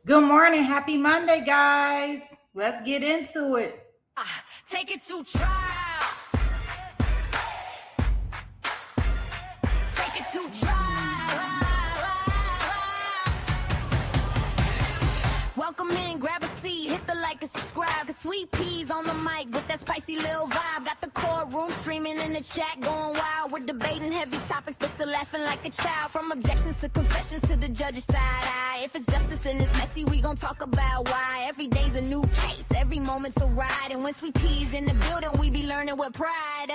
Good morning. Happy Monday, guys. Let's get into it. Take it to trial. Take it to trial. Welcome in, grab a seat, hit the like and subscribe. Cause Sweet Peas on the mic with that spicy little vibe. Got the courtroom streaming in the chat, going wild. We're debating heavy topics, but still laughing like a child. From objections to confessions to the judge's side eye. If it's justice and it's messy, we gon' talk about why. Every day's a new case, every moment's a ride. And when Sweet Peas in the building, we be learning with pride.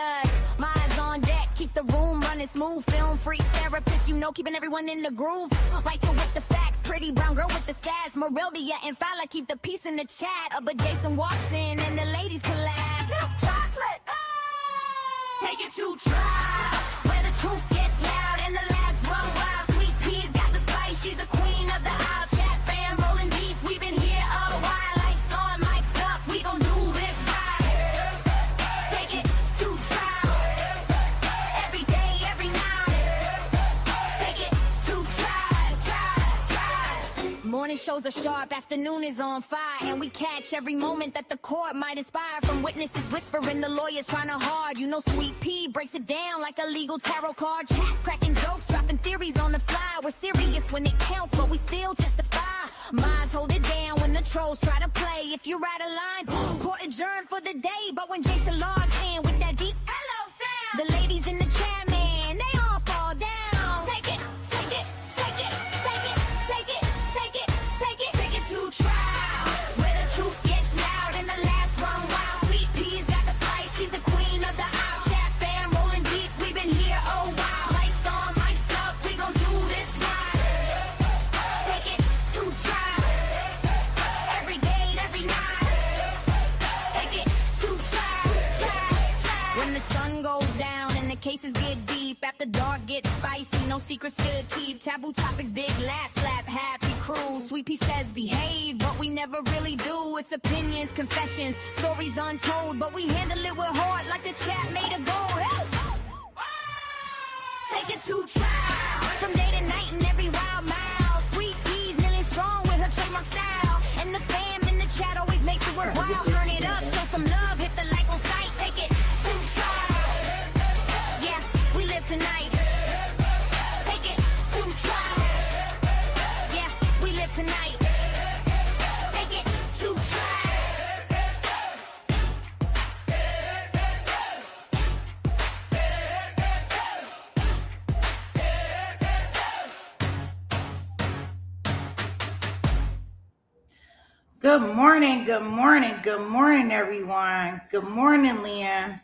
Minds on deck, keep the room running smooth. Film freak therapist, you know, keeping everyone in the groove. Like to with the facts, pretty brown girl with the sass. Moreldia and Fowler keep the peace in the chat. But Jason walks in and the ladies collapse. Chocolate, take it to trial, where the truth gets loud and the laughs run wild. Sweet Peas got the spice, she's the queen of the aisle. Chat fam rolling deep, we've been here a while. Lights on, mics up, we gon' do this right. Take it to trial, every day, every night. Take it to trial. Morning shows are sharp, afternoon is on fire. And we catch every moment that the court might inspire. From witnesses whispering, the lawyers trying to hard. You know Sweet Pea breaks it down like a legal tarot card. Chats cracking jokes, dropping theories on the fly. We're serious when it counts, but we still testify. Minds hold it down when the trolls try to play. If you write a line, court adjourned for the day. But when Jason logs in with that deep hello sound, the ladies in the chat, man, they all fall down. Take it, take it, take it, take it, take it, take it, take it, take it to trial, where the truth gets loud and the laughs run wild. Sweet Peas got the spice, she's the queen of the aisle. Chat fam rolling deep, we've been here a while. Lights on, mics up, we gon' do this right. Take it to trial, every day, every night. Take it to trial. When the sun goes down and the cases get deep, after dark gets spicy, no secrets to keep. Taboo topics, big laugh, slap, happy crew. Sweet Pea says behave, but we never really do. It's opinions, confessions, stories untold, but we handle it with heart like the chat made of gold. Take it to trial, from day to night and every wild mile. Sweet Peas kneeling strong with her trademark style, and the fam in the chat always makes it worthwhile. Turn it up, show some love, hit the like on sight. Take it to trial, yeah, we live tonight. Take it to trial, yeah, we live tonight. Take it to trial. Good morning, good morning, good morning, everyone. Good morning, Lynn.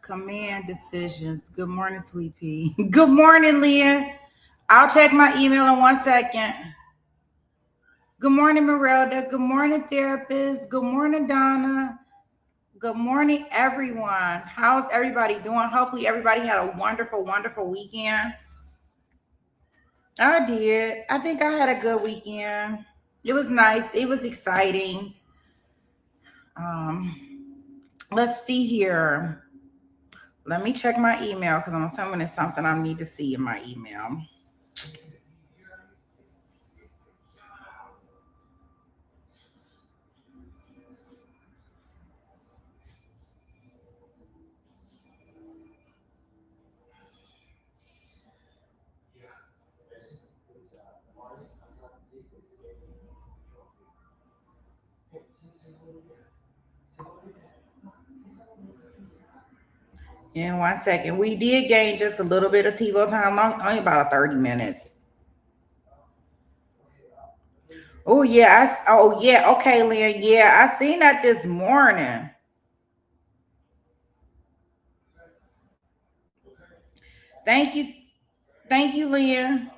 Command decisions. Good morning, Sweet Pea. Good morning, Lynn. I'll check my email in 1 second. Good morning, Merelda. Good morning, therapist. Good morning, Donna. Good morning, everyone. How's everybody doing? Hopefully everybody had a wonderful, wonderful weekend. I did. I think I had a good weekend. It was nice. It was exciting. Let's see here. Let me check my email because I'm assuming it's something I need to see in my email. In 1 second. We did gain just a little bit of TiVo time, only about 30 minutes. Oh, yeah. Okay, Lynn. Yeah, I seen that this morning. Thank you. Thank you, Lynn.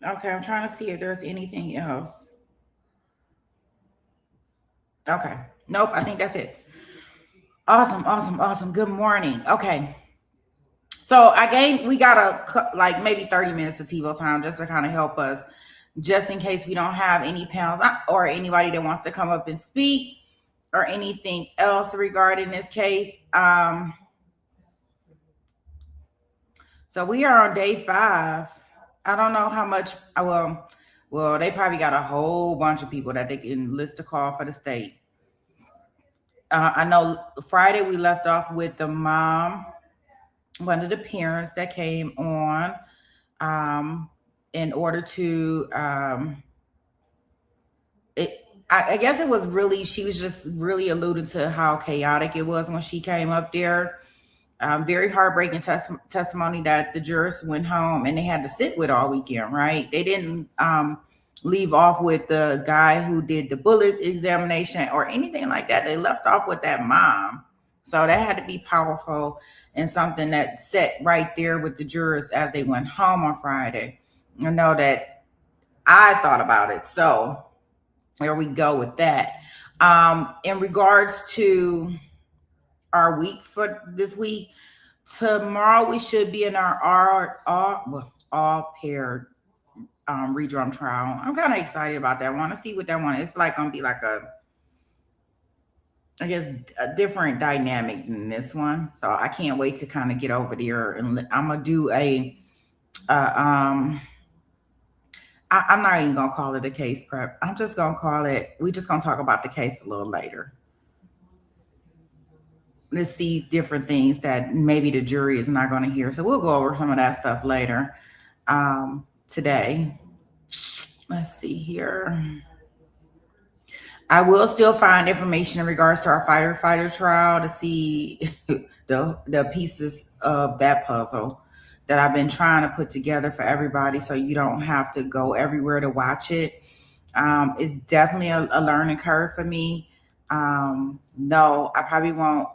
Okay, I'm trying to see if there's anything else. Okay. Nope, I think that's it. Awesome. Good morning. Okay. So we got like maybe 30 minutes of TiVo time just to kind of help us, just in case we don't have any panels or anybody that wants to come up and speak or anything else regarding this case. So we are on day 5. I don't know how much. Well, they probably got a whole bunch of people that they can list a call for the state. I know Friday we left off with the mom, one of the parents that came on, in order to I guess it was really, she was just really alluding to how chaotic it was when she came up there. Very heartbreaking testimony that the jurors went home and they had to sit with all weekend, right? They didn't leave off with the guy who did the bullet examination or anything like that. They left off with that mom. So that had to be powerful and something that set right there with the jurors as they went home on Friday. I know that I thought about it. So there we go with that. In regards to our week for this week, tomorrow we should be in our all paired redrum trial. I'm kind of excited about that. I want to see what that one is. It's like gonna be like I guess a different dynamic than this one. So I can't wait to kind of get over there, and I'm gonna do I'm not even gonna call it a case prep. I'm just gonna call it. We're just gonna talk about the case a little later. Let's see different things that maybe the jury is not going to hear. So we'll go over some of that stuff later today. Let's see here. I will still find information in regards to our fighter trial to see the pieces of that puzzle that I've been trying to put together for everybody, so you don't have to go everywhere to watch it. It's definitely a learning curve for me. No, I probably won't.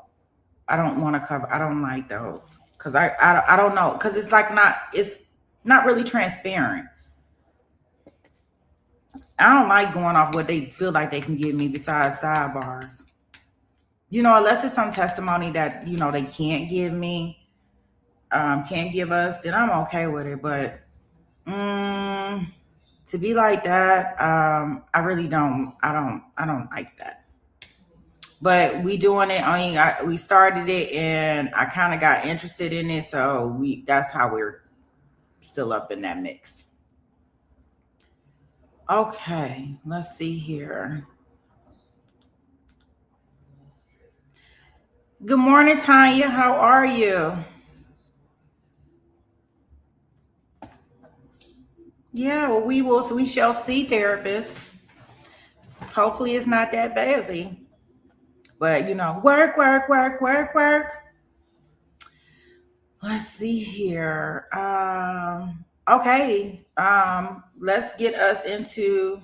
I don't want to cover. I don't like those because I don't know, because it's not really transparent. I don't like going off what they feel like they can give me besides sidebars. Unless it's some testimony that they can't give me, can't give us, then I'm okay with it. But to be like that, I really don't. I don't like that. But we doing it. We started it, and I kind of got interested in it, so that's how we're still up in that mix. Okay, let's see here. Good morning, Tanya. How are you? Yeah, well, we shall see, therapist. Hopefully it's not that busy. But work. Let's see here. Okay. Let's get us into.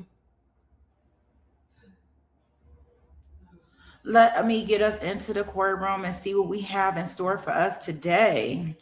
Let me get us into the courtroom and see what we have in store for us today.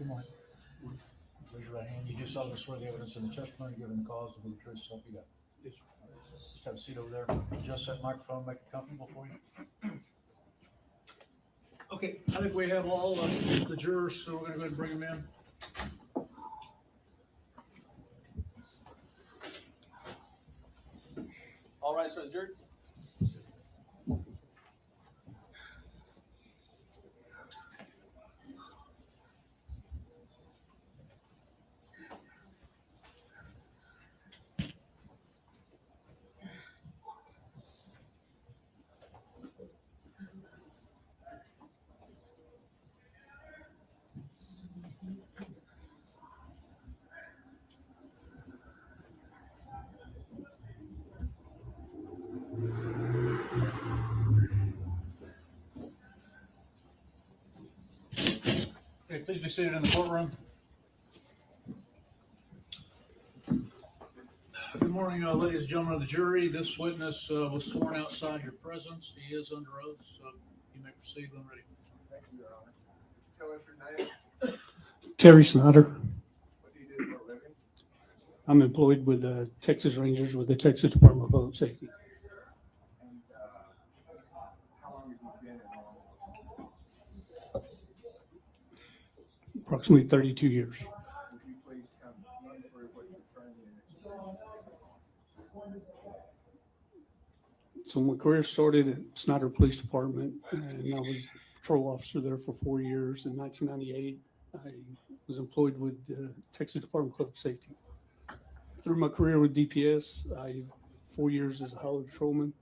Good morning. Raise your right hand. You do solemnly swear the evidence in the testimony given in the cause will be the truth, so help you God. Yes. Just have a seat over there. Adjust that microphone, make it comfortable for you. Okay, I think we have all the jurors, so we're gonna go ahead and bring them in. All right, so the jury. Okay, please be seated in the courtroom. Good morning, ladies and gentlemen of the jury. This witness was sworn outside your presence. He is under oath, so you may proceed when ready. Thank you, Your Honor. Tell us your name. Terry Snyder. What do you do for a living? I'm employed with the Texas Rangers with the Texas Department of Public Safety. And how long have you been in law enforcement? Approximately 32 years. Would you please come run through what your training and experience is? So my career started at Snyder Police Department, and I was a patrol officer there for 4 years. In 1998, I was employed with the Texas Department of Public Safety. Through my career with DPS, I 4 years as a highway patrolman,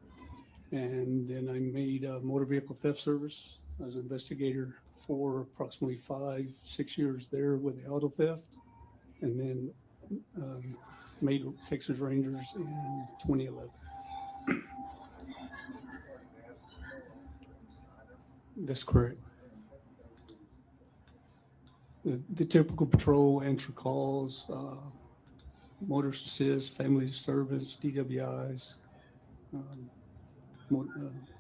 and then I made a motor vehicle theft service. I was an investigator for approximately 5-6 years there with the auto theft, and then made Texas Rangers in 2011. That's correct. The typical patrol, answer calls, motorist assist, family disturbance, DWIs,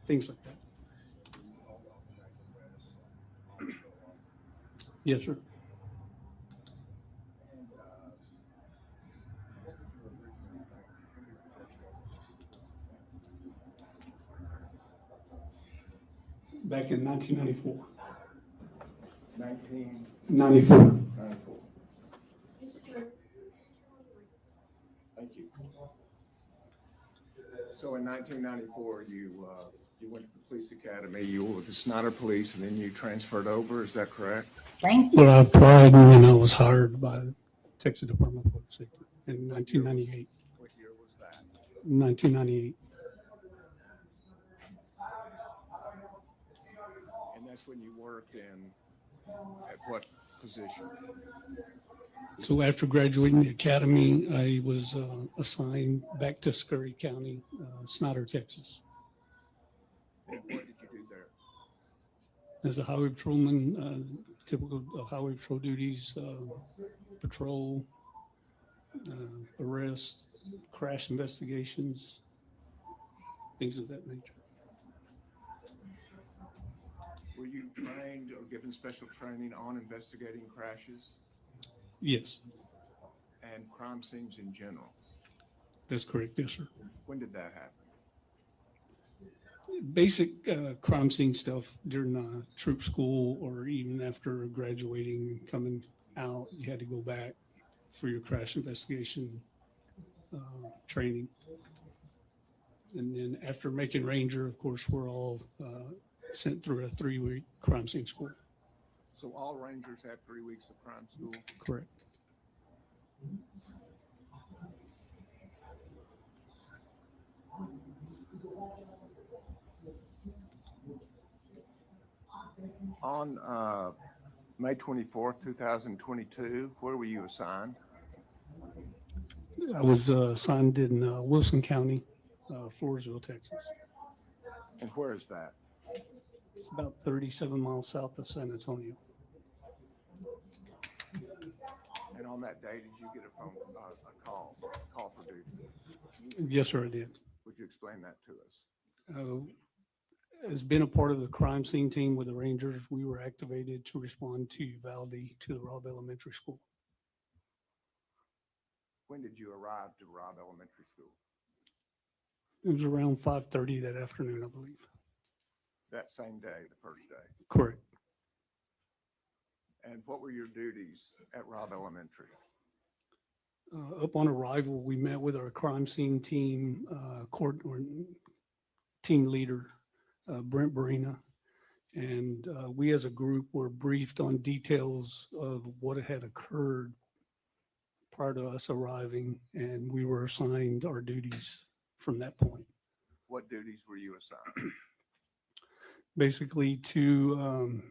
things like that. Yes, sir. Back in 1994. 1994. 94. Thank you. So in 1994, you went to the police academy. You were with the Snyder Police, and then you transferred over. Is that correct? Thank you. Well, I applied when I was hired by the Texas Department of Public Safety in 1998. What year was that? 1998. And that's when you worked in at what position? So after graduating the academy, I was assigned back to Scurry County, Snyder, Texas, And what did you do there? as a highway patrolman. Typical highway patrol duties: patrol, arrest, crash investigations, things of that nature. Were you trained or given special training on investigating crashes Yes, and crime scenes in general? that's correct. Yes, sir. When did that happen? Basic crime scene stuff during troop school, or even after graduating and coming out, you had to go back for your crash investigation training. And then after making Ranger, of course, we're all sent through a 3-week crime scene school. So all Rangers have 3 weeks of crime school? Correct. On May 24th, 2022, where were you assigned? I was assigned in Wilson County, Floresville, Texas. And where is that? It's about 37 miles south of San Antonio. And on that day, did you get a call for duty? Yes, sir, I did. Would you explain that to us? Has been a part of the crime scene team with the Rangers. We were activated to respond to Uvalde to the Robb Elementary School. When did you arrive to Robb Elementary School? It was around 5:30 that afternoon, I believe. That same day, the first day. Correct. And what were your duties at Robb Elementary? Up on arrival, we met with our crime scene team, team leader, Brent Barina. And we as a group were briefed on details of what had occurred prior to us arriving, and we were assigned our duties from that point. What duties were you assigned? Basically to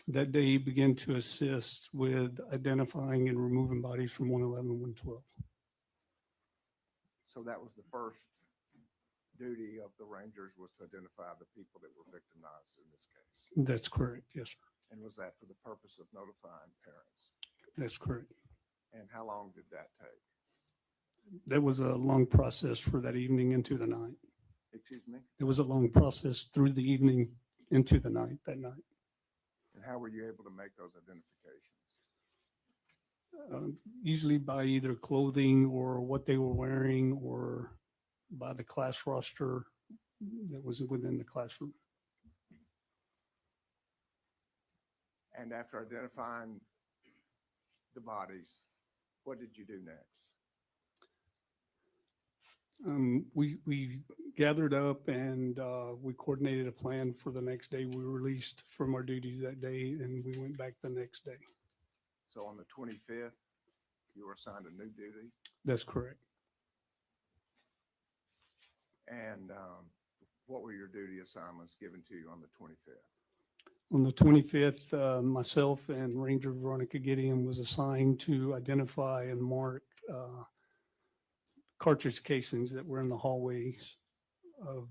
that day begin to assist with identifying and removing bodies from 111 and 112. So that was the first duty of the Rangers, was to identify the people that were victimized in this case. That's correct, yes, sir. And was that for the purpose of notifying parents? That's correct. And how long did that take? That was a long process for that evening into the night. Excuse me? It was a long process through the evening into the night that night. And how were you able to make those identifications? Usually by either clothing or what they were wearing or by the class roster that was within the classroom. And after identifying the bodies, what did you do next? We gathered up and we coordinated a plan for the next day. We were released from our duties that day and we went back the next day. So on the 25th, you were assigned a new duty. That's correct. And what were your duty assignments given to you on the 25th? On the 25th, myself and Ranger Veronica Gideon was assigned to identify and mark cartridge casings that were in the hallways of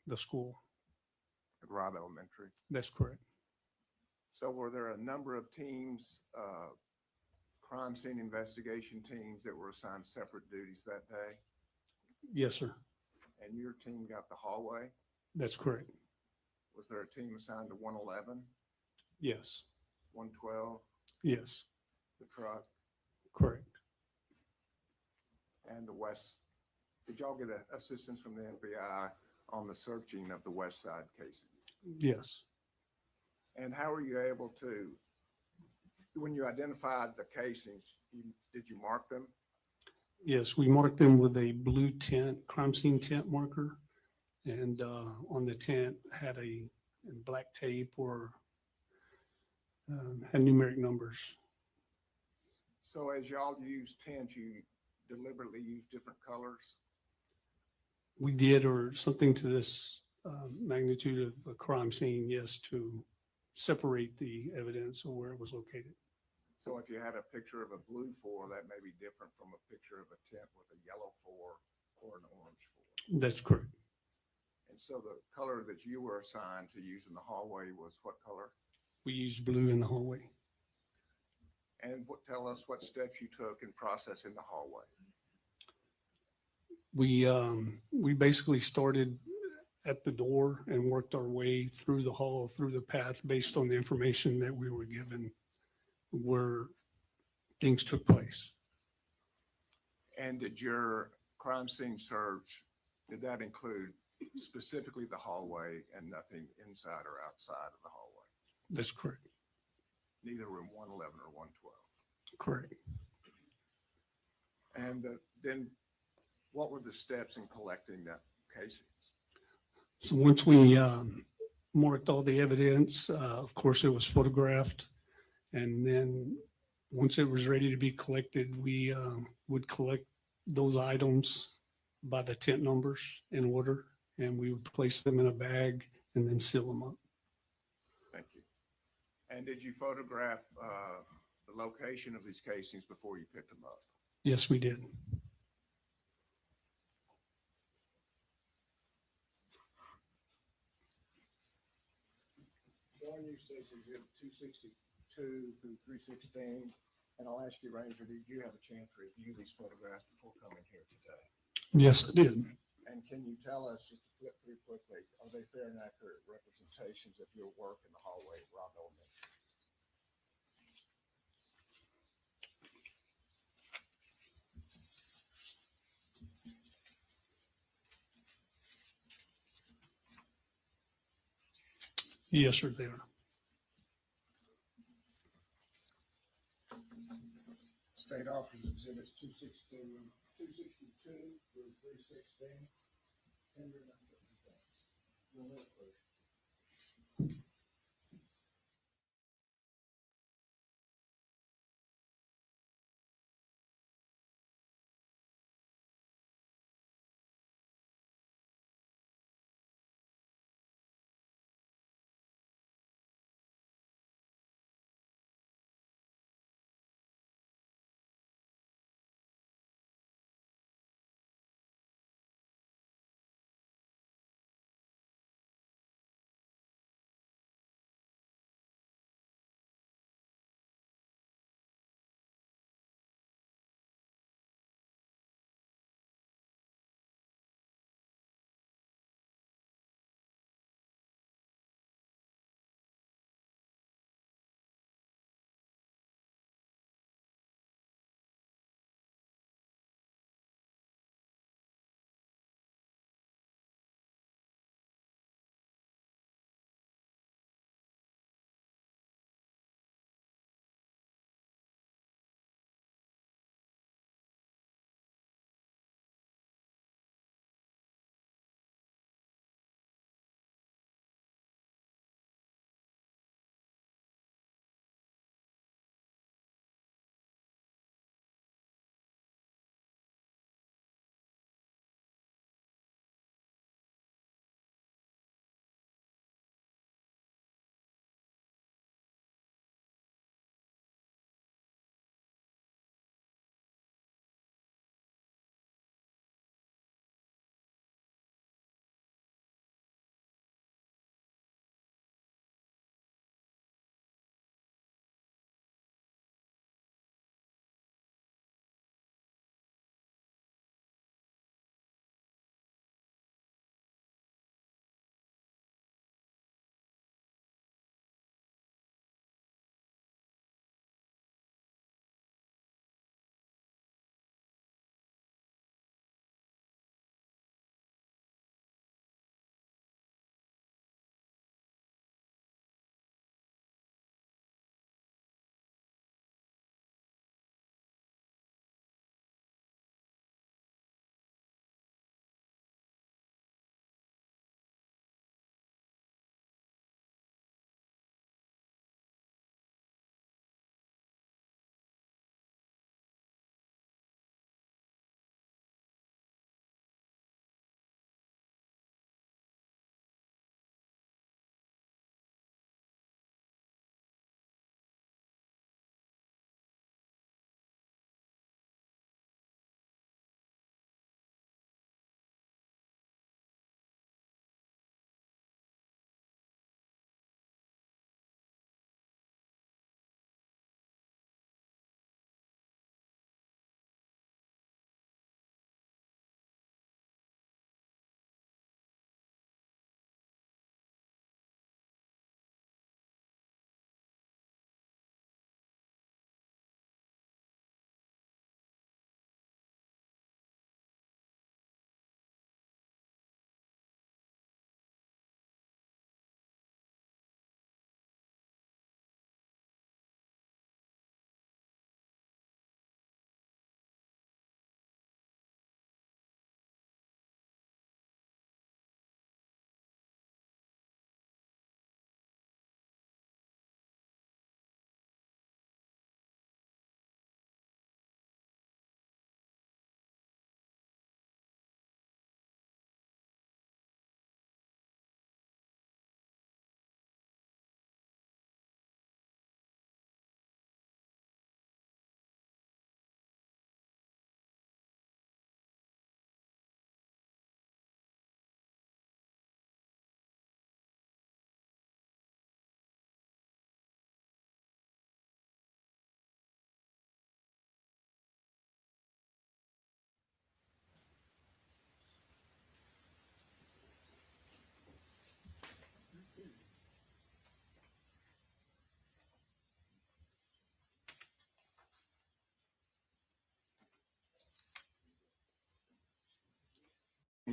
the school. At Robb Elementary. That's correct. So were there a number of teams, crime scene investigation teams that were assigned separate duties that day? Yes, sir. And your team got the hallway? That's correct. Was there a team assigned to 111, Yes. 112, Yes. the truck, Correct. and the west? Did y'all get assistance from the FBI on the searching of the West Side casings? Yes. And how were you able to, when you identified the casings, did you mark them? Yes, we marked them with a blue tent, crime scene tent marker. And on the tent had a black tape or had numeric numbers. So as y'all used tents, you deliberately used different colors? We did, or something to this magnitude of a crime scene, yes, to separate the evidence of where it was located. So if you had a picture of a blue 4, that may be different from a picture of a tent with a yellow 4 or an orange 4. That's correct. And so the color that you were assigned to use in the hallway was what color? We used blue in the hallway. And tell us what steps you took in processing the hallway. We basically started at the door and worked our way through the hall, through the path based on the information that we were given where things took place. And did your crime scene search, did that include specifically the hallway and nothing inside or outside of the hallway? That's correct. Neither room 111 or 112? Correct. And then what were the steps in collecting the casings? So once we marked all the evidence, of course it was photographed. And then once it was ready to be collected, we would collect those items by the tent numbers in order, and we would place them in a bag and then seal them up. Thank you. And did you photograph the location of these casings before you picked them up? Yes, we did. John, you say so you have 262 through 316, and I'll ask you, Ranger, did you have a chance to review these photographs before coming here today? Yes, I did. And can you tell us, just to flip through quickly, are they fair and accurate representations of your work in the hallway at Robb Elementary? Yes, sir, they are. State Officers Exhibits 262 through 316. Tender and uncertain defense. Will it, please?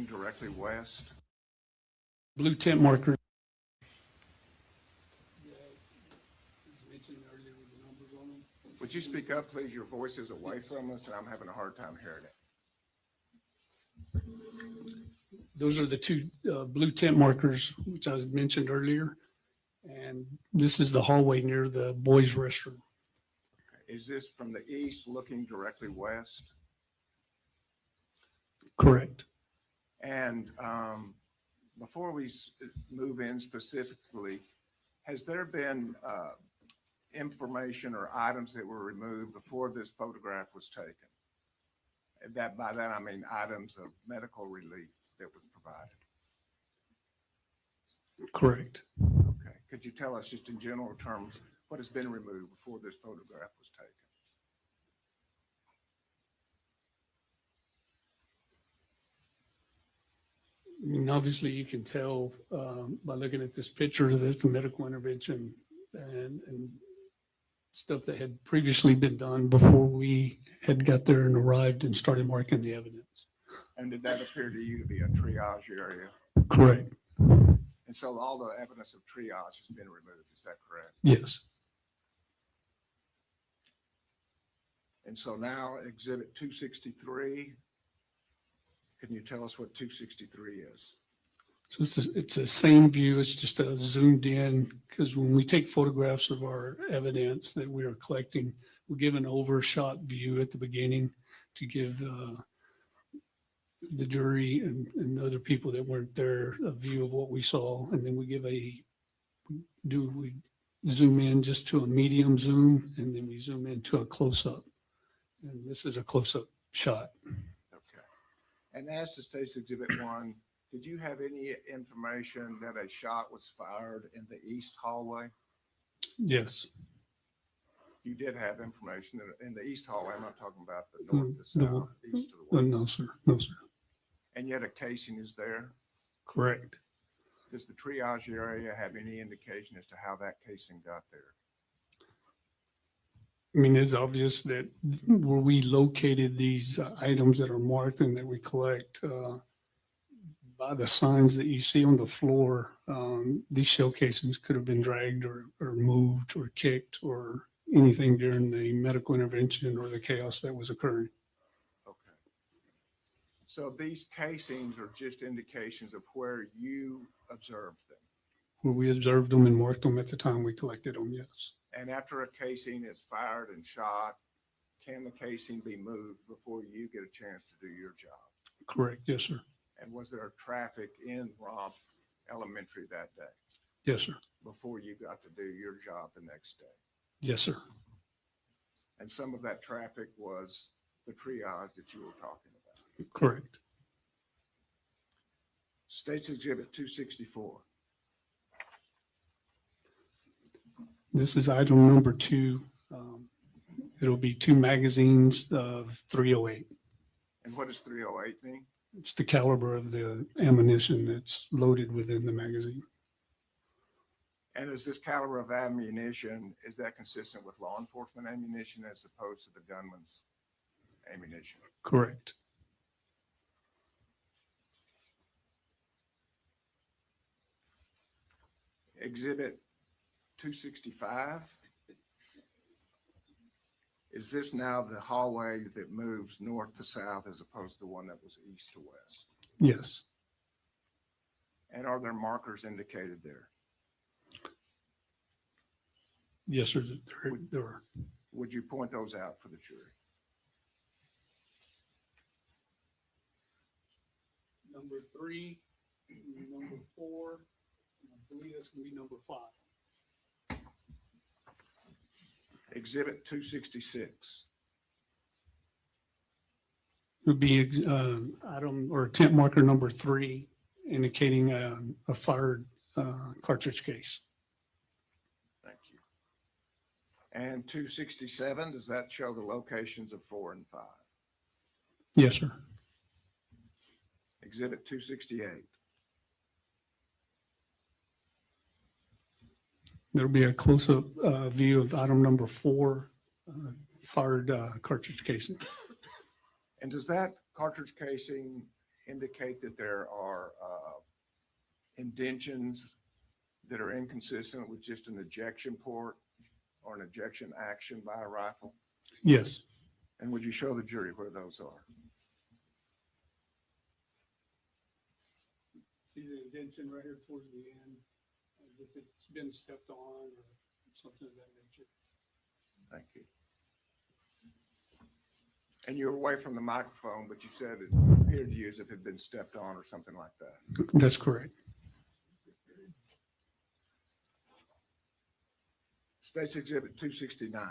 directly west. Blue tent marker. Would you speak up, please? Your voice is away from us, and I'm having a hard time hearing it. Those are the two blue tent markers, which I mentioned earlier. And this is the hallway near the boys' restroom. Is this from the east looking directly west? Correct. And before we move in specifically, has there been information or items that were removed before this photograph was taken? And by that I mean items of medical relief that was provided. Correct. Okay. Could you tell us just in general terms what has been removed before this photograph was taken? I mean, obviously, you can tell by looking at this picture that the medical intervention and stuff that had previously been done before we had got there and arrived and started marking the evidence. And did that appear to you to be a triage area? Correct. And so all the evidence of triage has been removed, is that correct? Yes. And so now Exhibit 263, can you tell us what 263 is? So it's the same view. It's just zoomed in because when we take photographs of our evidence that we are collecting, we give an overshot view at the beginning to give the jury and other people that weren't there a view of what we saw. And then we zoom in just to a medium zoom, and then we zoom into a close-up. And this is a close-up shot. Okay. And as to State's Exhibit 1, did you have any information that a shot was fired in the east hallway? Yes. You did have information in the east hallway. I'm not talking about the north to south, east to the west. No, sir. No, sir. And yet a casing is there. Correct. Does the triage area have any indication as to how that casing got there? I mean, it's obvious that where we located these items that are marked and that we collect by the signs that you see on the floor, these shell casings could have been dragged or moved or kicked or anything during the medical intervention or the chaos that was occurring. Okay. So these casings are just indications of where you observed them. Where we observed them and marked them at the time we collected them, yes. And after a casing is fired and shot, can the casing be moved before you get a chance to do your job? Correct, yes, sir. And was there traffic in Robb Elementary that day Yes, sir. before you got to do your job the next day? Yes, sir. And some of that traffic was the triage that you were talking about. Correct. State's Exhibit 264. This is item number 2. It'll be 2 magazines of .308. And what does 308 mean? It's the caliber of the ammunition that's loaded within the magazine. And is this caliber of ammunition, is that consistent with law enforcement ammunition as opposed to the gunman's ammunition? Correct. Exhibit 265. Is this now the hallway that moves north to south as opposed to the one that was east to west? Yes. And are there markers indicated there? Yes, sir. There are. Would you point those out for the jury? Number 3, number 4, I believe that's going to be number 5. Exhibit 266. It would be item or tent marker number 3, indicating a fired cartridge case. Thank you. And 267, does that show the locations of 4 and 5? Yes, sir. Exhibit 268. There'll be a close-up view of item number 4, fired cartridge casing. And does that cartridge casing indicate that there are indentions that are inconsistent with just an ejection port or an ejection action by a rifle? Yes. And would you show the jury where those are? See the indention right here towards the end, as if it's been stepped on or something of that nature. Thank you. And you're away from the microphone, but you said it appeared to you as if it had been stepped on or something like that. That's correct. State's Exhibit 269.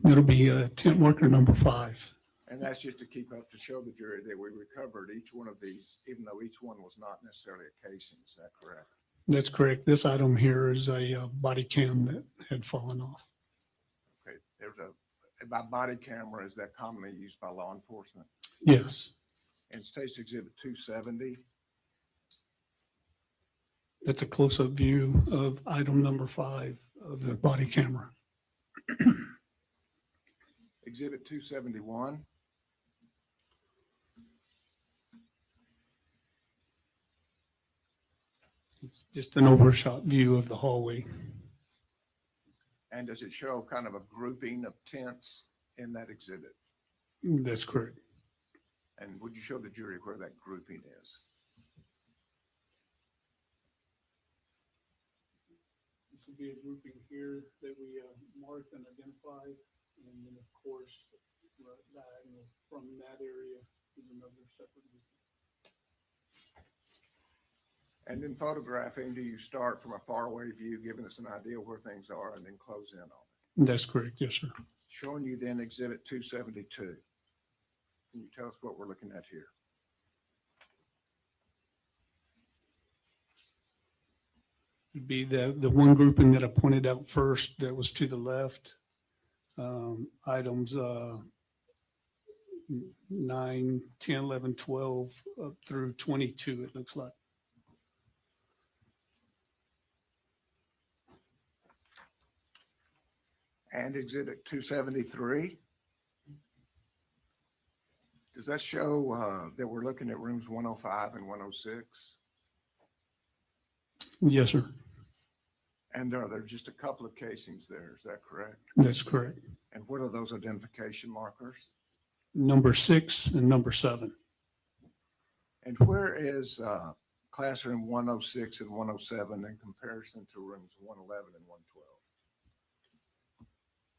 That'll be tent worker number 5. And that's just to keep up to show the jury that we recovered each one of these, even though each one was not necessarily a casing. Is that correct? That's correct. This item here is a body cam that had fallen off. Okay. There's by body camera, is that commonly used by law enforcement? Yes. And State's Exhibit 270. That's a close-up view of item number 5 of the body camera. Exhibit 271. It's just an overshot view of the hallway. And does it show kind of a grouping of tents in that exhibit? That's correct. And would you show the jury where that grouping is? This would be a grouping here that we marked and identified. And then, of course, diagonal from that area is another separate grouping. And in photographing, do you start from a faraway view, giving us an idea where things are, and then close in on it? That's correct. Yes, sir. Showing you then Exhibit 272. Can you tell us what we're looking at here? It'd be the one grouping that I pointed out first that was to the left. Items 9, 10, 11, 12, up through 22, it looks like. And Exhibit 273. Does that show that we're looking at rooms 105 and 106? Yes, sir. And are there just a couple of casings there? Is that correct? That's correct. And what are those identification markers? Number 6 and number 7. And where is classroom 106 and 107 in comparison to rooms 111 and 112?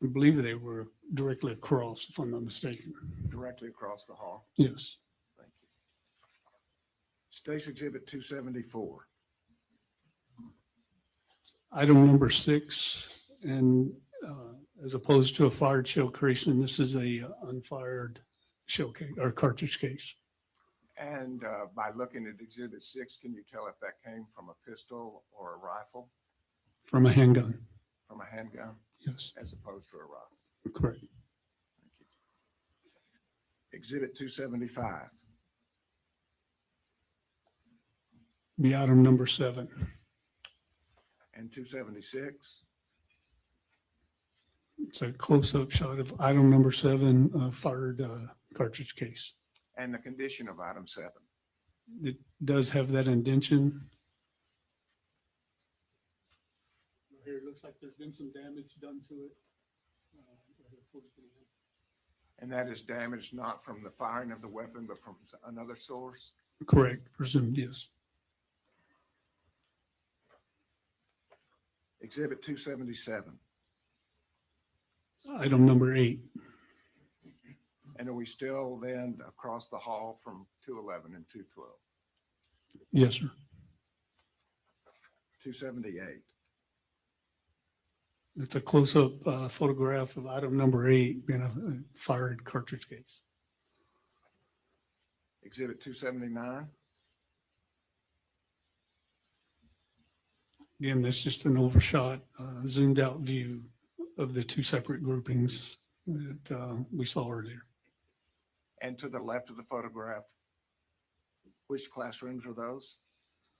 I believe they were directly across, if I'm not mistaken. Directly across the hall. Yes. Thank you. State's Exhibit 274. Item number 6, and as opposed to a fired shell casing, this is a unfired shell case or cartridge case. And by looking at Exhibit 6, can you tell if that came from a pistol or a rifle? From a handgun. From a handgun? Yes, As opposed to a rifle? correct. Thank you. Exhibit 275. Be item number 7. And 276. It's a close-up shot of item number 7, fired cartridge case. And the condition of item 7. It does have that indention. Here, it looks like there's been some damage done to it. And that is damage not from the firing of the weapon, but from another source? Correct, presumed, yes. Exhibit 277. Item number 8. And are we still then across the hall from 211 and 212? Yes, sir. 278. It's a close-up photograph of item number 8 being a fired cartridge case. Exhibit 279. Again, that's just an overshot, zoomed out view of the 2 separate groupings that we saw earlier. And to the left of the photograph, which classrooms are those?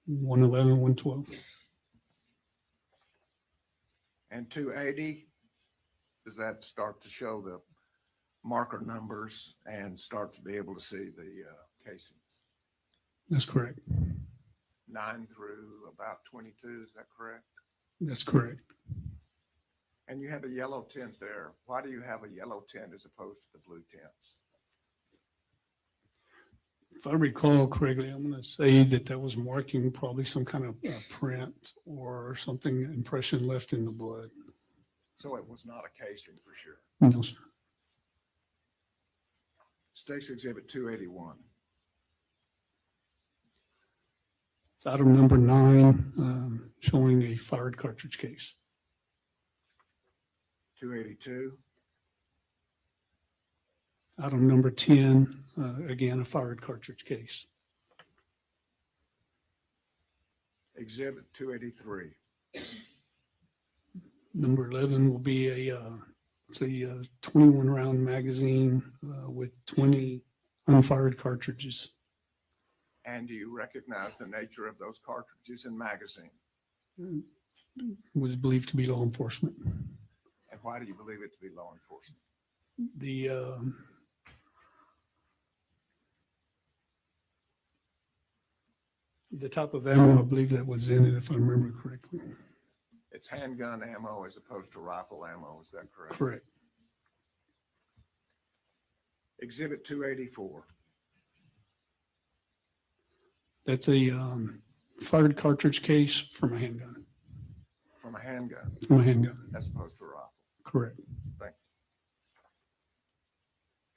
111, 112. And 280, does that start to show the marker numbers and start to be able to see the casings? That's correct. 9 through about 22, is that correct? That's correct. And you have a yellow tint there. Why do you have a yellow tint as opposed to the blue tints? If I recall correctly, I'm going to say that was marking probably some kind of print or something, impression left in the blood. So it was not a casing for sure. No, sir. State's Exhibit 281. It's item number 9, showing a fired cartridge case. 282. Item number 10, again, a fired cartridge case. Exhibit 283. Number 11 will be it's a 21 round magazine with 20 unfired cartridges. And do you recognize the nature of those cartridges and magazine? Was believed to be law enforcement. And why do you believe it to be law enforcement? The type of ammo, I believe that was in it, if I remember correctly. It's handgun ammo as opposed to rifle ammo, is that correct? Correct. Exhibit 284. That's a fired cartridge case from a handgun. From a handgun From a handgun. as opposed to a rifle. Correct. Thank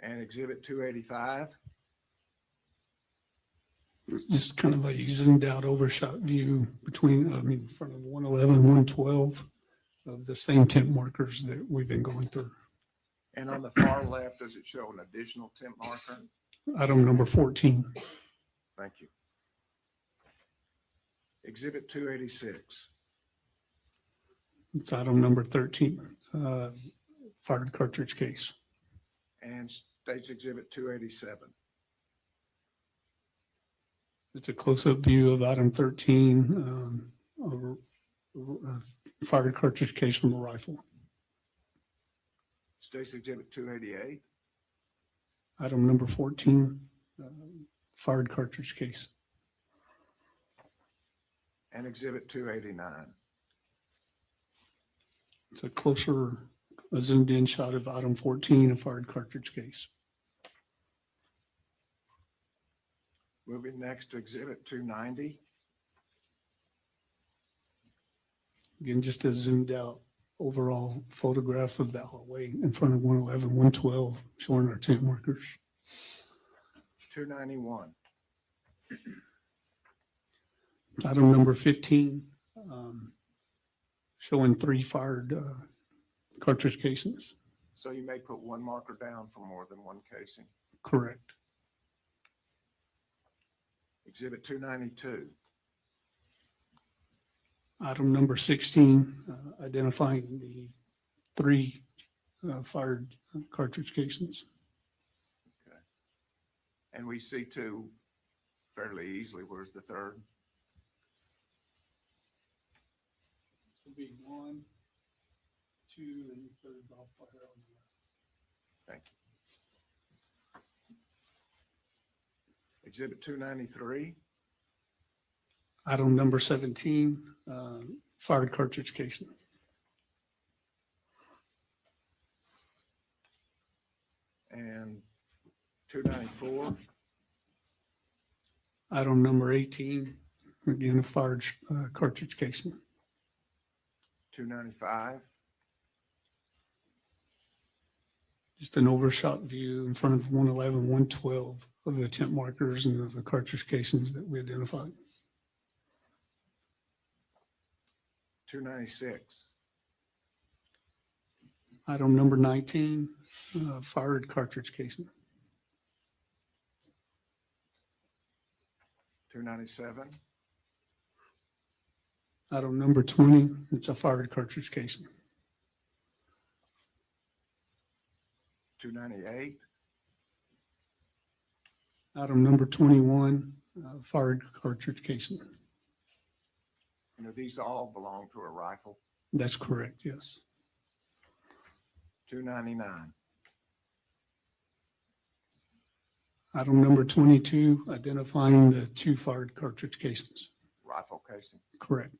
you. And Exhibit 285. Just kind of a zoomed out overshot view between, in front of 111, 112 of the same tint markers that we've been going through. And on the far left, does it show an additional tint marker? Item number 14. Thank you. Exhibit 286. It's item number 13, fired cartridge case. And State's Exhibit 287. It's a close-up view of item 13, a fired cartridge case from a rifle. State's Exhibit 288. Item number 14, fired cartridge case. And Exhibit 289. It's a zoomed-in shot of item 14, a fired cartridge case. Moving next to Exhibit 290. Again, just a zoomed out overall photograph of that hallway in front of 111, 112, showing our tint markers. 291. Item number 15, showing 3 fired cartridge casings. So you may put one marker down for more than one casing. Correct. Exhibit 292. Item number 16, identifying the 3 fired cartridge casings. Okay. And we see 2 fairly easily. Where's the third? This will be 1, 2, and the third off fire on the left. Thank you. Exhibit 293. Item number 17, fired cartridge casing. And 294. Item number 18, again, a fired cartridge casing. 295. Just an overshot view in front of 111, 112 of the tint markers and of the cartridge casings that we identified. 296. Item number 19, fired cartridge casing. 297. Item number 20, it's a fired cartridge casing. 298. Item number 21, fired cartridge casing. These all belong to a rifle. That's correct, yes. 299. Item number 22, identifying the 2 fired cartridge casings. Rifle casing. Correct.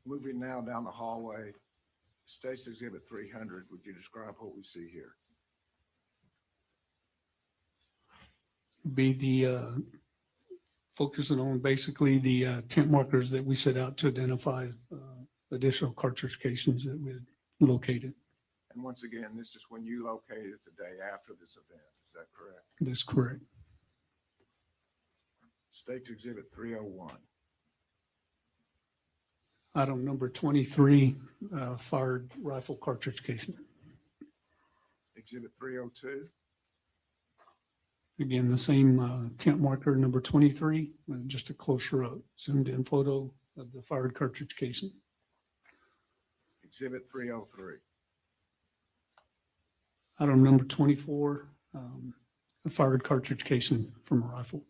Moving now down the hallway, State's Exhibit 300, would you describe what we see here? Be the focusing on basically the tent markers that we set out to identify additional cartridge casings that we had located. And once again, this is when you located it the day after this event, is that correct? That's correct. State's Exhibit 301. Item number 23, fired rifle cartridge casing. Exhibit 302. Again, the same tent marker, number 23, just a closer up, zoomed in photo of the fired cartridge casing. Exhibit 303. Item number 24, a fired cartridge casing from a rifle.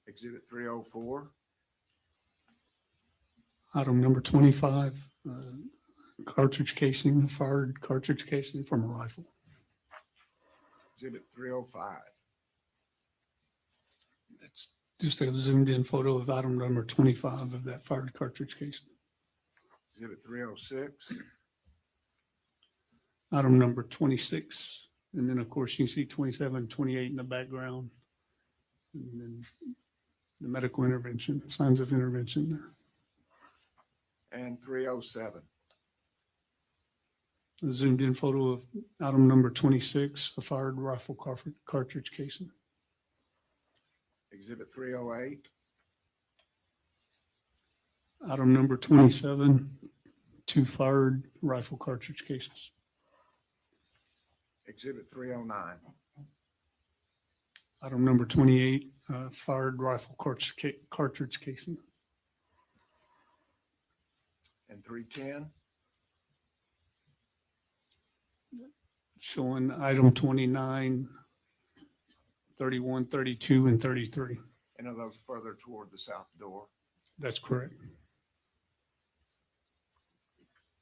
Exhibit 304. Item number 25, cartridge casing, fired cartridge casing from a rifle. Exhibit 305. That's just a zoomed in photo of item number 25 of that fired cartridge casing. Exhibit 306. Item number 26, and then of course you can see 27, 28 in the background. And then the medical intervention, signs of intervention there. And 307. A zoomed in photo of item number 26, a fired rifle cartridge casing. Exhibit 308. Item number 27, 2 fired rifle cartridge cases. Exhibit 309. Item number 28, fired rifle cartridge casing. And 310. Showing item 29, 31, 32, and 33. And are those further toward the south door? That's correct.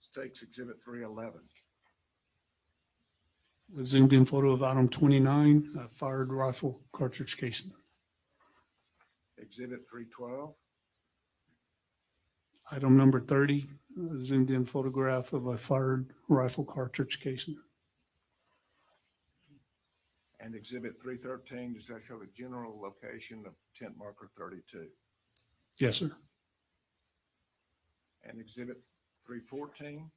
State's Exhibit 311. A zoomed in photo of item 29, fired rifle cartridge casing. Exhibit 312. Item number 30, a zoomed in photograph of a fired rifle cartridge casing. And Exhibit 313, does that show the general location of tent marker 32? Yes, sir. And Exhibit 314.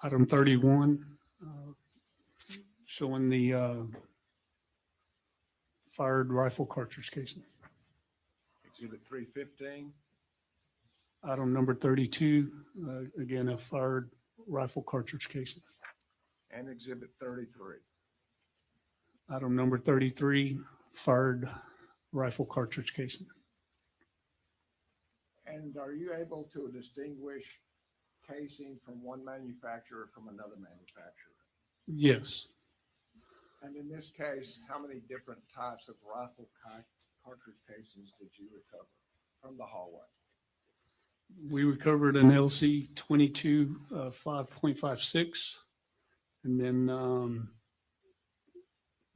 Item 31, showing the fired rifle cartridge casing. Exhibit 315. Item number 32, again, a fired rifle cartridge casing. And Exhibit 33. Item number 33, fired rifle cartridge casing. And are you able to distinguish casing from one manufacturer from another manufacturer? Yes. And in this case, how many different types of rifle cartridge casings did you recover from the hallway? We recovered an LC 22 5.56, and then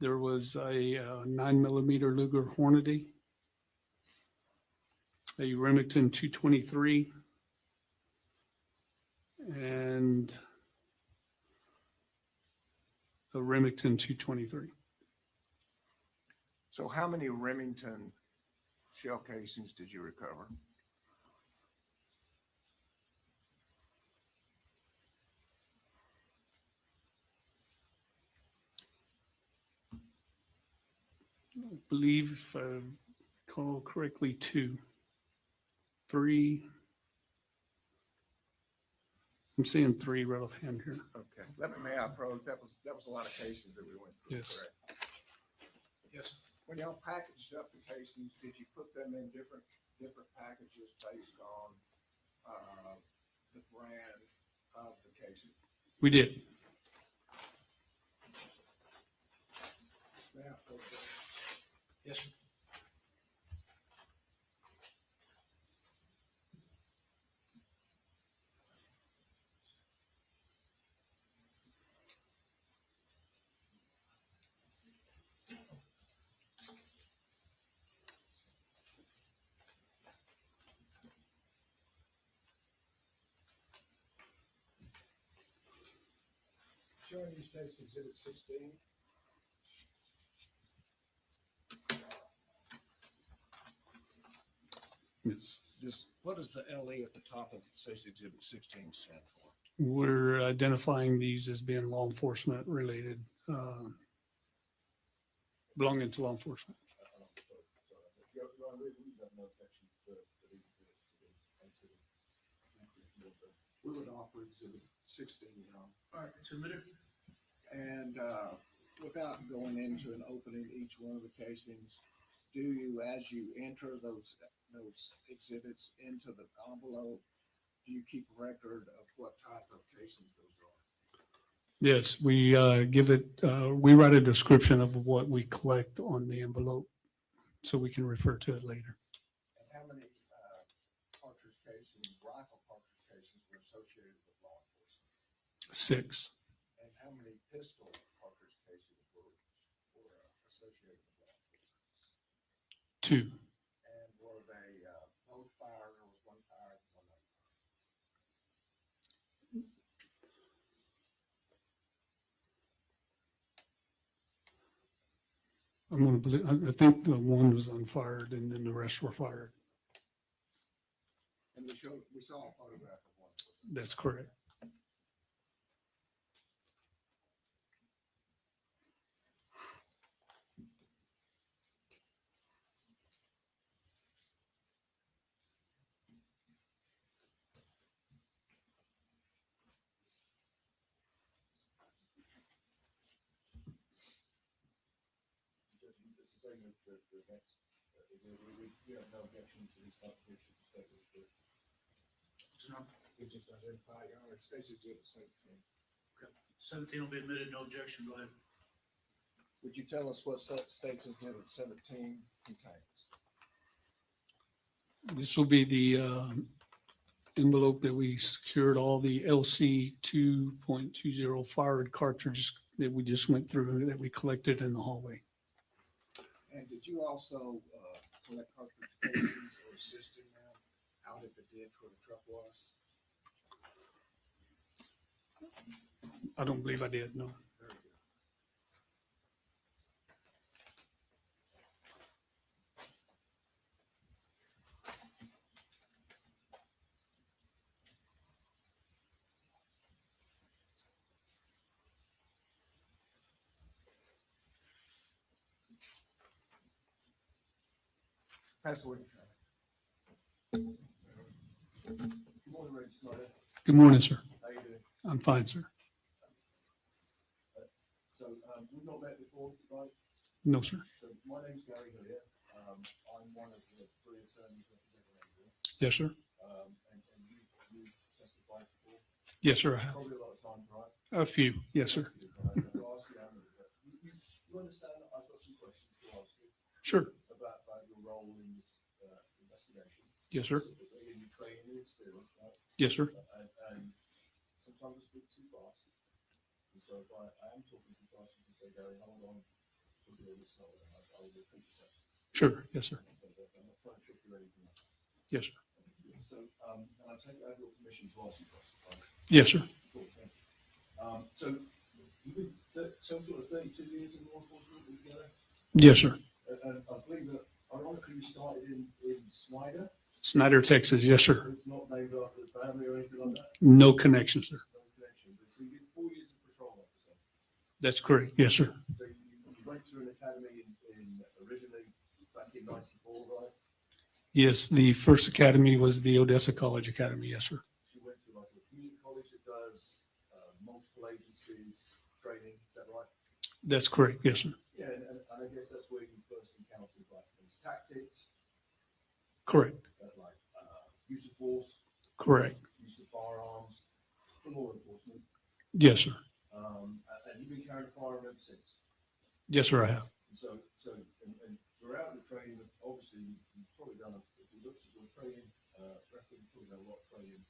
there was a 9mm Luger Hornady, a Remington 223, and a Remington 223. So how many Remington shell casings did you recover? I believe, if I recall correctly, 2, 3. I'm seeing 3 right offhand here. Okay, may I approach? That was a lot of casings that we went through. Yes. Correct? Yes. When y'all packaged up the casings, did you put them in different packages based on the brand of the casing? We did. May I approach that? Yes, sir. showing you State's Exhibit 16. Yes. Just what does the LE at the top of State's Exhibit 16 stand for? We're identifying these as being law enforcement related, belonging to law enforcement. We would offer Exhibit 16 now. All right, it's admitted. And without going into and opening each one of the casings, do you, as you enter those exhibits into the envelope, do you keep record of what type of casings those are? Yes, we give it, we write a description of what we collect on the envelope so we can refer to it later. And how many cartridge casings, rifle cartridge casings were associated with law enforcement? 6. And how many pistol cartridge casings were associated with law enforcement? 2. And were they both fired, or was one fired and one unfired? I'm gonna believe, I think the one was unfired and then the rest were fired. And we saw a photograph of one. That's correct. We have no objection to these publications. What's the number? We just identify, State's Exhibit 17. Okay. 17 will be admitted, no objection, go ahead. Would you tell us what State's Exhibit 17 contains? This will be the envelope that we secured all the LC 2.20 fired cartridges that we just went through that we collected in the hallway. And did you also collect cartridge casings or assist in them out at the ditch where the truck was? I don't believe I did, no. Very good. Pass the word. Good morning, Reggie Snyder. Good morning, sir. How you doing? I'm fine, sir. So we've not met before, right? No, sir. So my name's Gary Hillier. I'm one of the three attorneys representing Adrian. Yes, sir. And you testified before. Yes, sir, I have. Probably a lot of times, right? A few. Yes, sir. You understand? I've got some questions to ask you Sure. about your role in this investigation. Yes, sir. Specifically in your training and experience, right? Yes, sir. And sometimes I speak too fast. And so if I am talking too fast, you can say, Gary, hold on, we'll do this slower, and I will repeat that. Sure. Yes, sir. So that I'm not trying to trick you or anything else. Yes, sir. So, and I take out your permission to ask you questions, right? Yes, sir. Cool, thank you. So you've been some sort of 32 years in law enforcement together? Yes, sir. And I believe that ironically you started in Snyder. Snyder, Texas. Yes, sir. It's not named after the family or anything like that? No connection, sir. No connection. But so you did 4 years of patrol officer. That's correct. Yes, sir. So you went through an academy in originally back in 94, right? Yes, the first academy was the Odessa College Academy. Yes, sir. You went to like a community college that does multiple agencies training, is that right? That's correct. Yes, sir. Yeah, and I guess that's where you first encountered like these tactics, Correct. like use of force, Correct. use of firearms for law enforcement. Yes, sir. And you've been carrying a firearm ever since. Yes, sir, I have. So and throughout the training, obviously you've probably done, if you looked at your training record, you've probably done a lot of training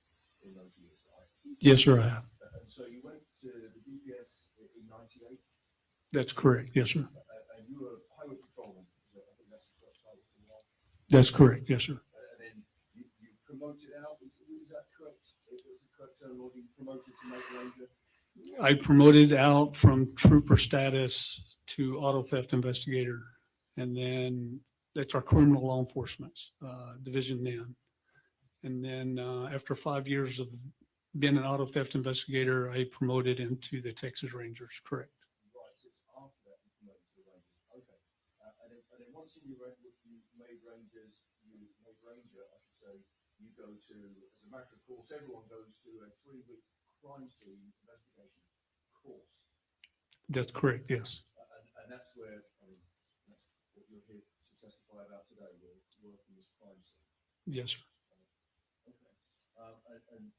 in those years, right? Yes, sir, I have. And so you went to the DPS in 98, That's correct. Yes, sir. and you were a highway patrolman. So I think that's the first title for a while. That's correct. Yes, sir. And then you promoted out. Is that correct? It was the correct terminology. You promoted to major ranger. I promoted out from trooper status to auto theft investigator. And then that's our criminal law enforcement division then. And then after 5 years of being an auto theft investigator, I promoted into the Texas Rangers, correct? Right, so it's after that you promoted to the Rangers. Okay. And then once you made Rangers, you made Ranger, I should say, you go to, as a matter of course, everyone goes to a 3-week crime scene investigation course. That's correct, yes. And that's where, I mean, that's what you're here to testify about today, your work in this crime scene. Yes, sir. Okay. And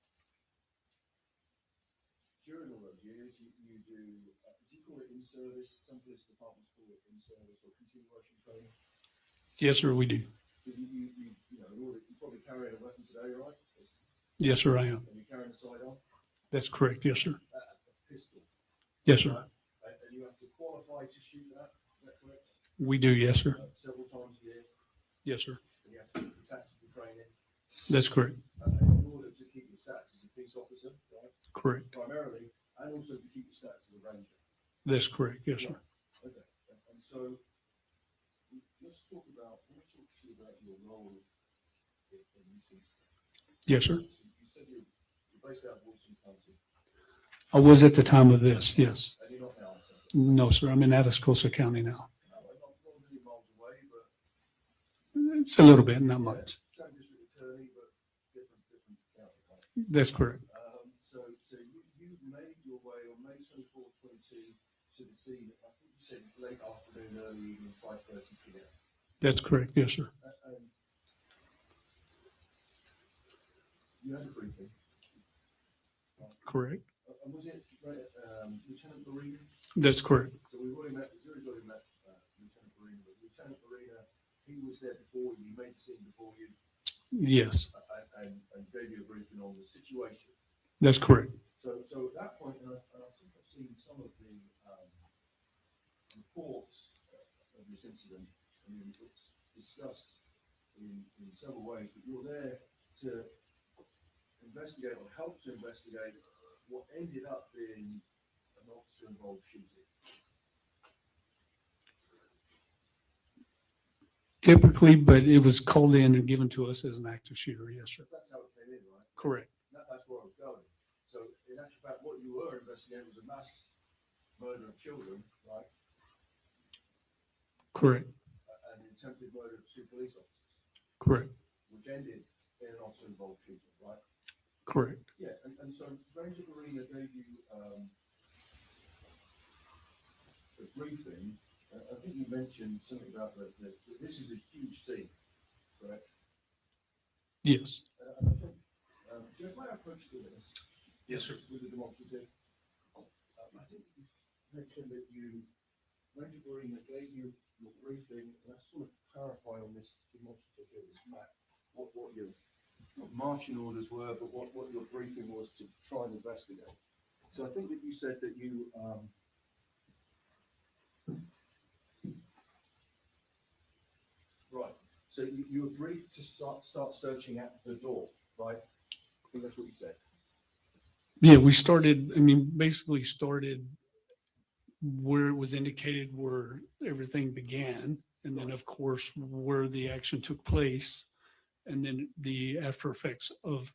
during all those years, you do you call it in-service? Some police departments call it in-service or continuation training. Yes, sir, we do. Because you know, in order, you probably carry a weapon today, right? Yes, sir, I am. And you're carrying a sidearm? That's correct, yes, sir. A pistol. Yes, sir. Right? And you have to qualify to shoot that, is that correct? We do, yes, sir. Several times a year. Yes, sir. And you have to do tactical training. That's correct. And in order to keep your stats as a police officer, right? Correct. Primarily, and also to keep your stats as a ranger. That's correct, yes, sir. Okay. And so let's talk about your role in this instance. Yes, sir. You said you're based out of Wilson County, I was at the time of this, yes. and you're not now. So. No, sir, I'm in Atascosa County now. Not a million miles away, but It's a little bit, not much. same district attorney, but different county. Right? That's correct. So you made your way on May 24, 22 to the scene. I think you said late afternoon, early evening, 5:30 p.m. That's correct, yes, sir. And you had a briefing. Correct. And was it Lieutenant Marina? That's correct. So we've already met, the jury's already met Lieutenant Marina, but Lieutenant Marina, he was there before you, he made the scene before you, Yes, and gave you a briefing on the situation. that's correct. So at that point, and I think I've seen some of the reports of this incident. I mean, it's discussed in several ways, but you're there to investigate or help to investigate what ended up being an officer-involved shooting. Typically, but it was called in and given to us as an active shooter, yes, sir. That's how it came in, right? Correct. That's where I was going. So in actual fact, what you were investigating was a mass murder of children, right? Correct. And the attempted murder of 2 police officers, Correct. which ended in an officer-involved shooting, right? Correct. Yeah, and so Ranger Marina gave you a briefing. I think you mentioned something about that this is a huge scene, correct? Yes. And I think, Jeff, my approach to this. Yes, sir. With the demonstrative, I think you mentioned that Ranger Marina gave you your briefing, and I sort of clarify on this demonstrative here, this map, what your not marching orders were, but what your briefing was to try and investigate. So I think that you said that you right. So you were briefed to start searching at the door, right? I think that's what you said. Yeah, we started, basically started where it was indicated where everything began. And then, of course, where the action took place, and then the after effects of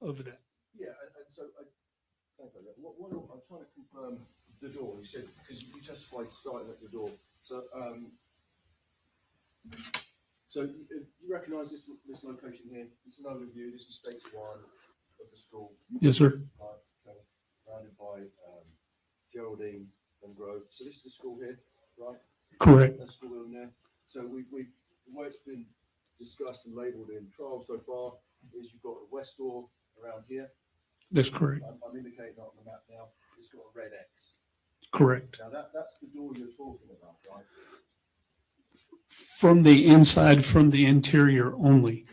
that. Yeah, and so what I'm trying to confirm the door. You said, because you testified starting at the door. So, you recognise this location here. This is an overview. This is stage 1 of the school. Yes, sir. Okay, surrounded by Geraldine and Grove. So this is the school here, right? Correct. That's school in there. So the way it's been discussed and labelled in trial so far is you've got a west door around here. That's correct. I'm indicating on the map now. It's got a red X. Correct. Now that's the door you're talking about, right? From the inside, from the interior only.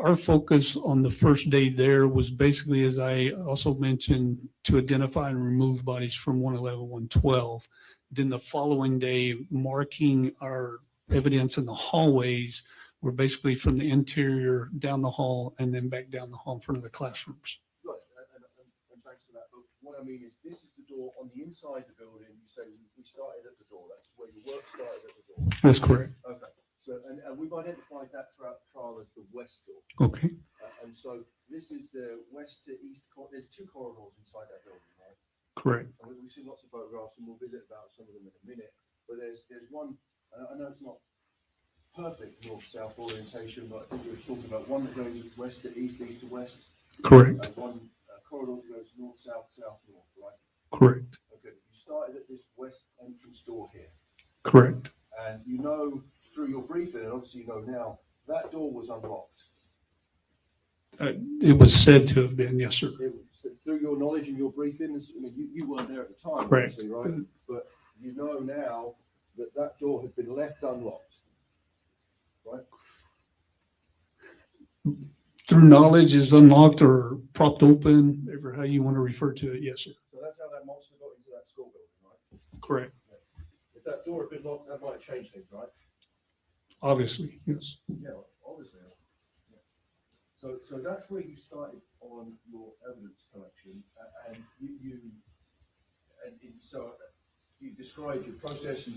Our focus on the first day there was basically, as I also mentioned, to identify and remove bodies from 111, 112. Then the following day, marking our evidence in the hallways were basically from the interior down the hall and then back down the hall in front of the classrooms. Right, and thanks for that. But what what I mean is, this is the door on the inside of the building. You say we started at the door. That's where your work started at the door. That's correct. Okay. So, and we've identified that throughout the trial as the west door. Okay, And so this is the west to east. There's two corridors inside that building, right? correct. And we've seen lots of photographs, and we'll visit about some of them in a minute. But there's one. I know it's not perfect north-south orientation, but I think we were talking about one that goes west to east, east to west, Correct, and one corridor that goes north-south, south-north, right? correct, Okay. You started at this west entrance door here, correct. and you know through your briefing, and obviously you know now, that door was unlocked. It was said to have been, yes, sir. It was, through your knowledge and your briefing, I mean, you weren't there at the time, Correct. obviously, right? But you know now that that door had been left unlocked, right? Through knowledge is unlocked or propped open, ever how you want to refer to it, yes, sir. So that's how that monster got into that school building, right? Correct, If that door had been locked, that might have changed things, right? obviously, yes. Yeah, obviously. Yeah. So that's where you started on your evidence collection, and so you described your process.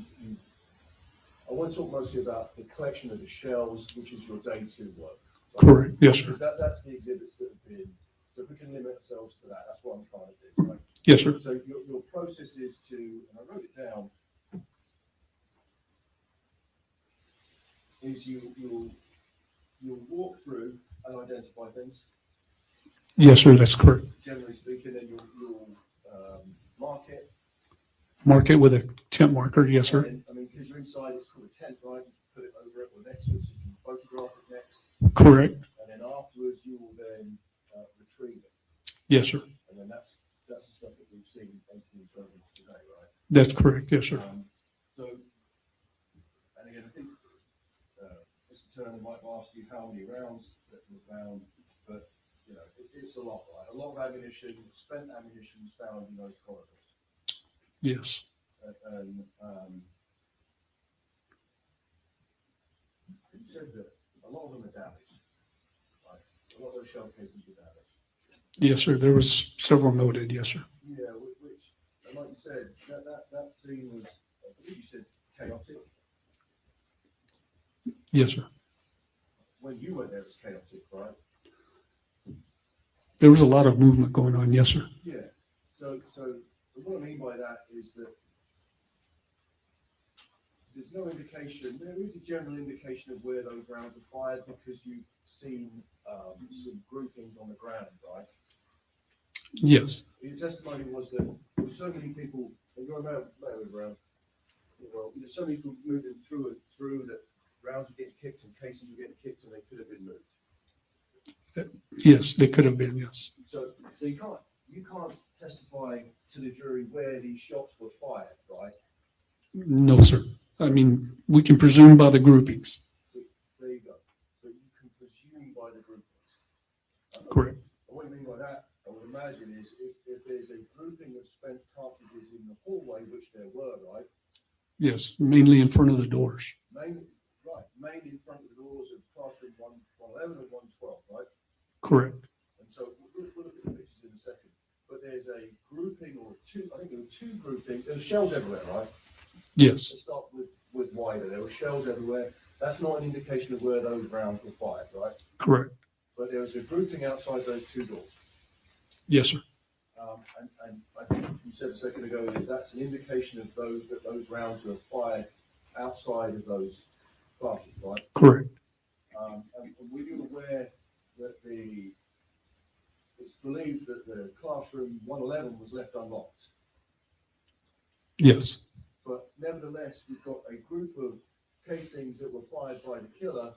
I want to talk mostly about the collection of the shells, which is your day two work. Right? Correct, yes, sir. Because that's the exhibits that have been. So if we can limit ourselves to that, that's what I'm trying to do. Right? Yes, sir. So your process is to, and I wrote it down, is you'll walk through and identify things, Yes, sir, that's correct. generally speaking, and you'll mark it. Mark it with a tent marker, yes, sir. And, I mean, because you're inside, it's called a tent, right? You put it over it or next to it, so you can photograph it next, Correct, and then afterwards you will then retrieve it, yes, sir. and then that's the stuff that we've seen based in surveillance today, right? That's correct, yes, sir. So, and again, I think Mr. Turner might have asked you how many rounds that were found, but you know, it's a lot, right? A lot of ammunition, spent ammunition was found in those corridors. Yes, And you said that a lot of them are damaged, right? A lot of those shell cases are damaged. yes, sir. There was several noted, yes, sir. Yeah, which, and like you said, that scene was, I believe you said, chaotic. Yes, sir. When you went there, it was chaotic, right? There was a lot of movement going on, yes, sir. Yeah. So what I mean by that is that there's no indication, there is a general indication of where those rounds were fired because you've seen some groupings on the ground, right? Yes, Your testimony was that there were so many people, and you're around, well, there's so many people moving through that rounds were getting kicked and cases were getting kicked and they could have been moved. yes, they could have been, yes. So you can't testify to the jury where these shots were fired, right? No, sir. I mean, we can presume by the groupings. There you go. But you can presume by the groupings. Correct. And what I mean by that, I would imagine, is if there's a grouping of spent cartridges in the hallway, which there were, right? Yes, mainly in front of the doors. Mainly in front of the doors of classroom 111 and 112, right? Correct. And so we'll look at the pictures in a second. But there's a grouping or two, I think there were two groupings. There's shells everywhere, right? Yes, Let's start with wider. There were shells everywhere. That's not an indication of where those rounds were fired, right? correct. But there was a grouping outside those two doors. Yes, sir. And I think you said a second ago that that's an indication of those rounds were fired outside of those classrooms, right? Correct. And were you aware that it's believed that the classroom 111 was left unlocked? Yes, But nevertheless, we've got a group of casings that were fired by the killer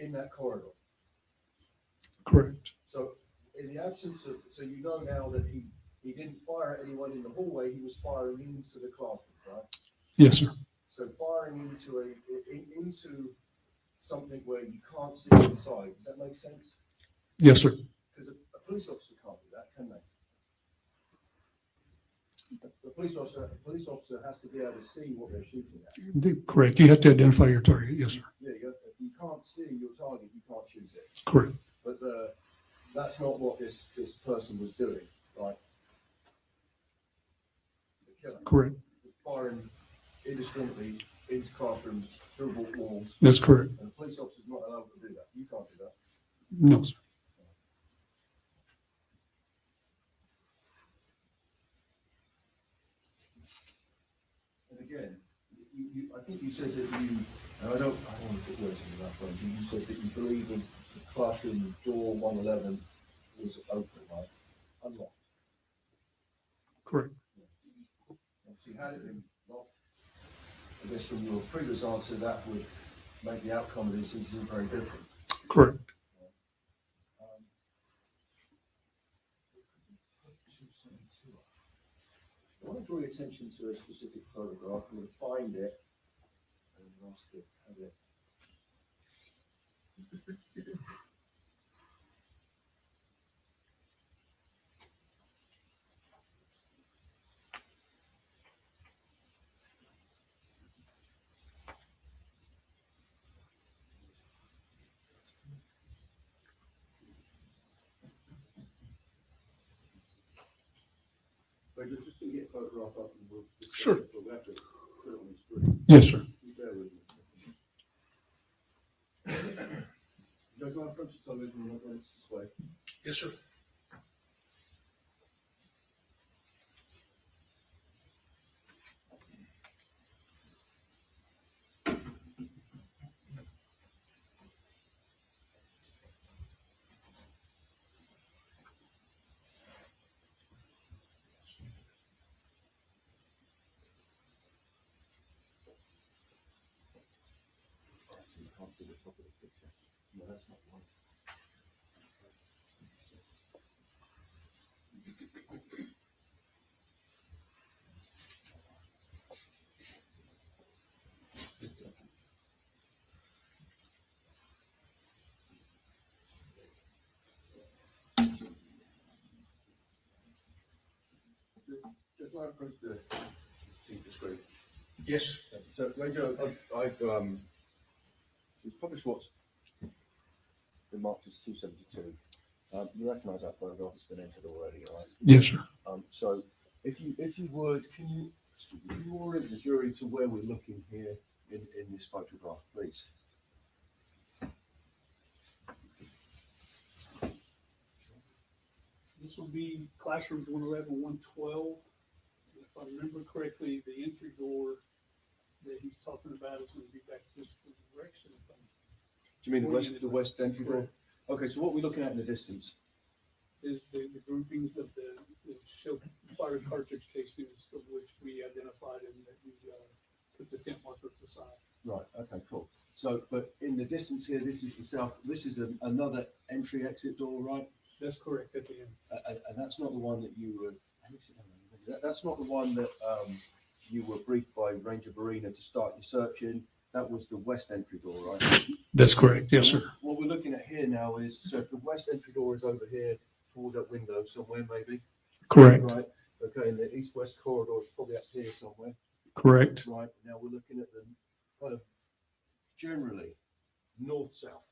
in that corridor. correct. So in the absence of, so you know now that he didn't fire at anyone in the hallway, he was firing into the classroom, right? Yes, sir. So firing into something where you can't see inside, does that make sense? Yes, sir. Because a police officer can't do that, can they? The police officer has to be able to see what they're shooting at. Correct. You have to identify your target. Yes, sir. Yeah, if you can't see your target, you can't shoot it. Correct. But that's not what this person was doing, right? killer. Correct. Firing indiscriminately into classrooms, through walls, That's correct. and the police officer's not allowed to do that. You can't do that. No, sir. And again, I think you said that you, and I don't want to put words in your mouth, but you said that you believe that the classroom door 111 was open, right? Unlocked. Correct. Obviously, had it been locked, I guess from your previous answer, that would make the outcome of this incident very different. Correct. I want to draw your attention to a specific photograph. I'm going to find it and ask it. Have it. But you're just going to get a photograph up and we'll Sure. We'll have to put it on the screen. Yes, sir. You bear with me. You guys want to approach the television and look this way? Yes, sir. You can't see the top of the picture. No, that's not one. Just want to approach the screen. Yes. So, Ranger, I've we've published what's been marked as 272. You recognise that photograph has been entered already, right? Yes, sir. So, if you would, can you orient the jury to where we're looking here in this photograph, please? This will be classrooms 111, 112. If I remember correctly, the entry door that he's talking about is going to be back this direction. Do you mean the west entry door? Okay, so what we're looking at in the distance? Is the groupings of the show fire cartridge casings, of which we identified and that we put the tent markers aside. Right. Okay. Cool. So, but in the distance here, this is the south. This is another entry exit door, right? That's correct at the end. And that's not the one that you were. That's not the one that you were briefed by Ranger Barina to start your search in. That was the west entry door, right? That's correct. Yes, So sir. What we're looking at here now is, so if the west entry door is over here toward that window somewhere, maybe. Correct. Right. Okay. And the east-west corridor is probably up here somewhere. Correct. Right. Now we're looking at the kind of generally north-south.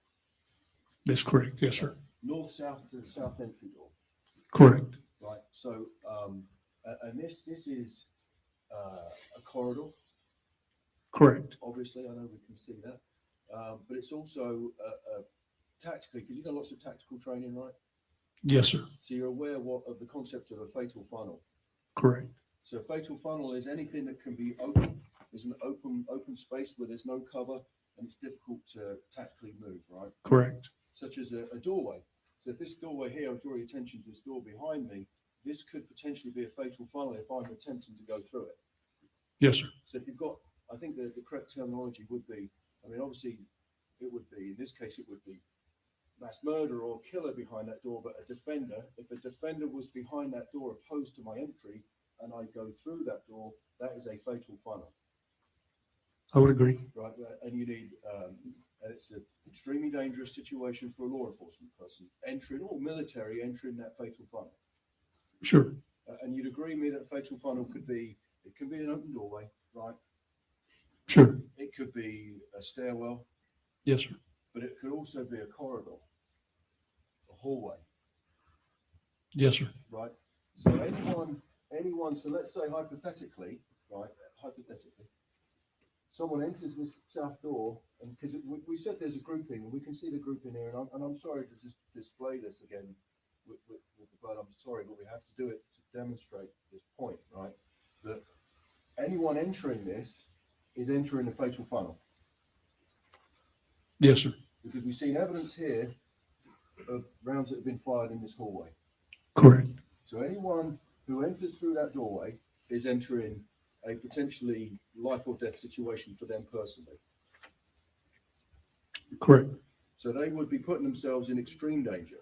That's correct. Yes, sir. North-south to the south entry door. Correct. Right. So, and this is a corridor. Correct. Obviously, I know we can see that, but it's also tactically, because you've got lots of tactical training, right? Yes, sir. So you're aware of the concept of a fatal funnel. Correct. So a fatal funnel is anything that can be open. There's an open space where there's no cover and it's difficult to tactically move, right? Correct. Such as a doorway. So if this doorway here, I'll draw your attention to this door behind me, this could potentially be a fatal funnel if I'm attempting to go through it. Yes, sir. So if you've got, I think the correct terminology would be, I mean, obviously it would be, in this case, it would be mass murder or killer behind that door, but a defender, if a defender was behind that door opposed to my entry and I go through that door, that is a fatal funnel. I would agree. Right, and you need, and it's an extremely dangerous situation for a law enforcement person entering or military entering that fatal funnel. Sure. And you'd agree with me that a fatal funnel could be, it can be an open doorway, right? Sure. It could be a stairwell, Yes, sir. but it could also be a corridor, a hallway, Yes, sir. right? So anyone anyone, so let's say hypothetically, someone enters this south door, and because we said there's a grouping, and we can see the grouping here, and I'm sorry to just display this again with the blood. I'm sorry, but we have to do it to demonstrate this point, right? That anyone entering this is entering the fatal funnel. Yes, sir. Because we've seen evidence here of rounds that have been fired in this hallway. Correct. So anyone who enters through that doorway is entering a potentially life or death situation for them personally. Correct. So they would be putting themselves in extreme danger.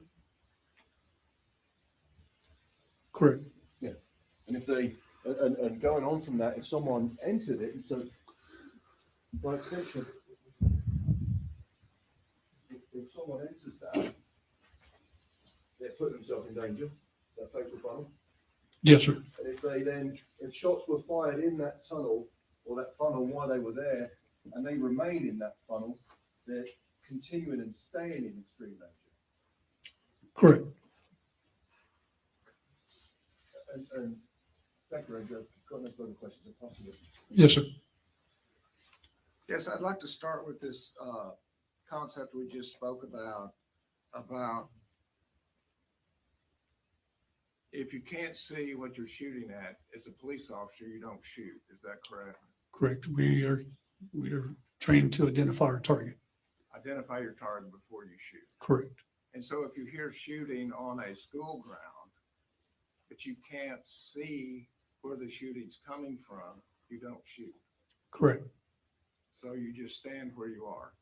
Correct. Yeah. And if they, and going on from that, if someone entered it, so by extension, if someone enters that, they're putting themselves in danger, that fatal funnel. Yes, sir. And if they then, if shots were fired in that tunnel or that funnel while they were there, and they remain in that funnel, they're continuing and staying in extreme danger. Correct. And thank you, Andrew. Got no further questions if possible. Yes, sir. Yes, I'd like to start with this concept we just spoke about if you can't see what you're shooting at as a police officer, you don't shoot. Is that correct? Correct. We are trained to identify our target. Identify your target before you shoot. Correct. And so if you hear shooting on a school ground, but you can't see where the shooting's coming from, you don't shoot. Correct. So you just stand where you are.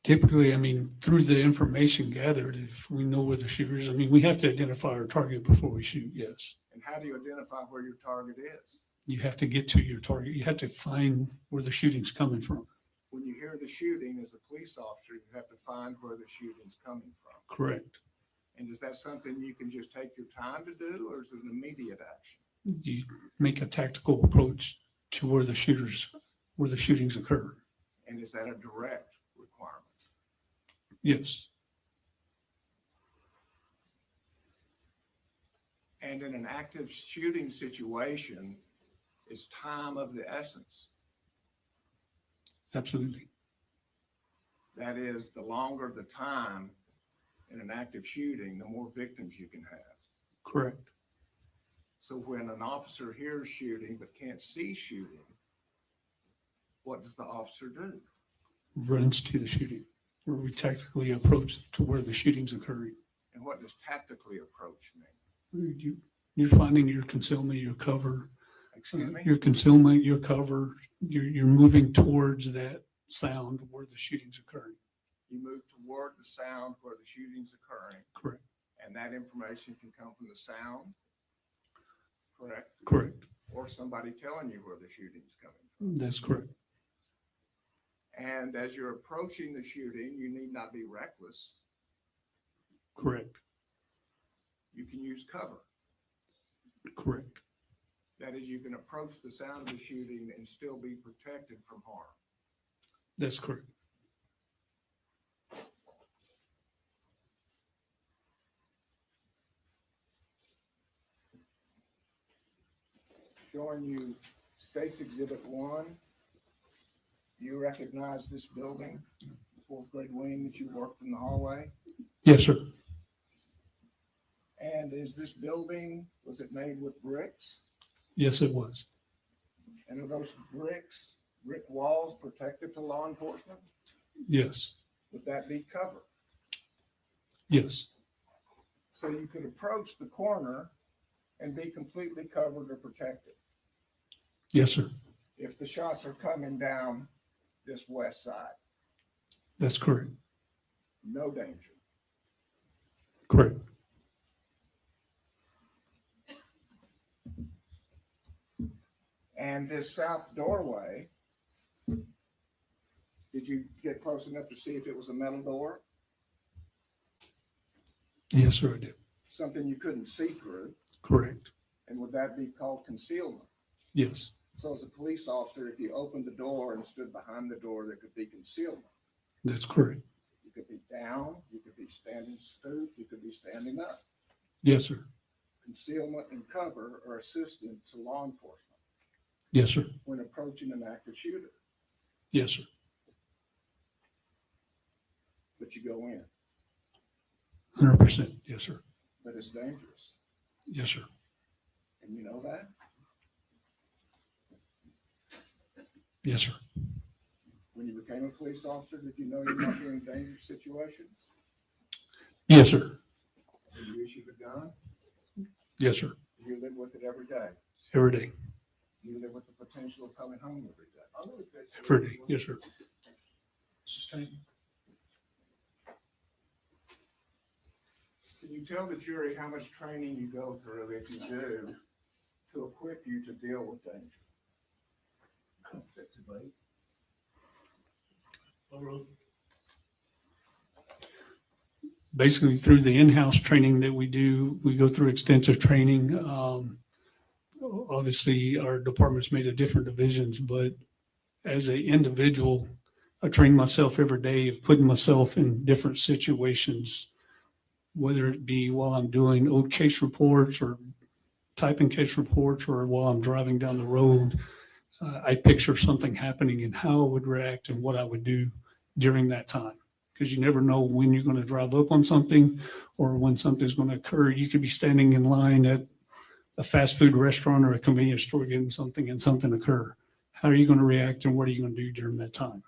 Typically, I mean, through the information gathered, if we know where the shooter is, I mean, we have to identify our target before we shoot, yes. And how do you identify where your target is? You have to get to your target. You have to find where the shooting's coming from. When you hear the shooting as a police officer, you have to find where the shooting's coming from. Correct. And is that something you can just take your time to do, or is it an immediate action? You make a tactical approach to where the shootings occur. And is that a direct requirement? Yes. And in an active shooting situation, is time of the essence? Absolutely. That is, the longer the time in an active shooting, the more victims you can have. Correct. So when an officer hears shooting but can't see shooting, what does the officer do? Runs to the shooting, where we tactically approach to where the shooting's occurring. And what does tactically approach mean? You're finding your concealment, your cover. Excuse me? Your concealment, your cover. You're moving towards that sound where the shooting's occurring. You move toward the sound where the shooting's occurring, Correct. and that information can come from the sound, correct? Correct. Or somebody telling you where the shooting's coming from. That's correct. And as you're approaching the shooting, you need not be reckless. Correct. You can use cover. Correct. That is, you can approach the sound of the shooting and still be protected from harm. That's correct. Showing you State's Exhibit 1. You recognize this building, the fourth grade wing that you worked in the hallway? Yes, sir. And is this building, was it made with bricks? Yes, it was. And are those brick walls protective to law enforcement? Yes. Would that be cover? Yes. So you could approach the corner and be completely covered or protected. Yes, sir. If the shots are coming down this west side, That's correct. no danger. Correct. And this south doorway, did you get close enough to see if it was a metal door? Yes, sir, I did. Something you couldn't see through? Correct. And would that be called concealment? Yes. So as a police officer, if you opened the door and stood behind the door, there could be concealment. That's correct. You could be down, you could be standing stoop, you could be standing up. Yes, sir. Concealment and cover or assistance to law enforcement Yes, sir. when approaching an active shooter, Yes, sir. but you go in, 100%. Yes, sir. but it's dangerous. Yes, sir. And you know that? Yes, sir. When you became a police officer, did you know you might be in dangerous situations? Yes, sir. When you issued a gun, Yes, sir. you live with it every day. Every day. You live with the potential of coming home every day. I'm gonna get to Every day. Yes, sir. Sustain. Can you tell the jury how much training you go through, if you do, to equip you to deal with danger? That's debate. Basically, through the in-house training that we do, we go through extensive training. Obviously, our department's made of different divisions, but as an individual, I train myself every day of putting myself in different situations, whether it be while I'm doing old case reports or typing case reports or while I'm driving down the road. I picture something happening and how I would react and what I would do during that time. Because you never know when you're going to drive up on something or when something's going to occur. You could be standing in line at a fast food restaurant or a convenience store getting something and something occur. How are you going to react and what are you going to do during that time?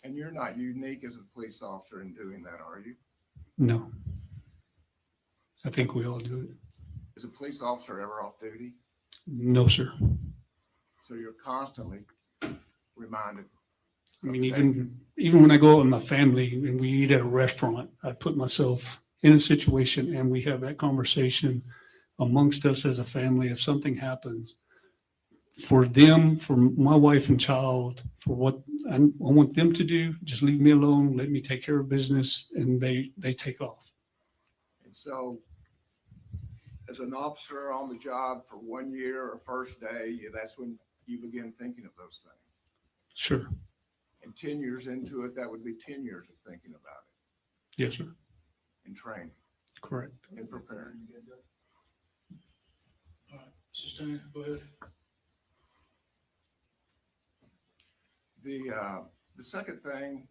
And you're not unique as a police officer in doing that, are you? No. I think we all do it. Is a police officer ever off duty? No, sir. So you're constantly reminded. I mean, even when I go out with my family and we eat at a restaurant, I put myself in a situation and we have that conversation amongst us as a family. If something happens for them, for my wife and child, for what I want them to do, just leave me alone, let me take care of business, and they take off. And so as an officer on the job for 1 year or first day, that's when you begin thinking of those things. Sure. And 10 years into it, that would be 10 years of thinking about it Yes, sir. and training Correct. and preparing. All right, sustain, go ahead. The second thing,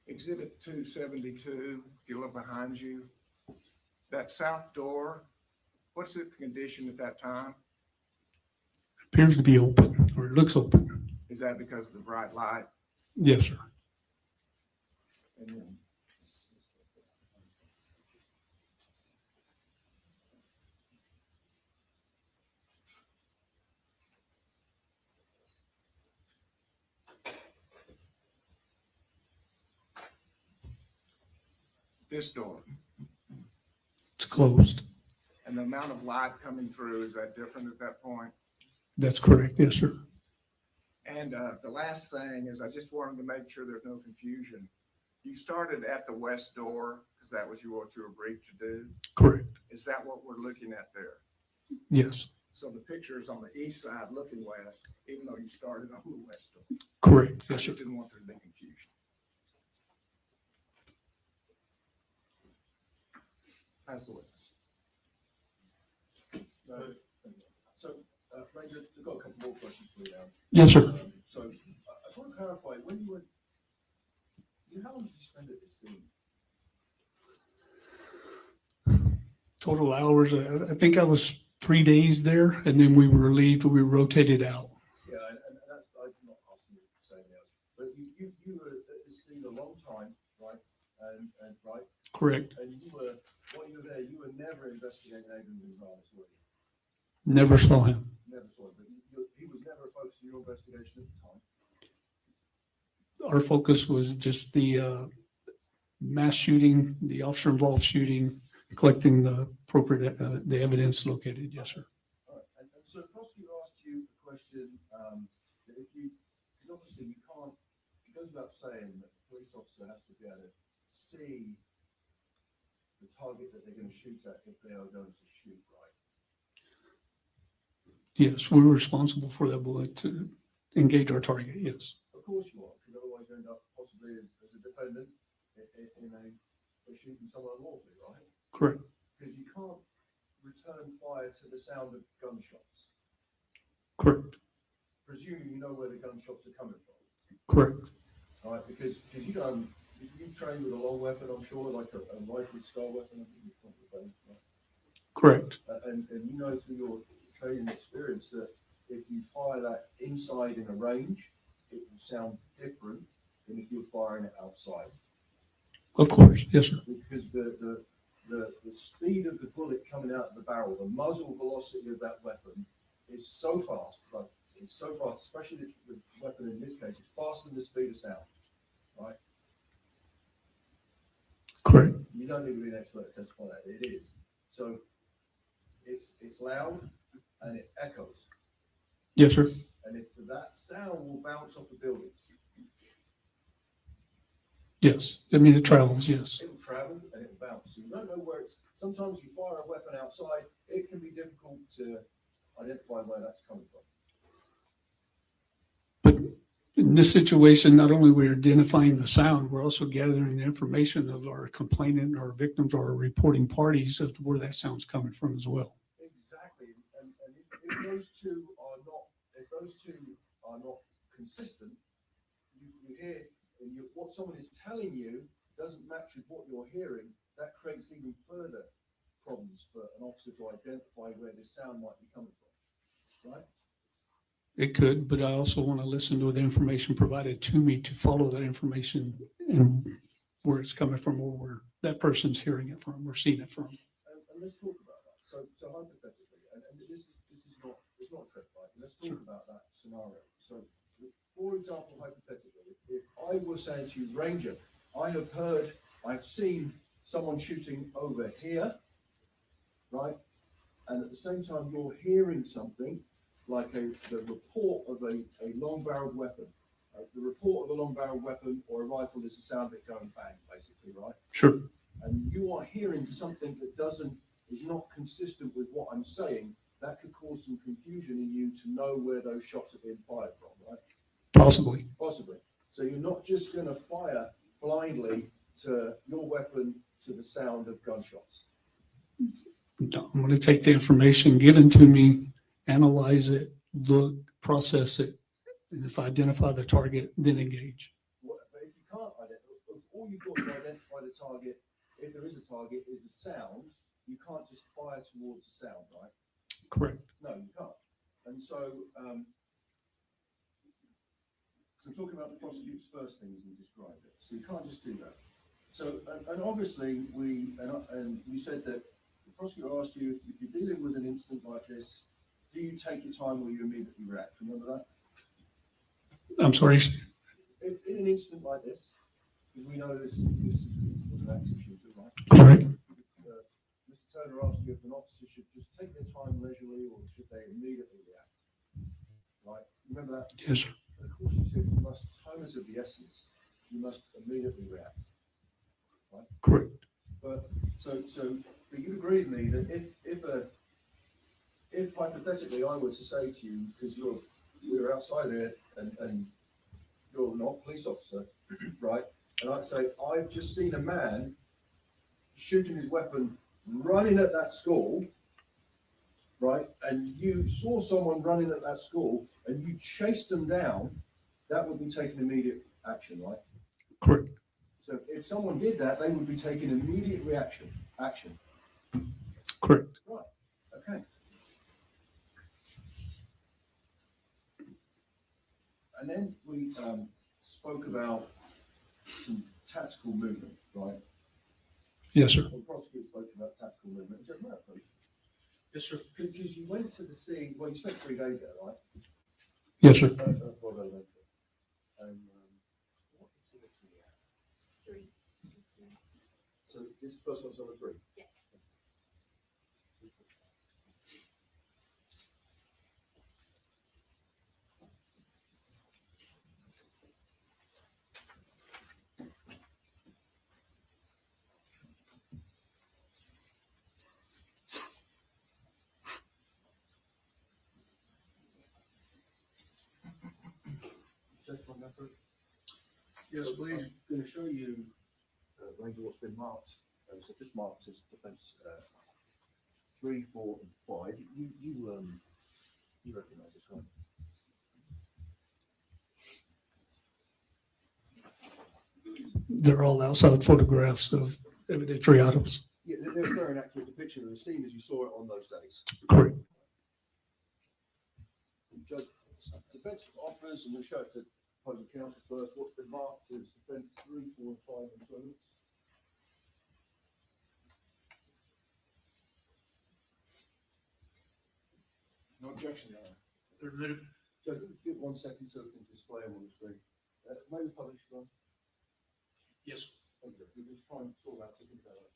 Exhibit 272, if you look behind you, that south door, what's the condition at that time? Appears to be open, or it looks open. Is that because of the bright light? Yes, sir. And then this door, It's closed. and the amount of light coming through, is that different at that point? That's correct. Yes, sir. And the last thing is I just wanted to make sure there's no confusion. You started at the west door because that was what you were briefed to do. Correct. Is that what we're looking at there? Yes. So the picture is on the east side looking west, even though you started on the west door. Correct. I Yes, sir. just didn't want there to be confusion. Pass the witness. So, Ranger, I've got a couple more questions for you now. Yes, sir. So, I just want to clarify, when you were, how long did you spend at this scene? Total hours, I think I was 3 days there, and then we were relieved, we rotated out. Yeah, and that's, I'm not asking you to say anything else, but you were at this scene a long time, right? And right? Correct. And you were, while you were there, you were never investigating Adrian Gonzalez, were you? Never saw him. Never saw him, but he was never a focus of your investigation at the time. Our focus was just the mass shooting, the officer involved shooting, collecting the appropriate, the evidence located. Yes, sir. All right. And so the prosecutor asked you a question, if goes without saying that the police officer has to be able to see the target that they're going to shoot at if they are going to shoot, right? Yes, we're responsible for that bullet to engage our target, yes. Of course you are, because otherwise you end up possibly as a defendant in a shooting someone unlawfully, right? Correct. Because you can't return fire to the sound of gunshots, Correct. presuming you know where the gunshots are coming from. Correct. All right, because you train with a long weapon, I'm sure, like a rifle style weapon. I think you've probably done, right? Correct. And you know through your training experience that if you fire that inside in a range, it will sound different than if you're firing it outside. Of course, yes, sir. Because the speed of the bullet coming out of the barrel, the muzzle velocity of that weapon is so fast, like it's so fast, especially the weapon in this case, it's faster than the speed of sound, right? Correct. You don't need to be an expert to testify that it is. So it's loud and it echoes. Yes, sir. And if that sound will bounce off the buildings, Yes. I mean, it travels, yes. it will travel and it will bounce. So you don't know where it's. Sometimes you fire a weapon outside, it can be difficult to identify where that's coming from. But in this situation, not only we're identifying the sound, we're also gathering the information of our complainant, our victims, or our reporting parties as to where that sound's coming from as well. Exactly. And if those two are not consistent, you hear and what someone is telling you doesn't match with what you're hearing, that creates even further problems for an officer to identify where this sound might be coming from, right? It could, but I also want to listen to the information provided to me to follow that information and where it's coming from or where that person's hearing it from or seeing it from. And let's talk about that. So hypothetically, and this is not a trick, right? Let's talk about that scenario. So, for example, hypothetically, if I were saying to you, Ranger, I've seen someone shooting over here, right? And at the same time, you're hearing something like the report of a long-barreled weapon. The report of a long-barreled weapon or a rifle is the sound of it going bang, basically, right? Sure. And you are hearing something that is not consistent with what I'm saying. That could cause some confusion in you to know where those shots are being fired from, right? Possibly. Possibly. So you're not just going to fire blindly to your weapon to the sound of gunshots. No, I'm going to take the information given to me, analyze it, look, process it, and if I identify the target, then engage. But if you can't identify, all you've got to identify the target, if there is a target, is the sound. You can't just fire towards the sound, right? Correct. No, you can't. And so, I'm talking about the prosecutor's first thing as he described it. So you can't just do that. So, and obviously and you said that the prosecutor asked you if you're dealing with an incident like this, do you take your time or you immediately react? Remember that? I'm sorry. If in an incident like this, because we know this was an active shooter, right? Correct. Mr. Turner asked you if an officer should just take their time leisurely or should they immediately react? Right? Remember that? Yes, sir. And of course, you said time is of the essence. You must immediately react. Right? Correct. But you agree with me that if hypothetically I were to say to you, because we're outside here and you're not a police officer, right? And I'd say, I've just seen a man shooting his weapon running at that school, right? And you saw someone running at that school and you chased them down, that would be taking immediate action, right? Correct. So if someone did that, they would be taking immediate action. Correct. Right, okay. And then we spoke about some tactical movement, right? Yes, sir. The prosecutor spoke about tactical movement. Is that right, please? Yes, sir. Because you went to the scene, well, you spent 3 days there, right? Yes, sir. Robb Elementary. And what incidents did you have? 3. So this first one's number 3? Yes. go through? Yes, So please. I'm going to show you, Ranger, what's been marked. So just marked as defence 3, 4, and 5. You recognise this, right? They're all outside photographs of evidentiary items. Yeah, they're a very accurate depiction of the scene as you saw it on those days. Correct. Judge, defence offers, and we'll show it to opposing counsel first, what's been marked as defence 3, 4, and 5 employments. No objection, Your Honor. They're admitted. Judge, give 1 second so we can display them on the screen. Maybe publish them. Yes. Okay, we'll just try and sort out thinking about that.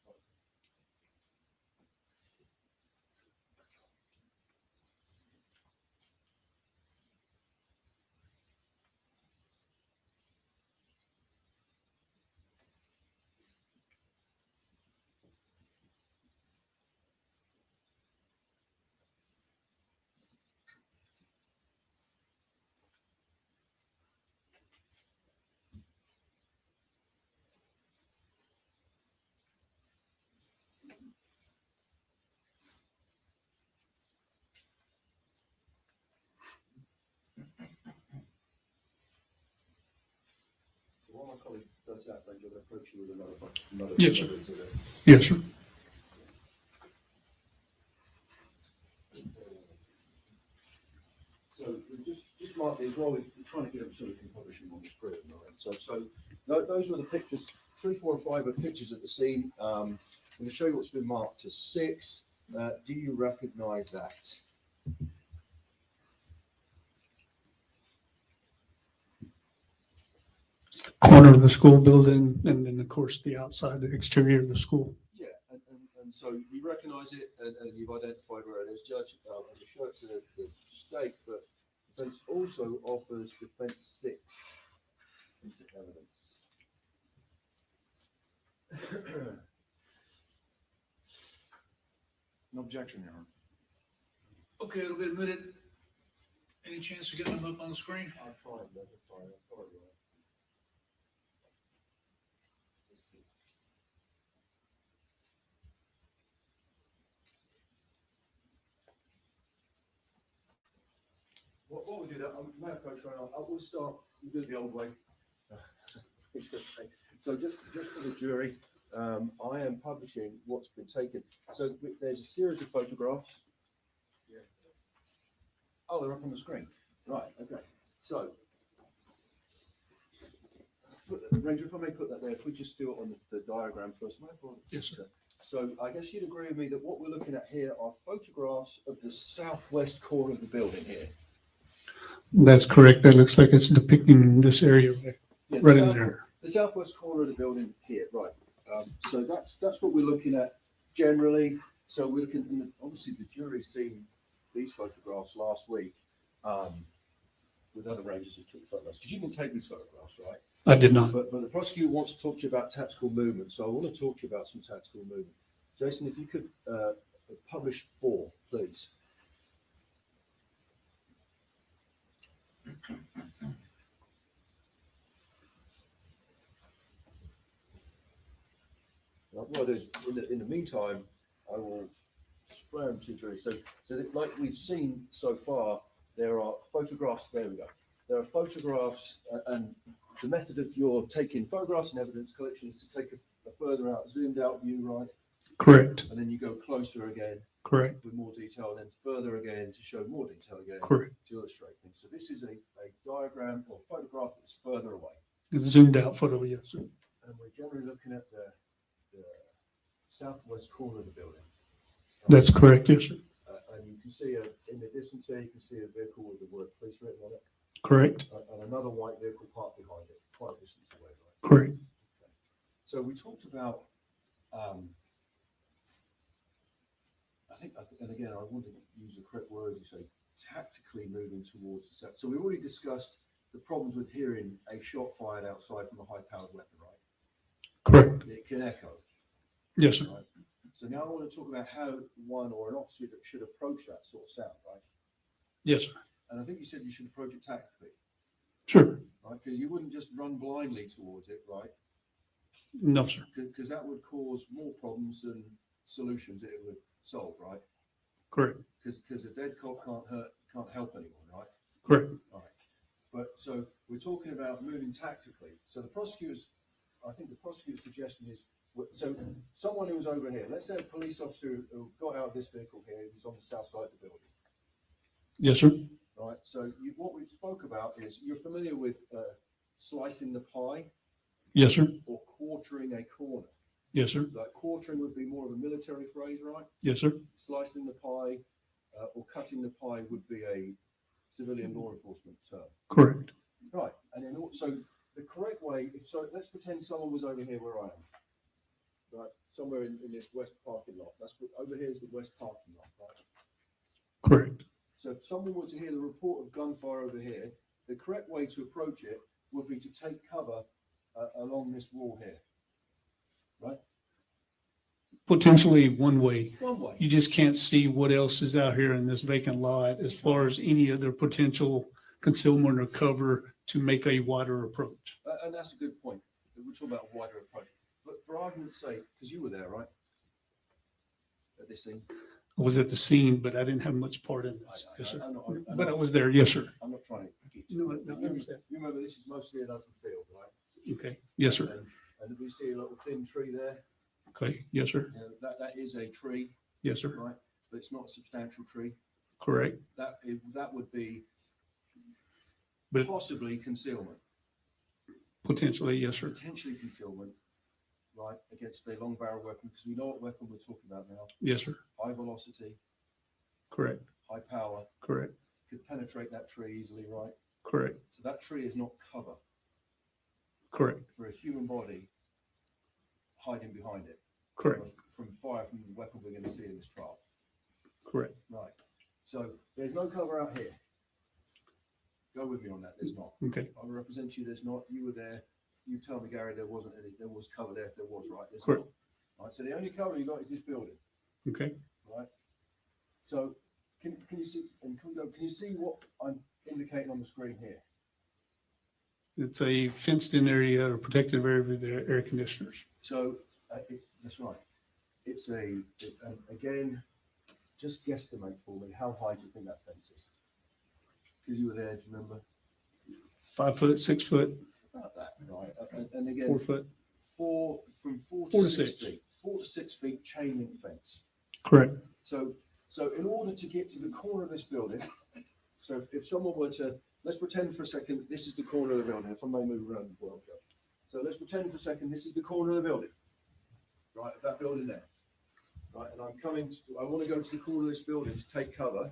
So while my colleague does that, then you're going to approach you with another Yes, sir. today. Yes, sir. So just mark it as well. We're trying to get them so we can publish them on the screen. Right? So those were the pictures. 3, 4, and 5 are pictures of the scene. I'm going to show you what's been marked as 6. Do you recognise that? It's the corner of the school building, and then of course the outside, the exterior of the school. Yeah, and so you recognise it, and you've identified where it is. Judge, I'm going to show it to the state, but defence also offers defence 6 into evidence. No objection, Your Honor. Okay, it'll be admitted. Any chance to get them up on the screen? I'll try and let it fire. What we'll do that, I'm may have coach right now. I will start, we'll do it the old way. So just for the jury, I am publishing what's been taken. So there's a series of photographs. Yeah. Oh, they're up on the screen. Right, okay. So, Ranger, if I may put that there, if we just do it on the diagram first. Yes, sir. So I guess you'd agree with me that what we're looking at here are photographs of the southwest corner of the building here. That's correct. That looks like it's depicting this area right in there. The southwest corner of the building here, right. So that's what we're looking at generally. So we're looking, obviously the jury's seen these photographs last week with other rangers who took the photographs. Because you can take these photographs, right? I did not. But the prosecutor wants to talk to you about tactical movement. So I want to talk to you about some tactical movement. Jason, if you could publish 4, please. What I'll do is, in the meantime, I will spray them to the jury. So that, like we've seen so far, there are photographs. There we go. There are photographs, and the method of your taking photographs and evidence collection is to take a further out, zoomed out view, right? Correct. And then you go closer again Correct. with more detail, and then further again to show more detail again. Correct. To illustrate things. So this is a diagram or photograph that's further away. It's a zoomed out photo, yes, sir. And we're generally looking at the southwest corner of the building. That's correct, yes, sir. And you can see in the distance there, you can see a vehicle with the word police written on it, Correct. and another white vehicle parked behind it, quite a distance away, right? Correct. Okay. So we talked about, and again, I want to use the correct words, you say, tactically moving towards the south. So we already discussed the problems with hearing a shot fired outside from a high-powered weapon, right? Correct. It can echo. Yes, sir. Right? So now I want to talk about how one or an officer should approach that sort of sound, right? Yes, sir. And I think you said you should approach it tactically. Sure. right? Because you wouldn't just run blindly towards it, right? No, sir. Because that would cause more problems than solutions it would solve, right? Correct. Because a dead cop can't help anyone, right? Correct. Right. But so we're talking about moving tactically. So I think the prosecutor's suggestion is, so someone who was over here, let's say a police officer who got out of this vehicle here, who's on the south side of the building. Yes, sir. Right. So what we spoke about is, you're familiar with slicing the pie Yes, sir. or quartering a corner. Yes, sir. Like quartering would be more of a military phrase, right? Yes, sir. Slicing the pie or cutting the pie would be a civilian law enforcement term. Correct. Right. And then also the correct way, so let's pretend someone was over here where I am. Right, somewhere in this west parking lot. Over here is the west parking lot, right? Correct. So if someone were to hear the report of gunfire over here, the correct way to approach it would be to take cover along this wall here, right? Potentially one way. One way. You just can't see what else is out here in this vacant lot as far as any other potential concealment or cover to make a wider approach. And that's a good point. We're talking about a wider approach. But for argument's sake, because you were there, right? At this scene. I was at the scene, but I didn't have much part in this. Yes, sir. I'm not- But I was there. Yes, sir. I'm not trying to get No, you. no, I You understand. remember this is mostly an open field, right? Okay. Yes, sir. And we see a little thin tree there. Okay. Yes, sir. You know, that is a tree, Yes, sir. right? But it's not a substantial tree. Correct. That would be But possibly concealment, potentially, yes, sir. potentially concealment, right, against a long barrel weapon, because we know what weapon we're talking about now. Yes, sir. High velocity, Correct. high power, Correct. could penetrate that tree easily, right? Correct. So that tree is not cover Correct. for a human body hiding behind it. Correct. From fire from the weapon we're going to see in this trial. Correct. Right. So there's no cover out here. Go with me on that. There's not. Okay. I will represent you. There's not. You were there. You tell me, Gary, there wasn't any. There was cover there if there was, right? There's Correct. not. Right. So the only cover you got is this building, Okay. right? So can you see, and can you see what I'm indicating on the screen here? It's a fenced in area or protective area with their air conditioners. So that's right. It's again, just guesstimate for me. How high do you think that fence is? Because you were there, do you remember? 5 foot, 6 foot, About that, right? And again, 4 foot. from 4 4 to to 6 6. feet, 4 to 6 feet chain link fence. Correct. So in order to get to the corner of this building, so if someone were to, let's pretend for a second, this is the corner of the building. If I may move around the world, so let's pretend for a second, this is the corner of the building, right? That building there, right? And I want to go to the corner of this building to take cover,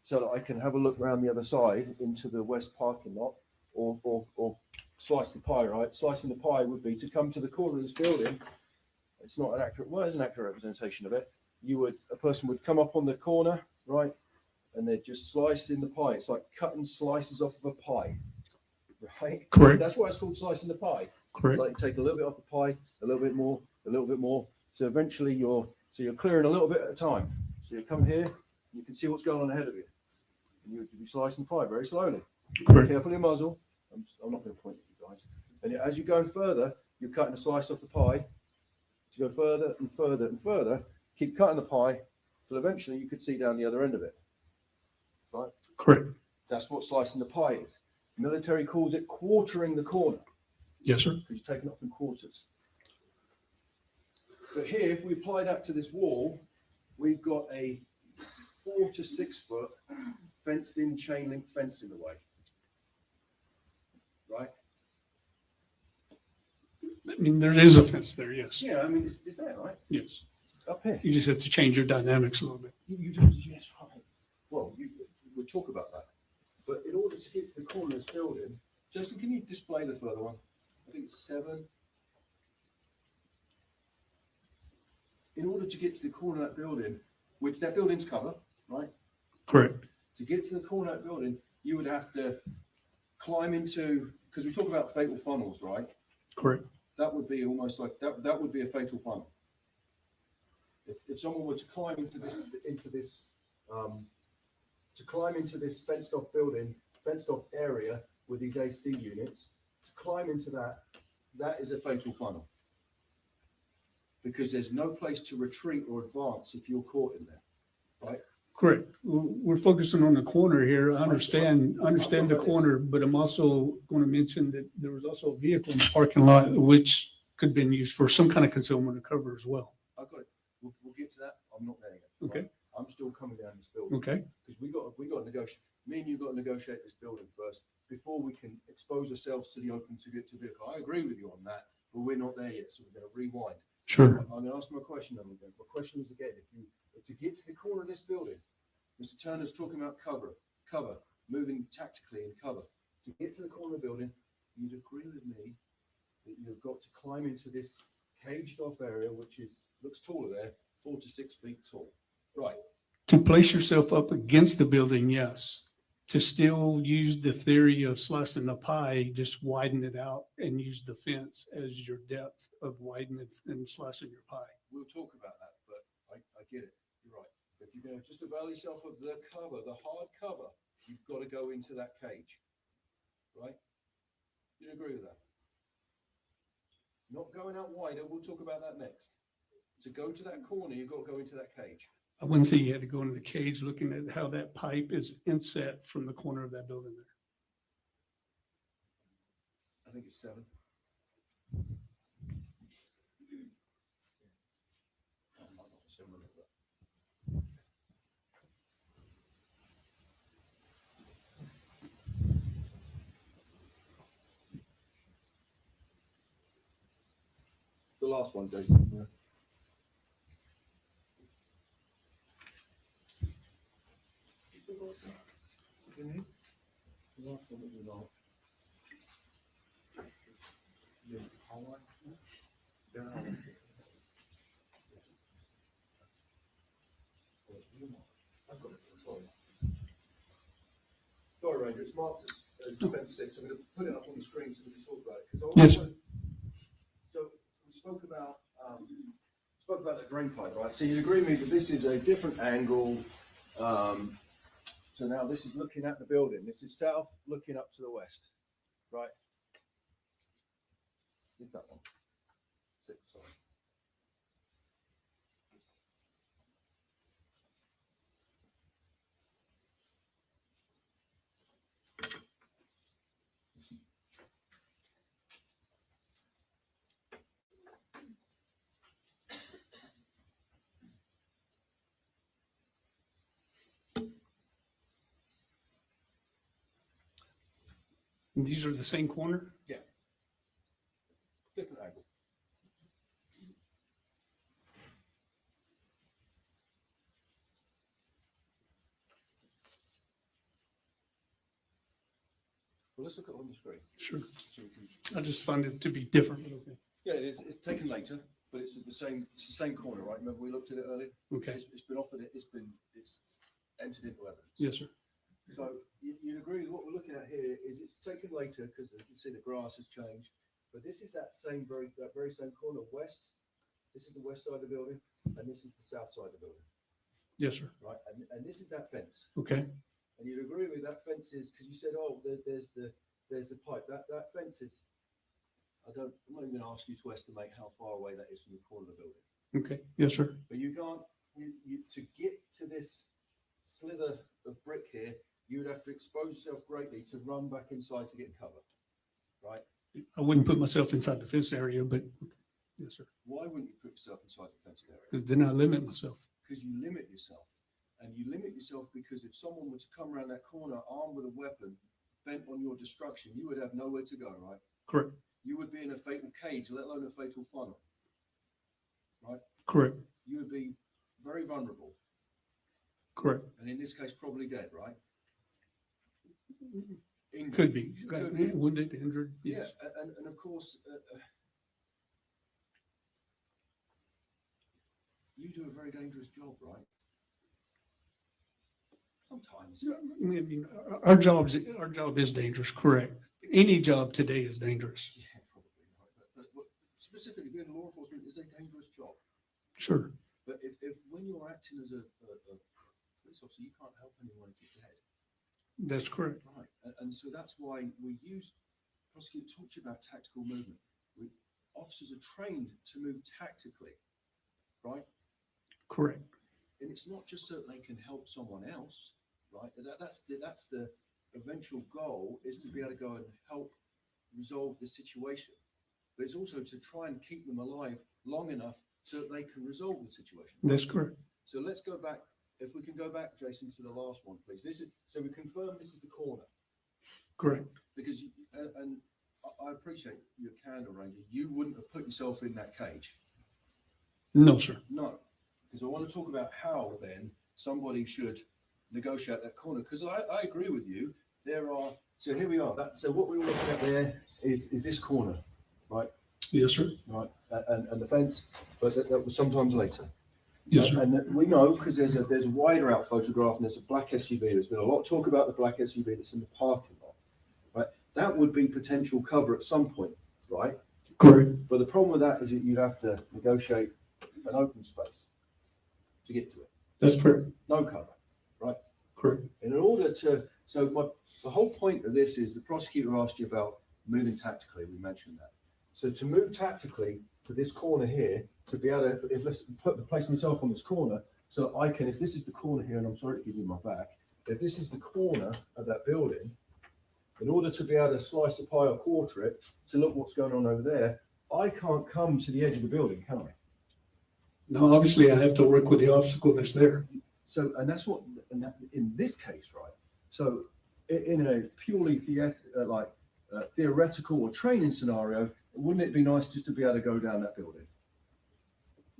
so that I can have a look around the other side into the west parking lot, or slice the pie, right? Slicing the pie would be to come to the corner of this building. It's not an accurate, well, it's an accurate representation of it. A person would come up on the corner, right? And they'd just slice in the pie. It's like cutting slices off of a pie, right? Correct. That's why it's called slicing the pie. Correct. Like you take a little bit off the pie, a little bit more, a little bit more. So eventually you're clearing a little bit at a time. So you come here, you can see what's going on ahead of you. And you'll be slicing the pie very slowly. Correct. Carefully muzzle. I'm not going to point at you guys. And as you go further, you're cutting a slice off the pie. To go further and further and further, keep cutting the pie till eventually you could see down the other end of it. Right? Correct. That's what slicing the pie is. Military calls it quartering the corner, Yes, sir. because you're taking it off in quarters. But here, if we apply that to this wall, we've got a 4 to 6 foot fenced in chain link fence in the way. Right? I mean, there is a fence there. Yes. Yeah, I mean, it's there, right? Yes. Up here. You just have to change your dynamics a little bit. You do, yes, right. Well, we'll talk about that. But in order to get to the corner of this building, Justin, can you display the further one? I think it's 7. In order to get to the corner of that building, which that building's cover, right? Correct. To get to the corner of that building, you would have to climb into, because we talk about fatal funnels, right? Correct. That would be almost like, that would be a fatal funnel. If someone were to climb into this fenced off building, fenced off area with these AC units, to climb into that is a fatal funnel. Because there's no place to retreat or advance if you're caught in there, right? Correct. We're focusing on the corner here. I understand the corner, but I'm also going to mention that there was also a vehicle in the parking lot which could have been used for some kind of concealment or cover as well. I got it. We'll get to that. I'm not there yet. Okay. Right? I'm still coming down this building. Okay. Because we got to negotiate. Me and you got to negotiate this building first before we can expose ourselves to the open to vehicle. I agree with you on that, but we're not there yet, so we're going to rewind. Sure. I'm going to ask my question then. My question is again, to get to the corner of this building, Mr. Turner's talking about cover, moving tactically in cover. To get to the corner of the building, you'd agree with me that you've got to climb into this caged off area, which looks taller there, 4 to 6 feet tall. Right. To place yourself up against the building, yes. To still use the theory of slicing the pie, just widen it out and use the fence as your depth of widening and slicing your pie. We'll talk about that, but I get it. You're right. If you're going to just avail yourself of the cover, the hard cover, you've got to go into that cage, right? You agree with that? Not going out wider. We'll talk about that next. To go to that corner, you've got to go into that cage. I wouldn't say you had to go into the cage looking at how that pipe is inset from the corner of that building there. I think it's 7. The last one, Jason. Yeah. The last one that we like. Yeah, I've got it. Sorry, Ranger, it's marked as defense 6. I'm going to put it up on the screen so we can talk about it. Yes. So we spoke about the drain pipe, right? So you'd agree with me that this is a different angle. So now this is looking at the building. This is south, looking up to the west, right? It's that one. 6, sorry. And these are the same corner? Yeah. Different angle. Well, let's look at it on the screen. Sure. So we can, I just find it to be different. But okay. yeah, it's taken later, but it's the same corner, right? Remember we looked at it earlier? Okay. It's been offered, it's entered into evidence. Yes, sir. So you'd agree with what we're looking at here is it's taken later because you can see the grass has changed, but this is that very same corner west. This is the west side of the building, and this is the south side of the building. Yes, sir. Right, and this is that fence. Okay. And you'd agree with that fence is because you said, oh, there's the pipe. That fence is. I'm not even going to ask you to estimate how far away that is from the corner of the building. Okay. Yes, sir. But you can't. To get to this slither of brick here, you would have to expose yourself greatly to run back inside to get cover, right? I wouldn't put myself inside the fence area, but yes, sir. Why wouldn't you put yourself inside the fenced area? Because then I limit myself. Because you limit yourself. And you limit yourself because if someone were to come around that corner armed with a weapon, bent on your destruction, you would have nowhere to go, right? Correct. You would be in a fatal cage, let alone a fatal funnel, right? Correct. You would be very vulnerable. Correct. And in this case, probably dead, right? Injured. Could be. Could be. Wounded, injured. Yes. Yeah, and of course, you do a very dangerous job, right? Sometimes. I mean, our job is dangerous. Correct. Any job today is dangerous. Yeah, probably right. But specifically, being a law enforcement is a dangerous job. Sure. But if when you're acting as a police officer, you can't help anyone if you're dead. That's correct. Right, and so that's why we use, prosecutor talked to you about tactical movement. Officers are trained to move tactically, right? Correct. And it's not just so that they can help someone else, right? That's the eventual goal, is to be able to go and help resolve the situation. But it's also to try and keep them alive long enough so that they can resolve the situation. That's correct. So let's go back, if we can go back, Jason, to the last one, please. So we confirm this is the corner. Correct. Because, and I appreciate your candor, Ranger. You wouldn't have put yourself in that cage. No, sir. No, because I want to talk about how then somebody should negotiate that corner. Because I agree with you. So here we are. So what we're looking at there is this corner, right? Yes, sir. Right, and the fence, but that was sometimes later. Yes, sir. And we know, because there's a wider out photograph, and there's a black SUV. There's been a lot of talk about the black SUV that's in the parking lot, right? That would be potential cover at some point, right? Correct. But the problem with that is that you'd have to negotiate an open space to get to it. That's correct. No cover, right? Correct. And in order to, the whole point of this is the prosecutor asked you about moving tactically. We mentioned that. So to move tactically to this corner here, to be able to, if let's place myself on this corner, so I can, if this is the corner here, and I'm sorry to give you my back, if this is the corner of that building, in order to be able to slice the pie or quarter it, to look what's going on over there, I can't come to the edge of the building, can I? No, obviously I have to work with the obstacle that's there. So, and that's what, in this case, right? So in a purely theoretical or training scenario, wouldn't it be nice just to be able to go down that building?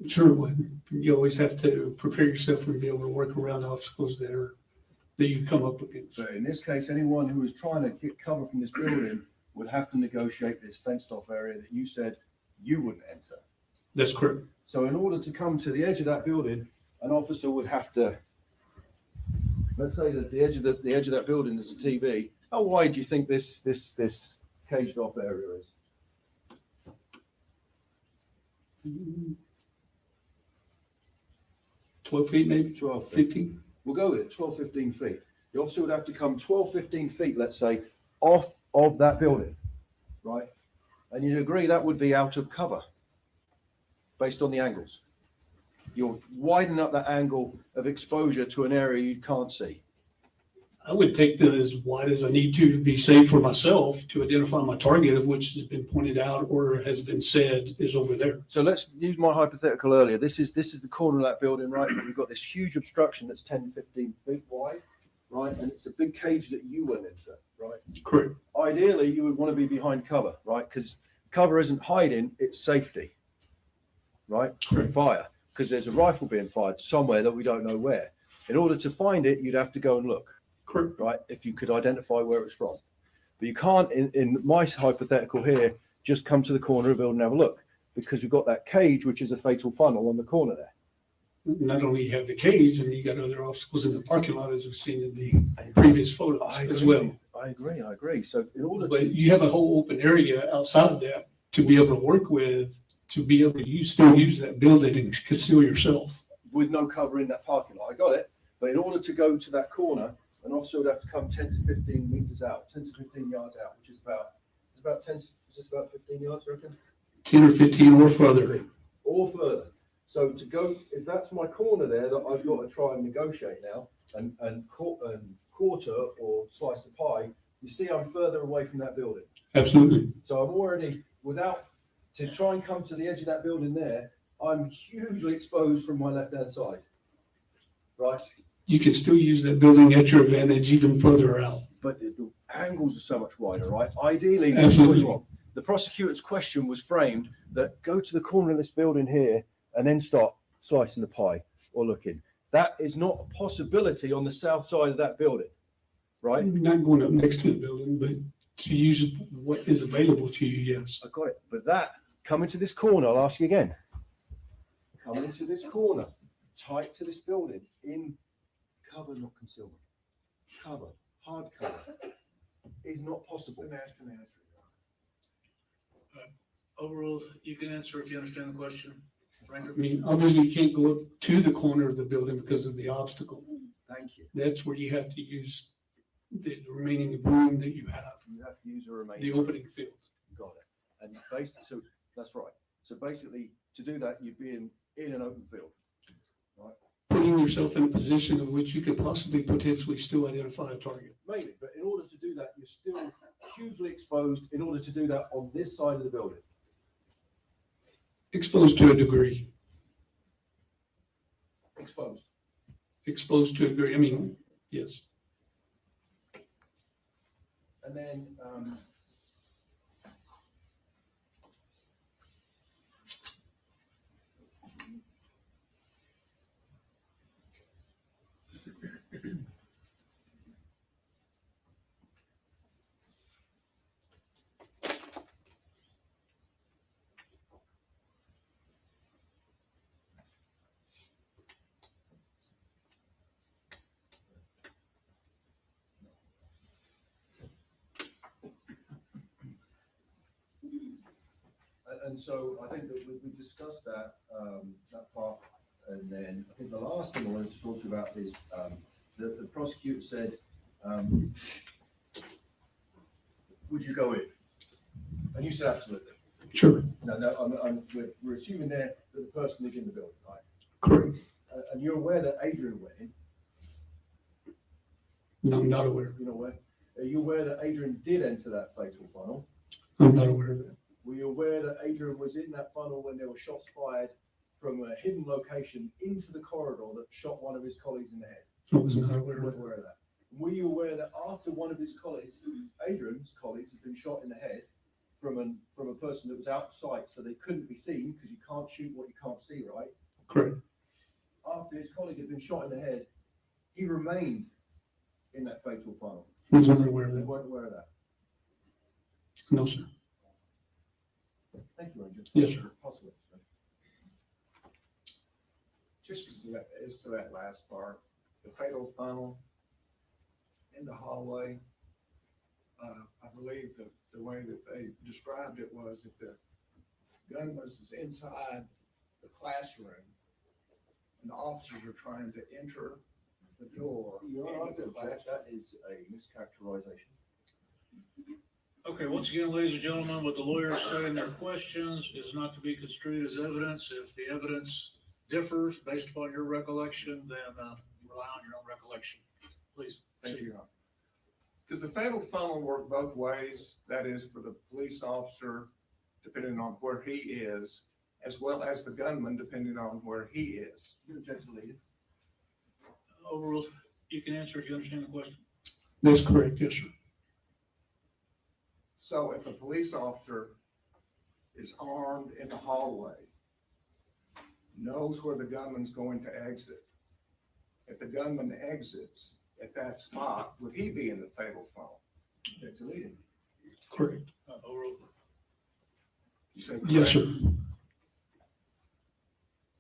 Sure it would. You always have to prepare yourself and be able to work around obstacles that you come up against. So in this case, anyone who is trying to get cover from this building would have to negotiate this fenced off area that you said you wouldn't enter. That's correct. So in order to come to the edge of that building, an officer would have to, let's say that the edge of that building is a TV. How wide do you think this caged off area is? 12 feet, maybe 12 feet. 15. We'll go with it, 12, 15 feet. The officer would have to come 12, 15 feet, let's say, off of that building, right? And you'd agree that would be out of cover based on the angles. You're widening up that angle of exposure to an area you can't see. I would take that as wide as I need to be safe for myself to identify my target, of which has been pointed out or has been said is over there. So let's use my hypothetical earlier. This is the corner of that building, right? We've got this huge obstruction that's 10, 15 feet wide, right? And it's a big cage that you went into, right? Correct. Ideally, you would want to be behind cover, right? Because cover isn't hiding, it's safety, right? Correct. Fire, because there's a rifle being fired somewhere that we don't know where. In order to find it, you'd have to go and look. Correct. Right, if you could identify where it's from. But you can't, in my hypothetical here, just come to the corner of the building and have a look, because we've got that cage, which is a fatal funnel on the corner there. Not only you have the cage, and you got other obstacles in the parking lot, as we've seen in the previous photos as well. I agree. So in order But you have a whole open area outside of that to be able to work with, to be able to still use that building and conceal yourself. with no cover in that parking lot, I got it. But in order to go to that corner, an officer would have to come 10 to 15 meters out, 10 to 15 yards out, which is about 10, is this about 15 yards, I reckon? 10 or 15 or further. Or further. So to go, if that's my corner there that I've got to try and negotiate now and quarter or slice the pie, you see I'm further away from that building. Absolutely. So I'm already, to try and come to the edge of that building there, I'm hugely exposed from my left-hand side, right? You can still use that building at your advantage even further out. But the angles are so much wider, right? Ideally, this is what you want. The prosecutor's question was framed that go to the corner of this building here and then start slicing the pie or looking. That is not a possibility on the south side of that building, right? Not going up next to the building, but to use what is available to you, yes. I got it. But that, coming to this corner, I'll ask you again. Coming into this corner, tight to this building, in cover, not concealment. Cover, hard cover, is not possible. Overall, you can answer if you understand the question. I mean, obviously you can't go up to the corner of the building because of the obstacle. Thank you. That's where you have to use The remaining room that you have, You have to use a remaining. the opening field. Got it. And basically, so that's right. So basically, to do that, you'd be in an open field, right? Putting yourself in a position of which you could possibly potentially still identify a target. Maybe, but in order to do that, you're still hugely exposed in order to do that on this side of the building. Exposed to a degree. Exposed. Exposed to a degree. I mean, yes. And then, and so I think that we discussed that, that part. And then I think the last thing I wanted to talk to you about is, the prosecutor said, would you go in? And you said absolutely. Sure. No, we're assuming there that the person is in the building, right? Correct. And you're aware that Adrian went in? No, I'm not aware. You're not aware? Are you aware that Adrian did enter that fatal funnel? I'm not aware of that. Were you aware that Adrian was in that funnel when there were shots fired from a hidden location into the corridor that shot one of his colleagues in the head? I was not aware You of weren't that. aware of that. Were you aware that after one of his colleagues, Adrian's colleagues, had been shot in the head from a person that was out of sight, so they couldn't be seen because you can't shoot what you can't see, right? Correct. After his colleague had been shot in the head, he remained in that fatal funnel. I was not aware of You that. weren't aware of that. No, sir. Thank you, Ranger. Yes, sir. Possible. Just as to that last part, the fatal funnel in the hallway, I believe the way that they described it was that the gun was inside the classroom and the officers are trying to enter the door. into the classroom. That is a mischaracterization. Okay, once again, ladies and gentlemen, what the lawyers say in their questions is not to be construed as evidence. If the evidence differs based upon your recollection, then rely on your own recollection. Please. Thank you, Your Honor. Does the fatal funnel work both ways? That is for the police officer, depending on where he is, as well as the gunman, depending on where he is? You object to lead. Overruled. You can answer if you understand the question. That's correct. Yes, sir. So if a police officer is armed in the hallway, knows where the gunman's going to exit, if the gunman exits at that spot, would he be in the fatal funnel? Object to lead. Correct. Overruled. You say Yes, correct? sir.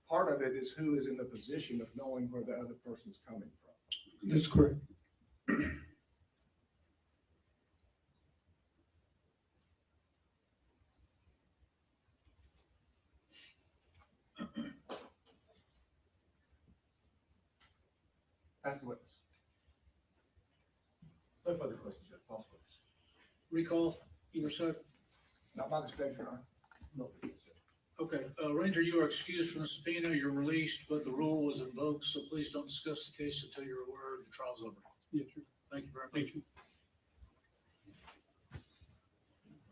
Part of it is who is in the position of knowing where the other person's coming from. That's correct. That's the witness. No further questions, Judge. Pass witness. Recall, either side. Not by the state, Your Honor. Not the witness. Okay, Ranger, you are excused from the subpoena. You're released, but the rule was invoked, so please don't discuss the case until you're aware the trial's over. Yes, sir. Thank you very much. Thank you.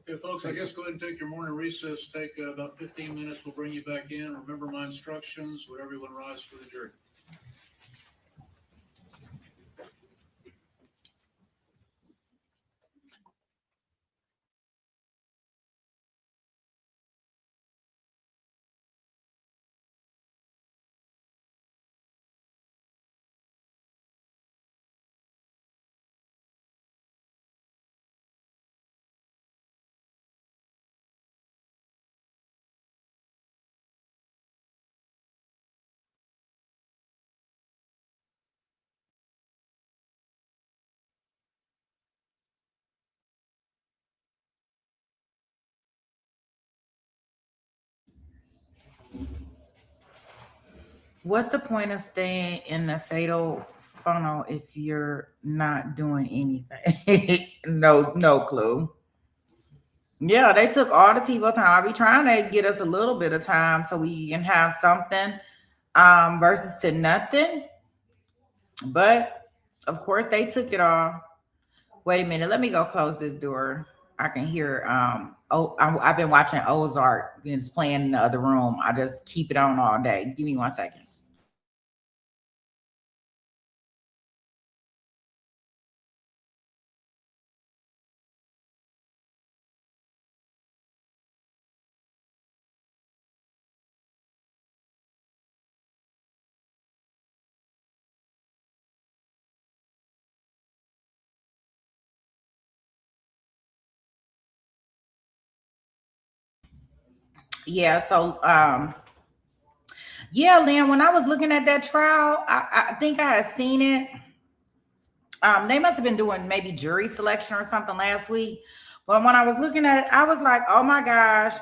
Okay, folks, I guess go ahead and take your morning recess. Take about 15 minutes. We'll bring you back in. Remember my instructions. Would everyone rise for the jury? What's the point of staying in the fatal funnel if you're not doing anything? No clue. Yeah, they took all the TiVo time. I'll be trying to get us a little bit of time so we can have something versus to nothing. But of course they took it all. Wait a minute, let me go close this door. I can hear I've been watching Ozark and it's playing in the other room. I just keep it on all day. Give me 1 second. Yeah, so yeah, Lynn, when I was looking at that trial, I think I had seen it. They must have been doing maybe jury selection or something last week. But when I was looking at it, I was like, oh my gosh,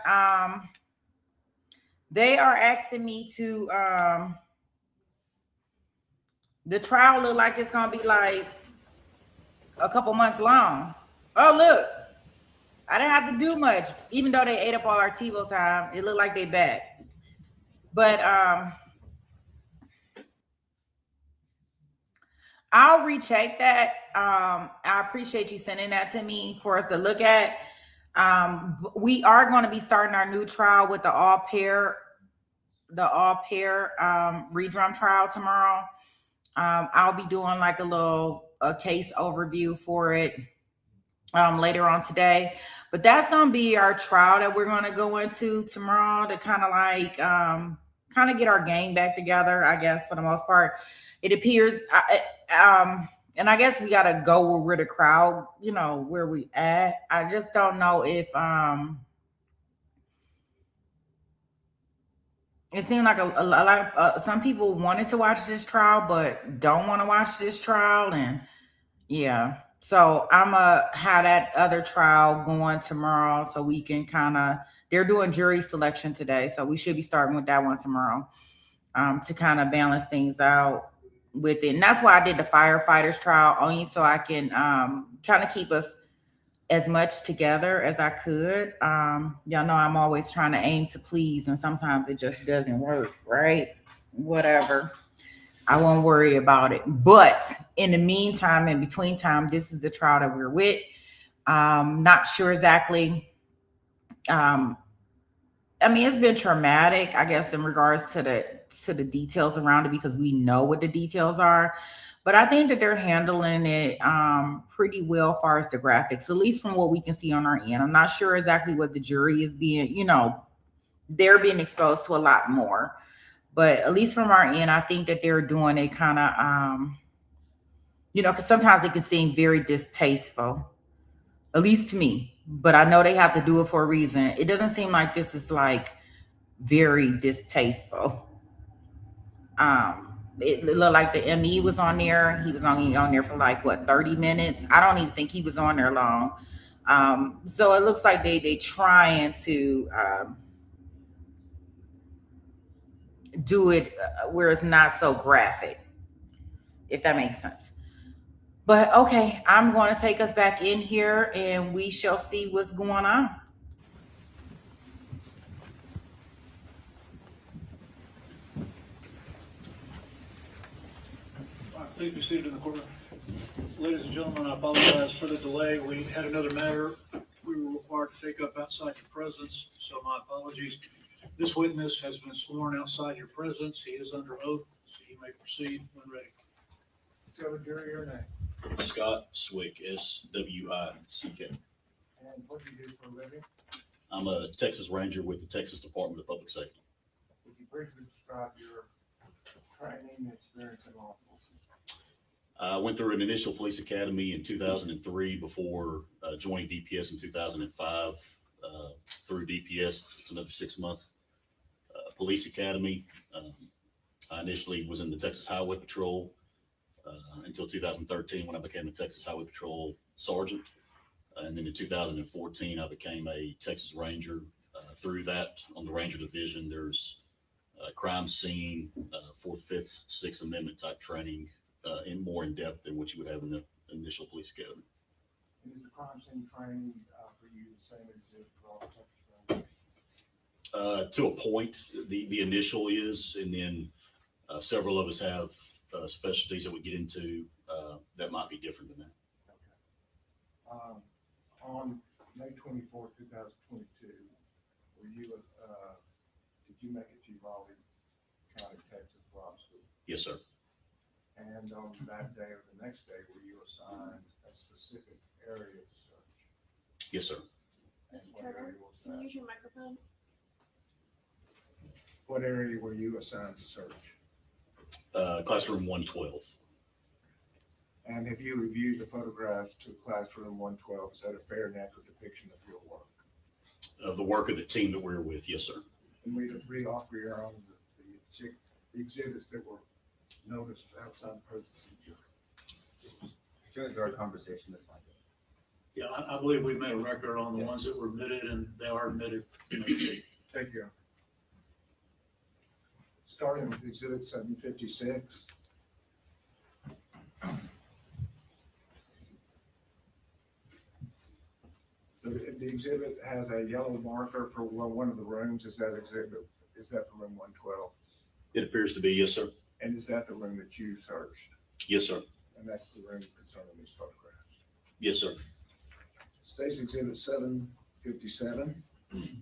they are asking me to the trial look like it's gonna be like a couple months long. Oh, look, I didn't have to do much, even though they ate up all our TiVo time. It looked like they back. But I'll recheck that. I appreciate you sending that to me for us to look at. We are going to be starting our new trial with the all pair redrum trial tomorrow. I'll be doing like a case overview for it later on today. But that's going to be our trial that we're going to go into tomorrow to kind of like kind of get our game back together, I guess, for the most part. It appears, and I guess we got to go where the crowd, where we at. I just don't know if it seemed like a lot of some people wanted to watch this trial, but don't want to watch this trial. And yeah, so I'm going to have that other trial going tomorrow so we can they're doing jury selection today. So we should be starting with that one tomorrow to kind of balance things out with it. And that's why I did the firefighters trial, only so I can kind of keep us as much together as I could. Y'all know I'm always trying to aim to please, and sometimes it just doesn't work, right? Whatever. I won't worry about it. But in the meantime, in between time, this is the trial that we're with. Not sure exactly. I mean, it's been traumatic, I guess, in regards to the details around it, because we know what the details are. But I think that they're handling it pretty well as far as the graphics, at least from what we can see on our end. I'm not sure exactly what the jury is being, they're being exposed to a lot more. But at least from our end, I think that they're doing it kind of, because sometimes it can seem very distasteful, at least to me. But I know they have to do it for a reason. It doesn't seem like this is like very distasteful. It looked like the ME was on there. He was only on there for like 30 minutes. I don't even think he was on there long. So it looks like they trying to do it where it's not so graphic, if that makes sense. But okay, I'm going to take us back in here and we shall see what's going on. Please be seated in the courtroom. Ladies and gentlemen, I apologize for the delay. We had another matter we were required to take up outside your presence, so my apologies. This witness has been sworn outside your presence. He is under oath, so you may proceed when ready. Tell the jury your name. Scott Swick, S-W-I-C-K. And what do you do for a living? I'm a Texas Ranger with the Texas Department of Public Safety. Would you briefly describe your training and experience in law enforcement? I went through an initial police academy in 2003 before joining DPS in 2005. Through DPS, it's another 6-month police academy. I initially was in the Texas Highway Patrol until 2013 when I became a Texas Highway Patrol sergeant. And then in 2014, I became a Texas Ranger. Through that, on the Ranger Division, there's crime scene, 4th, 5th, 6th Amendment type training, and more in depth than what you would have in the initial police academy. And is the crime scene training for you the same as it for all Texas? To a point, the initial is, and then several of us have specialties that we get into that might be different than that. Okay. On May 24th, 2022, were you, did you make it to Uvalde County, Texas, Robb School? Yes, sir. And on that day or the next day, were you assigned a specific area to search? Yes, sir. And Mr. what Trevor, area was can you that? use your microphone? What area were you assigned to search? Classroom 112. And have you reviewed the photographs to classroom 112? Is that a fair and accurate depiction of your work? Of the work of the team that we're with, yes, sir. And we offer your own the exhibits that were noticed outside the procedure. During our conversation, that's fine. Yeah, I believe we made a record on the ones that were admitted, and they are admitted. Thank you. Starting with exhibit 756. The exhibit has a yellow marker for one of the rooms. Is that exhibit, is that the room 112? It appears to be, yes, sir. And is that the room that you searched? Yes, sir. And that's the room concerning these photographs. Yes, sir. State's exhibit 757. Could you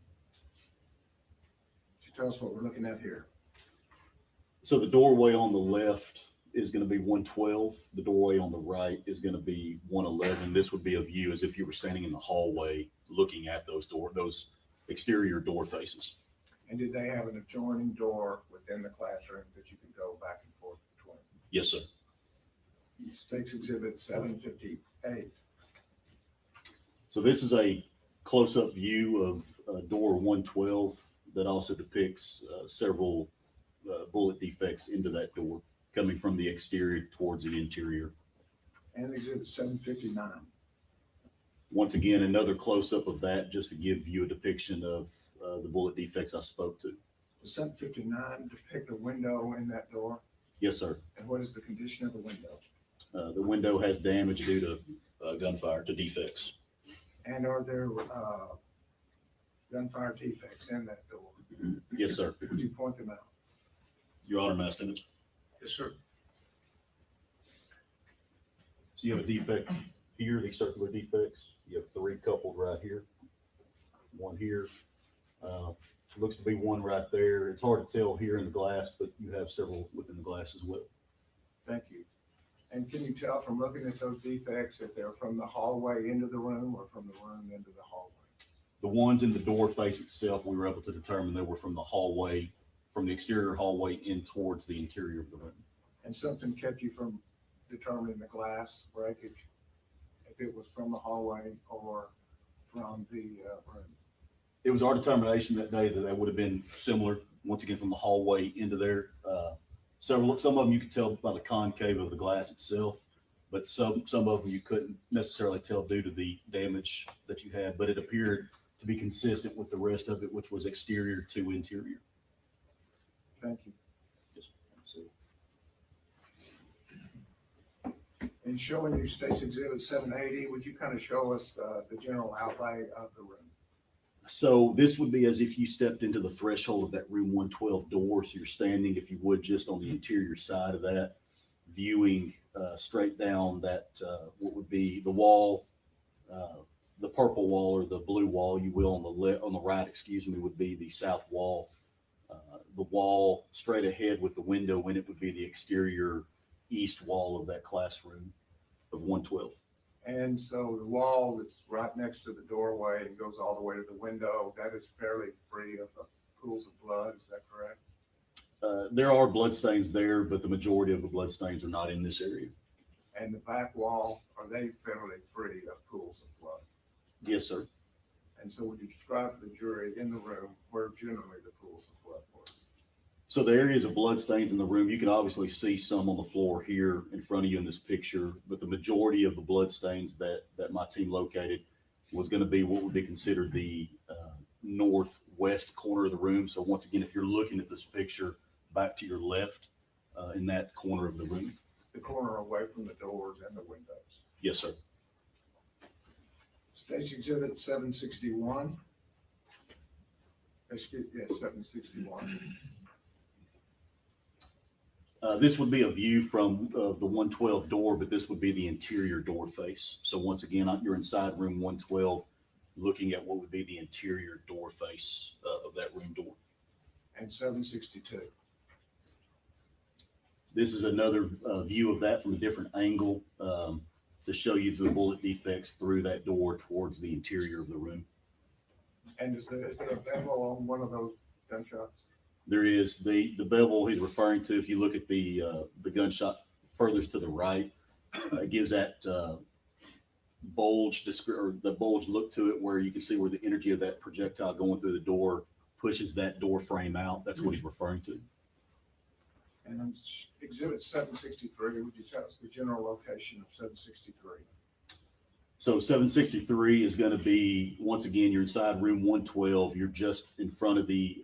tell us what we're looking at here? So the doorway on the left is going to be 112. The doorway on the right is going to be 111. This would be a view as if you were standing in the hallway looking at those exterior door faces. And did they have an adjoining door within the classroom that you could go back and forth between? Yes, sir. State's exhibit 758. So this is a close-up view of door 112 that also depicts several bullet defects into that door coming from the exterior towards the interior. And exhibit 759. Once again, another close-up of that just to give you a depiction of the bullet defects I spoke to. Does 759 depict a window in that door? Yes, sir. And what is the condition of the window? The window has damage due to gunfire, to defects. And are there gunfire defects in that door? Yes, sir. Could you point them out? Your Honor, I'm asking it. Yes, sir. So you have a defect here, these circular defects. You have three coupled right here. One here. Looks to be one right there. It's hard to tell here in the glass, but you have several within the glass as well. Thank you. And can you tell from looking at those defects if they're from the hallway into the room or from the room into the hallway? The ones in the door face itself, we were able to determine they were from the hallway, from the exterior hallway in towards the interior of the room. And something kept you from determining the glass breakage, if it was from the hallway or from the room? It was our determination that day that they would have been similar, once again, from the hallway into there. Some of them you could tell by the concave of the glass itself, but some of them you couldn't necessarily tell due to the damage that you had, but it appeared to be consistent with the rest of it, which was exterior to interior. Thank you. Yes, sir. In showing you State's Exhibit 780, would you kind of show us the general outlay of the room? So this would be as if you stepped into the threshold of that room 112 door. So you're standing, if you would, just on the interior side of that, viewing straight down that what would be the wall, the purple wall or the blue wall, you will, on the right, excuse me, would be the south wall. The wall straight ahead with the window in it would be the exterior east wall of that classroom of 112. And so the wall that's right next to the doorway and goes all the way to the window, that is fairly free of pools of blood, is that correct? There are blood stains there, but the majority of the blood stains are not in this area. And the back wall, are they fairly free of pools of blood? Yes, sir. And so would you describe to the jury in the room where generally the pools of blood were? So the areas of blood stains in the room, you can obviously see some on the floor here in front of you in this picture, but the majority of the blood stains that my team located was going to be what would be considered the northwest corner of the room. So once again, if you're looking at this picture back to your left in that corner of the room. the corner away from the doors and the windows. Yes, sir. State's Exhibit 761. Excuse, yeah, 761. This would be a view from the 112 door, but this would be the interior door face. So once again, you're inside room 112, looking at what would be the interior door face of that room door. And 762. This is another view of that from a different angle to show you the bullet defects through that door towards the interior of the room. And is there a bevel on one of those gunshots? There is the bevel he's referring to. If you look at the gunshot furthest to the right, it gives that bulge or the bulge look to it, where you can see where the energy of that projectile going through the door pushes that door frame out. That's what he's referring to. And then Exhibit 763, would you tell us the general location of 763? So 763 is going to be, once again, you're inside room 112. You're just in front of the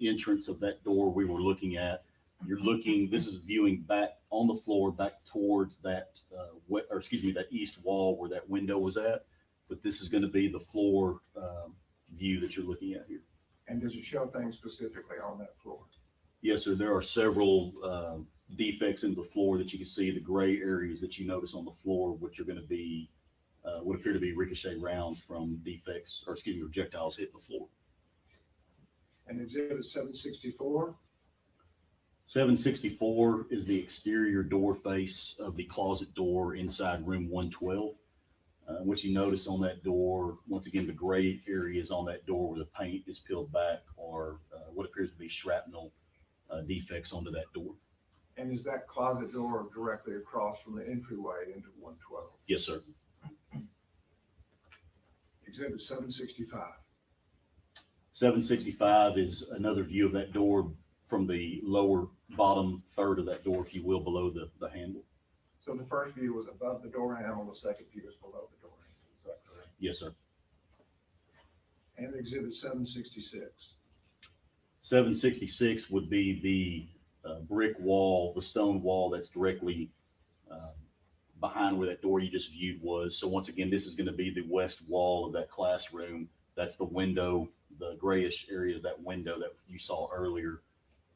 entrance of that door we were looking at. You're looking, this is viewing back on the floor, back towards that, that east wall where that window was at. But this is going to be the floor view that you're looking at here. And does it show things specifically on that floor? Yes, sir. There are several defects in the floor that you can see, the gray areas that you notice on the floor, which are going to be would appear to be ricochet rounds from defects, or projectiles hitting the floor. And Exhibit 764? 764 is the exterior door face of the closet door inside room 112. What you notice on that door, once again, the gray areas on that door where the paint is peeled back, or what appears to be shrapnel defects onto that door. And is that closet door directly across from the entryway into 112? Yes, sir. Exhibit 765. 765 is another view of that door from the lower bottom third of that door, if you will, below the handle. So the first view was above the door handle, the second view is below the door handle. Is that correct? Yes, sir. And Exhibit 766. 766 would be the brick wall, the stone wall that's directly behind where that door you just viewed was. So once again, this is going to be the west wall of that classroom. That's the window, the grayish area is that window that you saw earlier.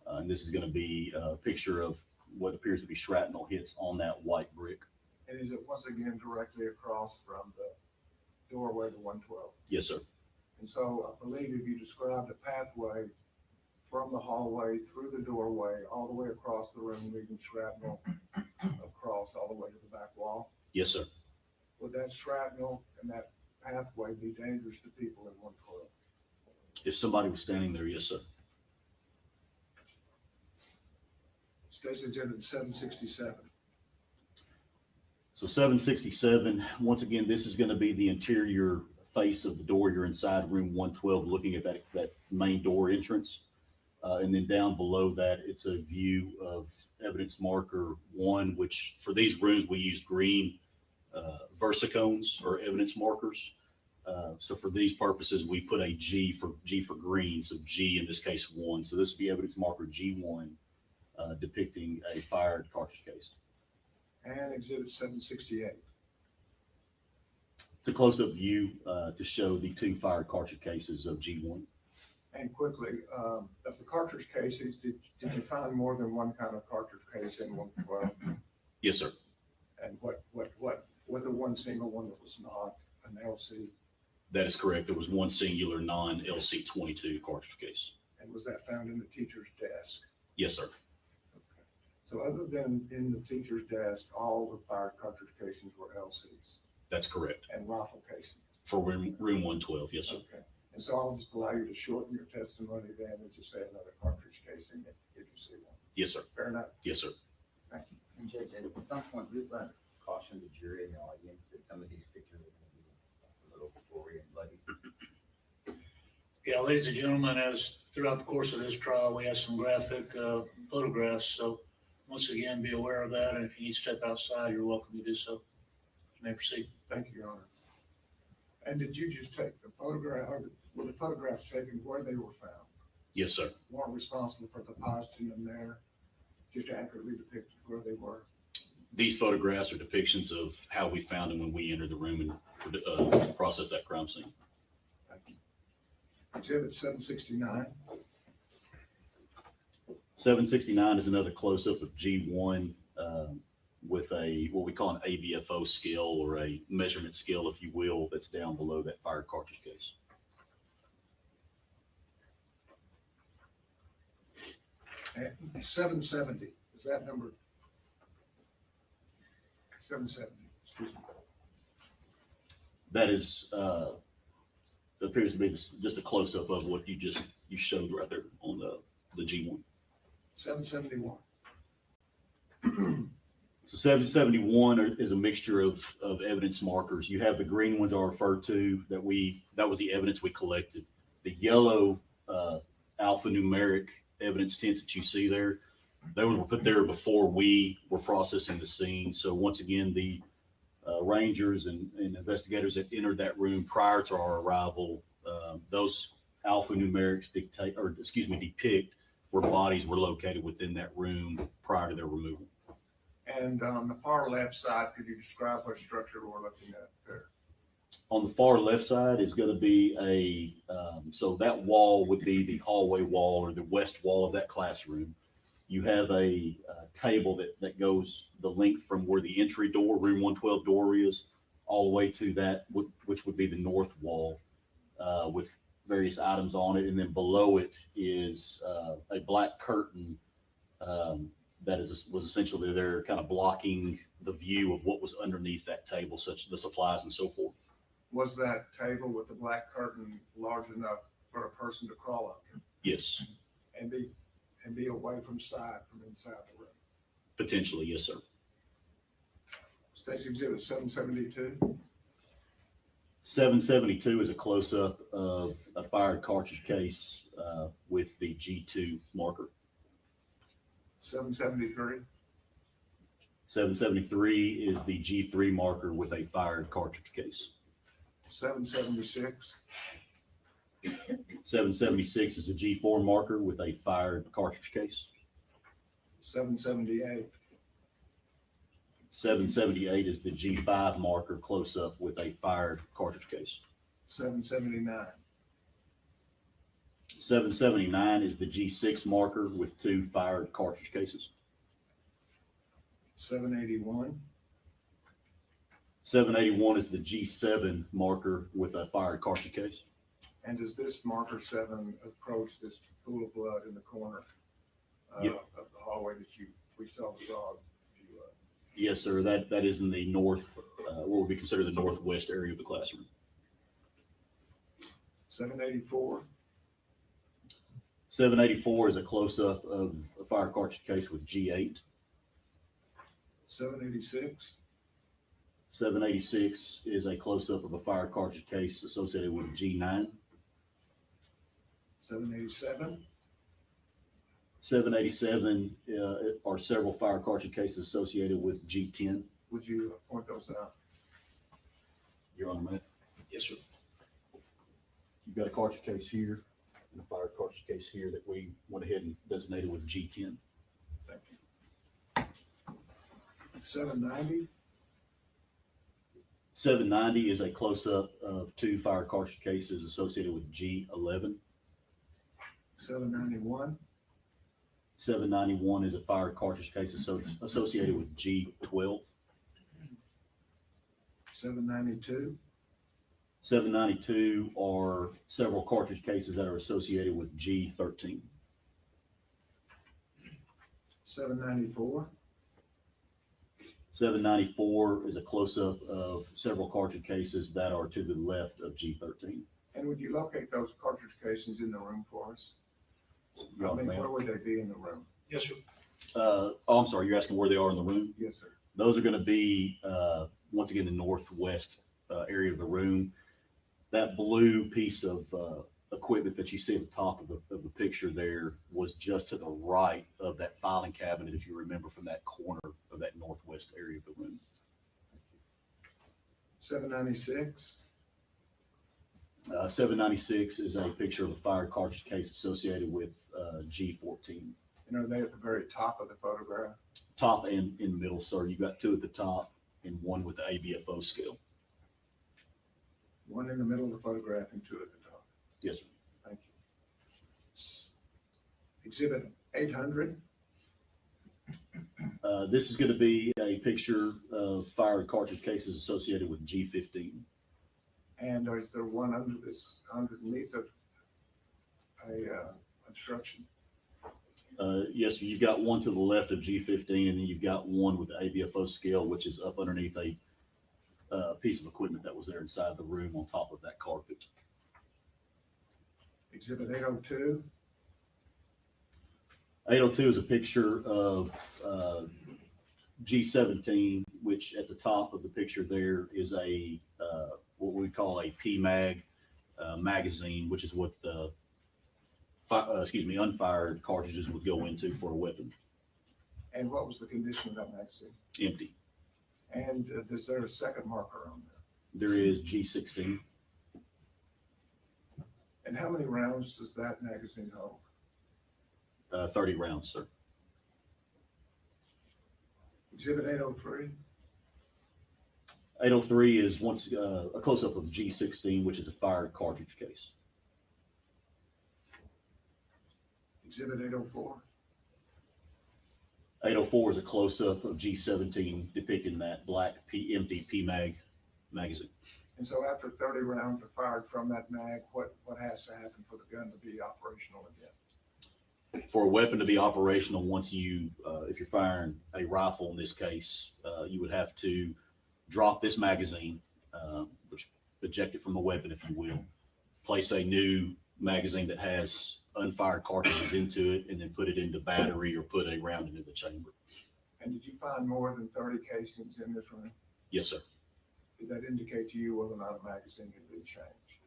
And this is going to be a picture of what appears to be shrapnel hits on that white brick. And is it once again directly across from the doorway to 112? Yes, sir. And so I believe if you described a pathway from the hallway through the doorway, all the way across the room, leaving shrapnel across all the way to the back wall, Yes, sir. would that shrapnel and that pathway be dangerous to people in 112? If somebody was standing there, yes, sir. State's Exhibit 767. So 767, once again, this is going to be the interior face of the door. You're inside room 112 looking at that main door entrance. And then down below that, it's a view of evidence marker 1, which for these rooms, we use green versicones or evidence markers. So for these purposes, we put a G for green. So G in this case 1. So this would be evidence marker G1 depicting a fired cartridge case. And Exhibit 768. It's a close-up view to show the 2 fired cartridge cases of G1. And quickly, of the cartridge cases, did you find more than one kind of cartridge case in 112? Yes, sir. And what was the one single one that was not an LC? That is correct. There was one singular non-LC22 cartridge case. And was that found in the teacher's desk? Yes, sir. Okay. So other than in the teacher's desk, all the fired cartridge casings were LCs That's correct. and rifle casings? For room 112, yes, sir. Okay. And so I'll just allow you to shorten your testimony then and just say another cartridge casing if you see one. Yes, sir. Fair enough. Yes, sir. Thank you. And Judge, at some point, we'd like to caution the jury and the audience that some of these pictures are going to be a little gory and bloody. Yeah, ladies and gentlemen, as throughout the course of this trial, we have some graphic photographs. So once again, be aware of that. And if you need to step outside, you're welcome to do so. You may proceed. Thank you, Your Honor. And did you just take the photograph, or were the photographs taken where they were found? Yes, sir. Weren't responsible for the posting them there, just accurately depicted where they were? These photographs are depictions of how we found him when we entered the room and processed that crime scene. Thank you. Exhibit 769. 769 is another close-up of G1 with a what we call an ABFO scale, or a measurement scale, if you will, that's down below that fired cartridge case. And 770, is that number? 770, excuse me. That is appears to be just a close-up of what you showed right there on the G1. 771. So 771 is a mixture of evidence markers. You have the green ones I referred to that was the evidence we collected. The yellow alphanumeric evidence tints that you see there, they were put there before we were processing the scene. So once again, the rangers and investigators that entered that room prior to our arrival, those alphanumerics depict where bodies were located within that room prior to their removal. And on the far left side, could you describe what structure we're looking at there? On the far left side is going to be so that wall would be the hallway wall, or the west wall of that classroom. You have a table that goes the length from where the entry door, room 112 door is, all the way to that, which would be the north wall, with various items on it. And then below it is a black curtain that was essentially there, kind of blocking the view of what was underneath that table, such as the supplies and so forth. Was that table with the black curtain large enough for a person to crawl up Yes, and be away from inside the room? potentially, yes, sir. State's Exhibit 772. 772 is a close-up of a fired cartridge case with the G2 marker. 773. 773 is the G3 marker with a fired cartridge case. 776. 776 is a G4 marker with a fired cartridge case. 778. 778 is the G5 marker close-up with a fired cartridge case. 779. 779 is the G6 marker with 2 fired cartridge cases. 781. 781 is the G7 marker with a fired cartridge case. And does this marker 7 approach this pool of blood in the corner Yep. of the hallway that we saw the dog? Yes, sir. That is in the north, what would be considered the northwest area of the classroom. 784. 784 is a close-up of a fired cartridge case with G8. 786. 786 is a close-up of a fired cartridge case associated with G9. 787. 787 are several fired cartridge cases associated with G10. Would you point those out? You're on the map. Yes, sir. You've got a cartridge case here and a fired cartridge case here that we went ahead and designated with G10. Thank you. 790. 790 is a close-up of 2 fired cartridge cases associated with G11. 791. 791 is a fired cartridge case associated with G12. 792. 792 are several cartridge cases that are associated with G13. 794. 794 is a close-up of several cartridge cases that are to the left of G13. And would you locate those cartridge cases in the room for us? You're on the Where map. would they be in the room? Yes, sir. I'm sorry, you're asking where they are in the room? Yes, sir. Those are going to be, once again, the northwest area of the room. That blue piece of equipment that you see at the top of the picture there was just to the right of that filing cabinet, if you remember, from that corner of that northwest area of the room. 796. 796 is a picture of a fired cartridge case associated with G14. And are they at the very top of the photograph? Top and in the middle, sir. You've got two at the top and one with the ABFO scale. One in the middle of the photograph and two at the top. Yes, sir. Thank you. Exhibit 800. This is going to be a picture of fired cartridge cases associated with G15. And is there one underneath of a obstruction? Yes, sir. You've got one to the left of G15, and then you've got one with the ABFO scale, which is up underneath a piece of equipment that was there inside the room on top of that carpet. Exhibit 802. 802 is a picture of G17, which at the top of the picture there is a what we call a PMAG magazine, which is what the unfired cartridges would go into for a weapon. And what was the condition of that magazine? Empty. And is there a second marker on there? There is G16. And how many rounds does that magazine hold? 30 rounds, sir. Exhibit 803. 803 is once a close-up of G16, which is a fired cartridge case. Exhibit 804. 804 is a close-up of G17 depicting that black empty PMAG magazine. And so after 30 rounds are fired from that mag, what has to happen for the gun to be operational again? For a weapon to be operational, once you, if you're firing a rifle in this case, you would have to drop this magazine, which eject it from the weapon, if you will, place a new magazine that has unfired cartridges into it, and then put it into battery or put a round into the chamber. And did you find more than 30 casings in this room? Yes, sir. Did that indicate to you whether or not a magazine had been changed?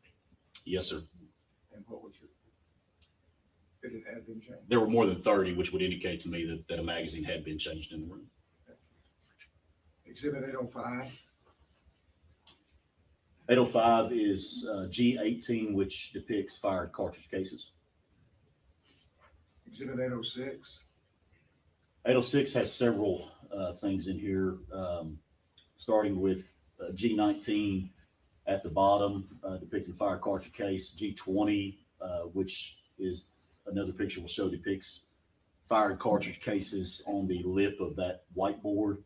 Yes, sir. And what was did it have been changed? There were more than 30, which would indicate to me that a magazine had been changed in the room. Exhibit 805. 805 is G18, which depicts fired cartridge cases. Exhibit 806. 806 has several things in here, starting with G19 at the bottom, depicting fired cartridge case. G20, which is another picture will show, depicts fired cartridge cases on the lip of that whiteboard.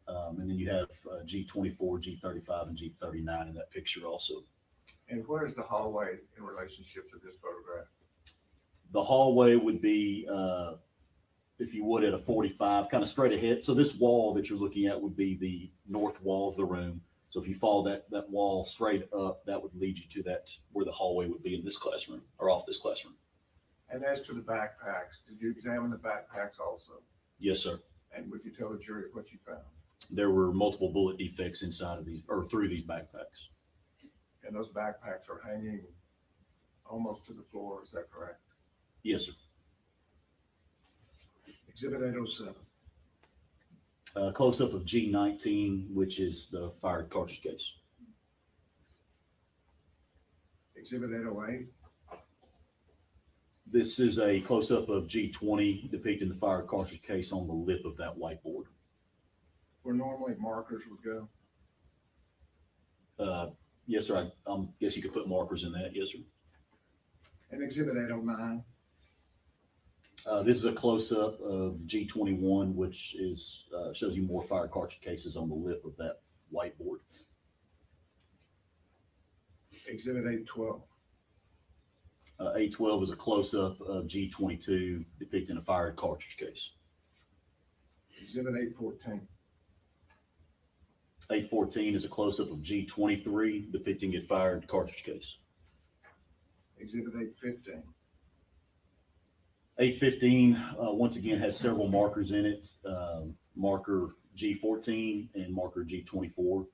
And then you have G24, G35, and G39 in that picture also. And where is the hallway in relationship to this photograph? The hallway would be, if you would, at a 45, kind of straight ahead. So this wall that you're looking at would be the north wall of the room. So if you follow that wall straight up, that would lead you to that where the hallway would be in this classroom or off this classroom. And as to the backpacks, did you examine the backpacks also? Yes, sir. And would you tell the jury what you found? There were multiple bullet defects inside of these or through these backpacks. And those backpacks are hanging almost to the floor, is that correct? Yes, sir. Exhibit 807. Close up of G19, which is the fired cartridge case. Exhibit 808. This is a close up of G20 depicting the fired cartridge case on the lip of that whiteboard. Where normally markers would go. Yes, sir. I guess you could put markers in that. Yes, sir. And exhibit 809. This is a close up of G21, which is shows you more fired cartridge cases on the lip of that whiteboard. Exhibit 812. 812 is a close up of G22 depicting a fired cartridge case. Exhibit 814. 814 is a close up of G23 depicting a fired cartridge case. Exhibit 815. 815, once again, has several markers in it, marker G14 and marker G24,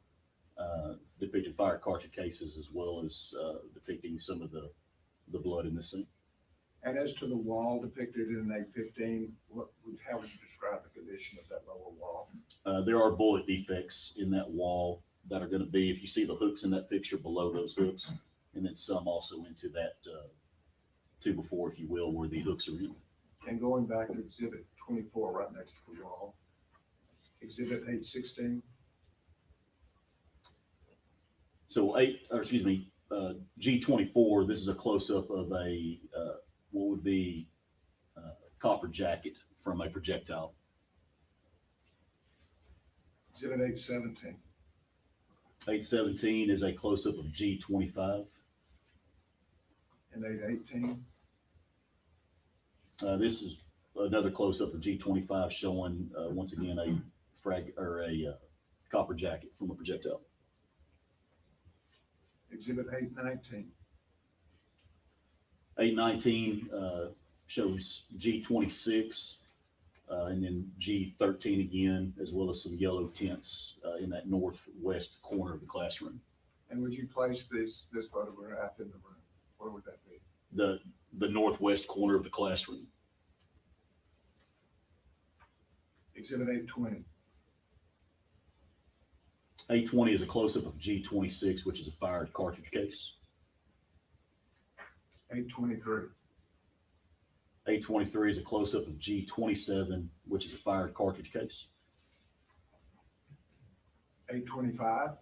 depicting fired cartridge cases as well as depicting some of the blood in this scene. And as to the wall depicted in 815, how would you describe the condition of that lower wall? There are bullet defects in that wall that are going to be, if you see the hooks in that picture, below those hooks, and then some also into that two before, if you will, where the hooks are in. And going back to exhibit 24 right next to the wall. Exhibit 816. So G24, this is a close-up of a, what would be copper jacket from a projectile. Exhibit 817. 817 is a close-up of G25. And 818. This is another close-up of G25 showing, once again, a copper jacket from a projectile. Exhibit 819. 819 shows G26 and then G13 again, as well as some yellow tints in that northwest corner of the classroom. And would you place this photograph in the room? Where would that be? The northwest corner of the classroom. Exhibit 820. 820 is a close-up of G26, which is a fired cartridge case. 823. 823 is a close-up of G27, which is a fired cartridge case. 825.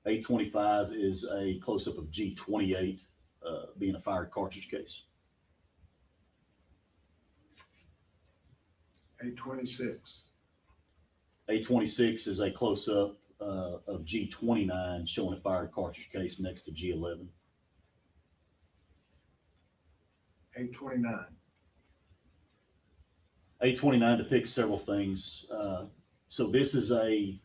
825 is a close-up of G28, being a fired cartridge case. 826. 826 is a close-up of G29, showing a fired cartridge case next to G11. 829. 829 depicts several things. So this is a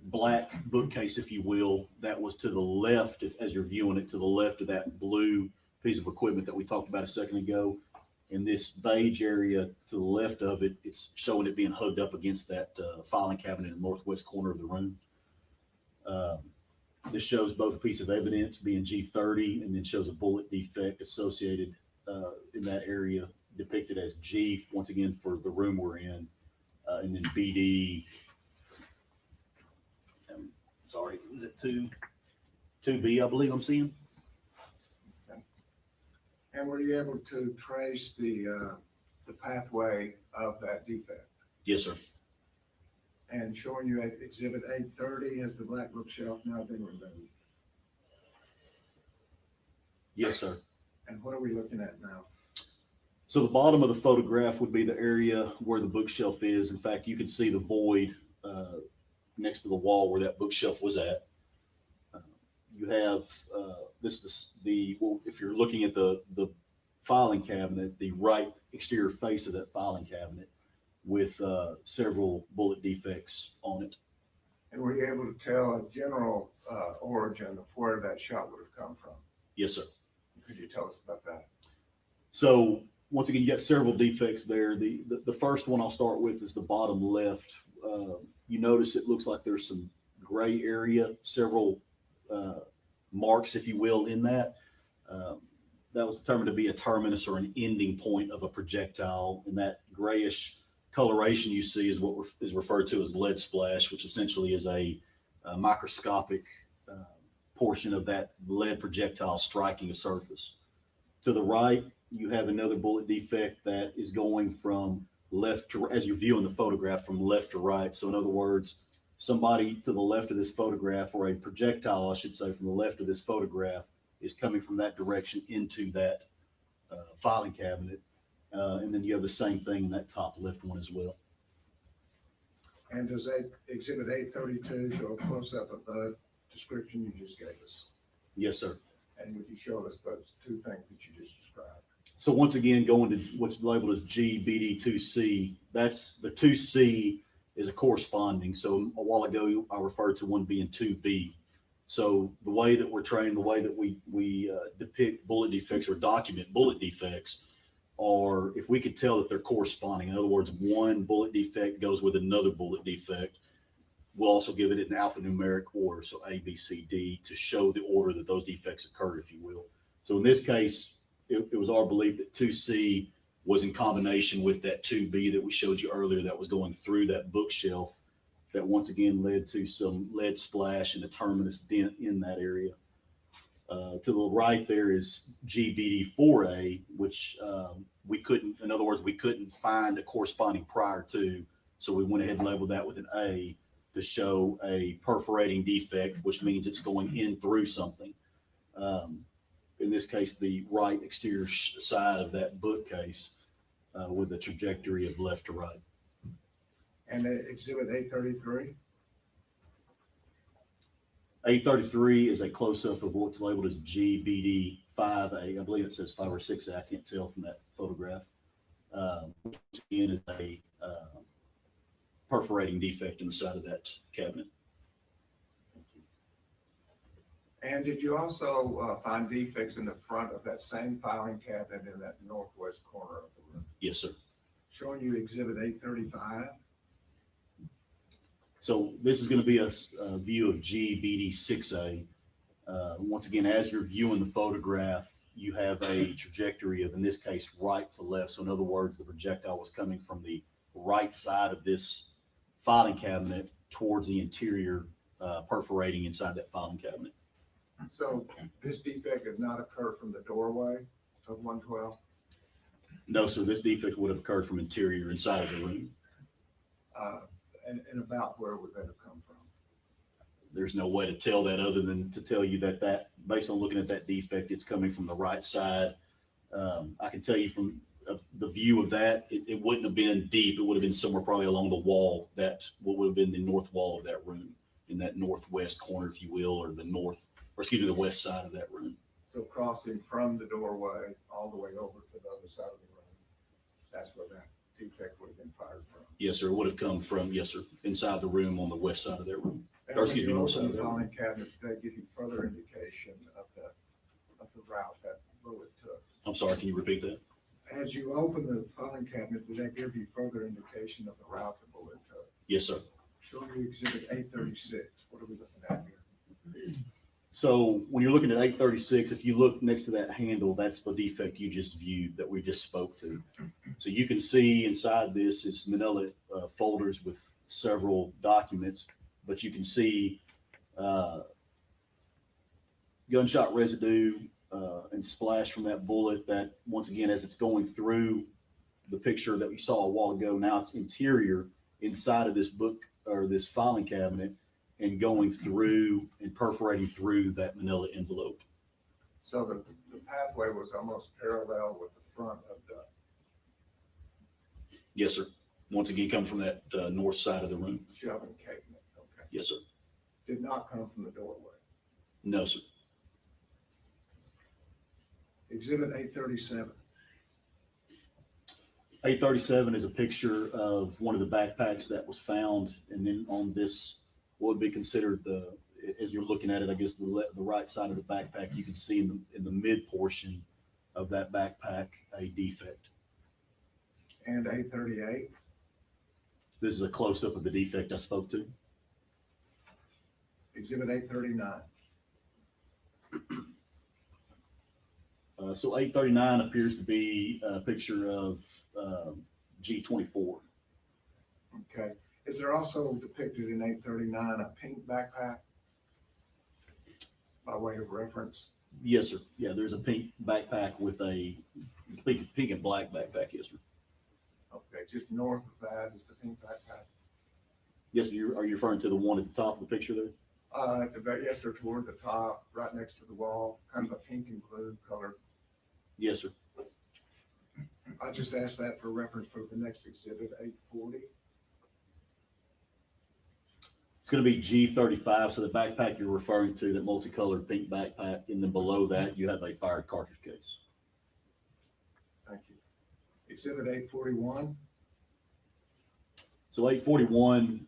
black bookcase, if you will, that was to the left, as you're viewing it, to the left of that blue piece of equipment that we talked about a second ago. In this beige area to the left of it, it's showing it being hugged up against that filing cabinet in the northwest corner of the room. This shows both a piece of evidence being G30 and then shows a bullet defect associated in that area, depicted as G, once again, for the room we're in, and then BD. Sorry, is it 2B, I believe I'm seeing? And were you able to trace the pathway of that defect? Yes, sir. And showing you at exhibit 830, has the black bookshelf now been removed? Yes, sir. And what are we looking at now? So the bottom of the photograph would be the area where the bookshelf is. In fact, you can see the void next to the wall where that bookshelf was at. You have if you're looking at the filing cabinet, the right exterior face of that filing cabinet with several bullet defects on it. And were you able to tell a general origin of where that shot would have come from? Yes, sir. Could you tell us about that? So once again, you got several defects there. The first one I'll start with is the bottom left. You notice it looks like there's some gray area, several marks, if you will, in that. That was determined to be a terminus or an ending point of a projectile. And that grayish coloration you see is what is referred to as lead splash, which essentially is a microscopic portion of that lead projectile striking a surface. To the right, you have another bullet defect that is going from left to, as you're viewing the photograph, from left to right. So in other words, somebody to the left of this photograph, or a projectile, I should say, from the left of this photograph, is coming from that direction into that filing cabinet. And then you have the same thing in that top left one as well. And does exhibit 832 show a close-up of the description you just gave us? Yes, sir. And would you show us those two things that you just described? So once again, going to what's labeled as GBD2C, that's the 2C is a corresponding. So a while ago, I referred to one being 2B. So the way that we're trained, the way that we depict bullet defects or document bullet defects are, if we could tell that they're corresponding, in other words, one bullet defect goes with another bullet defect, we'll also give it an alphanumeric order, so A, B, C, D, to show the order that those defects occurred, if you will. So in this case, it was our belief that 2C was in combination with that 2B that we showed you earlier that was going through that bookshelf that once again led to some lead splash and a terminus dent in that area. To the right there is GBD4A, which we couldn't, in other words, we couldn't find a corresponding prior to, so we went ahead and labeled that with an A to show a perforating defect, which means it's going in through something. In this case, the right exterior side of that bookcase with a trajectory of left to right. And exhibit 833? 833 is a close-up of what's labeled as GBD5A. I believe it says 5 or 6A. I can't tell from that photograph. Which again is a perforating defect in the side of that cabinet. And did you also find defects in the front of that same filing cabinet in that northwest corner of the room? Yes, sir. Showing you exhibit 835. So this is going to be a view of GBD6A. Once again, as you're viewing the photograph, you have a trajectory of, in this case, right to left. So in other words, the projectile was coming from the right side of this filing cabinet towards the interior, perforating inside that filing cabinet. So this defect did not occur from the doorway of 112? No, sir, this defect would have occurred from interior inside of the room. And about where would that have come from? There's no way to tell that other than to tell you that based on looking at that defect, it's coming from the right side. I can tell you from the view of that, it wouldn't have been deep. It would have been somewhere probably along the wall, that what would have been the north wall of that room, in that northwest corner, if you will, or the west side of that room. So crossing from the doorway all the way over to the other side of the room, that's where that defect would have been fired from? Yes, sir. It would have come from, yes, sir, inside the room on the west side of that room. And Or excuse me, when you north side open of the that room. filing cabinet, did that give you further indication of the route that bullet took? I'm sorry, can you repeat that? As you open the filing cabinet, did that give you further indication of the route the bullet took? Yes, sir. Showing you exhibit 836, what are we looking at here? So when you're looking at 836, if you look next to that handle, that's the defect you just viewed that we just spoke to. So you can see inside this is manila folders with several documents, but you can see gunshot residue and splash from that bullet that, once again, as it's going through the picture that we saw a while ago, now it's interior inside of this book or this filing cabinet, and going through and perforating through that manila envelope. So the pathway was almost parallel with the front of the, Yes, sir. Once again, come from that north side of the room. shelving cabinet, okay? Yes, sir. Did not come from the doorway. No, sir. Exhibit 837. 837 is a picture of one of the backpacks that was found, and then on this, what would be considered as you're looking at it, I guess the right side of the backpack, you can see in the mid portion of that backpack a defect. And 838. This is a close up of the defect I spoke to. Exhibit 839. So 839 appears to be a picture of G24. Okay. Is there also depicted in 839 a pink backpack by way of reference? Yes, sir. Yeah, there's a pink backpack with a pink and black backpack. Yes, sir. Okay, just north of that is the pink backpack. Yes, sir. Are you referring to the one at the top of the picture there? At the very, yes, sir, toward the top, right next to the wall, kind of a pink and blue color. Yes, sir. I just asked that for reference for the next exhibit, 840. It's going to be G35. So the backpack you're referring to, that multicolored pink backpack, and then below that you have a fired cartridge case. Thank you. Exhibit 841. So 841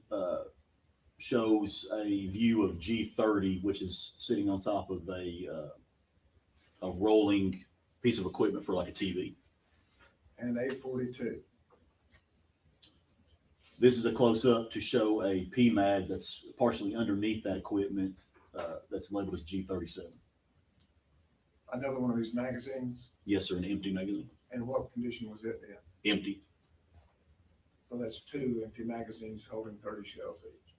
shows a view of G30, which is sitting on top of a rolling piece of equipment for like a TV. And 842. This is a close-up to show a PMAG that's partially underneath that equipment that's labeled as G37. Another one of these magazines. Yes, sir, an empty magazine. And what condition was it in? Empty. So that's two empty magazines holding 30 shells each.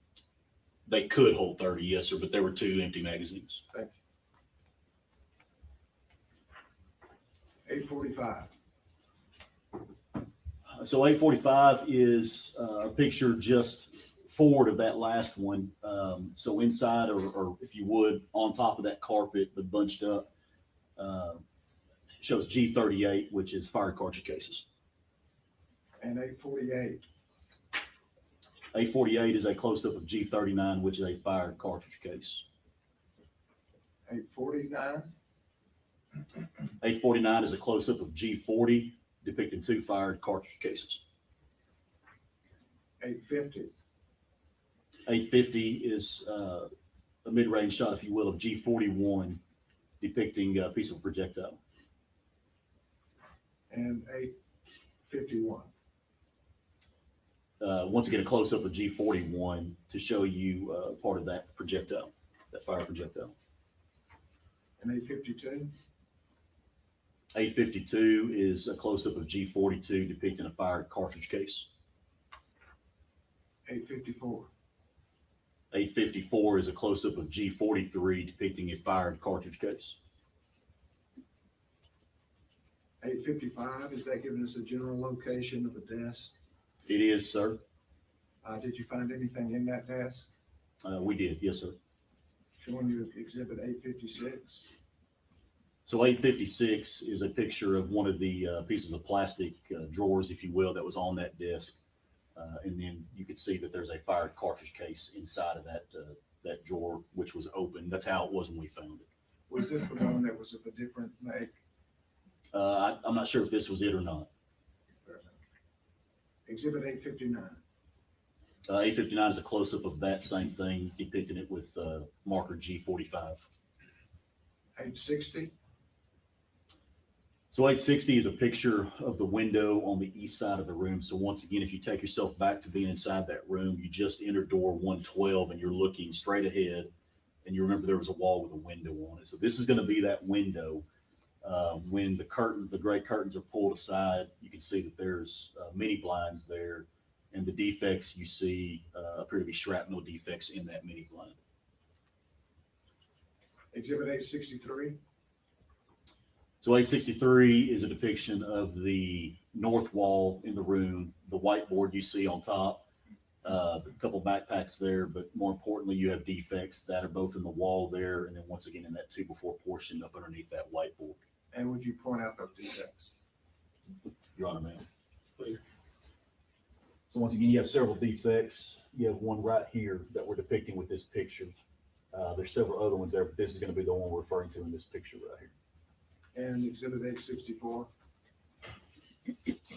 They could hold 30, yes, sir, but there were two empty magazines. Thank 845. So 845 is a picture just forward of that last one. So inside, or if you would, on top of that carpet, but bunched up, shows G38, which is fire cartridge cases. And 848. 848 is a close-up of G39, which is a fire cartridge case. 849. 849 is a close-up of G40, depicting 2 fired cartridge cases. 850. 850 is a mid-range shot, if you will, of G41, depicting a piece of projectile. And 851. Once again, a close-up of G41 to show you part of that projectile, that fire projectile. And 852. 852 is a close-up of G42 depicting a fired cartridge case. 854. 854 is a close-up of G43 depicting a fired cartridge case. 855, is that giving us a general location of the desk? It is, sir. Did you find anything in that desk? We did, yes, sir. Showing you exhibit 856. So 856 is a picture of one of the pieces of plastic drawers, if you will, that was on that desk. And then you could see that there's a fired cartridge case inside of that drawer, which was open. That's how it was when we found it. Was this the one that was of a different make? I'm not sure if this was it or not. Fair enough. Exhibit 859. 859 is a close-up of that same thing, depicting it with marker G45. 860. So 860 is a picture of the window on the east side of the room. So once again, if you take yourself back to being inside that room, you just entered door 112 and you're looking straight ahead, and you remember there was a wall with a window on it. So this is going to be that window. When the curtains, the gray curtains are pulled aside, you can see that there's mini blinds there, and the defects you see appear to be shrapnel defects in that mini blind. Exhibit 863. So 863 is a depiction of the north wall in the room, the whiteboard you see on top, a couple backpacks there, but more importantly, you have defects that are both in the wall there, and then once again in that 2x4 portion up underneath that whiteboard. And would you point out those defects? Your Honor, ma'am. Please. So once again, you have several defects. You have one right here that we're depicting with this picture. There's several other ones there, but this is going to be the one we're referring to in this picture right here. And exhibit 864.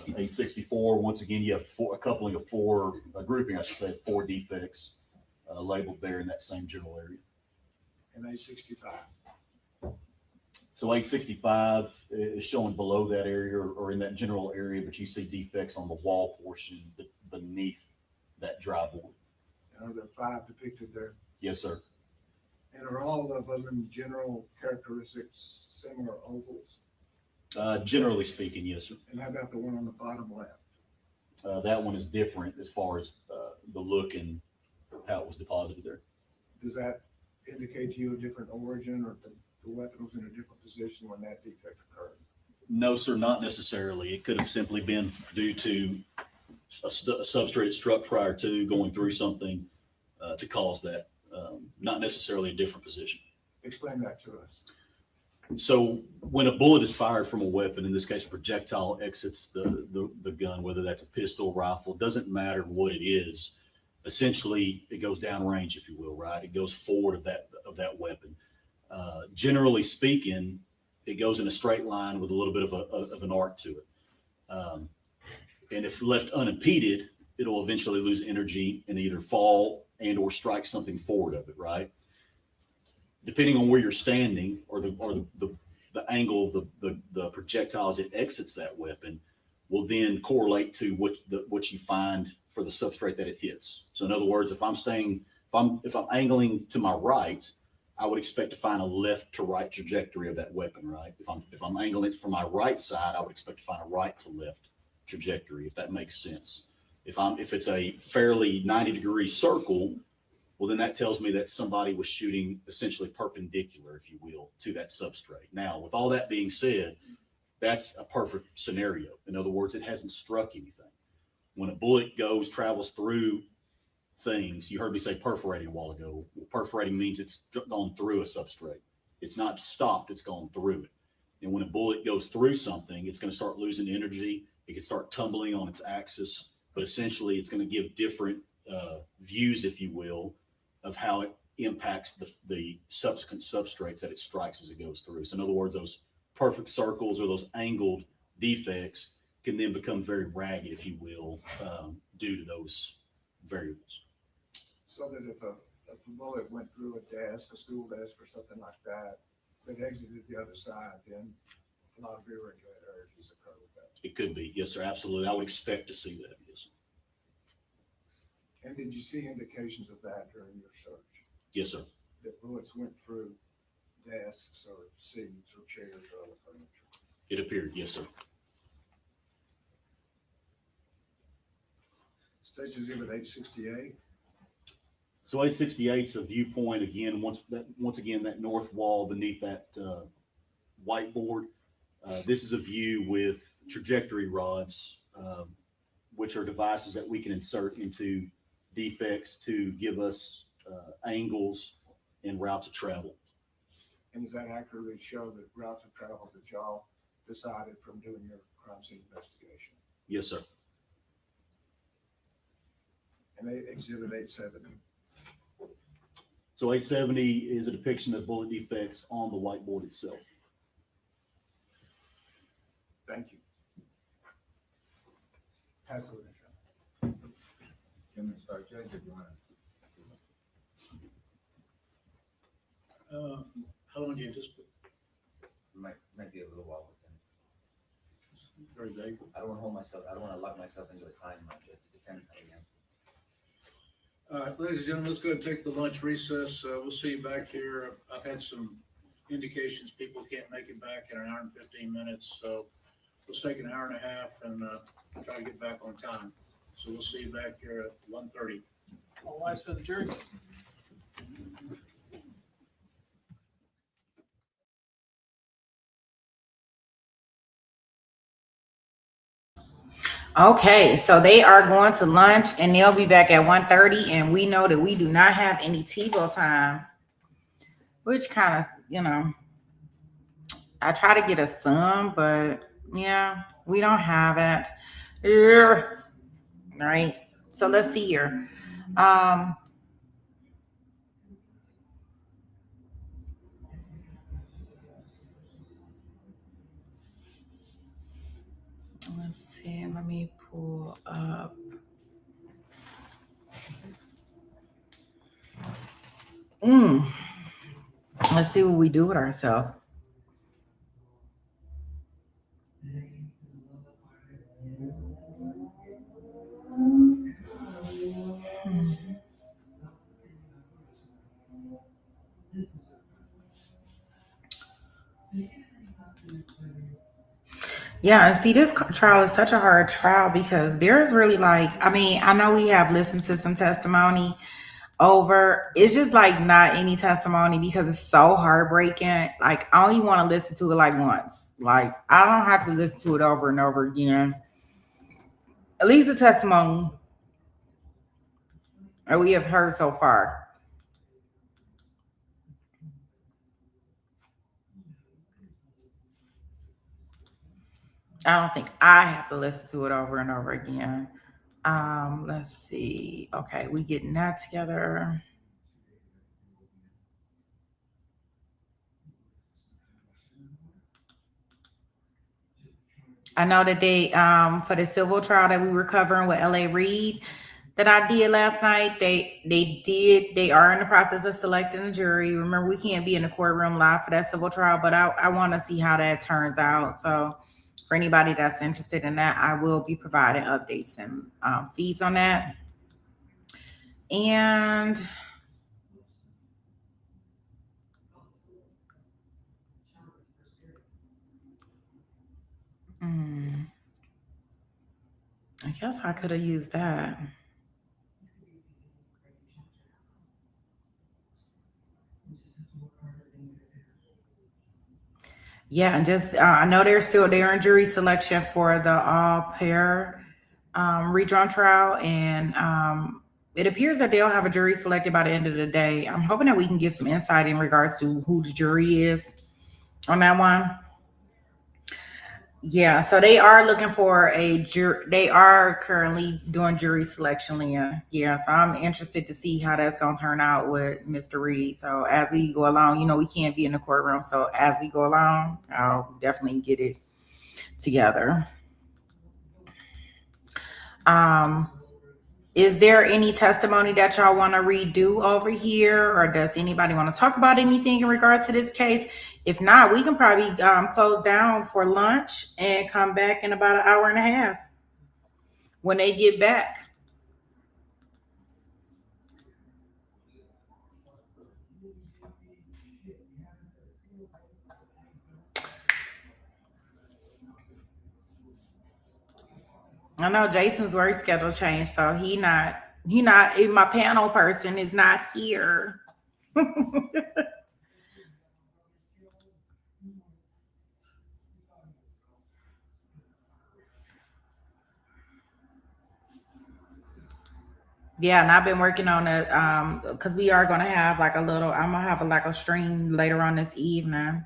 864, once again, you have a coupling of four, a grouping, I should say, 4 defects labeled there in that same general area. And 865. So 865 is showing below that area or in that general area, but you see defects on the wall portion beneath that drywall. Are there 5 depicted there? Yes, sir. And are all of them in general characteristics similar ovals? Generally speaking, yes, sir. And how about the one on the bottom left? That one is different as far as the look and how it was deposited there. Does that indicate to you a different origin, or the weapon was in a different position when that defect occurred? No, sir, not necessarily. It could have simply been due to a substrate struck prior to going through something to cause that. Not necessarily a different position. Explain that to us. So when a bullet is fired from a weapon, in this case, a projectile exits the gun, whether that's a pistol, rifle, doesn't matter what it is. Essentially, it goes downrange, if you will, right? It goes forward of that weapon. Generally speaking, it goes in a straight line with a little bit of an arc to it. And if left unimpeded, it'll eventually lose energy and either fall and or strike something forward of it, right? Depending on where you're standing or the angle of the projectile as it exits that weapon will then correlate to what you find for the substrate that it hits. So in other words, if I'm angling to my right, I would expect to find a left to right trajectory of that weapon, right? If I'm angling it from my right side, I would expect to find a right to left trajectory, if that makes sense. If it's a fairly 90-degree circle, well, then that tells me that somebody was shooting essentially perpendicular, if you will, to that substrate. Now, with all that being said, That's a perfect scenario. In other words, it hasn't struck anything. When a bullet travels through things, you heard me say perforating a while ago. Perforating means it's gone through a substrate. It's not stopped, it's gone through it. And when a bullet goes through something, it's going to start losing energy. It can start tumbling on its axis, but essentially it's going to give different views, if you will, of how it impacts the subsequent substrates that it strikes as it goes through. So in other words, those perfect circles or those angled defects can then become very ragged, if you will, due to those variables. So that if a bullet went through a desk, a school desk or something like that, that exited the other side, then a lot of irregularities occur with that. It could be. Yes, sir. Absolutely. I would expect to see that. Yes. And did you see indications of that during your search? Yes, sir. That bullets went through desks or seats or chairs or other furniture? It appeared. Yes, sir. State's Exhibit 868. So 868 is a viewpoint again. Once again, that north wall beneath that whiteboard. This is a view with trajectory rods, which are devices that we can insert into defects to give us angles and routes of travel. And does that accurately show the routes of travel that y'all decided from doing your crime scene investigation? Yes, sir. And Exhibit 870. So 870 is a depiction of bullet defects on the whiteboard itself. Thank you. Pass the witness. You want me to start, Judge, or do you want to? How long do you anticipate? Might be a little while with them. Very vague. I don't want to hold myself, I don't want to lock myself into a time, Judge. It depends how you answer. All right, ladies and gentlemen, let's go ahead and take the lunch recess. We'll see you back here. I've had some indications people can't make it back in an hour and 15 minutes. So let's take an hour and a half and try to get back on time. So we'll see you back here at 1:30. All eyes for the jury. Okay, so they are going to lunch and they'll be back at 1:30, and we know that we do not have any TiVo time, which kind of, I try to get us some, but yeah, we don't have it. Yeah. Right. So let's see here. Let's see. Let me pull up. Let's see what we do with ourselves. Yeah, and see, this trial is such a hard trial because there's really I know we have listened to some testimony over. It's just not any testimony because it's so heartbreaking. I only want to listen to it once. I don't have to listen to it over and over again. At least the testimony that we have heard so far. I don't think I have to listen to it over and over again. Let's see. Okay, we getting that together. I know that they for the civil trial that we were covering with LA Reid that I did last night, they are in the process of selecting a jury. Remember, we can't be in the courtroom live for that civil trial, but I want to see how that turns out. So for anybody that's interested in that, I will be providing updates and feeds on that. And I guess I could have used that. Yeah, and just I know they're in jury selection for the all pair redrawn trial, and it appears that they'll have a jury selected by the end of the day. I'm hoping that we can get some insight in regards to who the jury is on that one. Yeah, so they are looking for a jury. They are currently doing jury selection, Leah. Yeah, so I'm interested to see how that's going to turn out with Mr. Reed. So as we go along, we can't be in the courtroom. So as we go along, I'll definitely get it together. Um, is there any testimony that y'all want to redo over here, or does anybody want to talk about anything in regards to this case? If not, we can probably close down for lunch and come back in about an hour and a half when they get back. I know Jason's work schedule changed, so he not my panel person is not here. Yeah, and I've been working on it because we are gonna have like I'm gonna have like a stream later on this evening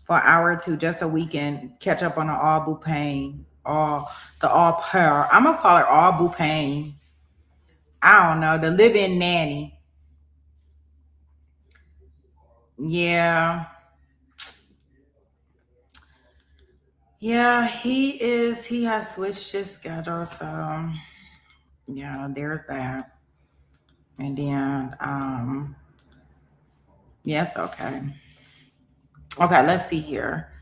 for an hour or two, just so we can catch up on the all Bupane, the all pair. I'm gonna call it all Bupane. I don't know, the live-in nanny. Yeah. Yeah, he has switched his schedule, so yeah, there's that. And then yes, okay. Okay, let's see here.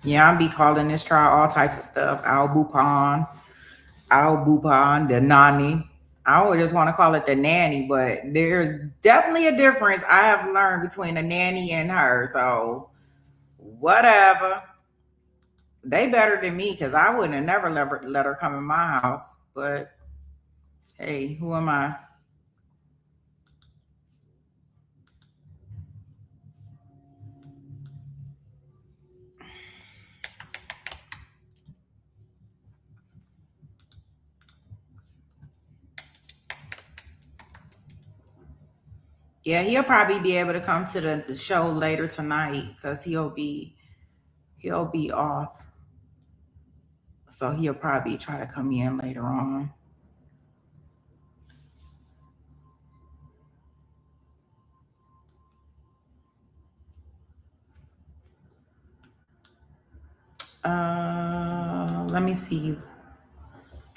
Yeah, I'll be calling this trial all types of stuff. Al Bupon, the nanny. I would just want to call it the nanny, but there's definitely a difference I have learned between a nanny and her. So whatever. They better than me because I wouldn't have never let her come in my house. But hey, who am I? Yeah, he'll probably be able to come to the show later tonight because he'll be off. So he'll probably try to come in later on. Let me see.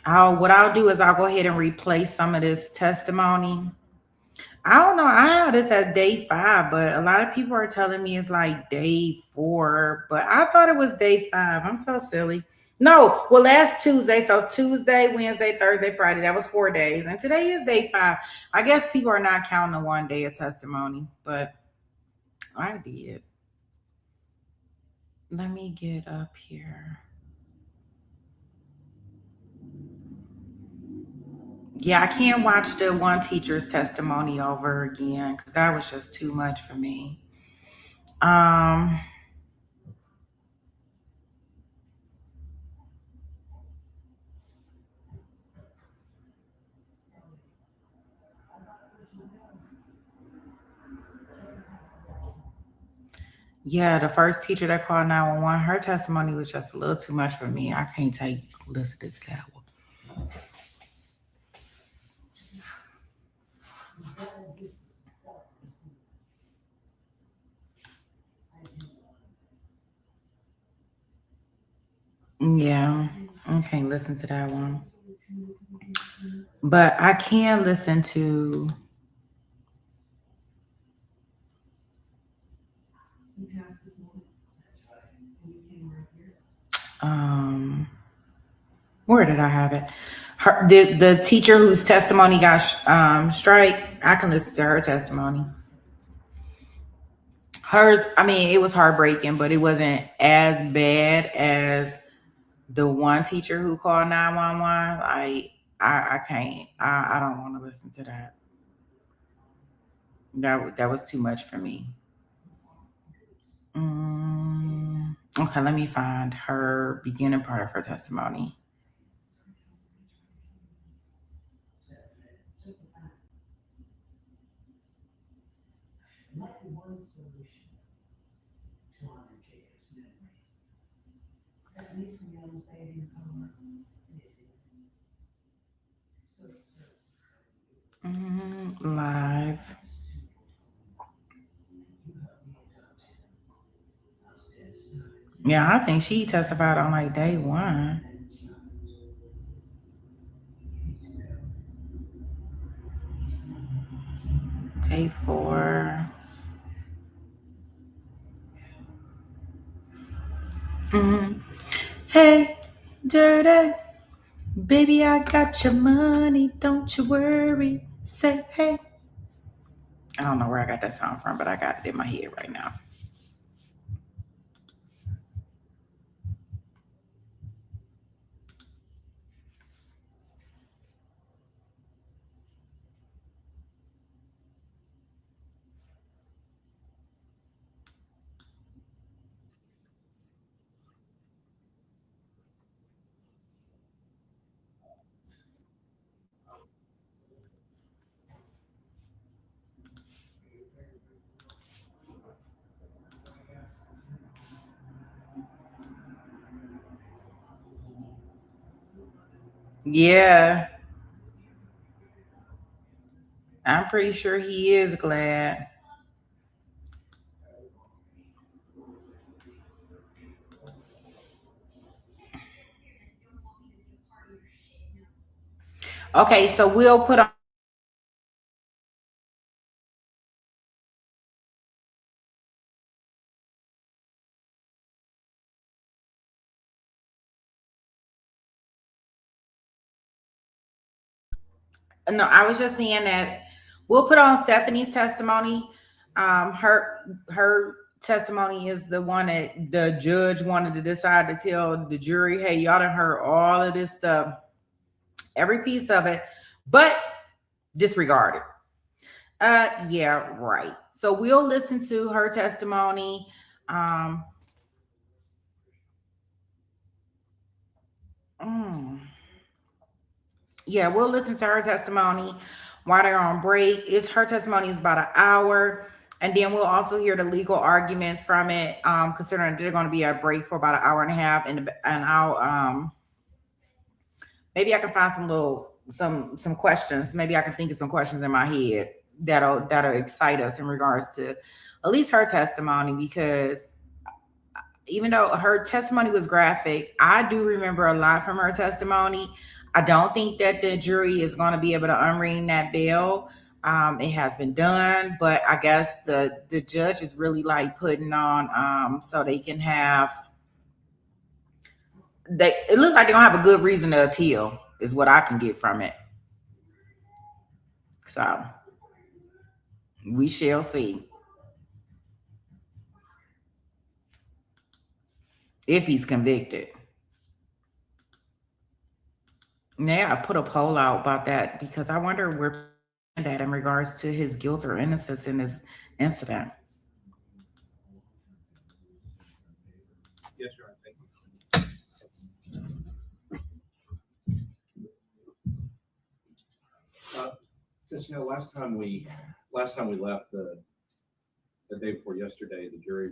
What I'll do is I'll go ahead and replace some of this testimony. I don't know. I have this as day 5, but a lot of people are telling me it's like day 4. But I thought it was day 5. I'm so silly. No, well, last Tuesday. So Tuesday, Wednesday, Thursday, Friday. That was 4 days. And today is day 5. I guess people are not counting the 1 day of testimony, but I did. Let me get up here. Yeah, I can't watch the one teacher's testimony over again because that was just too much for me. Yeah, the first teacher that called 911, her testimony was just a little too much for me. I can't listen to that one. Yeah, I can't listen to that one. But I can listen to where did I have it? The teacher whose testimony got strike. I can listen to her testimony. Hers, I mean, it was heartbreaking, but it wasn't as bad as the one teacher who called 911. I can't. I don't want to listen to that. That was too much for me. Okay, let me find her beginning part of her testimony. Live. Yeah, I think she testified on like day one. Day 4. Hey, dirty. Baby, I got your money. Don't you worry. Say hey. I don't know where I got that song from, but I got it in my head right now. Yeah, I'm pretty sure he is glad. Okay, so we'll put on. No, I was just saying that we'll put on Stephanie's testimony. Her testimony is the one that the judge wanted to decide to tell the jury, hey, y'all done heard all of this stuff, every piece of it, but disregard it. Yeah, right. So we'll listen to her testimony. Yeah, we'll listen to her testimony while they're on break. Her testimony is about an hour. And then we'll also hear the legal arguments from it, considering they're going to be a break for about an hour and a half. And I'll maybe I can find some questions. Maybe I can think of some questions in my head that'll excite us in regards to at least her testimony, because even though her testimony was graphic, I do remember a lot from her testimony. I don't think that the jury is going to be able to unring that bell. It has been done, but I guess the judge is really like putting on so they can have. It looks like they don't have a good reason to appeal, is what I can get from it. So we shall see if he's convicted. Yeah, I put a poll out about that because I wonder where that in regards to his guilt or innocence in this incident. Yes, Your Honor. Thank you. Just, last time we left the day before yesterday, the jury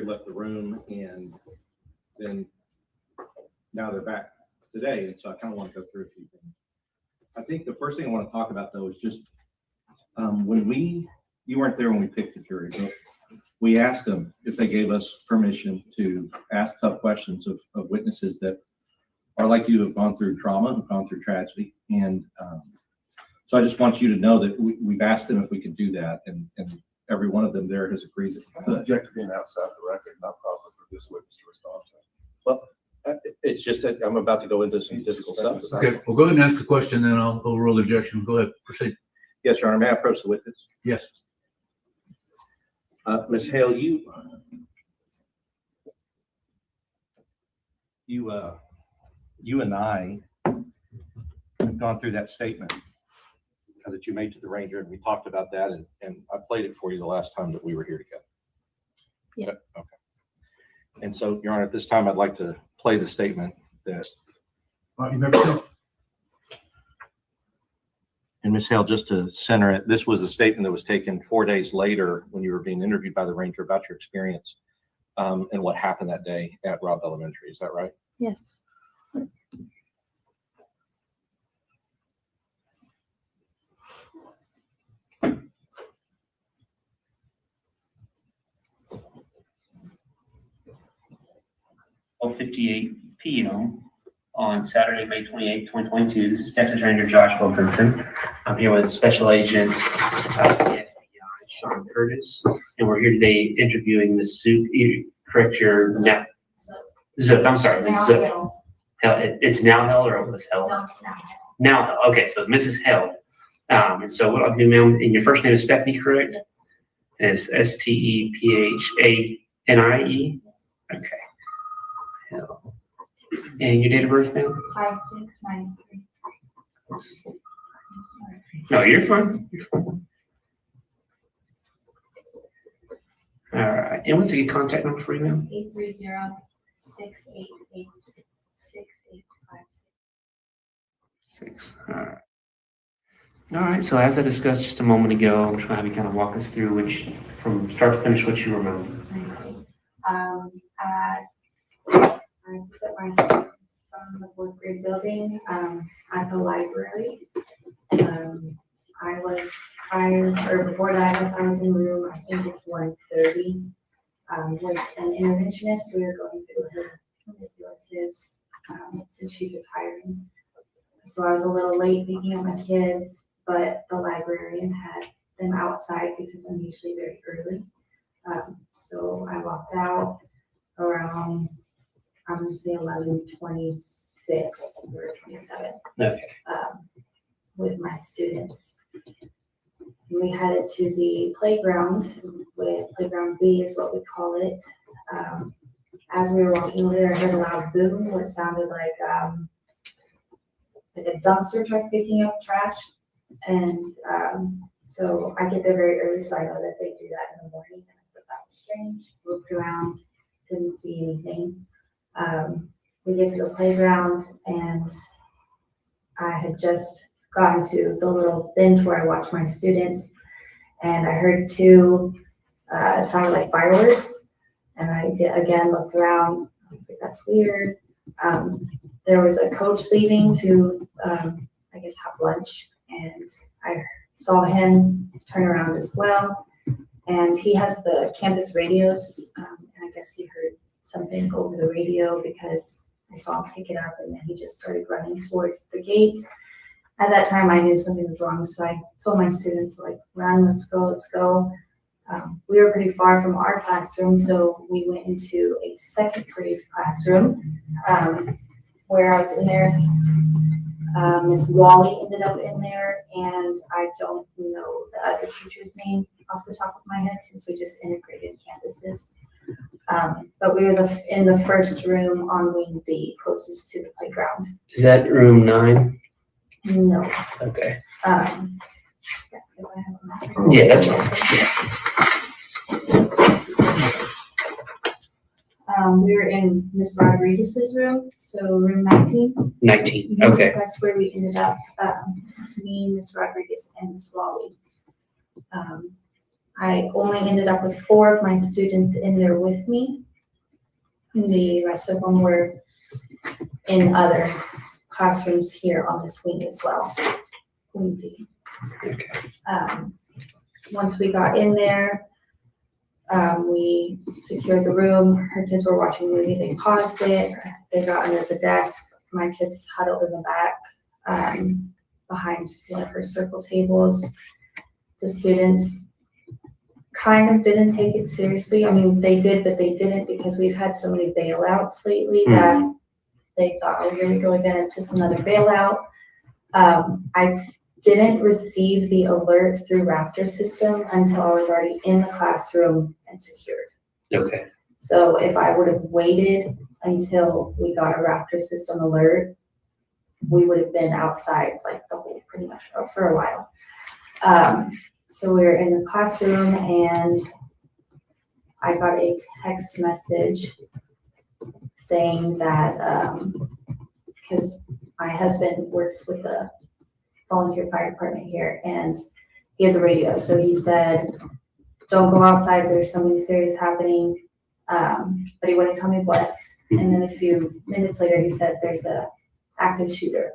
left the room, and then now they're back today. And so I kind of want to go through a few things. I think the first thing I want to talk about, though, is just when you weren't there when we picked the jury, but we asked them if they gave us permission to ask tough questions of witnesses that are like you, have gone through trauma, have gone through tragedy. And so I just want you to know that we've asked them if we could do that, and every one of them there has agreed that we could. Object to being outside the record, not proper for this witness to respond to. Well, it's just that I'm about to go into some difficult stuff. Okay, well, go ahead and ask the question, then I'll overrule the objection. Go ahead, proceed. Yes, Your Honor. May I approach the witness? Yes. Ms. Hale, you and I have gone through that statement that you made to the ranger, and we talked about that, and I played it for you the last time that we were here together. Yes. Okay. And so, Your Honor, at this time, I'd like to play the statement that. You never said. And Ms. Hale, just to center it, this was a statement that was taken 4 days later when you were being interviewed by the ranger about your experience and what happened that day at Robb Elementary. Is that right? Yes. .58 p.m. on Saturday, May 28, 2022. This is Texas Ranger Josh Wilkinson. I'm here with Special Agent of the FBI, Sean Curtis, and we're here today interviewing Ms. Zook. You correct your now. Zook, I'm sorry, Ms. Zook. It's now Hell or it was Hell? No, it's not. Now Hell. Okay, so Mrs. Hell. And so what I'll do, ma'am, and your first name is Stephanie, correct? Yes. It's Stephanie. Okay. Hell. And your date of birth, ma'am? 5693. No, you're fine. You're fine. All right. And what's a good contact number for you, ma'am? 830-688-6856. All right. All right. So as I discussed just a moment ago, I'm just going to have you kind of walk us through from start to finish, what you remember. Okay. I put my students from the 4th grade building at the library. Before that, I was in room, I think it's 130, with an interventionist. We were going through her manipulatives since she's retiring. So I was a little late picking up my kids, but the librarian had them outside because I'm usually very early. So I walked out around, I'm going to say 11:26 or 27. Okay. With my students. We headed to the playground, with playground B is what we call it. As we were walking over there, I heard a loud boom, what sounded like a dumpster truck picking up trash. And so I get there very early, so I know that they do that in the morning. And I thought that was strange. Looked around, couldn't see anything. We get to the playground, and I had just gotten to the little bench where I watch my students, and I heard two, it sounded like fireworks, and I again looked around. I was like, that's weird. There was a coach leaving to, I guess, have lunch, and I saw him turn around as well, and he has the campus radios, and I guess he heard something over the radio because I saw him pick it up, and then he just started running towards the gate. At that time, I knew something was wrong, so I told my students, like, run, let's go, let's go. We were pretty far from our classroom, so we went into a 2nd grade classroom where I was in there. Miss Wally ended up in there, and I don't know the other teacher's name off the top of my head since we just integrated campuses. But we were in the first room on wing D, closest to the playground. Is that room 9? No. Okay. Yeah, that's fine. We were in Miss Rodriguez's room, so room 19. 19. Okay. That's where we ended up, me, Miss Rodriguez, and Miss Wally. I only ended up with 4 of my students in there with me. The rest of them were in other classrooms here on this wing as well. Wing D. Okay. Once we got in there, we secured the room. Her kids were watching a movie. They paused it. They got under the desk. My kids huddled in the back behind one of her circle tables. The students kind of didn't take it seriously. I mean, they did, but they didn't, because we've had so many bailouts lately that they thought, oh, here we go again. It's just another bailout. I didn't receive the alert through Raptor system until I was already in the classroom and secured. Okay. So if I would have waited until we got a Raptor system alert, we would have been outside like the whole, pretty much for a while. So we were in the classroom and I got a text message saying that, because my husband works with the volunteer fire department here and he has a radio. So he said, don't go outside, there's something serious happening. But he wouldn't tell me what. And then a few minutes later, he said, there's a active shooter.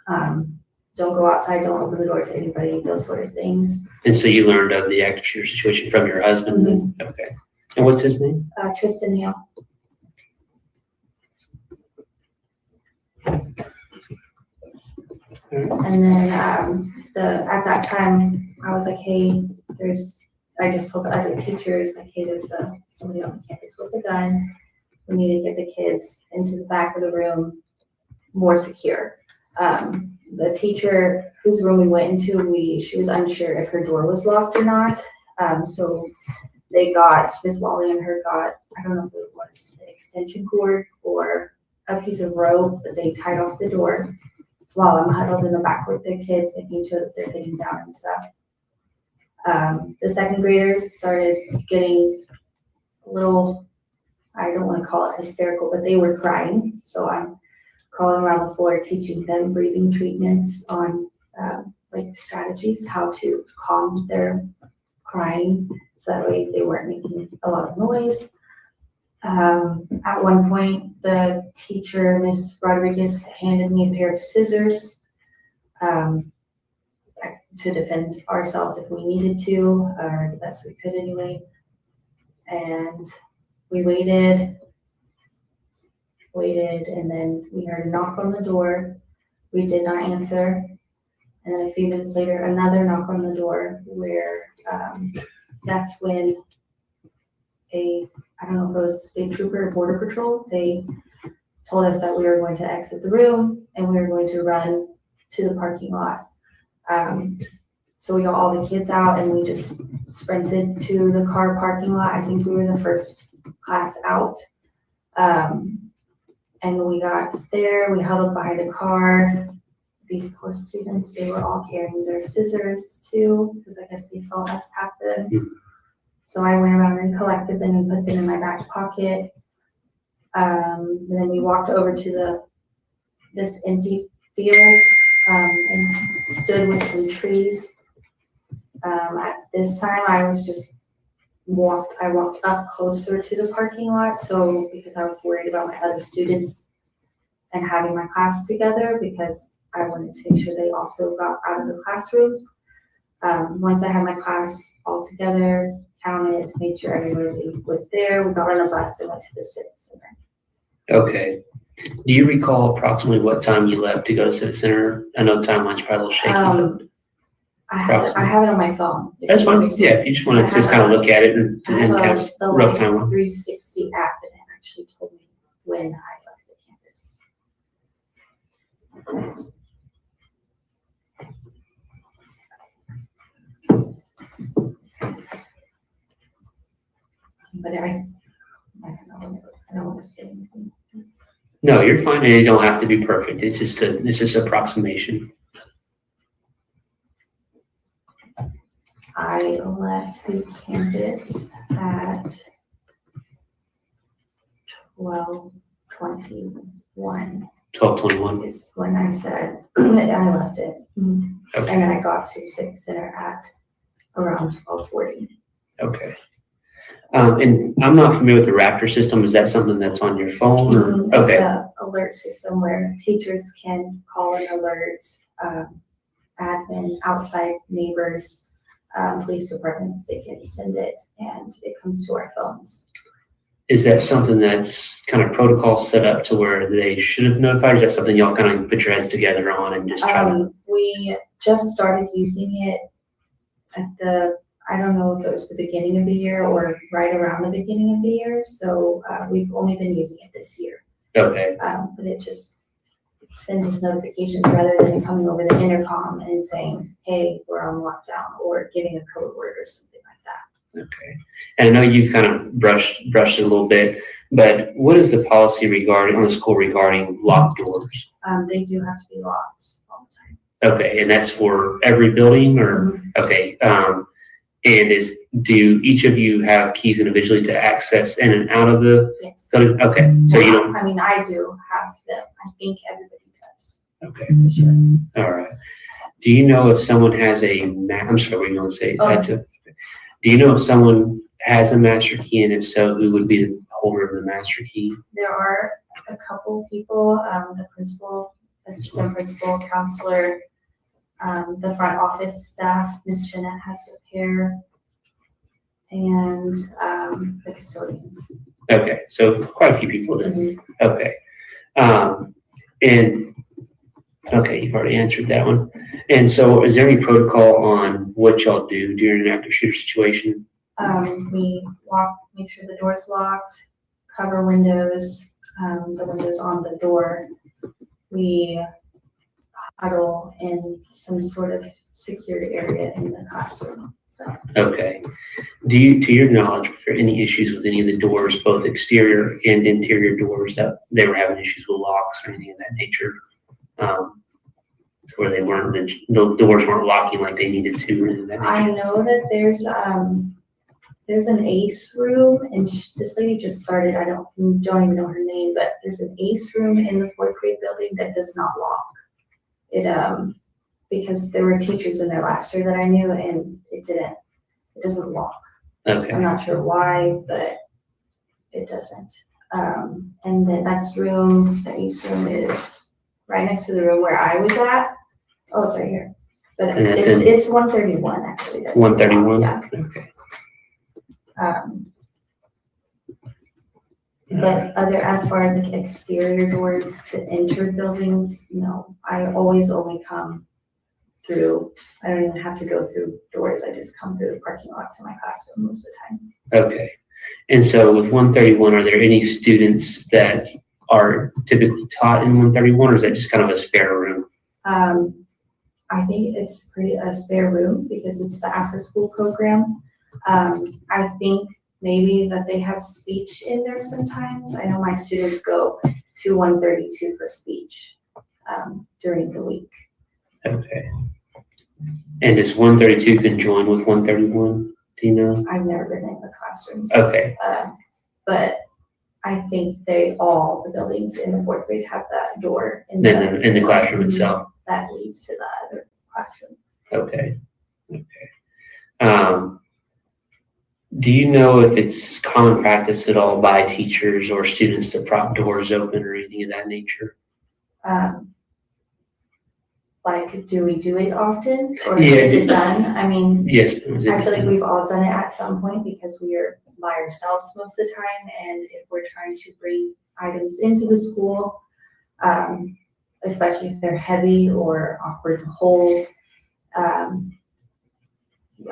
Don't go outside, don't open the door to anybody, those sort of things. And so you learned of the active shooter situation from your husband? Mm-hmm. Okay. And what's his name? Tristan Hale. And then at that time, I was like, hey, I just told the other teachers, like, hey, there's somebody on the campus with a gun. We need to get the kids into the back of the room more secure. The teacher whose room we went into, she was unsure if her door was locked or not. So Ms. Wally and her got, I don't know if it was an extension cord or a piece of rope that they tied off the door while I'm huddled in the back with the kids, making sure that they're getting down and stuff. The second graders started getting a little, I don't want to call it hysterical, but they were crying. So I'm crawling around the floor, teaching them breathing treatments on like strategies, how to calm their crying. So that way they weren't making a lot of noise. At one point, the teacher, Miss Rodriguez, handed me a pair of scissors to defend ourselves if we needed to, or the best we could anyway. And we waited, and then we heard a knock on the door. We did not answer. And then a few minutes later, another knock on the door where that's when I don't know if it was a state trooper or border patrol, they told us that we were going to exit the room and we were going to run to the parking lot. So we got all the kids out and we just sprinted to the car parking lot. I think we were the first class out. And we got there, we huddled behind a car. These poor students, they were all carrying their scissors too, because I guess they saw us happen. So I went around and collected them and put them in my back pocket. And then we walked over to this empty field and stood with some trees. At this time, I walked up closer to the parking lot. So because I was worried about my other students and having my class together, because I wanted to make sure they also got out of the classrooms. Once I had my class all together, counted, made sure everybody was there, we got on a bus and went to the Civic Center. Okay. Do you recall approximately what time you left to go to the Civic Center? I know timeline's probably a little shaky. I have it on my phone. That's fine. Yeah, if you just want to just kind of look at it and kind of the rough timeline. 360 app, and it actually told me when I left the campus. But I don't want to say anything. No, you're fine. You don't have to be perfect. It's just approximation. I left the campus at 12:21. 12:21 is when I said I left it. Okay. And then I got to Civic Center at around 12:40. Okay. And I'm not familiar with the Raptor system. Is that something that's on your phone? Or? It's Okay. an alert system where teachers can call an alert, admin, outside neighbors, police departments, they can send it and it comes to our phones. Is that something that's kind of protocol set up to where they should have notified? Or is that something y'all kind of put your heads together on and just try to? We just started using it at I don't know if it was the beginning of the year or right around the beginning of the year. So we've only been using it this year. Okay. But it just sends us notifications rather than coming over the intercom and saying, hey, we're on lockdown, or giving a code word or something like that. Okay. And I know you kind of brushed it a little bit, but what is the policy on the school regarding locked doors? They do have to be locked all the time. Okay, and that's for every building or, okay, and do each of you have keys individually to access in and out of the Yes. building? Okay, so you don't, I mean, I do have them. I think everybody does. okay, For sure. all right. Do you know if someone has I'm sorry, what are you going to say? Oh. Do you know if someone has a master key, and if so, who would be the holder of the master key? There are a couple people, the principal, assistant principal, counselor, the front office staff, Ms. Jeanette has a pair, and the custodians. Okay, so quite a few people then. Mhm. Okay. And, okay, you've already answered that one. And so is there any protocol on what y'all do during an active shooter situation? We make sure the door's locked, cover windows, the windows on the door. We huddle in some sort of secured area in the classroom, so. Okay. To your knowledge, were there any issues with any of the doors, both exterior and interior doors, that they were having issues with locks or anything of that nature? Where they weren't, the doors weren't locking like they needed to or anything of that nature? I know that there's an ACE room, and this lady just started, I don't even know her name, but there's an ACE room in the 4th grade building that does not lock. It, because there were teachers in there last year that I knew, and it doesn't lock. Okay. I'm not sure why, but it doesn't. And then the ACE room is right next to the room where I was at. Oh, it's right here. But And it's 131 actually. 131? Yeah. Okay. But as far as like exterior doors to enter buildings, no, I always only come through, I don't even have to go through doors. I just come through the parking lot to my classroom most of the time. Okay. And so with 131, are there any students that are typically taught in 131, or is that just kind of a spare room? I think it's a spare room because it's the after school program. I think maybe that they have speech in there sometimes. I know my students go to 132 for speech during the week. Okay. And does 132 conjoin with 131? Do you know? I've never been in the classrooms. Okay. But I think the buildings in the 4th grade have that door in the classroom itself. that leads to the other classroom. Okay. Okay. Do you know if it's common practice at all by teachers or students to prop doors open or anything of that nature? Like, do we do it often, or Yeah, is it done? I mean, yes. I feel like we've all done it at some point because we are by ourselves most of the time, and if we're trying to bring items into the school, especially if they're heavy or awkward to hold,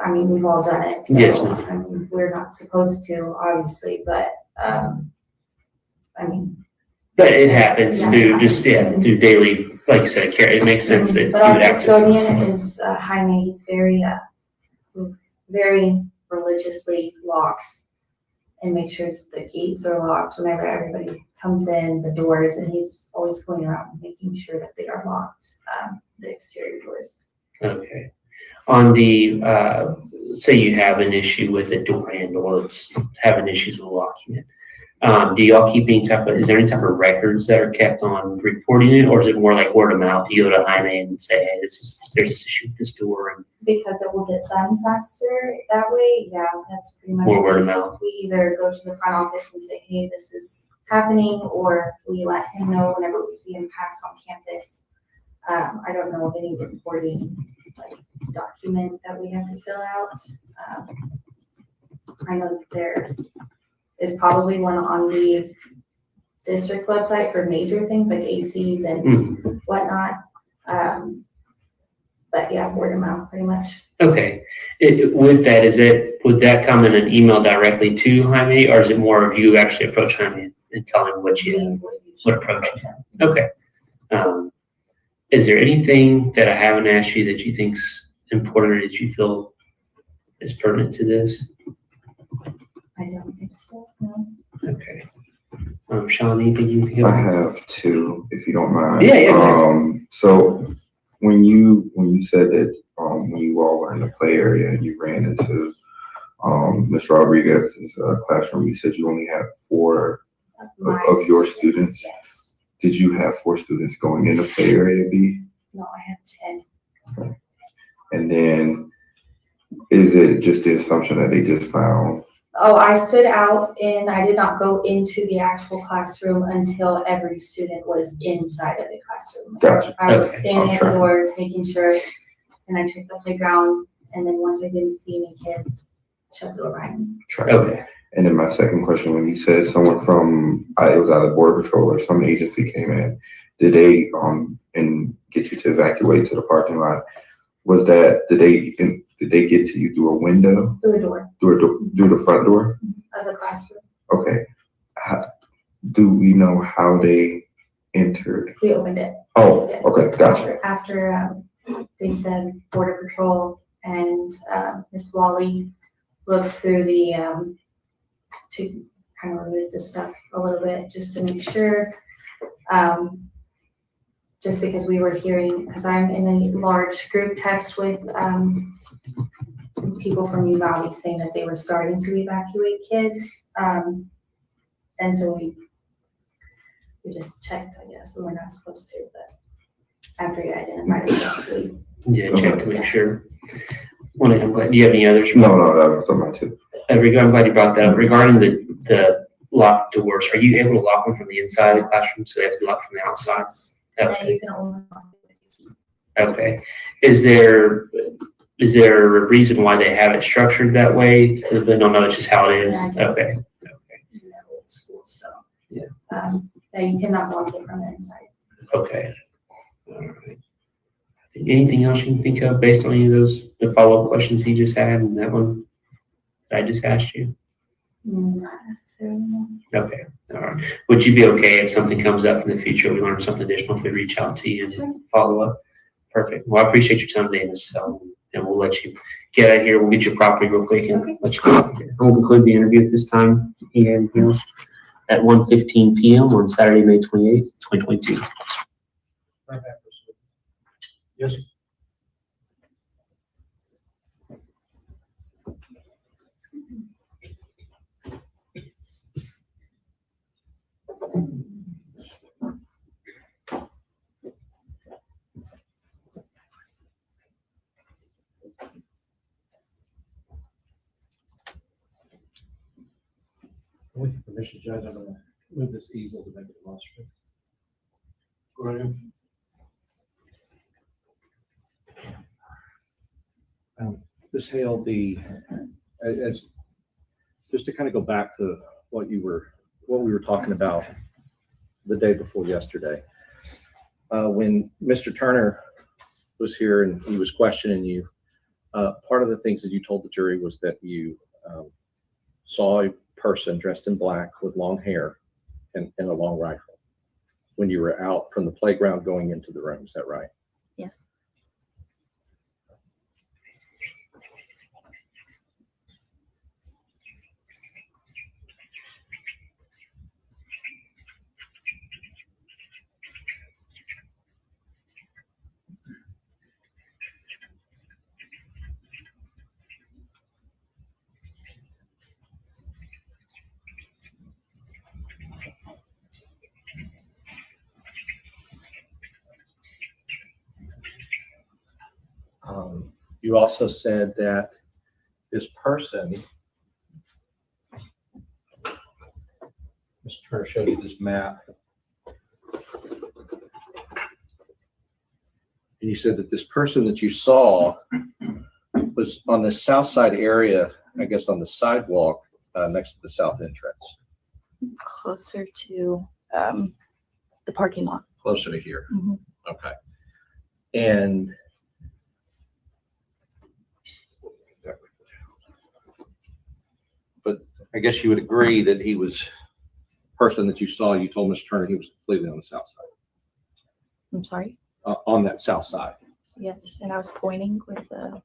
I mean, we've all done it. So, Yes. I mean, we're not supposed to, obviously, but I mean. But it happens Yeah, through it just, happens. through daily, like you said, care. It makes sense that you But our would have to. custodian is Jaime. He's very religiously locks and makes sure the gates are locked whenever everybody comes in, the doors, and he's always going around making sure that they are locked, the exterior doors. Okay. On the, say you have an issue with a door handle, it's having issues with locking it. Do y'all keep is there any type of records that are kept on reporting it, or is it more like word of mouth? You go to Jaime and say, hey, there's this issue with this door, and Because it will get done faster that way, yeah, that's pretty much. more word of mouth. We either go to the front office and say, hey, this is happening, or we let him know whenever we see him pass on campus. I don't know of any reporting document that we have to fill out. I know that there is probably one on the district website for major things like ACs and whatnot. But yeah, word of mouth pretty much. Okay. With that, would that come in an email directly to Jaime, or is it more of you actually approach Jaime and tell him what approach you have? Okay. Is there anything that I haven't asked you that you think's important or that you feel is pertinent to this? I don't think so, no. Okay. Sean, anything you think I of? have two, if you don't mind. Yeah. So when you said that, when you all were in the play area and you ran into, Ms. Rodriguez's classroom, you said you only had 4 of your students. Yes. Did you have 4 students going in the play area B? No, I have 10. Okay. And then is it just the assumption that they just found? Oh, I stood out and I did not go into the actual classroom until every student was inside of the classroom. Gotcha. I was Okay. standing at the door, making sure, and I checked the playground, and then once I didn't see any kids, shut the door behind me. Okay. And then my second question, when you said someone from, it was either Border Patrol or some agency came in, did they, and get you to evacuate to the parking lot? Was that, did they get to you through a window? Through the door Through the front door? of the classroom. Okay. Do we know how they entered? We opened it. Oh, Yes. okay, gotcha. After they said Border Patrol and Miss Wally looked through the, to kind of remove the stuff a little bit, just to make sure. Just because we were hearing, because I'm in a large group text with people from Uvalde saying that they were starting to evacuate kids. And so we just checked, I guess, we were not supposed to, but after you identified us, we. Yeah, check to make sure. Well, I'm glad. Do you have any others? No, that was my two. I'm glad you brought that up. Regarding the locked doors, are you able to lock them from the inside of the classroom so they have to be locked from the outside? No, Okay. you can only lock it with a key. Okay. Is there a reason why they have it structured that way? They don't know it's just how it is? Yeah, I guess. Okay. In the old school, so. Yeah. Yeah, you cannot lock it from the inside. Okay. All right. Anything else you can think of based on any of the follow-up questions he just had and that one that I just asked you? Not necessarily, no. Okay. All right. Would you be okay if something comes up in the future, we learn something additional, if we reach out to you and follow up? Perfect. Well, I appreciate your time today, Ms. And we'll let you get out of here. We'll get your property real quick and let you go out here. We'll conclude the interview at this time here at 1:15 p.m. on Saturday, May 28th, 2022. Right back. Yes. With your permission, Judge, I'm going to move this easel to make it illustrative. Go ahead. This held as just to kind of go back to what we were talking about the day before yesterday. When Mr. Turner was here and he was questioning you, part of the things that you told the jury was that you saw a person dressed in black with long hair and a long rifle when you were out from the playground going into the room. Is that right? Yes. You also said that this person, Mr. Turner showed you this map. And you said that this person that you saw was on the south side area, I guess on the sidewalk next to the south entrance. Closer to the parking lot. Closer to here. Mhm. Okay. And but I guess you would agree that he was person that you saw, you told Mr. Turner he was completely on the south side. I'm sorry? On that south side. Yes, and I was pointing with the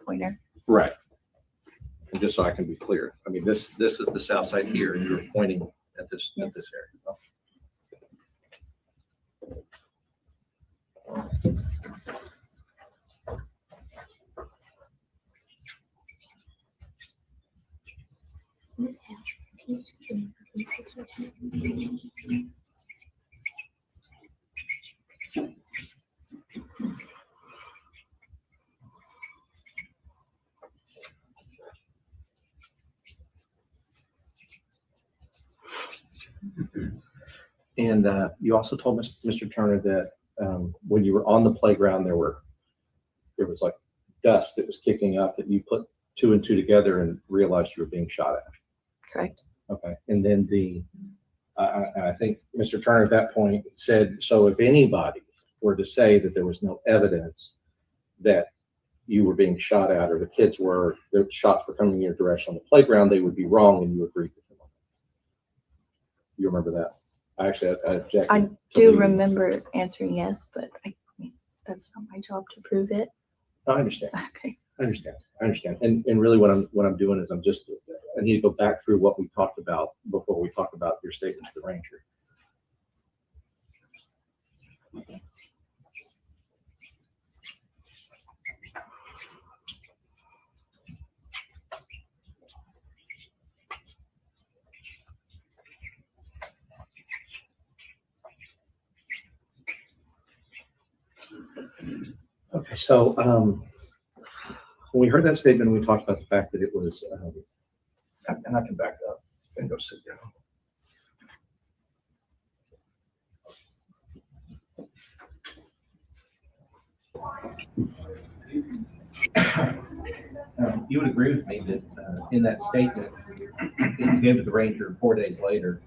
pointer. Right. And just so I can be clear, I mean, this is the south side here, and you're pointing at this Yes. area. And you also told Mr. Turner that when you were on the playground, there was like dust that was kicking up, that you put 2 and 2 together and realized you were being shot at. Correct. Okay. And then I think Mr. Turner at that point said, so if anybody were to say that there was no evidence that you were being shot at, or the shots were coming in your direction on the playground, they would be wrong, and you agreed with him on that. You remember that? I objected. I do remember answering yes, but that's not my job to prove it. I understand. Okay. I understand. And really what I'm doing is I need to go back through what we talked about before we talk about your statement to the ranger. Okay, so when we heard that statement, we talked about the fact that it was, and I can back up and go sit down. You would agree with me that in that statement that you gave to the ranger 4 days later,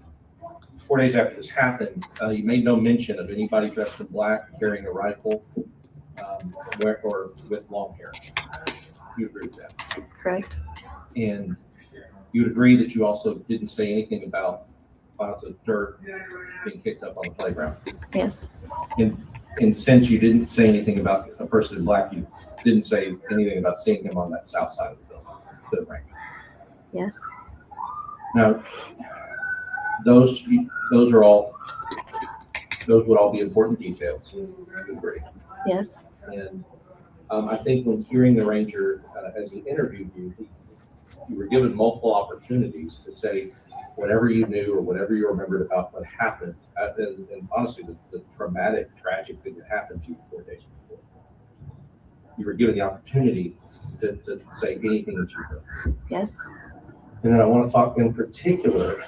4 days after this happened, you made no mention of anybody dressed in black carrying a rifle or with long hair. You agree with that? Correct. And you would agree that you also didn't say anything about piles of dirt being kicked up on the playground. Yes. And since you didn't say anything about a person in black, you didn't say anything about seeing him on that south side of the building. Yes. Now, those would all be important details. You agree? Yes. And I think when hearing the ranger as he interviewed you, you were given multiple opportunities to say whatever you knew or whatever you remembered about what happened, and honestly, the traumatic, tragic thing that happened to you 4 days before. You were given the opportunity to say anything that you heard. Yes. And then I want to talk in particular,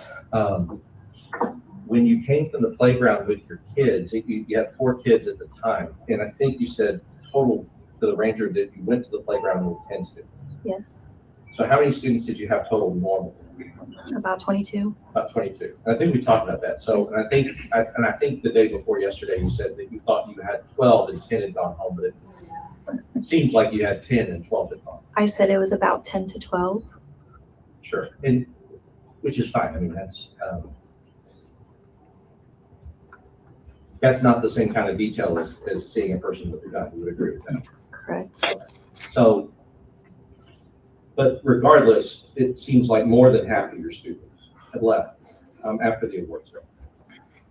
when you came from the playground with your kids, you had 4 kids at the time, and I think you said total to the ranger that you went to the playground with 10 students. Yes. So how many students did you have total normal? About 22. About 22. I think we talked about that. So, and I think the day before yesterday, you said that you thought you had 12 and 10 had gone home, but it seems like you had 10 and 12 had gone. I said it was about 10 to 12. Sure. And which is fine. I mean, that's not the same kind of detail as seeing a person with a gun. You would agree with that? Correct. So, but regardless, it seems like more than half of your students had left after the awards ceremony.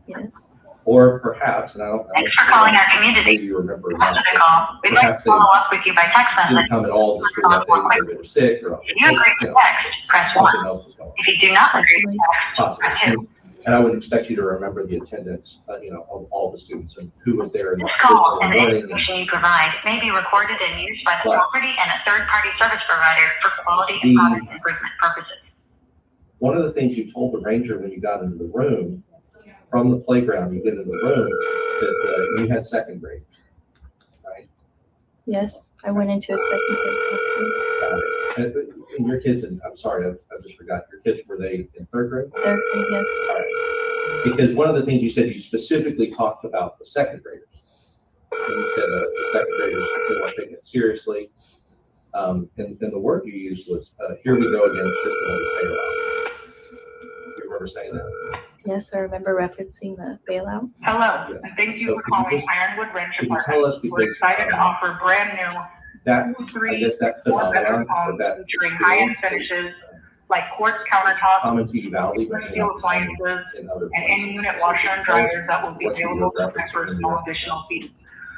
Yes. Or perhaps, and I don't know. Thanks for calling our community. Maybe you remember. After the call, we'd like to follow up with you by text message. Didn't come at all to the school that day because they were sick or. If you agree with text, press something 1. else was going on. If you do not agree with text, Possibly. press 2. And I would expect you to remember the attendance, of all the students and who was there in the This call in and the the morning. information you provide may be recorded and used by the Right. property and a third-party service provider for quality and product improvement purposes. One of the things you told the ranger when you got into the room, from the playground, you get into the room, that you had second grade, right? Yes. I went into a second grade classroom. Got it. And your kids, and I'm sorry, I just forgot, your kids, were they in third grade? Third grade, yes. All right. Because one of the things you said, you specifically talked about the second graders. And you said the second graders, they weren't taking it seriously. And the word you used was, here we go again, systematic bailout. You remember saying that? Yes, I remember referencing the bailout. Hello, Yeah. and thank you So for could you calling just- Ironwood Ranch could you tell us, Apartments. We're because, excited to offer brand new That, I guess that phenomenon, or that featuring high-end experience was, finishes, like quartz countertops, common to Uvalde, but steel appliances, in other and places. in-unit washer and dryers that will be What you were available for referencing in no your- additional fee.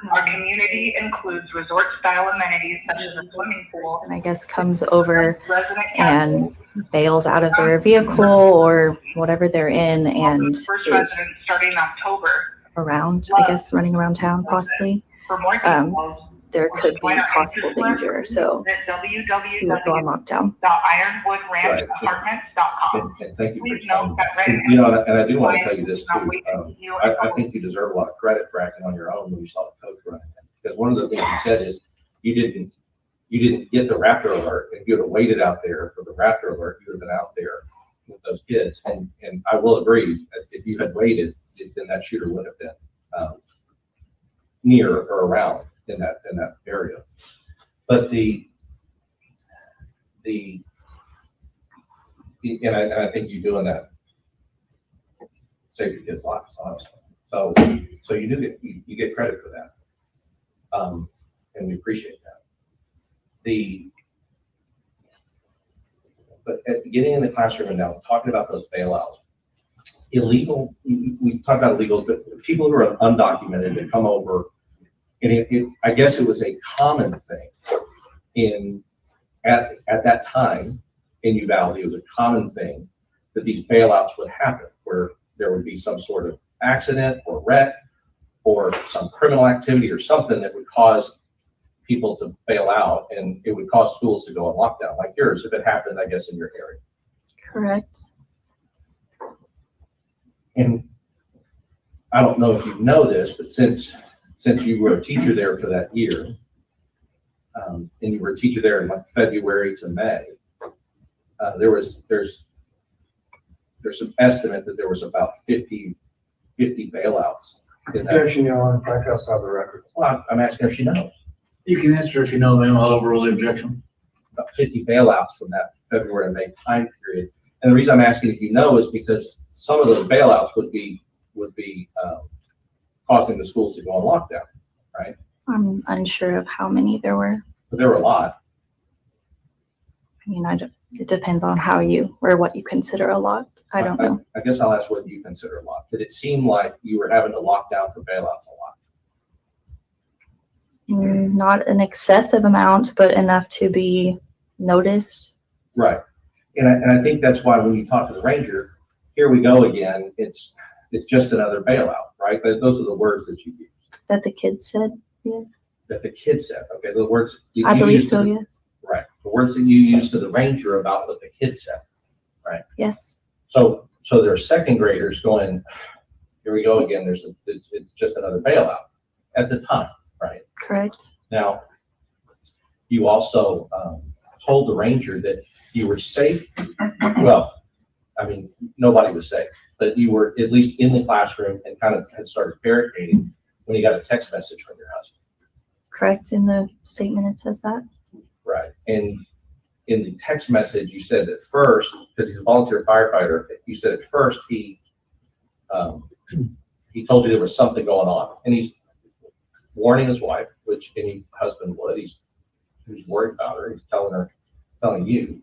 Our community includes resort-style amenities such as a swimming pool. Person, I guess, comes over resident and bails out of their vehicle or whatever they're in and First is resident starting in October. around, I guess, running around town possibly. For more details, There could be possible danger, so visit we would go on lockdown. www.ironwoodranchapartments.com. And thank you for Please note that and, you know, and I do want to tell you this too. I think you deserve a lot of credit for acting on your own when you saw the coach running. Because one of the things you said is you didn't get the Raptor alert. If you would have waited out there for the Raptor alert, you would have been out there with those kids. And I will agree that if you had waited, then that shooter would have been near or around in that area. But and I think you doing that save your kids' lives, honestly. So you do get credit for that. And we appreciate that. But getting in the classroom and now talking about those bailouts, illegal, we talk about illegal, but people who are undocumented that come over, and I guess it was a common thing at that time in Uvalde, it was a common thing that these bailouts would happen, where there would be some sort of accident or wreck or some criminal activity or something that would cause people to bail out, and it would cause schools to go on lockdown, like yours, if it happened, I guess, in your area. Correct. And I don't know if you know this, but since you were a teacher there for that year, and you were a teacher there in like February to May, there's some estimate that there was about 50 bailouts. Objection, Your Honor, back outside the record. Well, I'm asking if she knows. You can answer if you know, ma'am. I'll overrule the objection. About 50 bailouts from that February and May time period. And the reason I'm asking if you know is because some of those bailouts would be causing the schools to go on lockdown, right? I'm unsure of how many there were. But there were a lot. I mean, it depends on how you or what you consider a lot. I don't know. I guess I'll ask what you consider a lot. Did it seem like you were having to lock down for bailouts a lot? Not an excessive amount, but enough to be noticed. Right. And I think that's why when you talk to the ranger, here we go again. It's just another bailout, right? But those are the words that you use. That the kids said, yes. That the kids said, okay, the words. I believe so, yes. Right. The words that you use to the ranger about what the kids said, right? Yes. So there are second graders going, here we go again. It's just another bailout at the time, right? Correct. Now, you also told the ranger that you were safe. Well, I mean, nobody was safe, but you were at least in the classroom and kind of had started barricading when you got a text message from your husband. Correct. In the statement, it says that. Right. And in the text message, you said that first, because he's a volunteer firefighter, you said at first he told you there was something going on, and he's warning his wife, which any husband would. He's worried about her. He's telling you,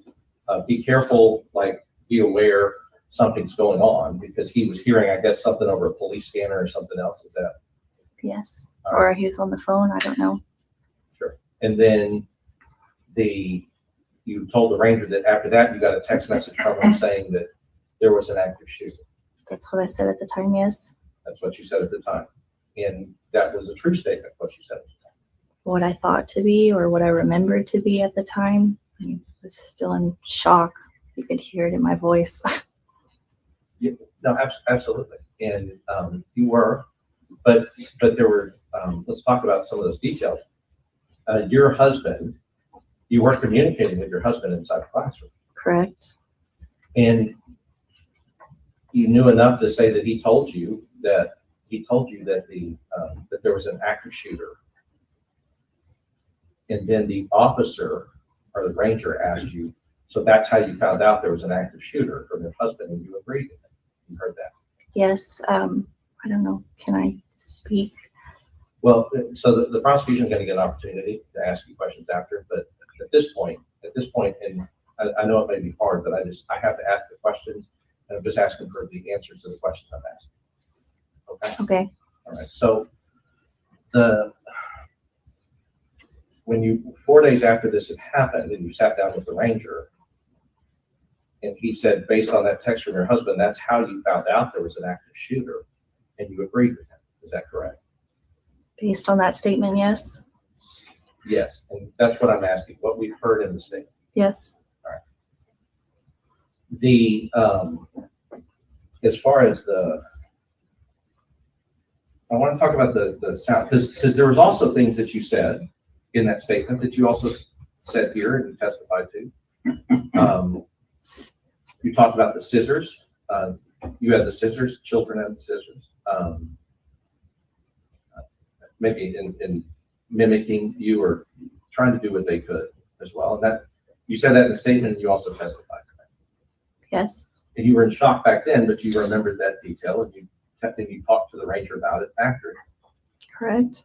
be careful, like be aware something's going on, because he was hearing, I guess, something over a police scanner or something else. Is that? Yes. Or he was on the phone. I don't know. Sure. And then you told the ranger that after that you got a text message from him saying that there was an active shooter. That's what I said at the time, yes. That's what you said at the time. And that was a true statement, what you said at the time. What I thought to be or what I remembered to be at the time. I was still in shock. You could hear it in my voice. Yeah, no, absolutely. And you were, but there were, let's talk about some of those details. Your husband, you were communicating with your husband inside the classroom. Correct. And you knew enough to say that he told you that that there was an active shooter. And then the officer or the ranger asked you, so that's how you found out there was an active shooter from your husband, and you agreed with it. You heard that. Yes. I don't know. Can I speak? Well, so the prosecution is going to get an opportunity to ask you questions after, but at this point, and I know it may be hard, but I have to ask the questions, and I'm just asking for the answers to the questions I'm asking. Okay? Okay. All right. So when you, 4 days after this had happened and you sat down with the ranger, and he said, based on that text from your husband, that's how you found out there was an active shooter, and you agreed with him. Is that correct? Based on that statement, yes. Yes. And that's what I'm asking, what we've heard in the statement. Yes. All right. The, as far as I want to talk about the sound, because there was also things that you said in that statement that you also said here and you testified to. You talked about the scissors. You had the scissors, children had the scissors. Maybe in mimicking you or trying to do what they could as well. And that you said that in the statement and you also testified. Yes. And you were in shock back then, but you remembered that detail and you talked to the ranger about it after. Correct.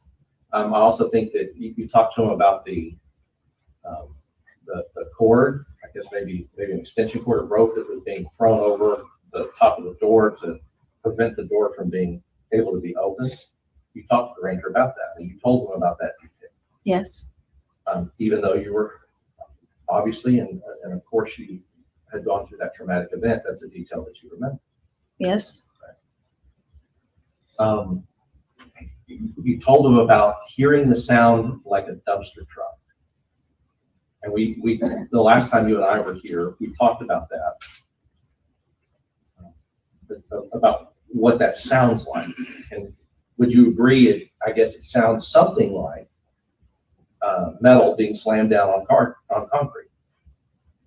I also think that you talked to him about the cord, I guess maybe an extension cord or rope that was being thrown over the top of the door to prevent the door from being able to be opened. You talked to the ranger about that and you told him about that detail. Yes. Even though you were obviously, and of course you had gone through that traumatic event, that's a detail that you remember. Yes. You told him about hearing the sound like a dumpster truck. And we the last time you and I were here, we talked about that, about what that sounds like. And would you agree, I guess it sounds something like metal being slammed down on concrete?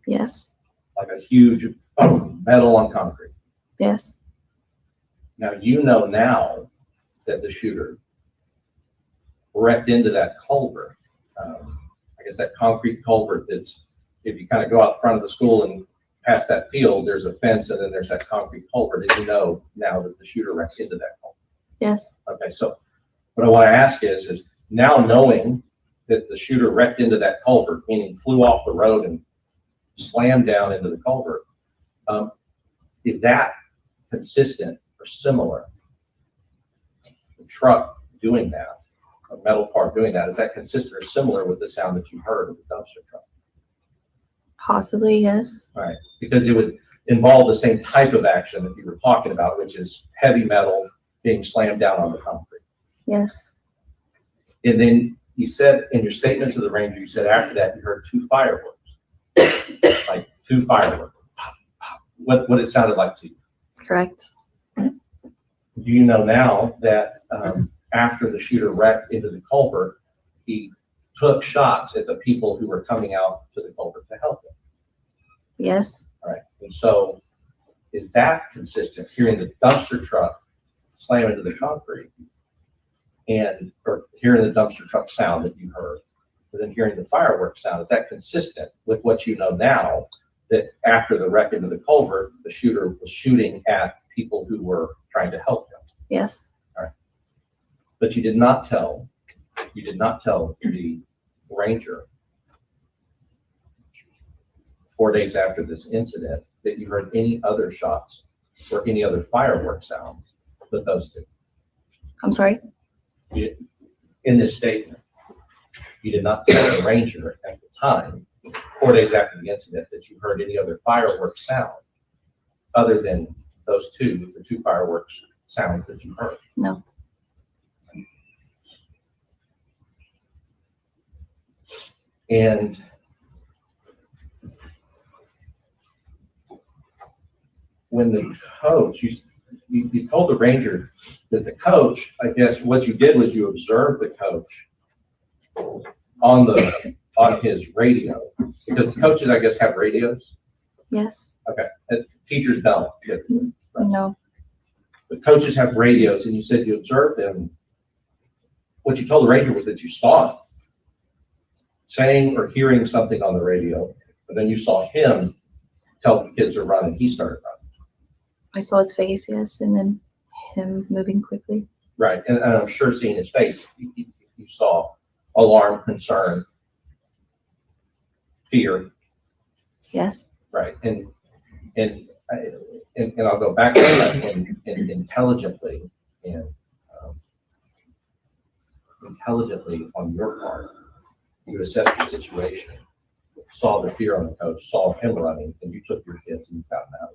Yes. Like a huge metal on concrete. Yes. Now, you know now that the shooter wrecked into that culvert. I guess that concrete culvert that's, if you kind of go out front of the school and past that field, there's a fence and then there's that concrete culvert. And you know now that the shooter wrecked into that culvert. Yes. Okay, so what I want to ask is now knowing that the shooter wrecked into that culvert, meaning flew off the road and slammed down into the culvert, is that consistent or similar? The truck doing that, a metal part doing that, is that consistent or similar with the sound that you heard of the dumpster truck? Possibly, yes. All right, because it would involve the same type of action that you were talking about, which is heavy metal being slammed down on the concrete. Yes. And then you said in your statement to the ranger, you said after that you heard two fireworks, like two fireworks. What it sounded like to you? Correct. Do you know now that after the shooter wrecked into the culvert, he took shots at the people who were coming out to the culvert to help him? Yes. All right. And so is that consistent, hearing the dumpster truck slam into the concrete or hearing the dumpster truck sound that you heard, but then hearing the fireworks sound, is that consistent with what you know now, that after the wreck into the culvert, the shooter was shooting at people who were trying to help him? Yes. All right. But you did not tell the ranger 4 days after this incident that you heard any other shots or any other fireworks sounds but those two. I'm sorry? In this statement, you did not tell the ranger at the time, 4 days after the incident, that you heard any other fireworks sound other than those two, the two fireworks sounds that you heard. No. And when the coach, you told the ranger that the coach, I guess what you did was you observed the coach on his radio, because the coaches, I guess, have radios. Yes. Okay. Teachers don't. No. The coaches have radios, and you said you observed them. What you told the ranger was that you saw him saying or hearing something on the radio, but then you saw him tell the kids to run, and he started running. I saw his face, yes, and then him moving quickly. Right, and I'm sure seeing his face, you saw alarm, concern, fear. Yes. Right, and I'll go back to that and intelligently and intelligently on your part, you assessed the situation, saw the fear on the coach, saw him running, and you took your kids and you got them out of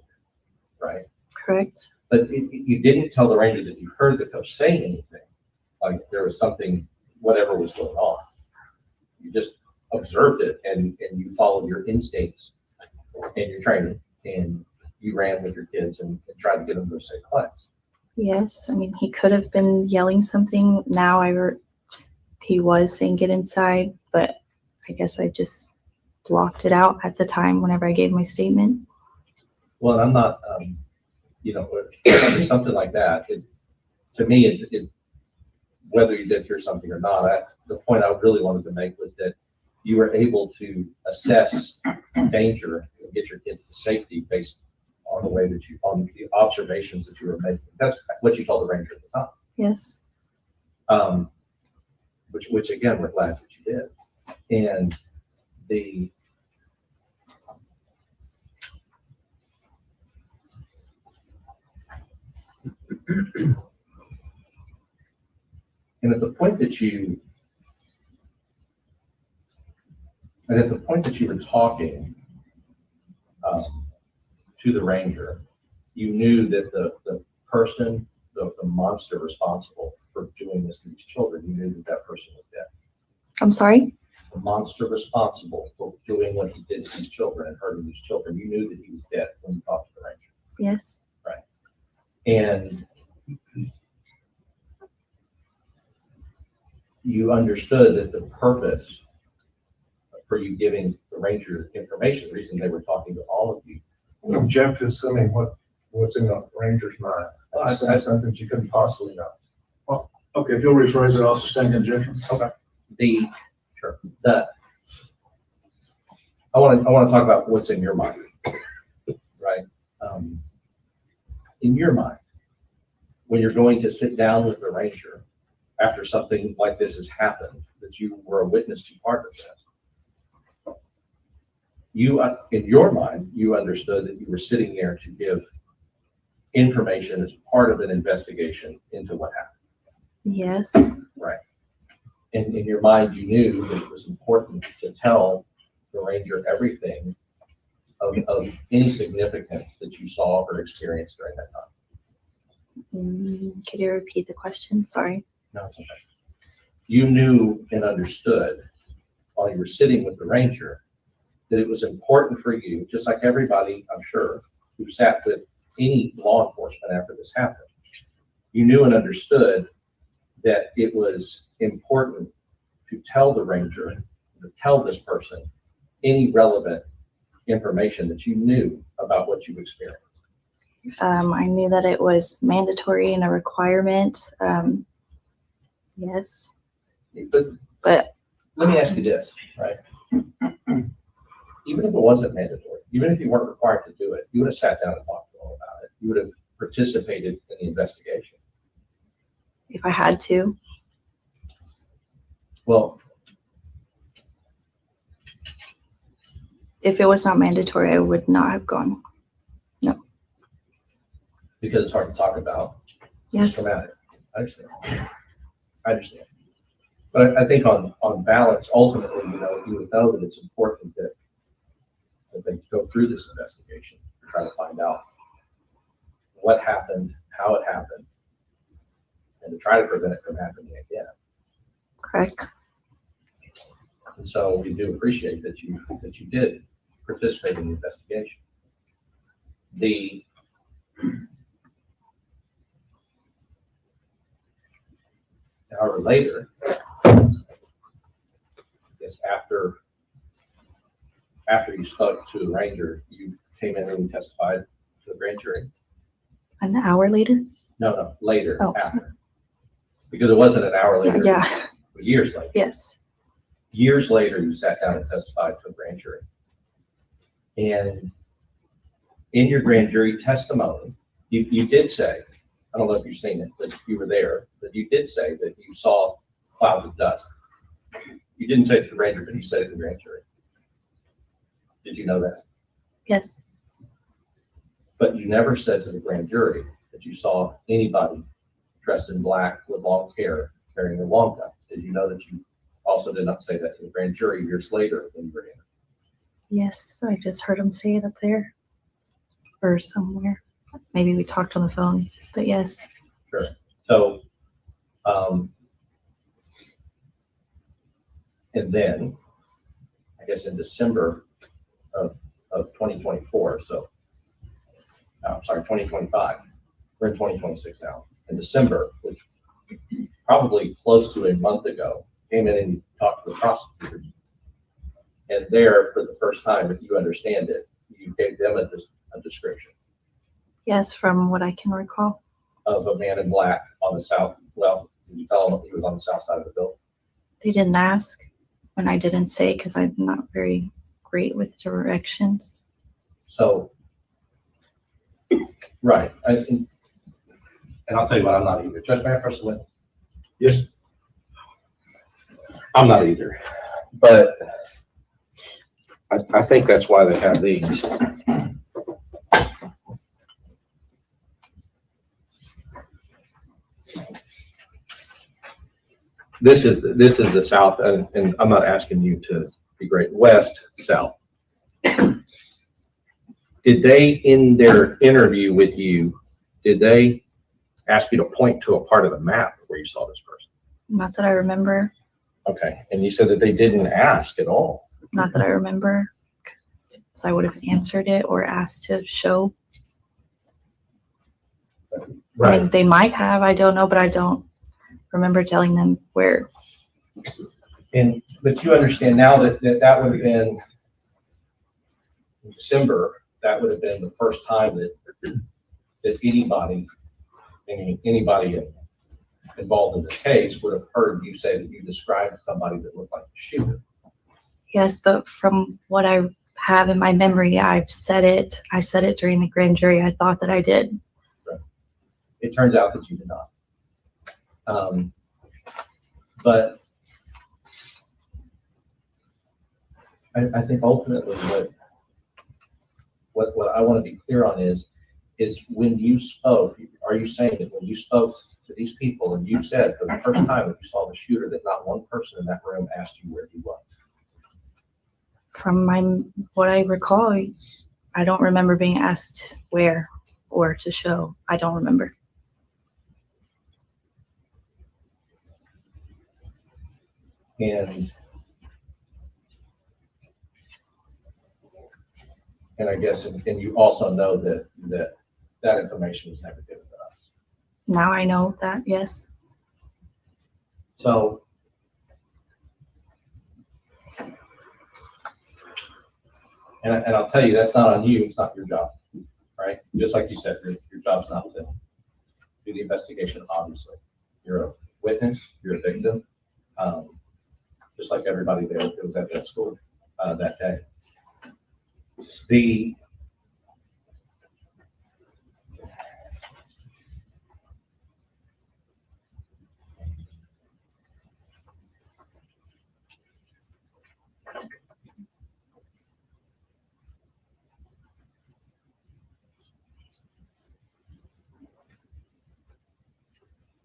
there, right? Correct. But you didn't tell the ranger that you heard the coach say anything, like there was something, whatever was going on. You just observed it and you followed your instincts and your training, and you ran with your kids and tried to get them to a safe place. Yes. I mean, he could have been yelling something. Now he was saying get inside, but I guess I just blocked it out at the time whenever I gave my statement. Well, I'm not, something like that. To me, whether you did hear something or not, the point I really wanted to make was that you were able to assess danger and get your kids to safety based on the way that on the observations that you were making. That's what you told the ranger at the time. Yes. Which again, we're glad that you did. And and at the point that you were talking to the ranger, you knew that the person, the monster responsible for doing this to these children, you knew that person was dead. I'm sorry? The monster responsible for doing what he did to these children and hurting these children, you knew that he was dead when you talked to the ranger. Yes. Right. And you understood that the purpose for you giving the ranger information, the reason they were talking to all of you. Was Jeff assuming what's in the ranger's mind? That's something you couldn't possibly know. Well, okay, if you'll rephrase it, I'll sustain the objection. Okay. I want to talk about what's in your mind, right? In your mind, when you're going to sit down with the ranger after something like this has happened, that you were a witness to part of this, in your mind, you understood that you were sitting there to give information as part of an investigation into what happened. Yes. Right. And in your mind, you knew that it was important to tell the ranger everything of any significance that you saw or experienced during that time. Could you repeat the question? Sorry. No, it's okay. You knew and understood while you were sitting with the ranger that it was important for you, just like everybody, I'm sure, who sat with any law enforcement after this happened. You knew and understood that it was important to tell the ranger, to tell this person any relevant information that you knew about what you experienced. I knew that it was mandatory and a requirement. Yes. But let me ask you this, right? Even if it wasn't mandatory, even if you weren't required to do it, you would have sat down and talked to them about it. You would have participated in the investigation. if I had to. Well, if it was not mandatory, I would not have gone. No. Because it's hard to talk about. Yes. It's traumatic. I understand. But I think on balance, ultimately, you would know that it's important that they go through this investigation to try to find out what happened, how it happened, and to try to prevent it from happening again. Correct. And so we do appreciate that you did participate in the investigation. An hour later, I guess after you spoke to the ranger, you came in and testified to the grand jury. An hour later? No, later, Oh, after. sorry. Because it wasn't an hour later. Yeah. It was years later. Yes. Years later, you sat down and testified to a grand jury. And in your grand jury testimony, you did say, I don't know if you've seen it, but you were there, but you did say that you saw clouds of dust. You didn't say it to the ranger, but you said it to the grand jury. Did you know that? Yes. But you never said to the grand jury that you saw anybody dressed in black with long hair carrying a long gun. Did you know that you also did not say that to the grand jury years later when you were in? Yes, I just heard him say it up there or somewhere. Maybe we talked on the phone, but yes. Sure. So, and then, I guess in December of 2024, so, I'm sorry, 2025, we're in 2026 now. In December, which probably close to a month ago, came in and talked to the prosecutor. And there, for the first time, if you understand it, you gave them a description Yes, from what I can recall. of a man in black on the south. Well, did you tell them he was on the south side of the building? They didn't ask, and I didn't say because I'm not very great with directions. So, right. And I'll tell you what, I'm not either. Judge Mayor, first witness. Yes. I'm not either. But I think that's why they have these. This is the south, and I'm not asking you to be great. West, south. Did they, in their interview with you, did they ask you to point to a part of the map where you saw this person? Not that I remember. Okay, and you said that they didn't ask at all. Not that I remember. So I would have answered it or asked to show. I mean, they might have, I don't know, but I don't remember telling them where. But you understand now that would have been in December. That would have been the first time that anybody involved in the case would have heard you say that you described somebody that looked like the shooter. Yes, but from what I have in my memory, I said it during the grand jury. I thought that I did. Right. It turns out that you did not. But I think ultimately what I want to be clear on is when you spoke, are you saying that when you spoke to these people and you said for the first time that you saw the shooter, that not one person in that room asked you where he was? From what I recall, I don't remember being asked where or to show. I don't remember. And I guess, and you also know that information was never given to us. Now I know that, yes. So, and I'll tell you, that's not on you. It's not your job, right? Just like you said, your job's not to do the investigation, obviously. You're a witness, you're a victim, just like everybody there that was at that school that day.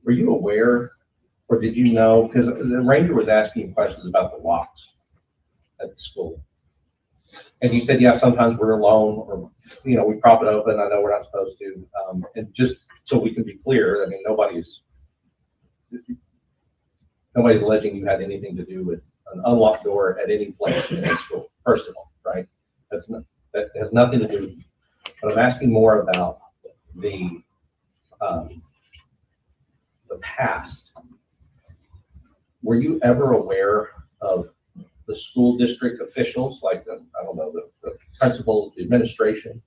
Were you aware, or did you know, because the ranger was asking questions about the locks at the school. And you said, yeah, sometimes we're alone, or, we prop it open. I know we're not supposed to. And just so we can be clear, I mean, nobody's alleging you had anything to do with an unlocked door at any place in the school, first of all, right? That has nothing to do with you. But I'm asking more about the past. Were you ever aware of the school district officials, like the principals, the administration,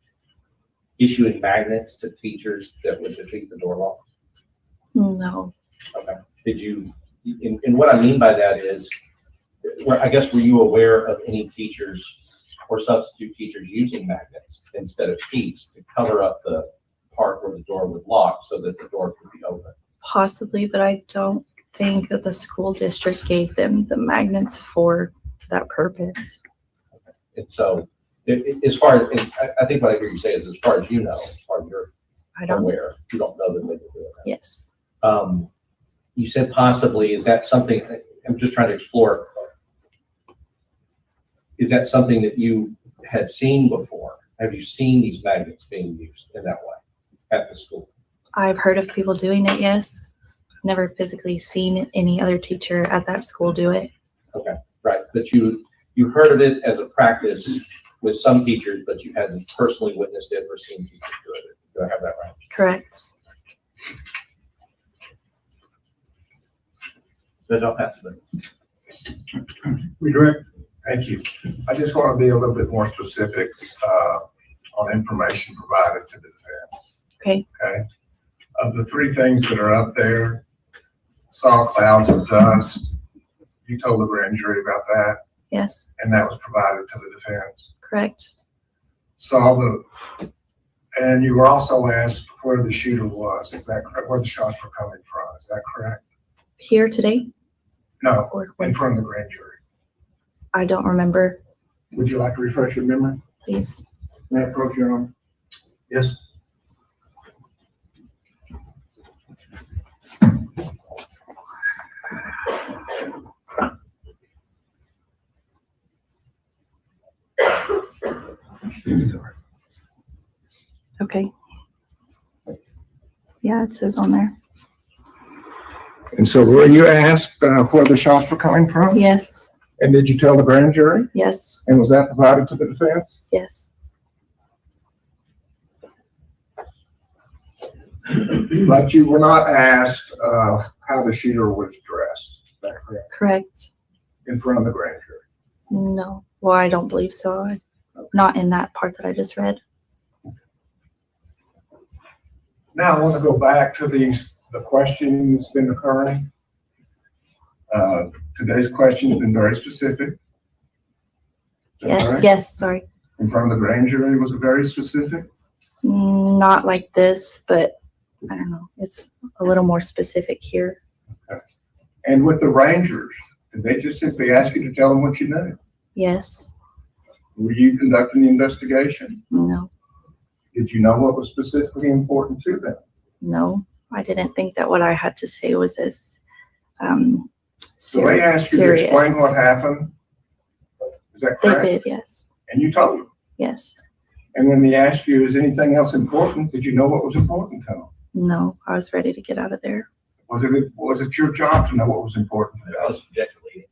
issuing magnets to teachers that would defeat the door locks? No. Okay. Did you, and what I mean by that is, were you aware of any teachers or substitute teachers using magnets instead of keys to cover up the part where the door would lock so that the door could be open? Possibly, but I don't think that the school district gave them the magnets for that purpose. Okay. And so As far as, I think what I hear you say is, as far as you know, as far as you're I don't, aware, you don't know that they were doing that. yes. You said possibly, is that something, I'm just trying to explore. Is that something that you had seen before? Have you seen these magnets being used in that way at the school? I've heard of people doing it, yes. Never physically seen any other teacher at that school do it. Okay, right, but you heard of it as a practice with some teachers, but you hadn't personally witnessed it or seen teachers do it. Do I have that right? Correct. Judge, I'll pass it. Redirect. Thank you. I just want to be a little bit more specific on information provided to the defense. Okay. Okay. Of the three things that are up there, saw clouds of dust. You told the grand jury about that, Yes, and that was provided to the defense. correct. And you were also asked where the shooter was. Is that correct? Where the shots were coming from? Is that correct? Here today, No, or in when? front of the grand jury. I don't remember, Would you like to refresh your memory? please. May I approach your honor? Yes. Okay. Yeah, it says on there. And so were you asked where the shots were coming from? Yes, And did you tell the grand jury? yes, And was that provided to the defense? yes, But you were not asked how the shooter was dressed. Is that correct? correct. In front of the grand jury. No, well, I don't believe so. Not in that part that I just read. Now I want to go back to the question that's been occurring. Today's question has been very specific. Is that Yes, correct? yes, sorry. In front of the grand jury was very specific. Not like this, but I don't know. It's a little more specific here. And with the Rangers, did they just simply ask you to tell them what you knew? Yes, Were you conducting the investigation? no, Did you know what was specifically important to them? no. I didn't think that what I had to say was as So they asked you to explain what serious. happened? Is that They correct? did, yes, And you told them? yes. And when they asked you, is anything else important, did you know what was important to them? No, I was ready to get out of there. Was it your job to know what was important to That them? was subjectively.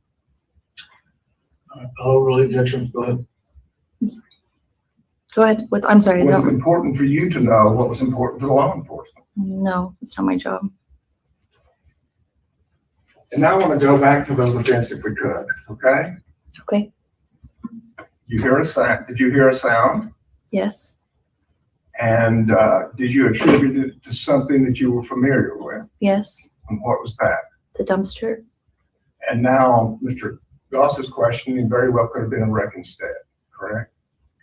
Oh, really, objection, go ahead. Go ahead. I'm sorry. Was it No, important for you to know what was important to law enforcement? no, it's not my job. And now I want to go back to those events if we could, okay? Okay, You hear a sound, did you hear a sound? yes, And did you attribute it to something that you were familiar with? yes, And what was that? the dumpster. And now Mr. Goss's questioning very well could have been a wreck instead, correct?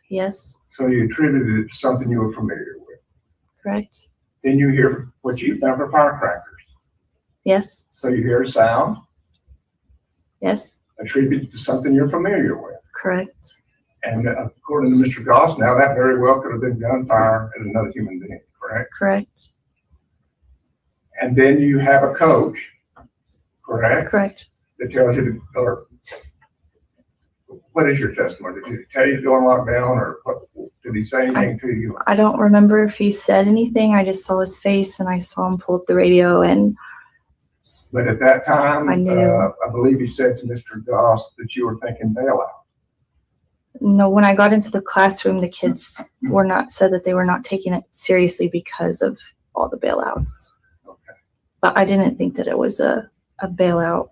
Yes, So you attributed it to something you were familiar with. correct. Then you hear what you found for firecrackers. Yes, So you hear a sound yes, attributed to something you're familiar with. correct. And according to Mr. Goss, now that very well could have been gunfire at another human being, correct? Correct. And then you have a coach, correct? Correct. That tells you to, or what is your testimony? Did he tell you to go on lockdown or what, did he say anything to you? I don't remember if he said anything. I just saw his face and I saw him pull up the radio and But at that time, I knew. I believe he said to Mr. Goss that you were thinking bailout. no, when I got into the classroom, the kids said that they were not taking it seriously because of all the bailouts. Okay. But I didn't think that it was a bailout,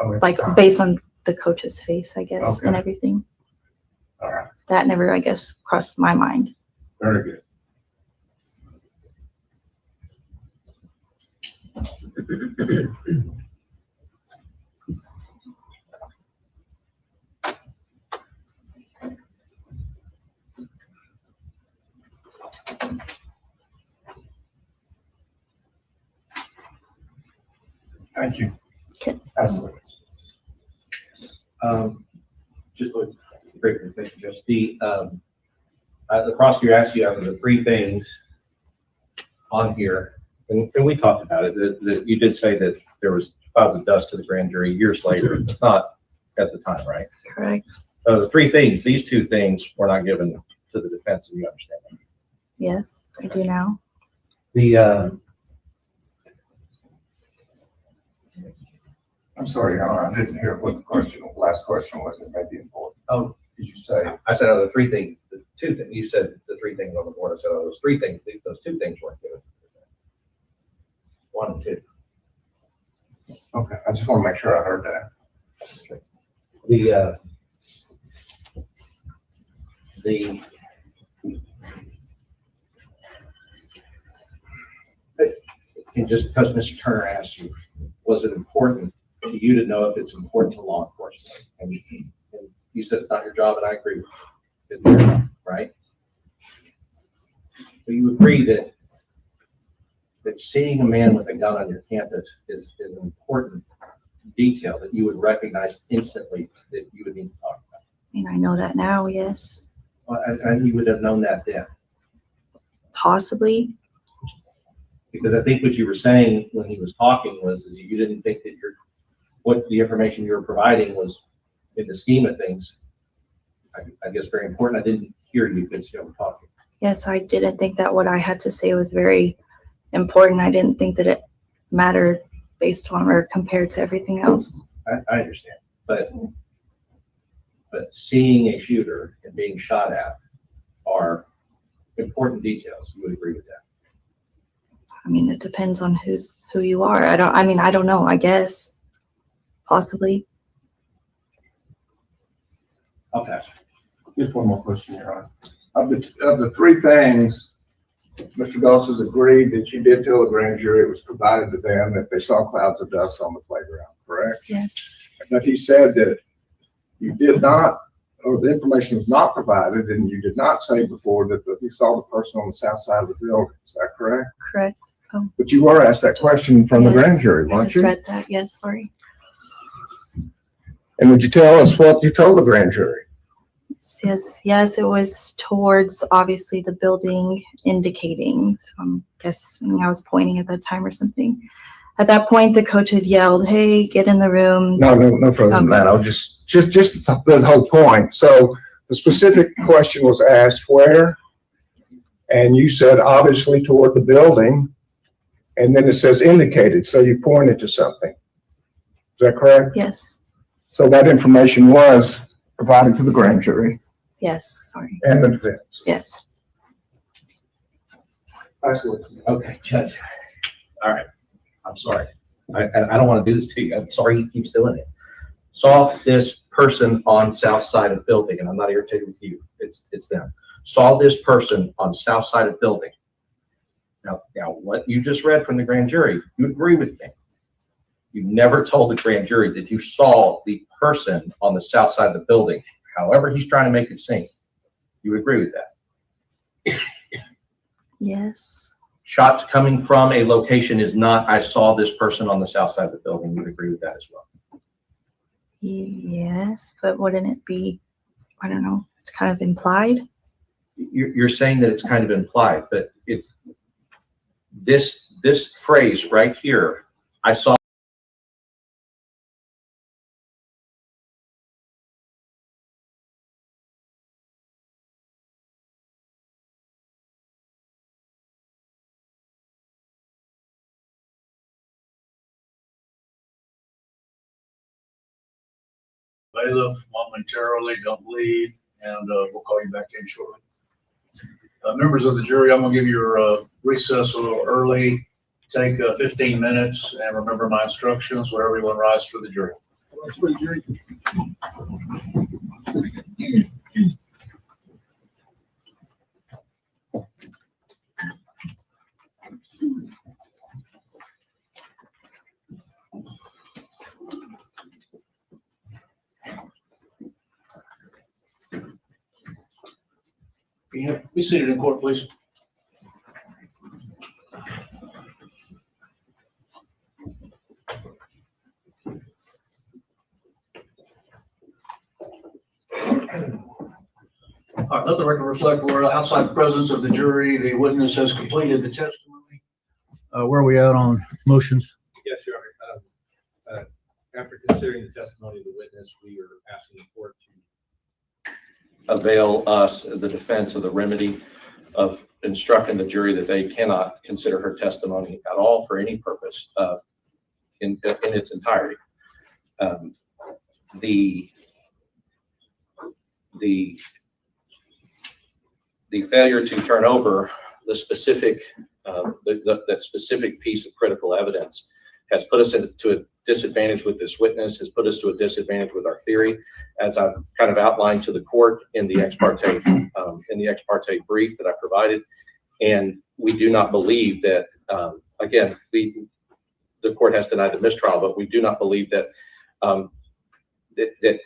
Oh, it's like not. based on the coach's face, I guess, and Okay. everything. All right, That never, I guess, crossed my mind. very good. Thank you. Okay. Absolutely. Just look, Great, thank you, Judge. The prosecutor asked you out of the three things on here, and we talked about it, that you did say that there was clouds of dust to the grand jury years later. It's not at the time, right? Correct. The three things, these two things were not given to the defense, and you understand that. Yes, I do now. I'm sorry, I didn't hear what the last question was. It may be important. Oh, Did you say? I said out of the three things, the two things, you said the three things on the board. I said, oh, those three things, those two things weren't given. One and two. Okay, I just want to make sure I heard that. And just because Mr. Turner asked you, was it important to you to know if it's important to law enforcement? And you said it's not your job, and I agree with you. It's their job, right? But you agree that seeing a man with a gun on your campus is an important detail that you would recognize instantly that you would need to talk about. I mean, I know that now, yes. Well, and you would have known that then. Possibly. Because I think what you were saying when he was talking was is you didn't think that what the information you were providing was, in the scheme of things, I guess very important. I didn't hear you because you were talking. Yes, I didn't think that what I had to say was very important. I didn't think that it mattered based on or compared to everything else. I understand, but seeing a shooter and being shot at are important details. You would agree with that? I mean, it depends on who you are. I don't know, I guess. Possibly. I'll pass. Just one more question, Your Honor. Of the three things, Mr. Goss has agreed that you did tell the grand jury it was provided to them that they saw clouds of dust on the playground, correct? Yes. But he said that you did not, or the information was not provided, and you did not say before that you saw the person on the south side of the building. Is that correct? Correct. Oh. But you were asked that question from the grand jury, I weren't just you? read that. Yes, sorry. And would you tell us what you told the grand jury? Yes, it was towards obviously the building indicating. So I'm guessing I was pointing at that time or something. At that point, the coach had yelled, "Hey, get in the room." No further than that. I'll just the whole point. So the specific question was asked where, and you said obviously toward the building, and then it says indicated. So you pointed to something. Is that correct? Yes. So that information was provided to the grand jury Yes, sorry. and the defense. Yes. Absolutely. Okay, Judge. All right. I'm sorry. I don't want to do this to you. I'm sorry he keeps doing it. Saw this person on south side of building, and I'm not irritated with you. It's them. Saw this person on south side of building. Now, what you just read from the grand jury, you agree with me. You never told the grand jury that you saw the person on the south side of the building. However he's trying to make it seem. You agree with that? Yes. Shots coming from a location is not, I saw this person on the south side of the building. You would agree with that as well? Yes, but wouldn't it be, I don't know, it's kind of implied? You're saying that it's kind of implied, but it's this phrase right here, I saw. Bailiff, momentarily, don't leave, and we'll call you back in shortly. Members of the jury, I'm gonna give you a recess a little early. Take 15 minutes, and remember my instructions, where everyone rise for the jury. Be seated in court, please. All right, let the record reflect we're outside the presence of the jury. The witness has completed the testimony. Where are we at on motions? Yes, Your Honor. After considering the testimony of the witness, we are asking the court to avail us, the defense, of the remedy of instructing the jury that they cannot consider her testimony at all for any purpose in its entirety. The failure to turn over the specific that specific piece of critical evidence has put us into a disadvantage with this witness, has put us to a disadvantage with our theory, as I've kind of outlined to the court in the ex parte brief that I provided. And we do not believe that, again, the court has denied the mistrial, but we do not believe that that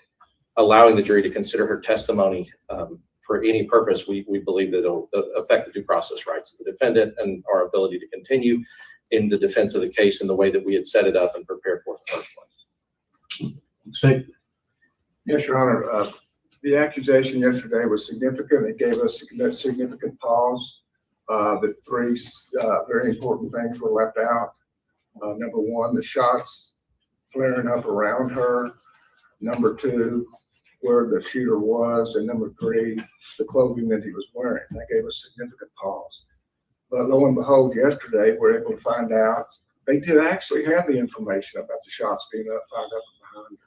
allowing the jury to consider her testimony for any purpose, we believe that it'll affect the due process rights of the defendant and our ability to continue in the defense of the case in the way that we had set it up and prepared for it in the first place. State. Yes, Your Honor. The accusation yesterday was significant. It gave us significant pause. The three very important things were left out. Number one, the shots flaring up around her. Number two, where the shooter was. And number three, the clothing that he was wearing. That gave us significant pause. But lo and behold, yesterday, we're able to find out they did actually have the information about the shots being fired up behind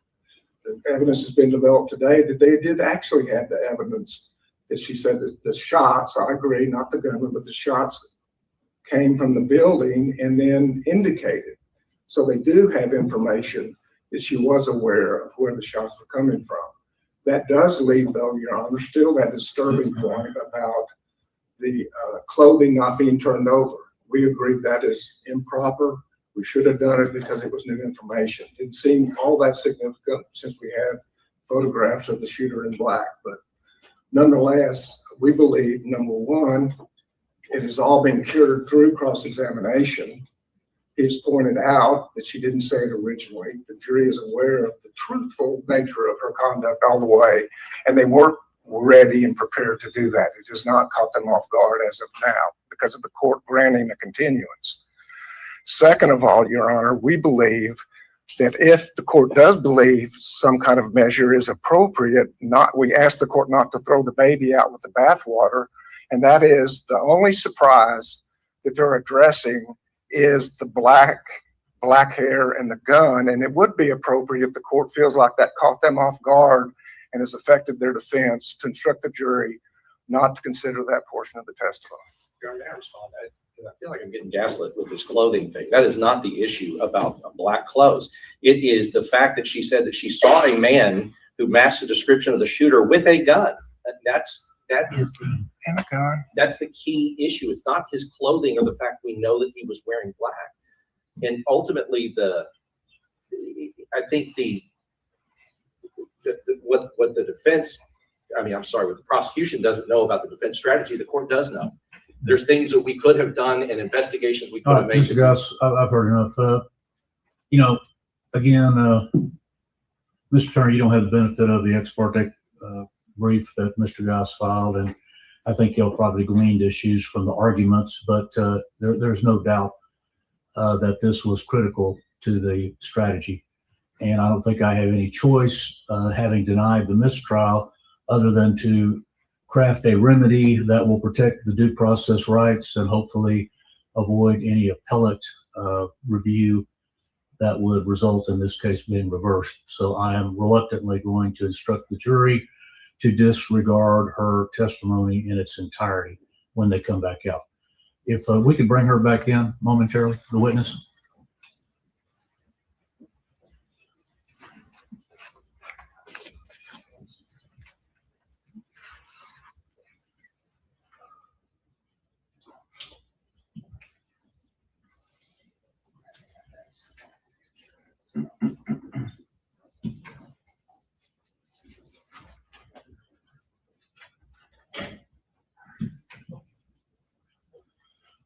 her. The evidence has been developed today that they did actually have the evidence that she said that the shots, I agree, not the gunman, but the shots came from the building and then indicated. So they do have information that she was aware of where the shots were coming from. That does leave, though, Your Honor, still that disturbing point about the clothing not being turned over. We agree that is improper. We should have done it because it was new information. It didn't seem all that significant since we had photographs of the shooter in black. But nonetheless, we believe, number one, it has all been cured through cross-examination. He's pointed out that she didn't say it originally. The jury is aware of the truthful nature of her conduct all the way, and they weren't ready and prepared to do that. It has not caught them off guard as of now because of the court granting a continuance. Second of all, Your Honor, we believe that if the court does believe some kind of measure is appropriate, we ask the court not to throw the baby out with the bathwater, and that is the only surprise that they're addressing is the black hair and the gun, and it would be appropriate if the court feels like that caught them off guard and has affected their defense to instruct the jury not to consider that portion of the testimony. Your Honor, may I respond? I feel like I'm getting gaslit with this clothing thing. That is not the issue about black clothes. It is the fact that she said that she saw a man who matched the description of the shooter with a gun. That's the key issue. It's not his clothing or the fact we know that he was wearing black. And ultimately, I think what the defense, what the prosecution doesn't know about the defense strategy, the court does know. There's things that we could have done and investigations we could have made. Mr. Goss, I've heard enough. Again, Mr. Turner, you don't have the benefit of the ex parte brief that Mr. Goss filed, and I think you'll probably gleaned issues from the arguments, but there's no doubt that this was critical to the strategy. And I don't think I have any choice, having denied the mistrial, other than to craft a remedy that will protect the due process rights and hopefully avoid any appellate review that would result in this case being reversed. So I am reluctantly going to instruct the jury to disregard her testimony in its entirety when they come back out. If we could bring her back in momentarily, the witness.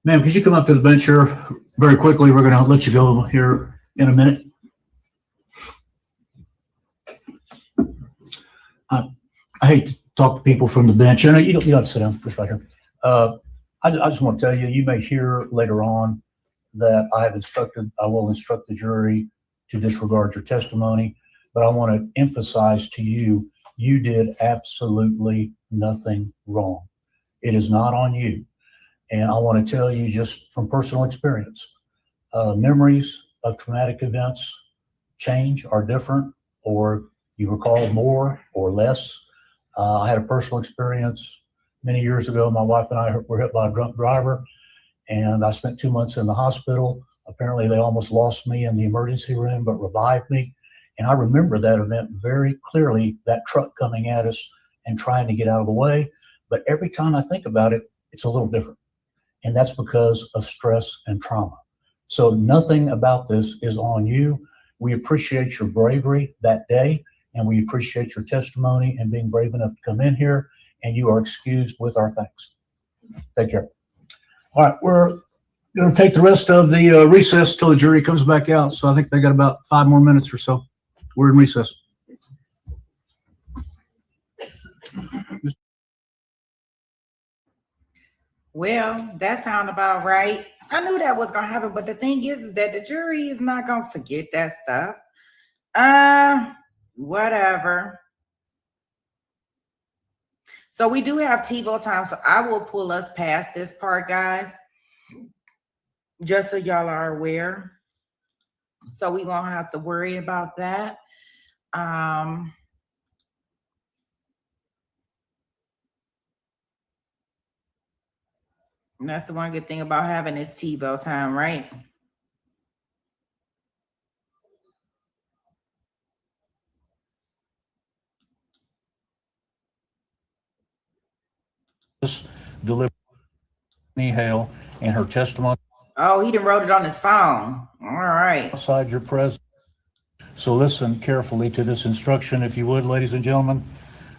Ma'am, could you come up to the bench here very quickly? We're going to let you go here in a minute. I hate talk to people from the bench. You know, you don't have to sit down, just right here. I just want to tell you, you may hear later on that I will instruct the jury to disregard your testimony, but I want to emphasize to you, you did absolutely nothing wrong. It is not on you. And I want to tell you just from personal experience, memories of traumatic events change, are different, or you recall more or less. I had a personal experience many years ago. My wife and I were hit by a drunk driver, and I spent 2 months in the hospital. Apparently, they almost lost me in the emergency room, but revived me. And I remember that event very clearly, that truck coming at us and trying to get out of the way. But every time I think about it, it's a little different. And that's because of stress and trauma. So nothing about this is on you. We appreciate your bravery that day, and we appreciate your testimony and being brave enough to come in here, and you are excused with our thanks. Take care. All right, we're going to take the rest of the recess till the jury comes back out. So I think they got about 5 more minutes or so. We're in recess. Well, that sounds about right. I knew that was gonna happen, but the thing is that the jury is not gonna forget that stuff. Whatever. So we do have TiVo time, so I will pull us past this part, guys, just so y'all are aware. So we won't have to worry about that. And that's the one good thing about having this TiVo time, right? Deliver Hale and her testimony. Oh, he done wrote it on his phone. All right. Outside your presence. So listen carefully to this instruction, if you would, ladies and gentlemen.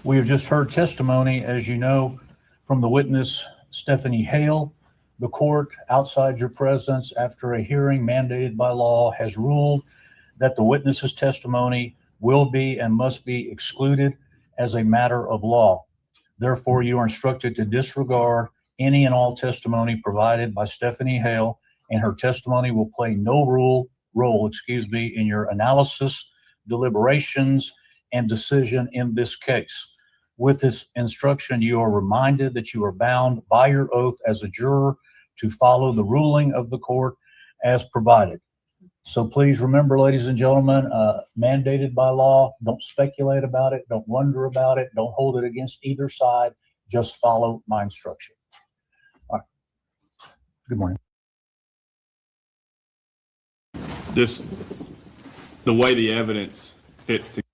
We have just heard testimony, as you know, from the witness, Stephanie Hale. The court, outside your presence, after a hearing mandated by law, has ruled that the witness's testimony will be and must be excluded as a matter of law. Therefore, you are instructed to disregard any and all testimony provided by Stephanie Hale, and her testimony will play no role in your analysis, deliberations, and decision in this case. With this instruction, you are reminded that you are bound by your oath as a juror to follow the ruling of the court as provided. So please remember, ladies and gentlemen, mandated by law, don't speculate about it, don't wonder about it, don't hold it against either side, just follow my instruction. All right. Good morning. The way the evidence fits together.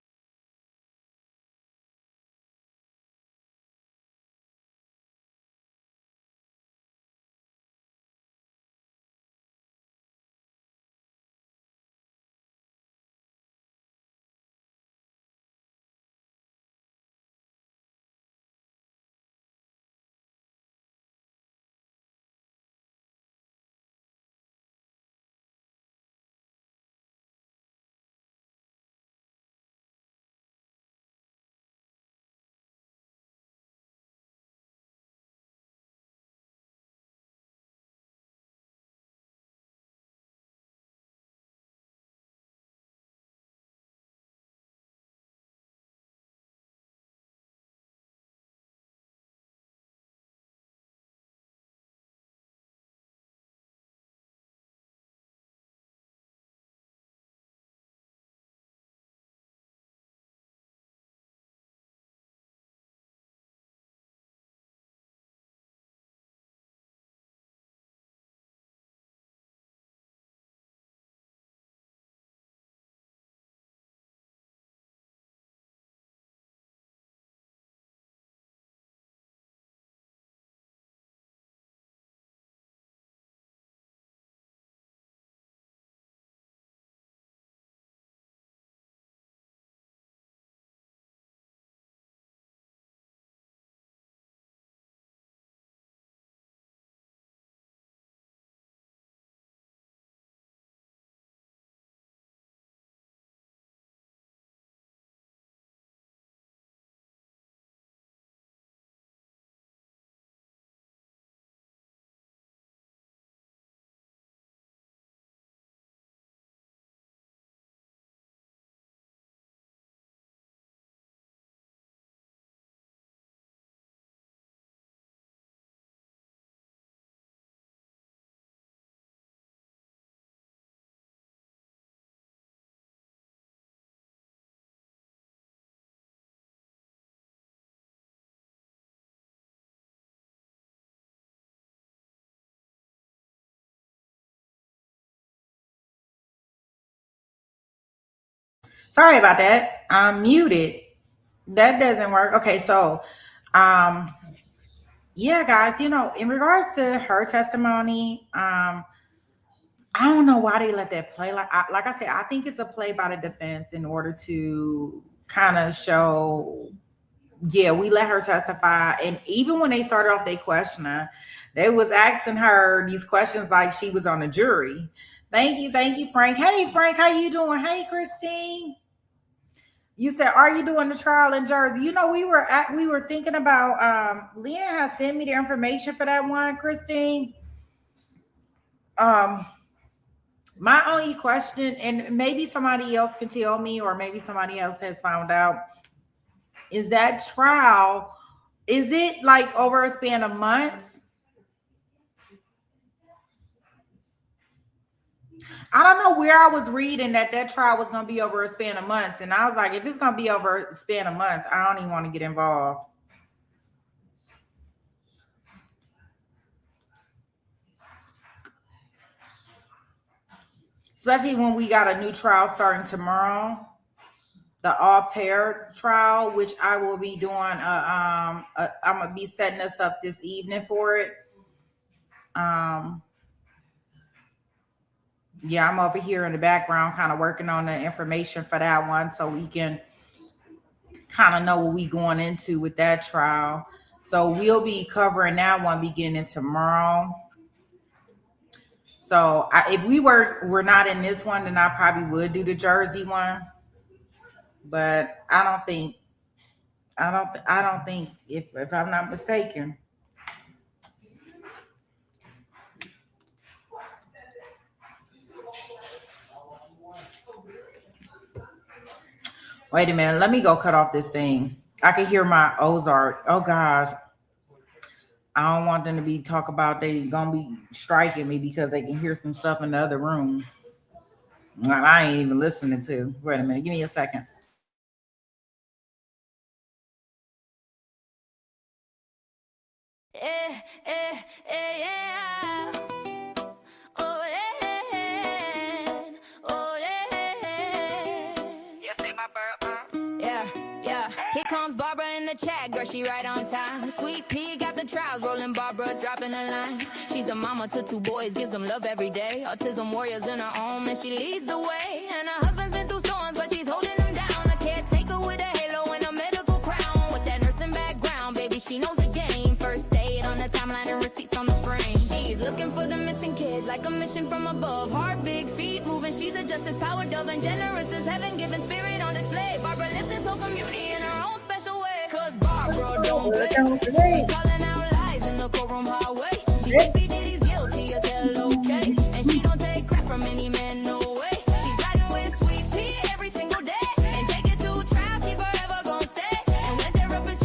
Sorry about that. I'm muted. That doesn't work. Okay, so yeah, guys, in regards to her testimony, I don't know why they let that play. Like I said, I think it's a play by the defense in order to kind of show, yeah, we let her testify. And even when they started off their questioner, they was asking her these questions like she was on a jury. Thank you, Frank. Hey, Frank, how you doing? Hey, Christine. You said, are you doing the trial in Jersey? We were thinking about Leah has sent me the information for that one, Christine. My only question, and maybe somebody else can tell me, or maybe somebody else has found out, is that trial, is it like over a span of months? I don't know where I was reading that trial was going to be over a span of months. And I was like, if it's going to be over a span of months, I don't even want to get involved. Especially when we got a new trial starting tomorrow, the all-pair trial, which I will be doing. I'm going to be setting us up this evening for it. Yeah, I'm over here in the background kind of working on the information for that one so we can kind of know what we going into with that trial. So we'll be covering that one beginning tomorrow. So if we're not in this one, then I probably would do the Jersey one. But I don't think if I'm not mistaken. Wait a minute. Let me go cut off this thing. I can hear my Ozark. Oh gosh. I don't want them to be talk about they gonna be striking me because they can hear some stuff in the other room. I ain't even listening to. Wait a minute. Give me a second. Yeah. Oh, yeah. Oh, yeah. Yes, say my bird. Yeah. Here comes Barbara in the chat, girl, she right on time. Sweet Pea got the trials rolling, Barbara dropping the lines. She's a mama to 2 boys, gives them love every day. Autism warriors in her home, and she leads the way. And her husband's been through storms, but she's holding them down. A caretaker with a halo and a medical crown. With that nursing background, baby, she knows the game. First aid on the timeline and receipts on the frame. She's looking for the missing kids, like a mission from above. Heart big, feet moving, she's a justice power dove. And generous as heaven, giving spirit on display. Barbara lives this whole community in her own special way. Cause Barbara don't play. She's calling out lies in the courtroom hallway. She thinks P. Diddy's guilty as hell, okay? And she don't take crap from any man, no way. She's riding with Sweet Pea every single day. And take it to trial, she forever gon' stay. And when therapist,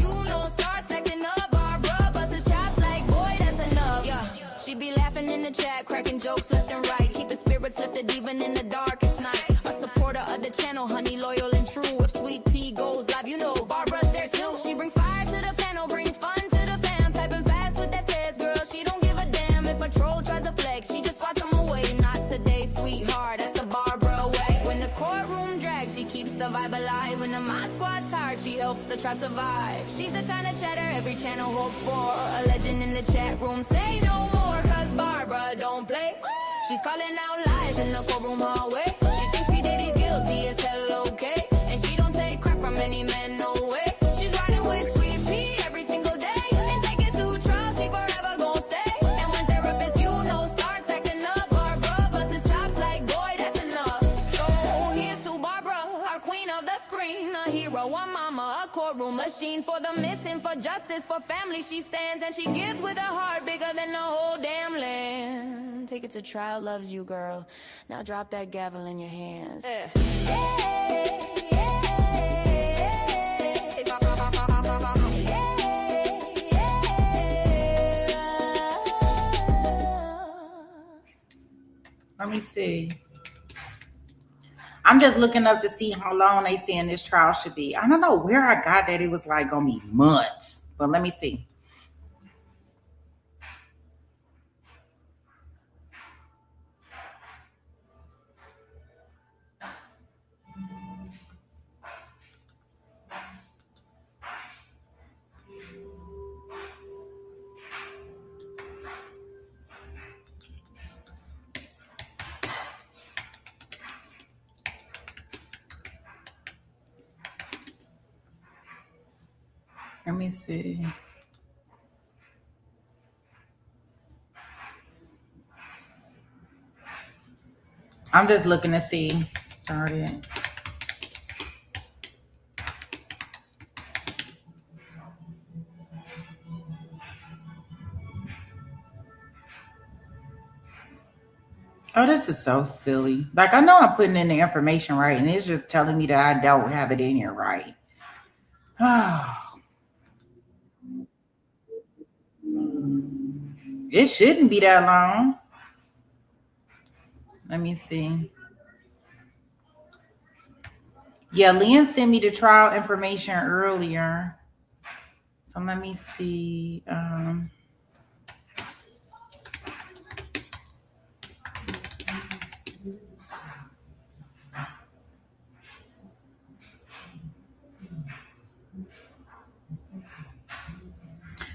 starts acting up. Barbara busts his chops like, boy, that's enough. Yeah, she be laughing in the chat, cracking jokes left and right. Keeping spirits lifted even in the darkest night. A supporter of the channel, honey, loyal and true. If Sweet Pea goes live, Barbara's there too. She brings fire to the panel, brings fun to the fam. Typing fast with that says, girl, she don't give a damn. If a troll tries to flex, she just swats him away. Not today, sweetheart, that's the Barbara way. When the courtroom drags, she keeps the vibe alive. When the mod squad's tired, she helps the tribe survive. She's the kind of chatter every channel hopes for. A legend in the chat room, say no more, cause Barbara don't play. She's calling out lies in the courtroom hallway. She thinks P. Diddy's guilty as hell, okay? And she don't take crap from any man, no way. She's riding with Sweet Pea every single day. And take it to trial, she forever gon' stay. And when therapist, starts acting up. Barbara busts his chops like, boy, that's enough. So here's to Barbara, our queen of the screen. A hero, a mama, a courtroom machine. For the missing, for justice, for family she stands. And she gives with a heart bigger than the whole damn land. Take it to trial, loves you, girl. Now drop that gavel in your hands. Let me see. I'm just looking up to see how long they saying this trial should be. I don't know where I got that it was like gonna be months, but let me see. Let me see. I'm just looking to see. Started. Oh, this is so silly. Like, I know I'm putting in the information right, and it's just telling me that I don't have it in here right. Oh, it shouldn't be that long. Let me see. Yeah, Lynn sent me the trial information earlier. So let me see.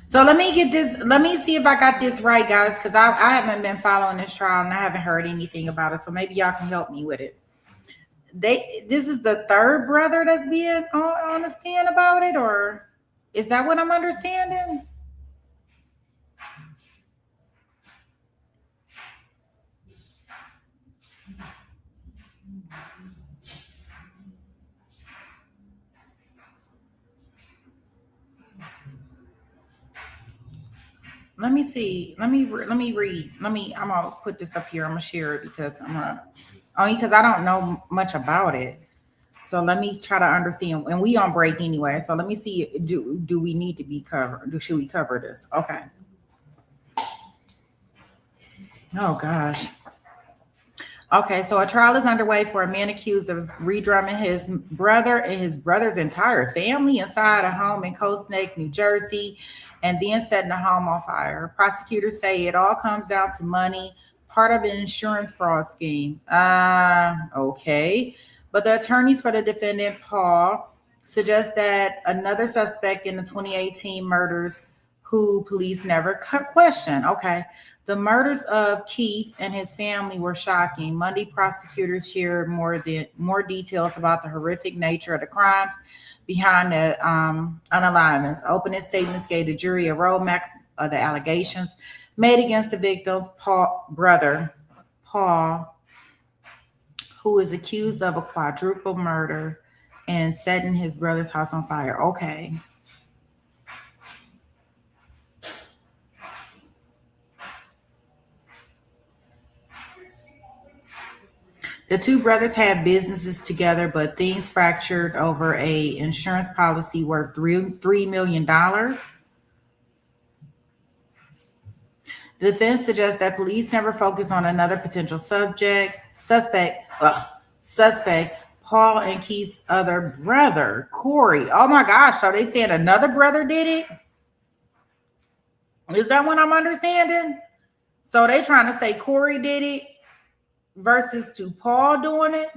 So let me get this. Let me see if I got this right, guys, because I haven't been following this trial and I haven't heard anything about it. So maybe y'all can help me with it. This is the third brother that's being on the stand about it, or is that what I'm understanding? Let me see. Let me read. I'm gonna put this up here. I'm gonna share it because only because I don't know much about it. So let me try to understand. And we on break anyway. So let me see. Do we need to be covered? Should we cover this? Okay. Oh gosh. Okay, so a trial is underway for a man accused of redrumming his brother and his brother's entire family inside a home in Coast Neck, New Jersey, and then setting the home on fire. Prosecutors say it all comes down to money, part of an insurance fraud scheme. Okay. But the attorneys for the defendant, Paul, suggest that another suspect in the 2018 murders who police never questioned. Okay. The murders of Keith and his family were shocking. Monday, prosecutors shared more details about the horrific nature of the crimes behind the unalivings. Opening statements gave the jury a roadmap of the allegations made against the victim's brother, Paul, who is accused of a quadruple murder and setting his brother's house on fire. Okay. The two brothers had businesses together, but things fractured over a insurance policy worth $3 million. The defense suggests that police never focused on another potential suspect, Paul and Keith's other brother, Corey. Oh my gosh, so they saying another brother did it? Is that what I'm understanding? So they trying to say Corey did it versus to Paul doing it?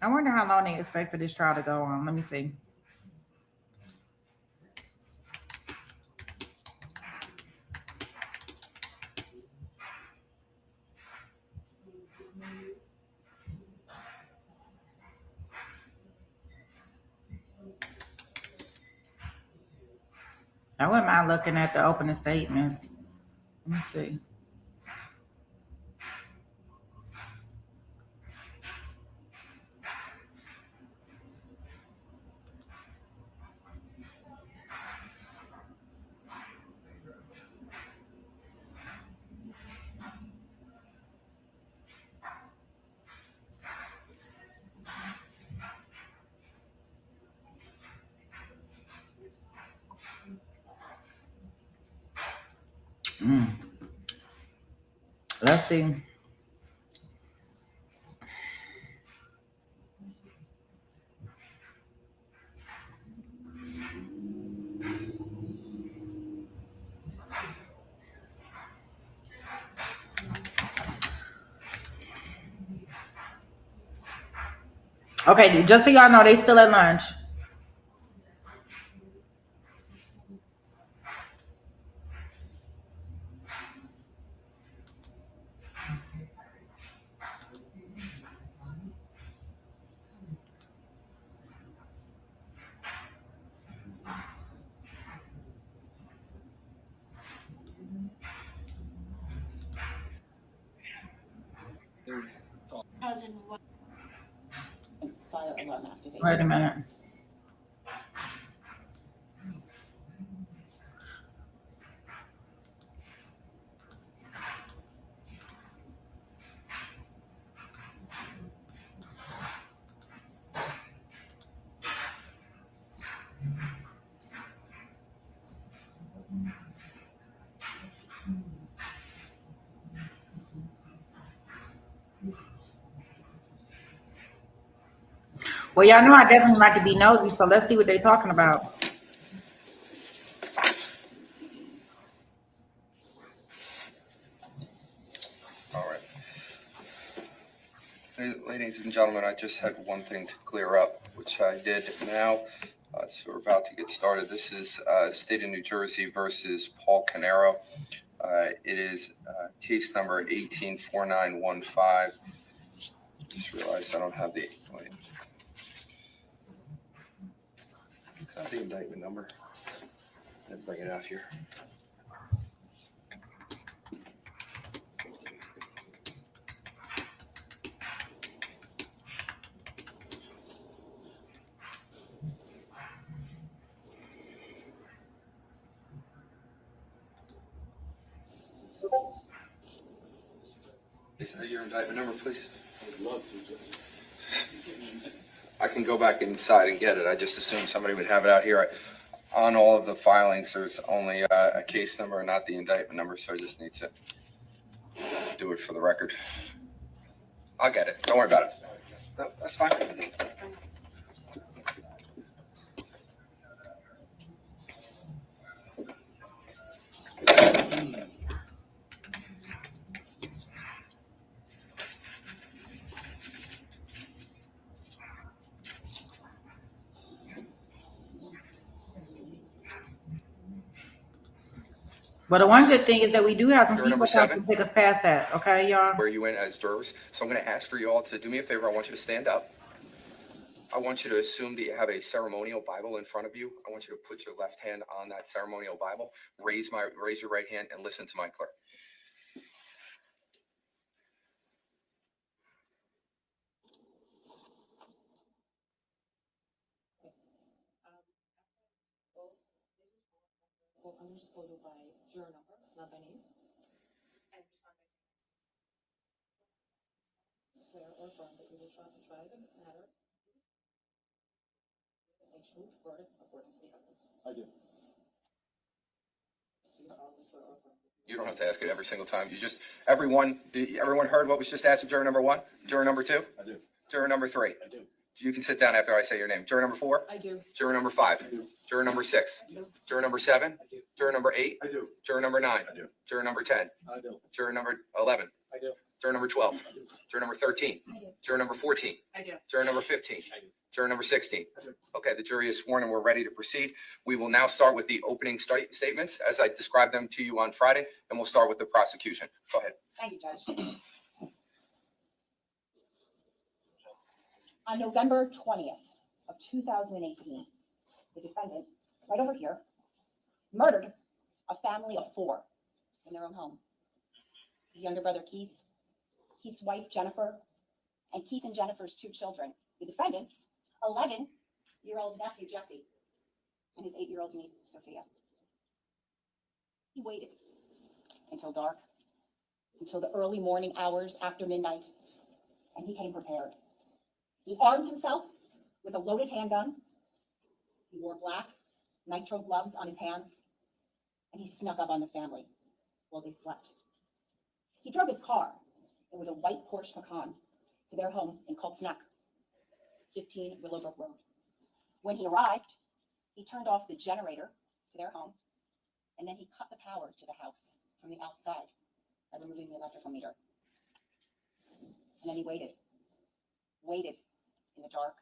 I wonder how long they expect for this trial to go on. Let me see. I wouldn't mind looking at the opening statements. Let me see. Let's see. Okay, just so y'all know, they still at lunch. 2001 fire alarm activation. Wait a minute. Well, y'all know I definitely like to be nosy, so let's see what they're talking about. All right. Ladies and gentlemen, I just had one thing to clear up, which I did now. So we're about to get started. This is State of New Jersey versus Paul Canero. It is case number 184915. Just realized I don't have the indictment number. I didn't bring it out here. Is that your indictment number, please? I'd love to, Judge. I can go back inside and get it. I just assumed somebody would have it out here. On all of the filings, there's only a case number and not the indictment number, so I just need to do it for the record. I'll get it. Don't worry about it. No, that's fine. But the one good thing is that we do have some Juror people number that 7. can take us past that, okay, y'all? Where you in as jurors. So I'm going to ask for you all to do me a favor. I want you to stand up. I want you to assume that you have a ceremonial Bible in front of you. I want you to put your left hand on that ceremonial Bible. Raise your right hand and listen to my clerk. I'm just going to go by juror number, not by name. And swear or affirm that you will try to try the matter a truth verdict according to the evidence. I do. Do you solemnly swear or affirm? You don't have to ask it every single time. Everyone heard what was just asked of juror number 1? Juror number 2? I do. Juror number 3? I do. You can sit down after I say your name. Juror number 4? I do. Juror number 5? I do. Juror number 6? I do. Juror number 7? I do. Juror number 8? I do. Juror number 9? I do. Juror number 10? I do. Juror number 11? I do. Juror number 12? I do. Juror number 13? I do. Juror number 14? I do. Juror number 15? I do. Juror number 16? I do. Okay, the jury is sworn and we're ready to proceed. We will now start with the opening statements as I described them to you on Friday, and we'll start with the prosecution. Go ahead. Thank you, Judge. On November 20th of 2018, the defendant, right over here, murdered a family of 4 in their own home. His younger brother, Keith, Keith's wife, Jennifer, and Keith and Jennifer's 2 children. The defendant's 11-year-old nephew, Jesse, and his 8-year-old niece, Sophia. He waited until dark, until the early morning hours after midnight, and he came prepared. He armed himself with a loaded handgun. He wore black nitrile gloves on his hands, and he snuck up on the family while they slept. He drove his car. It was a white Porsche Macan to their home in Colts Neck, 15 Willowbrook Road. When he arrived, he turned off the generator to their home, and then he cut the power to the house from the outside by removing the electrical meter. And then he waited in the dark,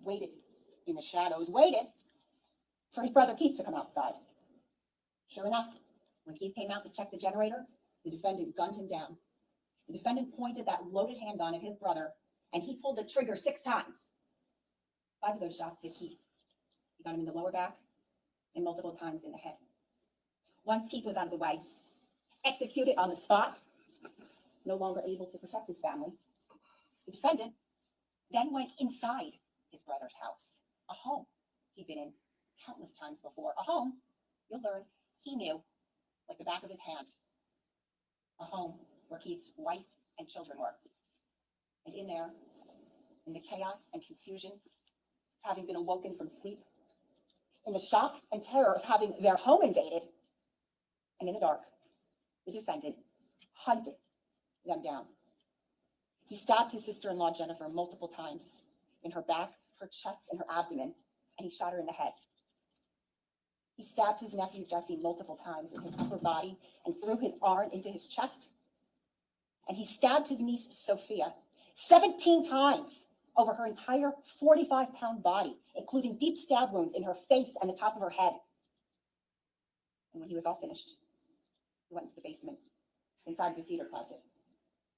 waited in the shadows, waited for his brother Keith to come outside. Sure enough, when Keith came out to check the generator, the defendant gunned him down. The defendant pointed that loaded handgun at his brother, and he pulled the trigger 6 times. 5 of those shots hit Keith. He got him in the lower back and multiple times in the head. Once Keith was out of the way, executed on the spot, no longer able to protect his family, The defendant then went inside his brother's house, a home he'd been in countless times before, a home, you'll learn, he knew like the back of his hand, a home where Keith's wife and children were. And in there, in the chaos and confusion of having been awoken from sleep, in the shock and terror of having their home invaded, and in the dark, the defendant hunted them down. He stabbed his sister-in-law, Jennifer, multiple times in her back, her chest, and her abdomen, and he shot her in the head. He stabbed his nephew, Jesse, multiple times in his upper body and threw his arm into his chest. And he stabbed his niece, Sophia, 17 times over her entire 45-pound body, including deep stab wounds in her face and the top of her head. And when he was all finished, he went into the basement, inside the cedar closet,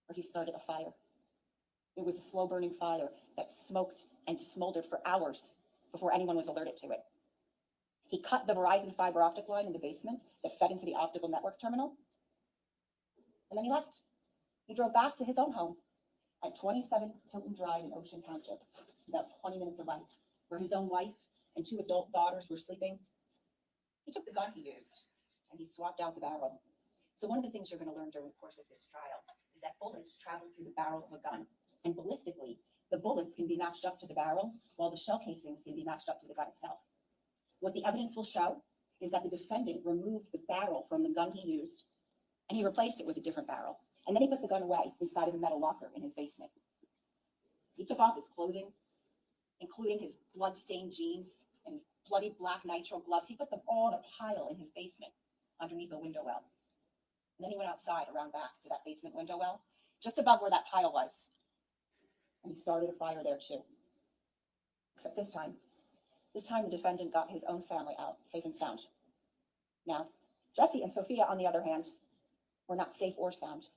where he started a fire. It was a slow-burning fire that smoked and smoldered for hours before anyone was alerted to it. He cut the Verizon fiber optic line in the basement that fed into the optical network terminal, and then he left. He drove back to his own home at 27 Tilton Drive in Ocean Township, about 20 minutes away, where his own wife and 2 adult daughters were sleeping. He took the gun he used, and he swapped out the barrel. So one of the things you're going to learn during the course of this trial is that bullets travel through the barrel of a gun, and ballistically, the bullets can be matched up to the barrel, while the shell casings can be matched up to the gun itself. What the evidence will show is that the defendant removed the barrel from the gun he used, and he replaced it with a different barrel. And then he put the gun away inside of a metal locker in his basement. He took off his clothing, including his blood-stained jeans and his bloody black nitrile gloves. He put them all in a pile in his basement underneath a window well. And then he went outside around back to that basement window well, just above where that pile was. And he started a fire there too. Except this time the defendant got his own family out, safe and sound. Now, Jesse and Sophia, on the other hand, were not safe or sound.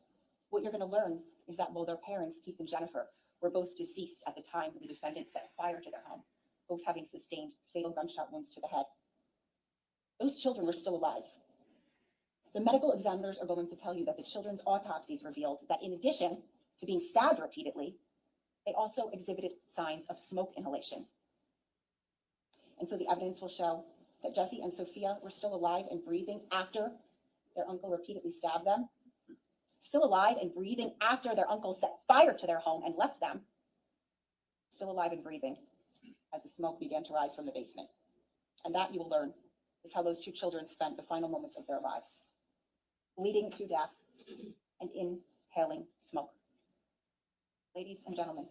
What you're going to learn is that while their parents, Keith and Jennifer, were both deceased at the time the defendant set fire to their home, both having sustained fatal gunshot wounds to the head, those children were still alive. The medical examiners are going to tell you that the children's autopsies revealed that in addition to being stabbed repeatedly, they also exhibited signs of smoke inhalation. And so the evidence will show that Jesse and Sophia were still alive and breathing after their uncle repeatedly stabbed them, still alive and breathing after their uncle set fire to their home and left them, still alive and breathing as the smoke began to rise from the basement. And that, you will learn, is how those 2 children spent the final moments of their lives, bleeding to death and inhaling smoke. Ladies and gentlemen,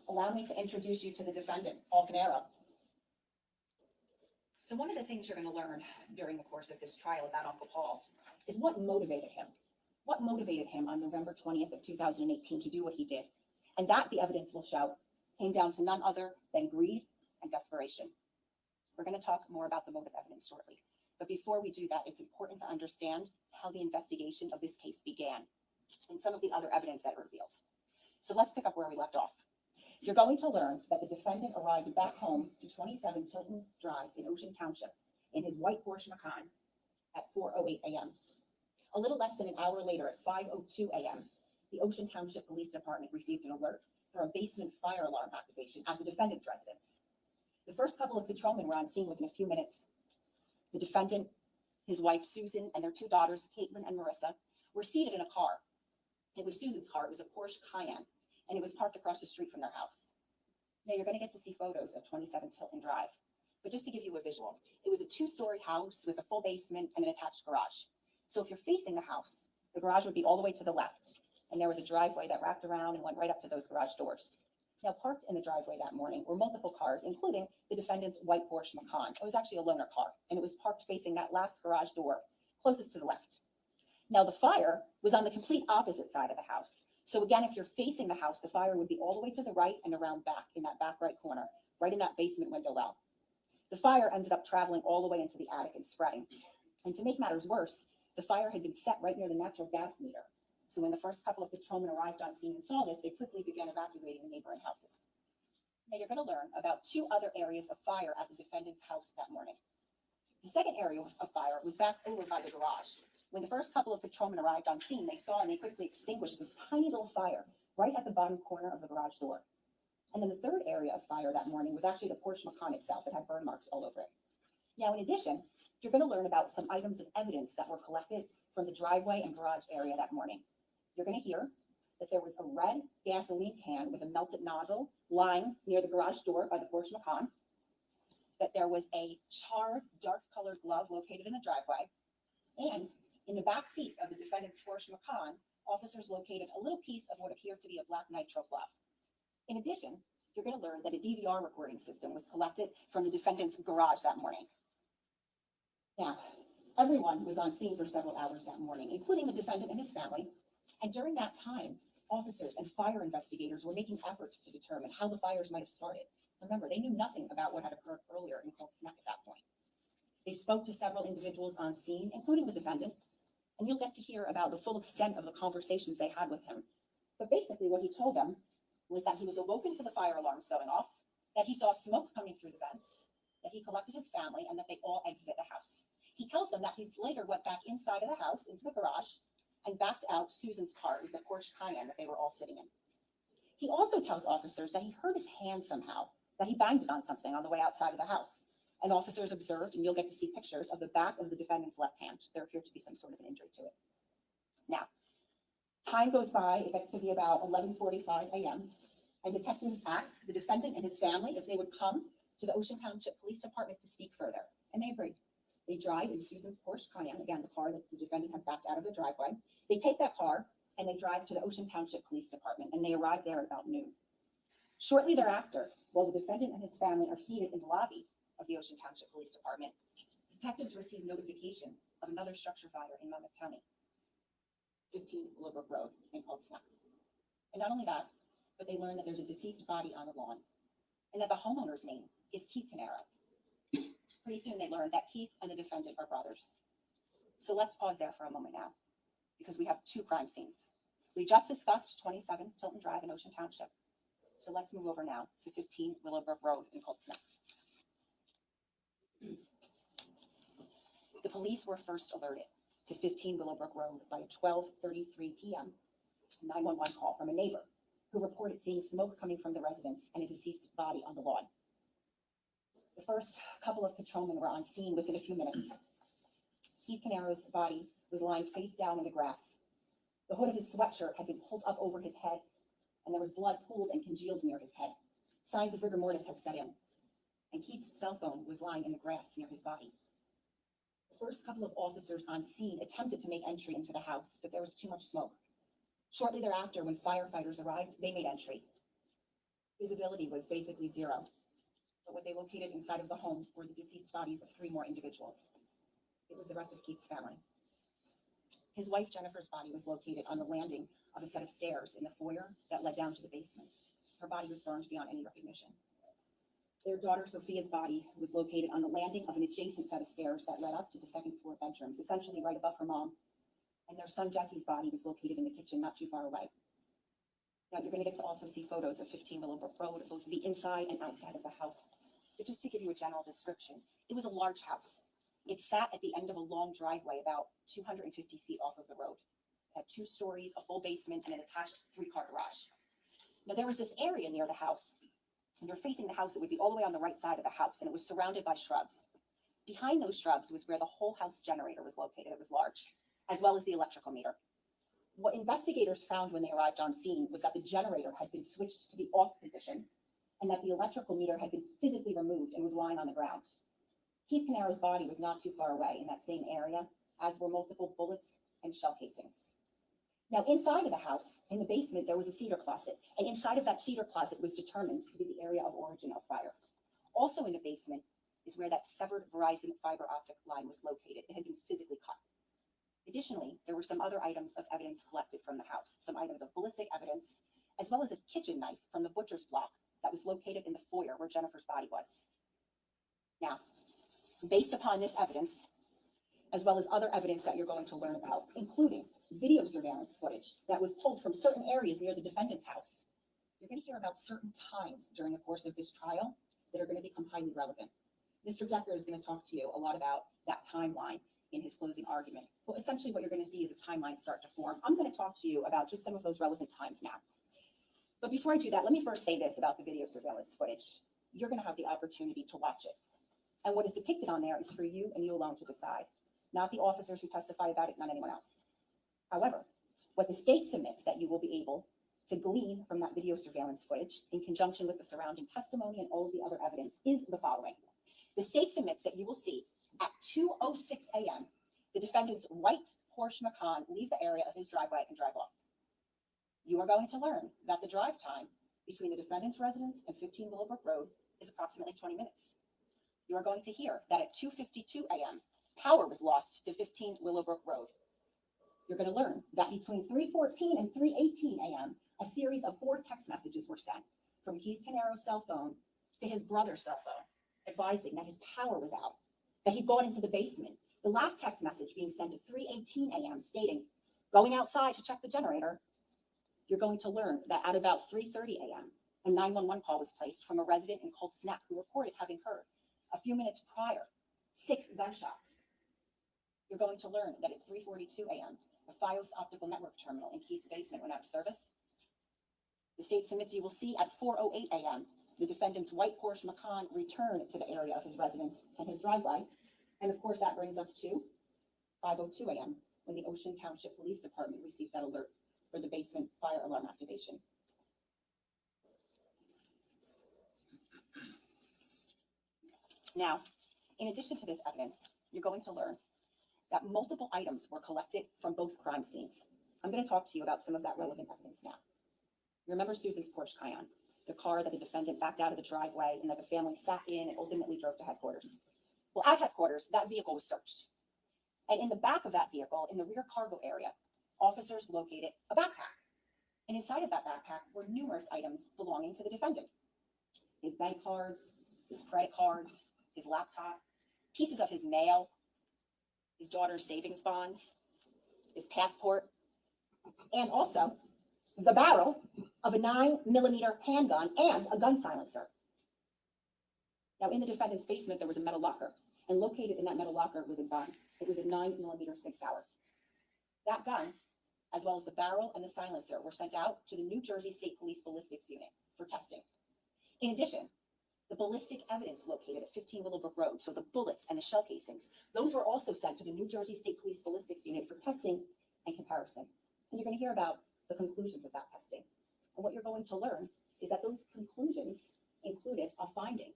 allow me to introduce you to the defendant, Paul Canero. So one of the things you're going to learn during the course of this trial about Uncle Paul is what motivated him. What motivated him on November 20th of 2018 to do what he did? And that, the evidence will show, came down to none other than greed and desperation. We're going to talk more about the motive evidence shortly. But before we do that, it's important to understand how the investigation of this case began and some of the other evidence that it revealed. So let's pick up where we left off. You're going to learn that the defendant arrived back home to 27 Tilton Drive in Ocean Township in his white Porsche Macan at 4:08 a.m. A little less than an hour later, at 5:02 a.m., the Ocean Township Police Department received an alert for a basement fire alarm activation at the defendant's residence. The first couple of patrolmen were on scene within a few minutes. The defendant, his wife Susan, and their 2 daughters, Caitlin and Marissa, were seated in a car. It was Susan's car. It was a Porsche Cayenne, and it was parked across the street from their house. Now, you're going to get to see photos of 27 Tilton Drive, but just to give you a visual, it was a 2-story house with a full basement and an attached garage. So if you're facing the house, the garage would be all the way to the left, and there was a driveway that wrapped around and went right up to those garage doors. Now, parked in the driveway that morning were multiple cars, including the defendant's white Porsche Macan. It was actually a loaner car, and it was parked facing that last garage door, closest to the left. Now, the fire was on the complete opposite side of the house. So again, if you're facing the house, the fire would be all the way to the right and around back in that back right corner, right in that basement window well. The fire ended up traveling all the way into the attic and spreading. And to make matters worse, the fire had been set right near the natural gas meter. So when the first couple of patrolmen arrived on scene and saw this, they quickly began evacuating the neighboring houses. Now you're going to learn about 2 other areas of fire at the defendant's house that morning. The second area of fire was back over by the garage. When the first couple of patrolmen arrived on scene, they saw and they quickly extinguished this tiny little fire right at the bottom corner of the garage door. And then the third area of fire that morning was actually the Porsche Macan itself. It had burn marks all over it. Now, in addition, you're going to learn about some items of evidence that were collected from the driveway and garage area that morning. You're going to hear that there was a red gasoline can with a melted nozzle lying near the garage door by the Porsche Macan, that there was a charred, dark-colored glove located in the driveway, and in the back seat of the defendant's Porsche Macan, officers located a little piece of what appeared to be a black nitrile glove. In addition, you're going to learn that a DVR recording system was collected from the defendant's garage that morning. Now, everyone was on scene for several hours that morning, including the defendant and his family. And during that time, officers and fire investigators were making efforts to determine how the fires might have started. Remember, they knew nothing about what had occurred earlier in Cold Snap at that point. They spoke to several individuals on scene, including the defendant, and you'll get to hear about the full extent of the conversations they had with him. But basically what he told them was that he was awoken to the fire alarms going off, that he saw smoke coming through the vents, that he collected his family, and that they all exited the house. He tells them that he later went back inside of the house, into the garage, and backed out Susan's car. It was the Porsche Cayenne that they were all sitting in. He also tells officers that he hurt his hand somehow, that he banged it on something on the way outside of the house. And officers observed, and you'll get to see pictures of the back of the defendant's left hand. There appeared to be some sort of an injury to it. Now, time goes by. It gets to be about 11:45 a.m. And detectives ask the defendant and his family if they would come to the Ocean Township Police Department to speak further. And they agreed. They drive in Susan's Porsche Cayenne, again, the car that the defendant had backed out of the driveway. They take that car and they drive to the Ocean Township Police Department, and they arrive there at about noon. Shortly thereafter, while the defendant and his family are seated in the lobby of the Ocean Township Police Department, detectives receive notification of another structure fire in Monmouth County, 15 Willowbrook Road in Cold Snap. And not only that, but they learn that there's a deceased body on the lawn, and that the homeowner's name is Keith Canaro. Pretty soon they learn that Keith and the defendant are brothers. So let's pause there for a moment now, because we have two crime scenes. We just discussed 27 Tilton Drive in Ocean Township. So let's move over now to 15 Willowbrook Road in Cold Snap. The police were first alerted to 15 Willowbrook Road by a 12:33 p.m. 911 call from a neighbor who reported seeing smoke coming from the residence and a deceased body on the lawn. The first couple of patrolmen were on scene within a few minutes. Keith Canaro's body was lying face down in the grass. The hood of his sweatshirt had been pulled up over his head, and there was blood pooled and congealed near his head. Signs of rigor mortis had set in, and Keith's cell phone was lying in the grass near his body. The first couple of officers on scene attempted to make entry into the house, but there was too much smoke. Shortly thereafter, when firefighters arrived, they made entry. Visibility was basically zero, but what they located inside of the home were the deceased bodies of 3 more individuals. It was the rest of Keith's family. His wife, Jennifer's body was located on the landing of a set of stairs in the foyer that led down to the basement. Her body was burned beyond any recognition. Their daughter, Sophia's body, was located on the landing of an adjacent set of stairs that led up to the second floor bedrooms, essentially right above her mom. And their son, Jesse's body, was located in the kitchen not too far away. Now, you're going to get to also see photos of 15 Willowbrook Road, both the inside and outside of the house. But just to give you a general description, it was a large house. It sat at the end of a long driveway about 250 feet off of the road. It had 2 stories, a full basement, and an attached 3-car garage. Now, there was this area near the house. When you're facing the house, it would be all the way on the right side of the house, and it was surrounded by shrubs. Behind those shrubs was where the whole house generator was located. It was large, as well as the electrical meter. What investigators found when they arrived on scene was that the generator had been switched to the off position, and that the electrical meter had been physically removed and was lying on the ground. Keith Canaro's body was not too far away in that same area, as were multiple bullets and shell casings. Now, inside of the house, in the basement, there was a cedar closet, and inside of that cedar closet was determined to be the area of origin of fire. Also in the basement is where that severed Verizon fiber optic line was located. It had been physically cut. Additionally, there were some other items of evidence collected from the house, some items of ballistic evidence, as well as a kitchen knife from the butcher's block that was located in the foyer where Jennifer's body was. Now, based upon this evidence, as well as other evidence that you're going to learn about, including video surveillance footage that was pulled from certain areas near the defendant's house, you're going to hear about certain times during the course of this trial that are going to become highly relevant. Mr. Decker is going to talk to you a lot about that timeline in his closing argument. Well, essentially what you're going to see is a timeline start to form. I'm going to talk to you about just some of those relevant times now. But before I do that, let me first say this about the video surveillance footage. You're going to have the opportunity to watch it. And what is depicted on there is for you and you alone to decide, not the officers who testify about it, not anyone else. However, what the state submits that you will be able to glean from that video surveillance footage in conjunction with the surrounding testimony and all of the other evidence is the following. The state submits that you will see at 2:06 a.m. the defendant's white Porsche Macan leave the area of his driveway and drive off. You are going to learn that the drive time between the defendant's residence and 15 Willowbrook Road is approximately 20 minutes. You are going to hear that at 2:52 a.m. power was lost to 15 Willowbrook Road. You're going to learn that between 3:14 and 3:18 a.m., a series of 4 text messages were sent from Keith Canero's cell phone to his brother's cell phone, advising that his power was out, that he'd gone into the basement. The last text message being sent at 3:18 a.m. stating, going outside to check the generator. You're going to learn that at about 3:30 a.m., a 911 call was placed from a resident in Cold Snap who reported having heard a few minutes prior 6 gunshots. You're going to learn that at 3:42 a.m., the FiOS optical network terminal in Keith's basement went out of service. The state submits you will see at 4:08 a.m., the defendant's white Porsche Macan return to the area of his residence and his driveway. And of course, that brings us to 5:02 a.m., when the Ocean Township Police Department received that alert for the basement fire alarm activation. Now, in addition to this evidence, you're going to learn that multiple items were collected from both crime scenes. I'm going to talk to you about some of that relevant evidence now. You remember Susan's Porsche Cayenne, the car that the defendant backed out of the driveway and that the family sat in and ultimately drove to headquarters. Well, at headquarters, that vehicle was searched. And in the back of that vehicle, in the rear cargo area, officers located a backpack. And inside of that backpack were numerous items belonging to the defendant. His bank cards, his credit cards, his laptop, pieces of his mail, his daughter's savings bonds, his passport, and also the barrel of a 9mm handgun and a gun silencer. Now, in the defendant's basement, there was a metal locker, and located in that metal locker was a gun. It was a 9mm 6-hour. That gun, as well as the barrel and the silencer, were sent out to the New Jersey State Police Ballistics Unit for testing. In addition, the ballistic evidence located at 15 Willowbrook Road, so the bullets and the shell casings, those were also sent to the New Jersey State Police Ballistics Unit for testing and comparison. And you're going to hear about the conclusions of that testing. And what you're going to learn is that those conclusions included a finding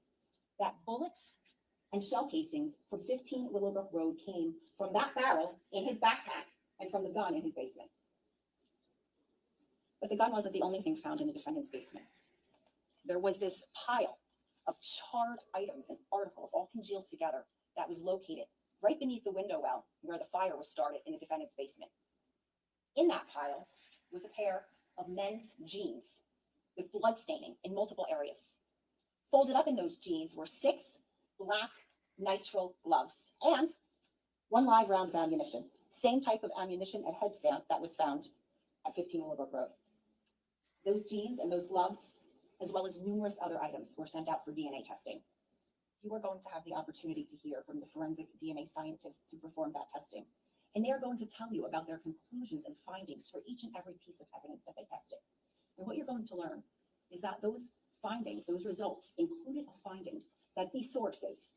that bullets and shell casings from 15 Willowbrook Road came from that barrel in his backpack and from the gun in his basement. But the gun wasn't the only thing found in the defendant's basement. There was this pile of charred items and articles all congealed together that was located right beneath the window well where the fire was started in the defendant's basement. In that pile was a pair of men's jeans with blood staining in multiple areas. Folded up in those jeans were 6 black nitrile gloves and 1 live round of ammunition, same type of ammunition and head stamp that was found at 15 Willowbrook Road. Those jeans and those gloves, as well as numerous other items, were sent out for DNA testing. You are going to have the opportunity to hear from the forensic DNA scientists who performed that testing. And they are going to tell you about their conclusions and findings for each and every piece of evidence that they tested. And what you're going to learn is that those findings, those results, included a finding that these sources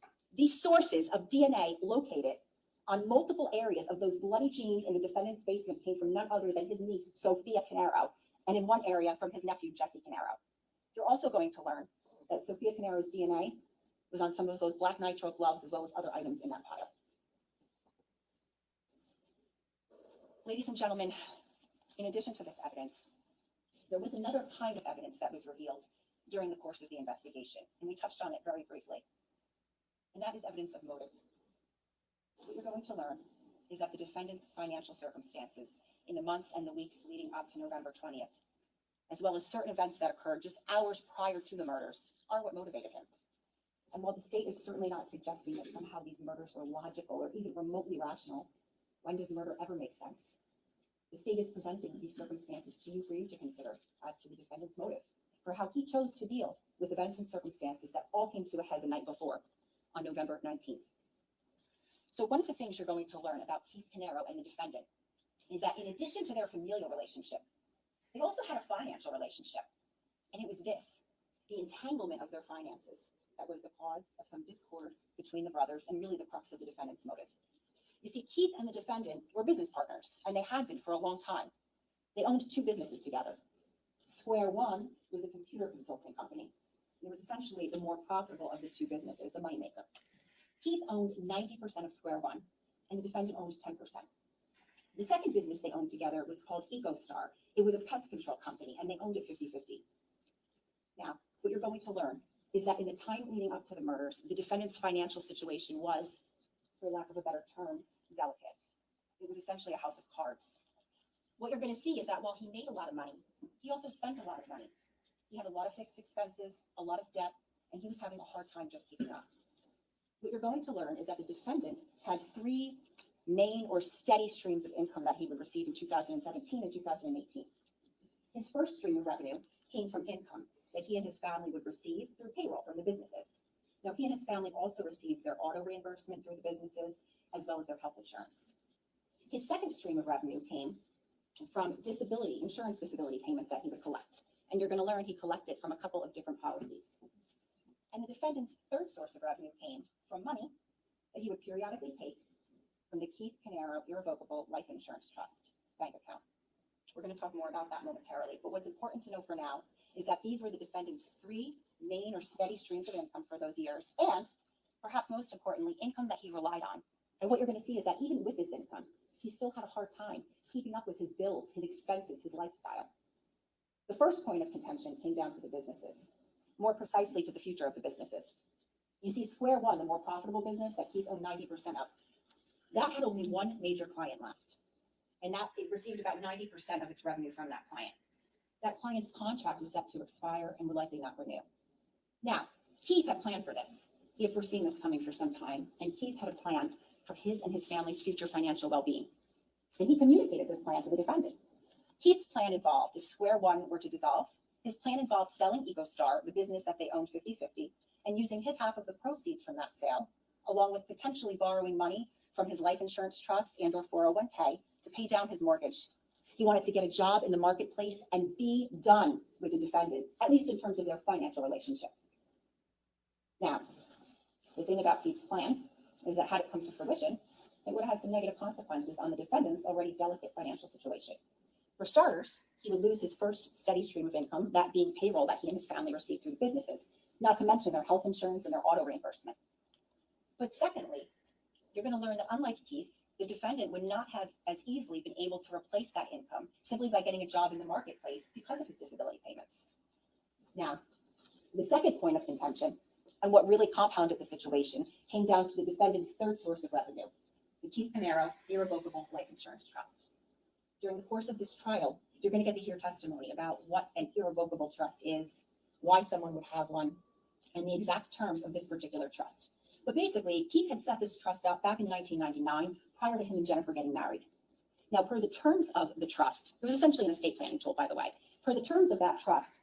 of DNA located on multiple areas of those bloody jeans in the defendant's basement came from none other than his niece, Sophia Canero, and in one area from his nephew, Jesse Canero. You're also going to learn that Sophia Canero's DNA was on some of those black nitrile gloves as well as other items in that pile. Ladies and gentlemen, in addition to this evidence, there was another kind of evidence that was revealed during the course of the investigation, and we touched on it very briefly, and that is evidence of motive. What you're going to learn is that the defendant's financial circumstances in the months and the weeks leading up to November 20th, as well as certain events that occurred just hours prior to the murders, are what motivated him. And while the state is certainly not suggesting that somehow these murders were logical or even remotely rational, when does murder ever make sense? The state is presenting these circumstances to you for you to consider as to the defendant's motive, for how he chose to deal with events and circumstances that all came to a head the night before, on November 19th. So one of the things you're going to learn about Keith Canero and the defendant is that in addition to their familial relationship, they also had a financial relationship. And it was this, the entanglement of their finances, that was the cause of some discord between the brothers and really the crux of the defendant's motive. You see, Keith and the defendant were business partners, and they had been for a long time. They owned two businesses together. Square One was a computer consulting company. It was essentially the more profitable of the two businesses, the moneymaker. Keith owned 90% of Square One, and the defendant owned 10%. The second business they owned together was called EcoStar. It was a pest control company, and they owned it 50-50. Now, what you're going to learn is that in the time leading up to the murders, the defendant's financial situation was, for lack of a better term, delicate. It was essentially a house of cards. What you're going to see is that while he made a lot of money, he also spent a lot of money. He had a lot of fixed expenses, a lot of debt, and he was having a hard time just keeping up. What you're going to learn is that the defendant had three main or steady streams of income that he would receive in 2017 and 2018. His first stream of revenue came from income that he and his family would receive through payroll from the businesses. Now, he and his family also received their auto reimbursement through the businesses, as well as their health insurance. His second stream of revenue came from insurance disability payments that he would collect. And you're going to learn he collected from a couple of different policies. And the defendant's third source of revenue came from money that he would periodically take from the Keith Canaro Irrevocable Life Insurance Trust bank account. We're going to talk more about that momentarily, but what's important to know for now is that these were the defendant's three main or steady streams of income for those years, and perhaps most importantly, income that he relied on. And what you're going to see is that even with his income, he still had a hard time keeping up with his bills, his expenses, his lifestyle. The first point of contention came down to the businesses, more precisely to the future of the businesses. You see, Square One, the more profitable business that Keith owned 90% of, that had only one major client left, and that it received about 90% of its revenue from that client. That client's contract was set to expire and would likely not renew. Now, Keith had planned for this. He had foreseen this coming for some time, and Keith had a plan for his and his family's future financial well-being. And he communicated this plan to the defendant. Keith's plan involved, if Square One were to dissolve, his plan involved selling EcoStar, the business that they owned 50-50, and using his half of the proceeds from that sale, along with potentially borrowing money from his life insurance trust and or 401k to pay down his mortgage. He wanted to get a job in the marketplace and be done with the defendant, at least in terms of their financial relationship. Now, the thing about Keith's plan is that had it come to fruition, it would have had some negative consequences on the defendant's already delicate financial situation. For starters, he would lose his first steady stream of income, that being payroll that he and his family received through the businesses, not to mention their health insurance and their auto reimbursement. But secondly, you're going to learn that unlike Keith, the defendant would not have as easily been able to replace that income simply by getting a job in the marketplace because of his disability payments. Now, the second point of contention, and what really compounded the situation, came down to the defendant's third source of revenue, the Keith Canaro Irrevocable Life Insurance Trust. During the course of this trial, you're going to get to hear testimony about what an irrevocable trust is, why someone would have one, and the exact terms of this particular trust. But basically, Keith had set this trust out back in 1999, prior to him and Jennifer getting married. Now, per the terms of the trust, it was essentially an estate planning tool, by the way. Per the terms of that trust,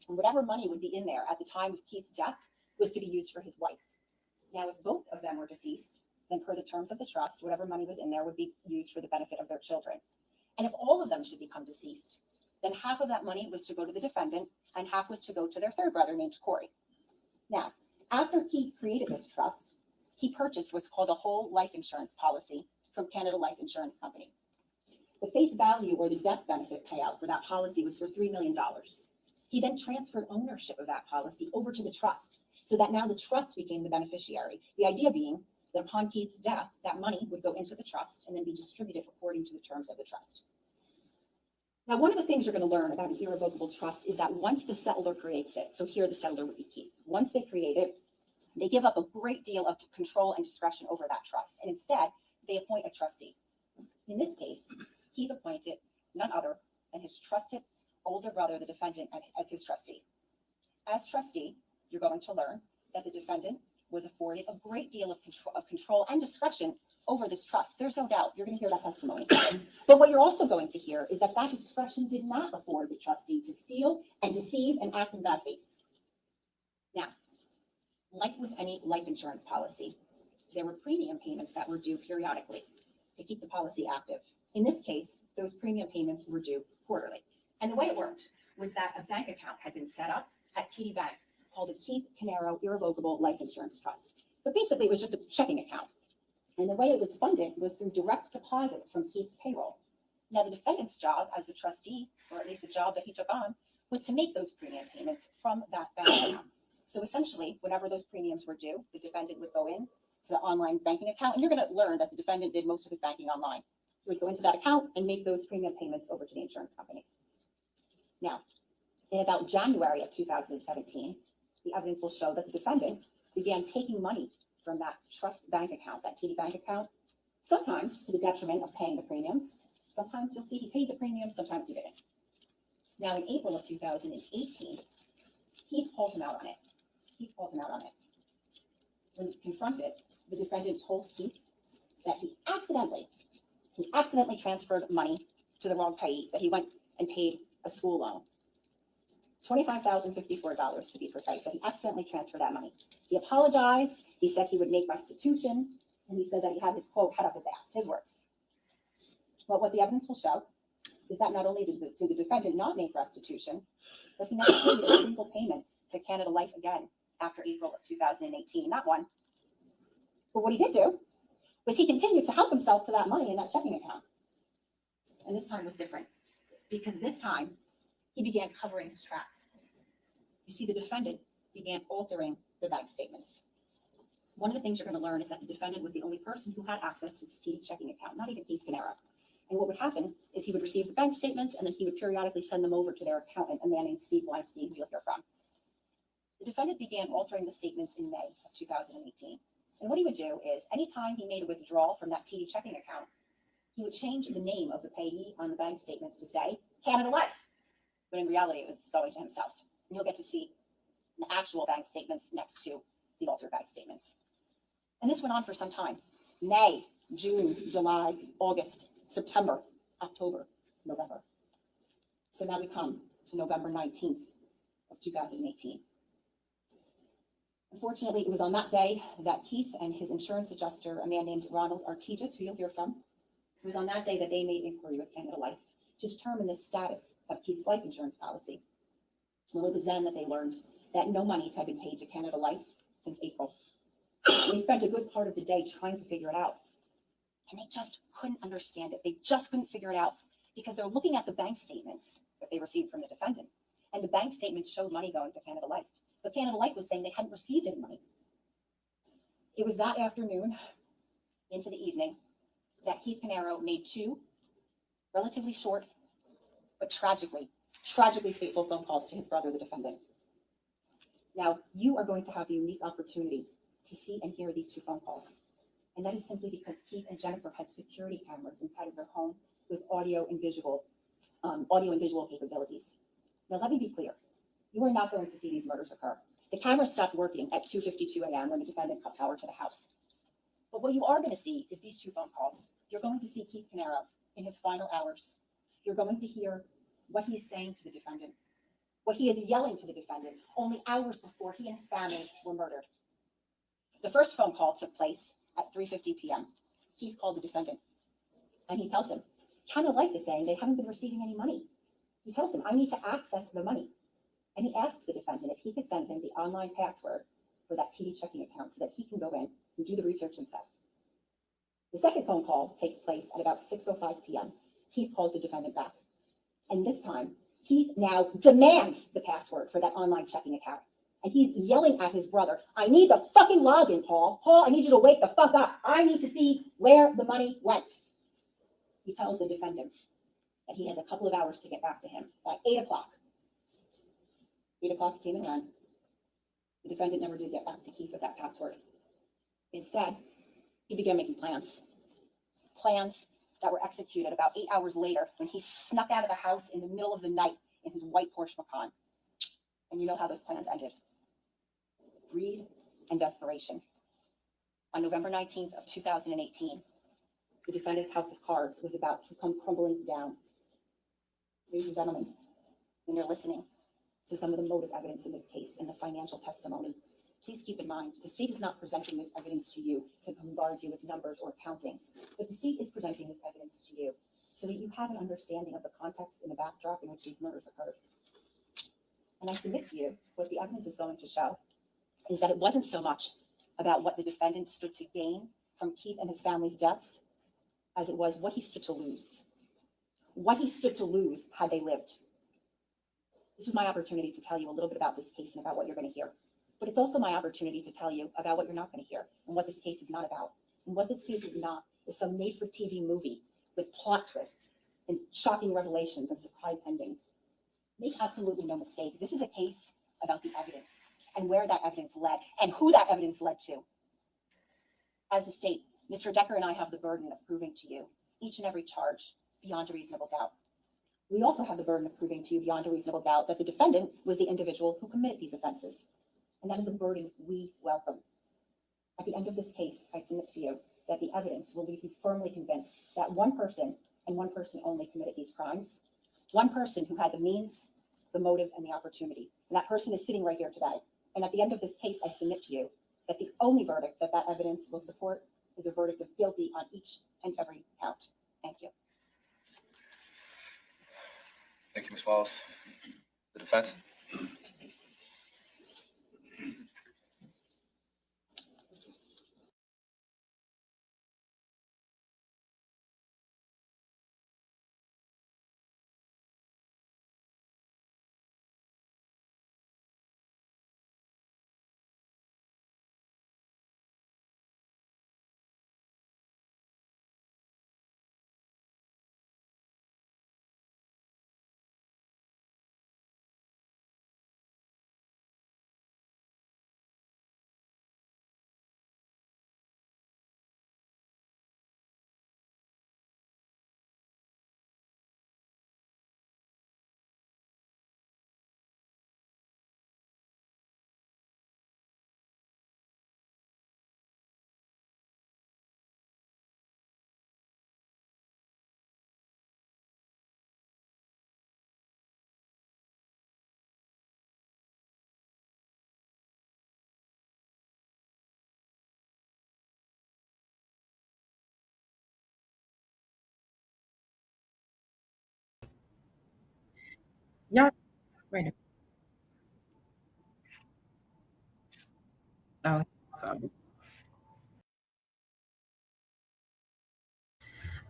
whatever money would be in there at the time of Keith's death was to be used for his wife. Now, if both of them were deceased, then per the terms of the trust, whatever money was in there would be used for the benefit of their children. And if all of them should become deceased, then half of that money was to go to the defendant and half was to go to their third brother named Corey. Now, after Keith created this trust, he purchased what's called a whole life insurance policy from Canada Life Insurance Company. The face value or the death benefit payout for that policy was for $3 million. He then transferred ownership of that policy over to the trust so that now the trust became the beneficiary. The idea being that upon Keith's death, that money would go into the trust and then be distributed according to the terms of the trust. Now, one of the things you're going to learn about an irrevocable trust is that once the settlor creates it, so here the settlor would be Keith, once they create it, they give up a great deal of control and discretion over that trust, and instead, they appoint a trustee. In this case, Keith appointed none other than his trusted older brother, the defendant, as his trustee. As trustee, you're going to learn that the defendant was afforded a great deal of control and discretion over this trust. There's no doubt. You're going to hear that testimony. But what you're also going to hear is that that discretion did not afford the trustee to steal and deceive and act in bad faith. Now, like with any life insurance policy, there were premium payments that were due periodically to keep the policy active. In this case, those premium payments were due quarterly. And the way it worked was that a bank account had been set up at TD Bank called the Keith Canaro Irrevocable Life Insurance Trust. But basically, it was just a checking account. And the way it was funded was through direct deposits from Keith's payroll. Now, the defendant's job as the trustee, or at least the job that he took on, was to make those premium payments from that bank account. So essentially, whenever those premiums were due, the defendant would go in to the online banking account, and you're going to learn that the defendant did most of his banking online. He would go into that account and make those premium payments over to the insurance company. Now, in about January of 2017, the evidence will show that the defendant began taking money from that trust bank account, that TD Bank account, sometimes to the detriment of paying the premiums. Sometimes you'll see he paid the premiums, sometimes he didn't. Now, in April of 2018, Keith called him out on it. When confronted, the defendant told Keith that he accidentally transferred money to the wrong payee, that he went and paid a school loan. $25,054 to be precise, but he accidentally transferred that money. He apologized, he said he would make restitution, and he said that he had his quote head up his ass, his words. But what the evidence will show is that not only did the defendant not make restitution, but he never paid a single payment to Canada Life again after April of 2018, not one. But what he did do was he continued to help himself to that money in that checking account. And this time was different, because this time he began covering his tracks. You see, the defendant began altering the bank statements. One of the things you're going to learn is that the defendant was the only person who had access to this TD checking account, not even Keith Canaro. And what would happen is he would receive the bank statements, and then he would periodically send them over to their accountant, a man named Steve Weinstein, who you'll hear from. The defendant began altering the statements in May of 2018. And what he would do is, anytime he made a withdrawal from that TD checking account, he would change the name of the payee on the bank statements to say Canada Life, when in reality it was going to himself. And you'll get to see the actual bank statements next to the altered bank statements. And this went on for some time. May, June, July, August, September, October, November. So now we come to November 19th of 2018. Unfortunately, it was on that day that Keith and his insurance adjuster, a man named Ronald Artigas, who you'll hear from, it was on that day that they made inquiry with Canada Life to determine the status of Keith's life insurance policy. Well, it was then that they learned that no monies had been paid to Canada Life since April. They spent a good part of the day trying to figure it out, and they just couldn't understand it. They just couldn't figure it out because they're looking at the bank statements that they received from the defendant, and the bank statements showed money going to Canada Life. But Canada Life was saying they hadn't received any money. It was that afternoon into the evening that Keith Canaro made two relatively short, but tragically fateful phone calls to his brother, the defendant. Now, you are going to have the unique opportunity to see and hear these two phone calls. And that is simply because Keith and Jennifer had security cameras inside of their home with audio and visual capabilities. Now, let me be clear. You are not going to see these murders occur. The cameras stopped working at 2:52 a.m. when the defendant cut power to the house. But what you are going to see is these two phone calls. You're going to see Keith Canaro in his final hours. You're going to hear what he is saying to the defendant, what he is yelling to the defendant only hours before he and his family were murdered. The first phone call took place at 3:50 p.m. Keith called the defendant, and he tells him, Canada Life is saying they haven't been receiving any money. He tells him, I need to access the money. And he asks the defendant if he could send him the online password for that TD checking account so that he can go in and do the research himself. The second phone call takes place at about 6:05 p.m. Keith calls the defendant back. And this time, Keith now demands the password for that online checking account. And he's yelling at his brother, I need the fucking login, Paul. Paul, I need you to wake the fuck up. I need to see where the money went. He tells the defendant that he has a couple of hours to get back to him by 8 o'clock. 8 o'clock came and went. The defendant never did get back to Keith with that password. Instead, he began making plans. Plans that were executed about 8 hours later when he snuck out of the house in the middle of the night in his white Porsche Macan. And you know how those plans ended. Greed and desperation. On November 19th of 2018, the defendant's house of cards was about to come crumbling down. Ladies and gentlemen, when you're listening to some of the motive evidence in this case and the financial testimony, please keep in mind, the state is not presenting this evidence to you to bombard you with numbers or counting, but the state is presenting this evidence to you so that you have an understanding of the context and the backdrop in which these murders occurred. And I submit to you what the evidence is going to show is that it wasn't so much about what the defendant stood to gain from Keith and his family's deaths as it was what he stood to lose. What he stood to lose had they lived. This was my opportunity to tell you a little bit about this case and about what you're going to hear. But it's also my opportunity to tell you about what you're not going to hear and what this case is not about. And what this case is not is some made-for-TV movie with plot twists and shocking revelations and surprise endings. Make absolutely no mistake. This is a case about the evidence and where that evidence led and who that evidence led to. As the state, Mr. Decker and I have the burden of proving to you each and every charge beyond a reasonable doubt. We also have the burden of proving to you beyond a reasonable doubt that the defendant was the individual who committed these offenses. And that is a burden we welcome. At the end of this case, I submit to you that the evidence will leave you firmly convinced that one person and one person only committed these crimes. One person who had the means, the motive, and the opportunity. And that person is sitting right here today. And at the end of this case, I submit to you that the only verdict that that evidence will support is a verdict of guilty on each and every count. Thank you. Thank you, Ms. Wallace. The defense? Y'all, wait a Oh, sorry.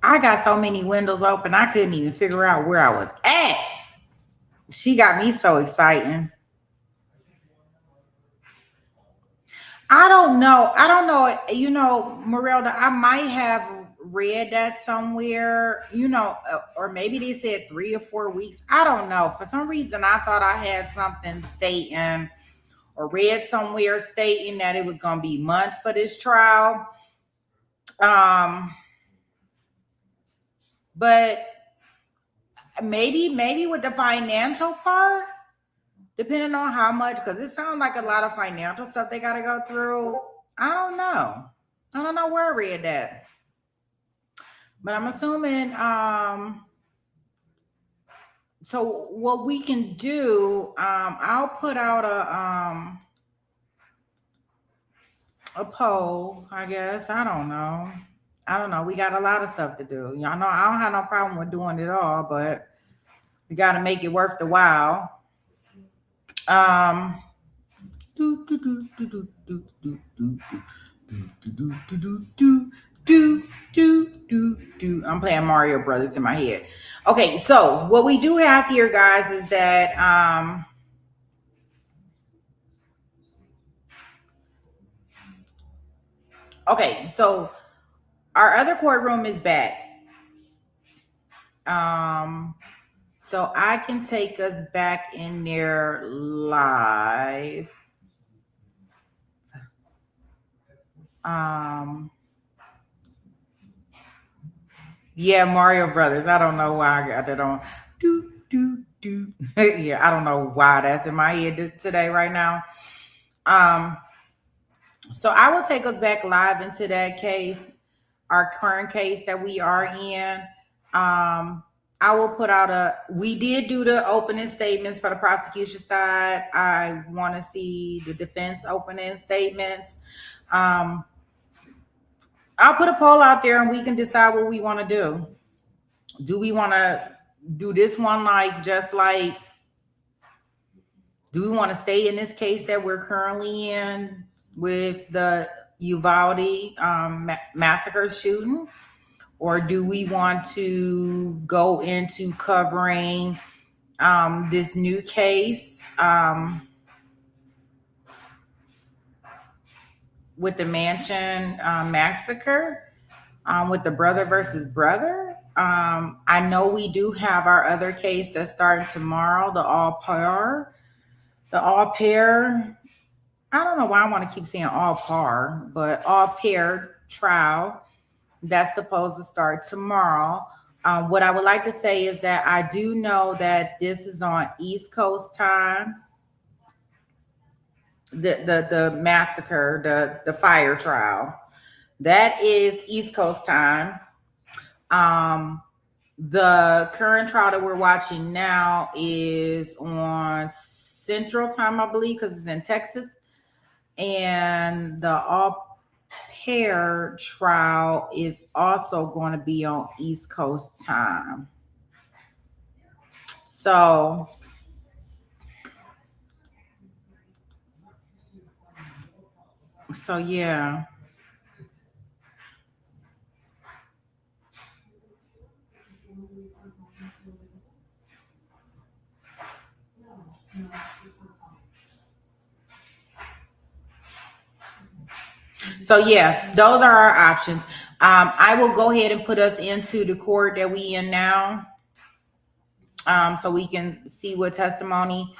I got so many windows open, I couldn't even figure out where I was at. She got me so excited. I don't know. You know, Merelda, I might have read that somewhere, you know, or maybe they said 3 or 4 weeks. I don't know. For some reason, I thought I had something stating or read somewhere stating that it was going to be months for this trial. But maybe with the financial part, depending on how much, because it sounds like a lot of financial stuff they got to go through. I don't know where I read that, but I'm assuming. So what we can do, I'll put out a poll, I guess. I don't know. We got a lot of stuff to do. Y'all know I don't have no problem with doing it all, but we got to make it worth the while. I'm playing Mario Brothers in my head. Okay, so what we do have here, guys, is that okay, so our other courtroom is back. So I can take us back in there live. Yeah, Mario Brothers. I don't know why I got that on. Yeah, I don't know why that's in my head today right now. So I will take us back live into that case, our current case that we are in. I will put out we did do the opening statements for the prosecution side. I want to see the defense opening statements. I'll put a poll out there and we can decide what we want to do. Do we want to do this one do we want to stay in this case that we're currently in with the Uvalde massacre shooting? Or do we want to go into covering this new case with the mansion massacre with the brother versus brother? I know we do have our other case that's starting tomorrow, the all pair. I don't know why I want to keep saying all par, but all pair trial that's supposed to start tomorrow. What I would like to say is that I do know that this is on East Coast time. The massacre, the fire trial, that is East Coast time. The current trial that we're watching now is on Central time, I believe, because it's in Texas. And the all pair trial is also going to be on East Coast time. So yeah. So yeah, those are our options. I will go ahead and put us into the court that we in now, so we can see what testimony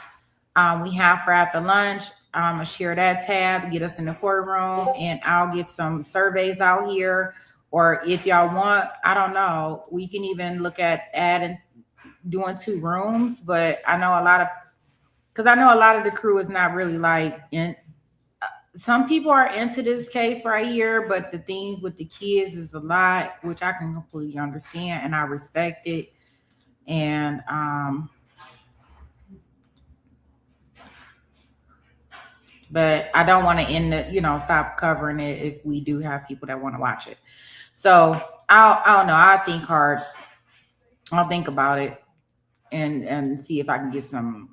we have for after lunch. I'll share that tab, get us in the courtroom, and I'll get some surveys out here. Or if y'all want, I don't know, we can even look at adding, doing 2 rooms. But I know a lot of the crew is not really like in. Some people are into this case right here, but the thing with the kids is a lot, which I can completely understand and I respect it. And but I don't want to end the, stop covering it if we do have people that want to watch it. So I don't know. I'll think hard. I'll think about it and see if I can get some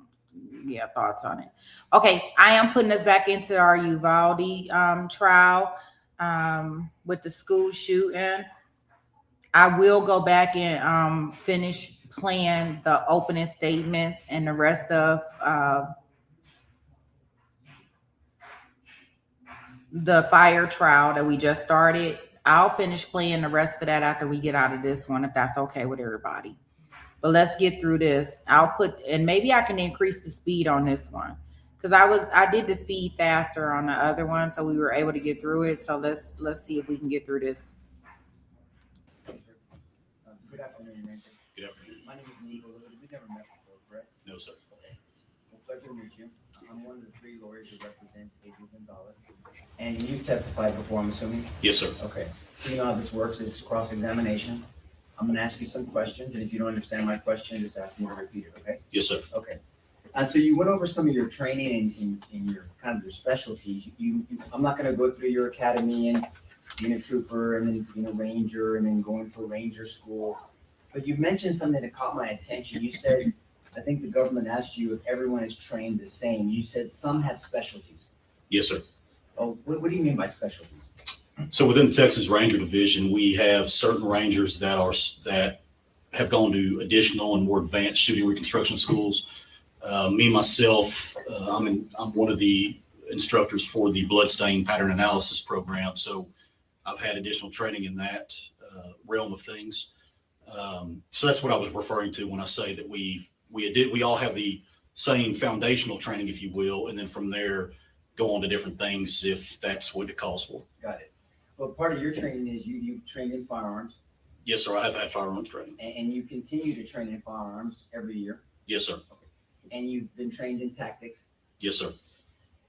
thoughts on it. Okay, I am putting us back into our Uvalde trial with the school shooting. I will go back and finish playing the opening statements and the rest of the fire trial that we just started. I'll finish playing the rest of that after we get out of this one, if that's okay with everybody. But let's get through this. And maybe I can increase the speed on this one, because I did the speed faster on the other one, so we were able to get through it. So let's see if we can get through this. Good afternoon, Ranger. Good afternoon. My name is Nico. We've never met before, correct? No, sir. Okay. Well, pleasure to meet you. I'm one of the 3 lawyers who represent Adrian Gonzalez. And you testified before, I'm assuming? Yes, sir. Okay. So you know how this works. It's cross-examination. I'm going to ask you some questions, and if you don't understand my question, just ask me to repeat it, okay? Yes, sir. Okay. So you went over some of your training and your kind of your specialties. I'm not going to go through your academy and being a trooper and then being a ranger and then going to ranger school. But you mentioned something that caught my attention. You said, I think the government asked you if everyone is trained the same. You said some have specialties. Yes, sir. Oh, what do you mean by specialties? So within the Texas Ranger Division, we have certain rangers that have gone to additional and more advanced shooting reconstruction schools. Myself, I'm one of the instructors for the bloodstain pattern analysis program. So I've had additional training in that realm of things. So that's what I was referring to when I say that we all have the same foundational training, if you will, and then from there go on to different things if that's what it calls for. Got it. Well, part of your training is you've trained in firearms. Yes, sir. I have had firearms training. And you continue to train in firearms every year. Yes, sir. Okay. And you've been trained in tactics. Yes, sir.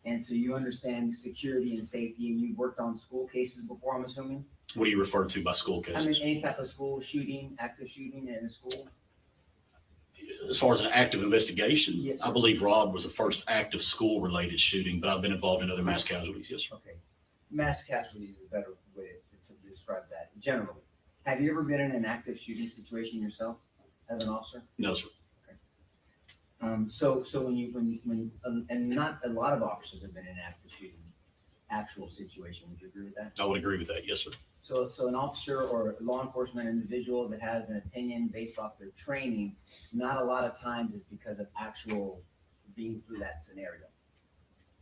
And so you understand security and safety, and you've worked on school cases before, I'm assuming? What do you refer to by school I cases? mean, any type of school shooting, active shooting in a school? As far as an active investigation, Yes, I believe Robb was the first active school-related shooting, but I've been involved in other mass casualties. Yes, sir. Okay. Mass casualties is a better way to describe that generally. Have you ever been in an active shooting situation yourself as an officer? No, sir. So and not a lot of officers have been in active shooting, actual situation. Would you agree with that? I would agree with that. Yes, sir. So an officer or a law enforcement individual that has an opinion based off their training, not a lot of times is because of actual being through that scenario.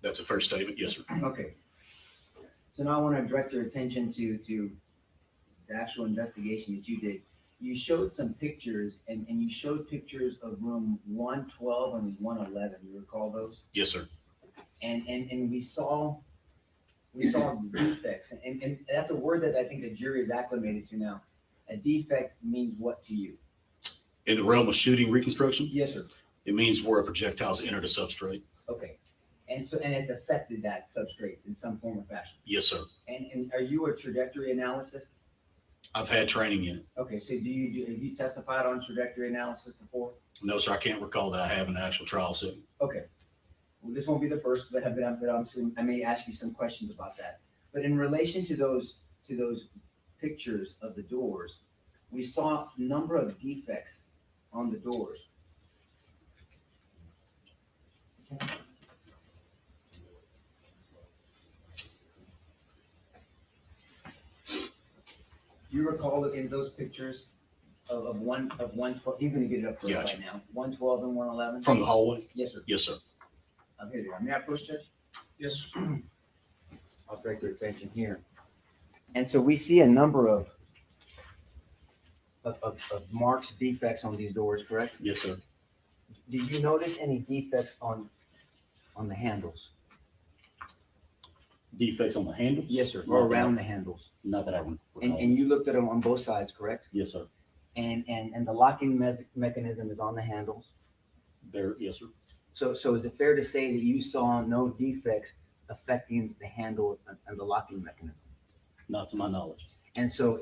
That's a fair statement. Yes, sir. Okay. So now I want to direct your attention to the actual investigation that you did. You showed some pictures and you showed pictures of room 112 and 111. You recall those? Yes, sir. And we saw defects, and that's a word that I think the jury is acclimated to now. A defect means what to you? In the realm of shooting reconstruction? Yes, sir. It means where a projectile has entered a substrate. Okay. And it's affected that substrate in some form or fashion. Yes, sir. And are you a trajectory analysis? I've had training in it. Okay, so have you testified on trajectory analysis before? No, sir. I can't recall that I have in an actual trial setting. Okay. Well, this won't be the first, but I may ask you some questions about that. But in relation to those pictures of the doors, we saw a number of defects on the doors. Okay. You recall looking at those pictures of 112? He's going to get it up for us Gotcha. right now. 112 and 111 From the hallway? Yes, sir. Yes, sir. Here they are. May I approach, Judge? Yes. I'll direct your attention here. And so we see a number of marks, defects on these doors, correct? Yes, sir. Did you notice any defects on the handles? Defects on the handles? Yes, sir. Or around the handles? Not that I recall. And you looked at them on both sides, correct? Yes, sir. And the locking mechanism is on the handles? There, yes, sir. So is it fair to say that you saw no defects affecting the handle and the locking mechanism? Not to my knowledge. And so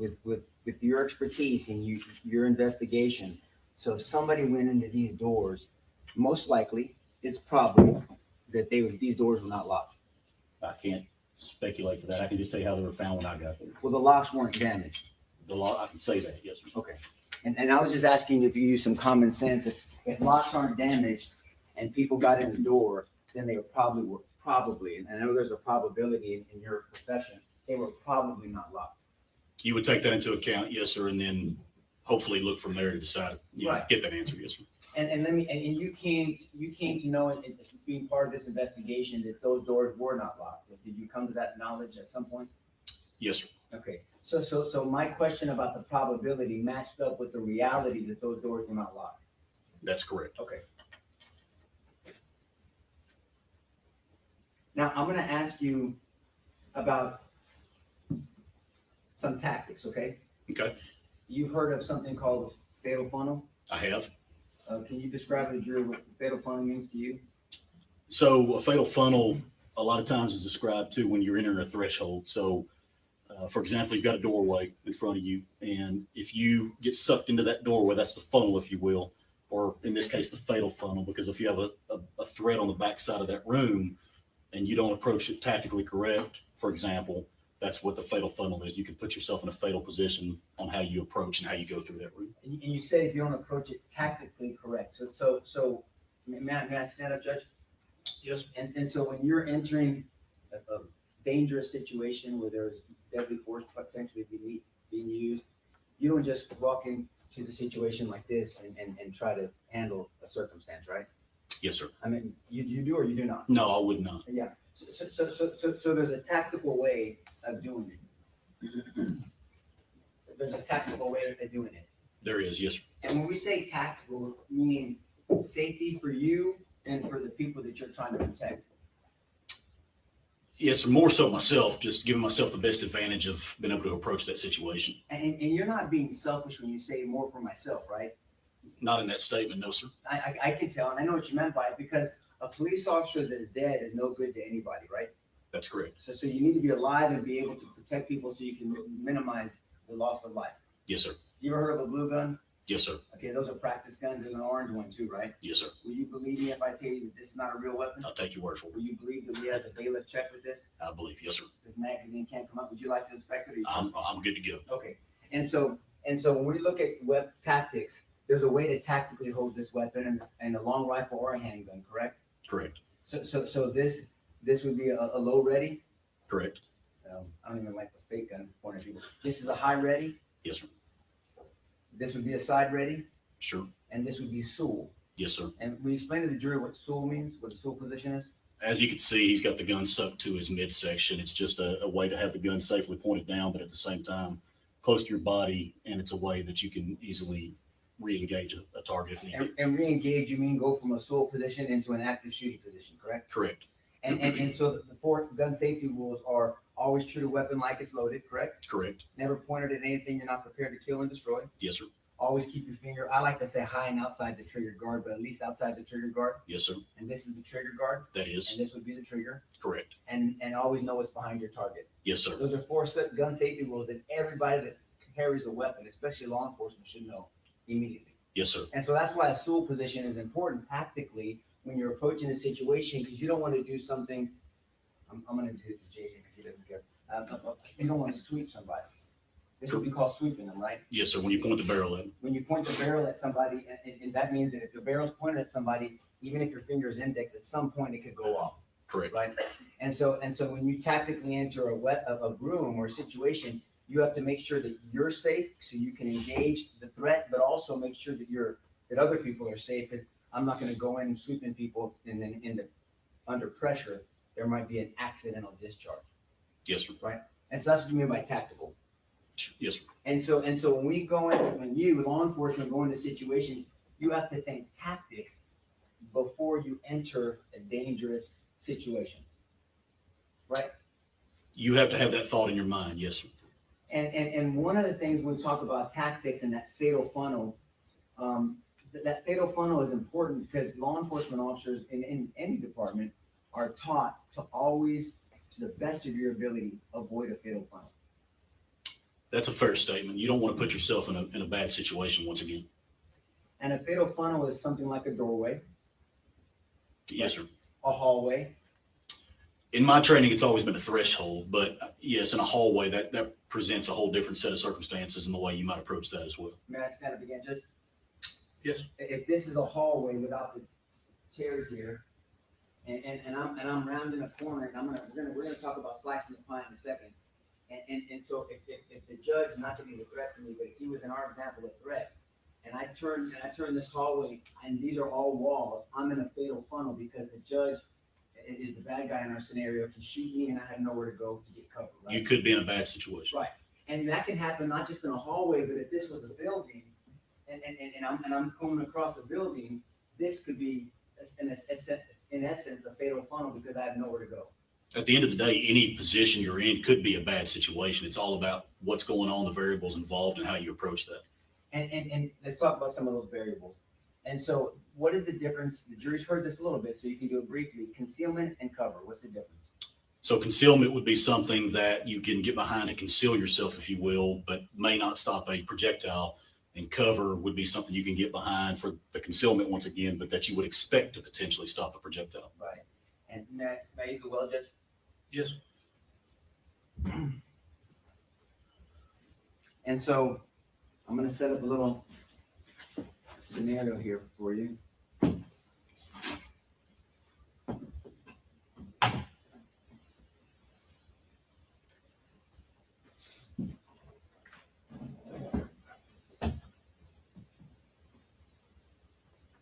with your expertise and your investigation, so if somebody went into these doors, most likely it's probable that these doors were not locked. I can't speculate to that. I can just tell you how they were found when I got there. Well, the locks weren't damaged. The lock, I can say that, yes, sir. Okay. And I was just asking if you use some common sense. If locks aren't damaged and people got in the door, then they probably, and I know there's a probability in your profession, they were probably not locked. You would take that into account, yes, sir, and then hopefully look from there to decide, Right. get that answer, yes, sir. And you came to know and being part of this investigation that those doors were not locked. Did you come to that knowledge at some point? Yes, sir. Okay. So my question about the probability matched up with the reality that those doors were not locked. That's correct. Okay. Now, I'm going to ask you about some tactics, okay? Okay. You've heard of something called a fatal funnel? I have. Can you describe to the jury what fatal funnel means to you? So a fatal funnel, a lot of times is described too when you're entering a threshold. So, for example, you've got a doorway in front of you, and if you get sucked into that doorway, that's the funnel, if you will, or in this case, the fatal funnel, because if you have a threat on the back side of that room and you don't approach it tactically correct, for example, that's what the fatal funnel is. You can put yourself in a fatal position on how you approach and how you go through that room. And you said if you don't approach it tactically correct. So may I stand up, Judge? Yes. And so when you're entering a dangerous situation where there's deadly force potentially being used, you don't just walk into the situation like this and try to handle a circumstance, right? Yes, sir. I mean, you do or you do not? No, I would not. Yeah. So there's a tactical way of doing it. There's a tactical way of doing it. There is, yes, sir. And when we say tactical, meaning safety for you and for the people that you're trying to protect. Yes, sir. More so myself, just giving myself the best advantage of being able to approach that situation. And you're not being selfish when you say more for myself, right? Not in that statement, no, sir. I can tell, and I know what you meant by it, because a police officer that is dead is no good to anybody, right? That's correct. So you need to be alive and be able to protect people so you can minimize the loss of life. Yes, sir. You ever heard of a blue gun? Yes, sir. Okay, those are practice guns. There's an orange one too, right? Yes, sir. Will you believe me if I tell you that this is not a real weapon? I'll take your word for it. Will you believe that we have the bailiff check with this? I believe, yes, sir. This magazine can't come up. Would you like to inspect it? Or I'm good to go. Okay. And so when we look at tactics, there's a way to tactically hold this weapon and a long rifle or a handgun, correct? Correct. So this would be a low ready? Correct. I don't even like the fake gun point of view. This is a high ready? Yes, sir. This would be a side ready? Sure. And this would be Sewell. Yes, sir. And we explain to the jury what Sewell means, what the Sewell position is? As you can see, he's got the gun sucked to his midsection. It's just a way to have the gun safely pointed down, but at the same time, close to your body, and it's a way that you can easily re-engage a target if needed. And re-engage, you mean go from a Sewell position into an active shooting position, correct? Correct. And so the 4 gun safety rules are always treat a weapon like it's loaded, correct? Correct. Never pointed at anything you're not prepared to kill and destroy. Yes, sir. Always keep your finger, I like to say high and outside the trigger guard, but at least outside the trigger guard. Yes, sir. And this is the trigger guard. That is. And this would be the trigger. Correct. And always know what's behind your target. Yes, sir. Those are 4 gun safety rules that everybody that carries a weapon, especially law enforcement, should know immediately. Yes, sir. And so that's why a Sewell position is important tactically when you're approaching a situation, because you don't want to do something. I'm going to do it to Jason because he doesn't care. You don't want to sweep somebody. This would be called sweeping them, right? Yes, sir. When you point the barrel at him. When you point the barrel at somebody, and that means that if the barrel's pointed at somebody, even if your finger is indexed, at some point it could go off. Correct. Right. And so when you tactically enter a room or a situation, you have to make sure that you're safe so you can engage the threat, but also make sure that other people are safe. Because I'm not going to go in sweeping people and then under pressure, there might be an accidental discharge. Yes, sir. Right. And so that's what you mean by tactical. Yes, sir. And so when we go in, when you, law enforcement, go into situations, you have to think tactics before you enter a dangerous situation. Right? You have to have that thought in your mind. Yes, sir. And one of the things when we talk about tactics and that fatal funnel, that fatal funnel is important because law enforcement officers in any department are taught to always, to the best of your ability, avoid a fatal funnel. That's a fair statement. You don't want to put yourself in a bad situation once again. And a fatal funnel is something like a doorway. Yes, sir. A hallway. In my training, it's always been a threshold, but yes, in a hallway, that presents a whole different set of circumstances and the way you might approach that as well. May I stand up again, Judge? Yes. If this is a hallway without the chairs here, and I'm rounding a corner, and we're gonna talk about slicing the pie in a second. And so if the judge, not to be a threat to me, but if he was in our example a threat, and I turn this hallway, and these are all walls, I'm in a fatal funnel because the judge is the bad guy in our scenario, can shoot me, and I have nowhere to go to get cover. Right? You could be in a bad situation. Right. And that can happen not just in a hallway, but if this was a building, and I'm coming across a building, this could be in essence a fatal funnel because I have nowhere to go. At the end of the day, any position you're in could be a bad situation. It's all about what's going on, the variables involved, and how you approach that. And let's talk about some of those variables. And so what is the difference? The jury's heard this a little bit, so you can do it briefly. Concealment and cover, what's the difference? So concealment would be something that you can get behind to conceal yourself, if you will, but may not stop a projectile. And cover would be something you can get behind for the concealment once again, but that you would expect to potentially stop a projectile. Right. And may I use the well, Judge? Yes. And so I'm going to set up a little scenario here for you.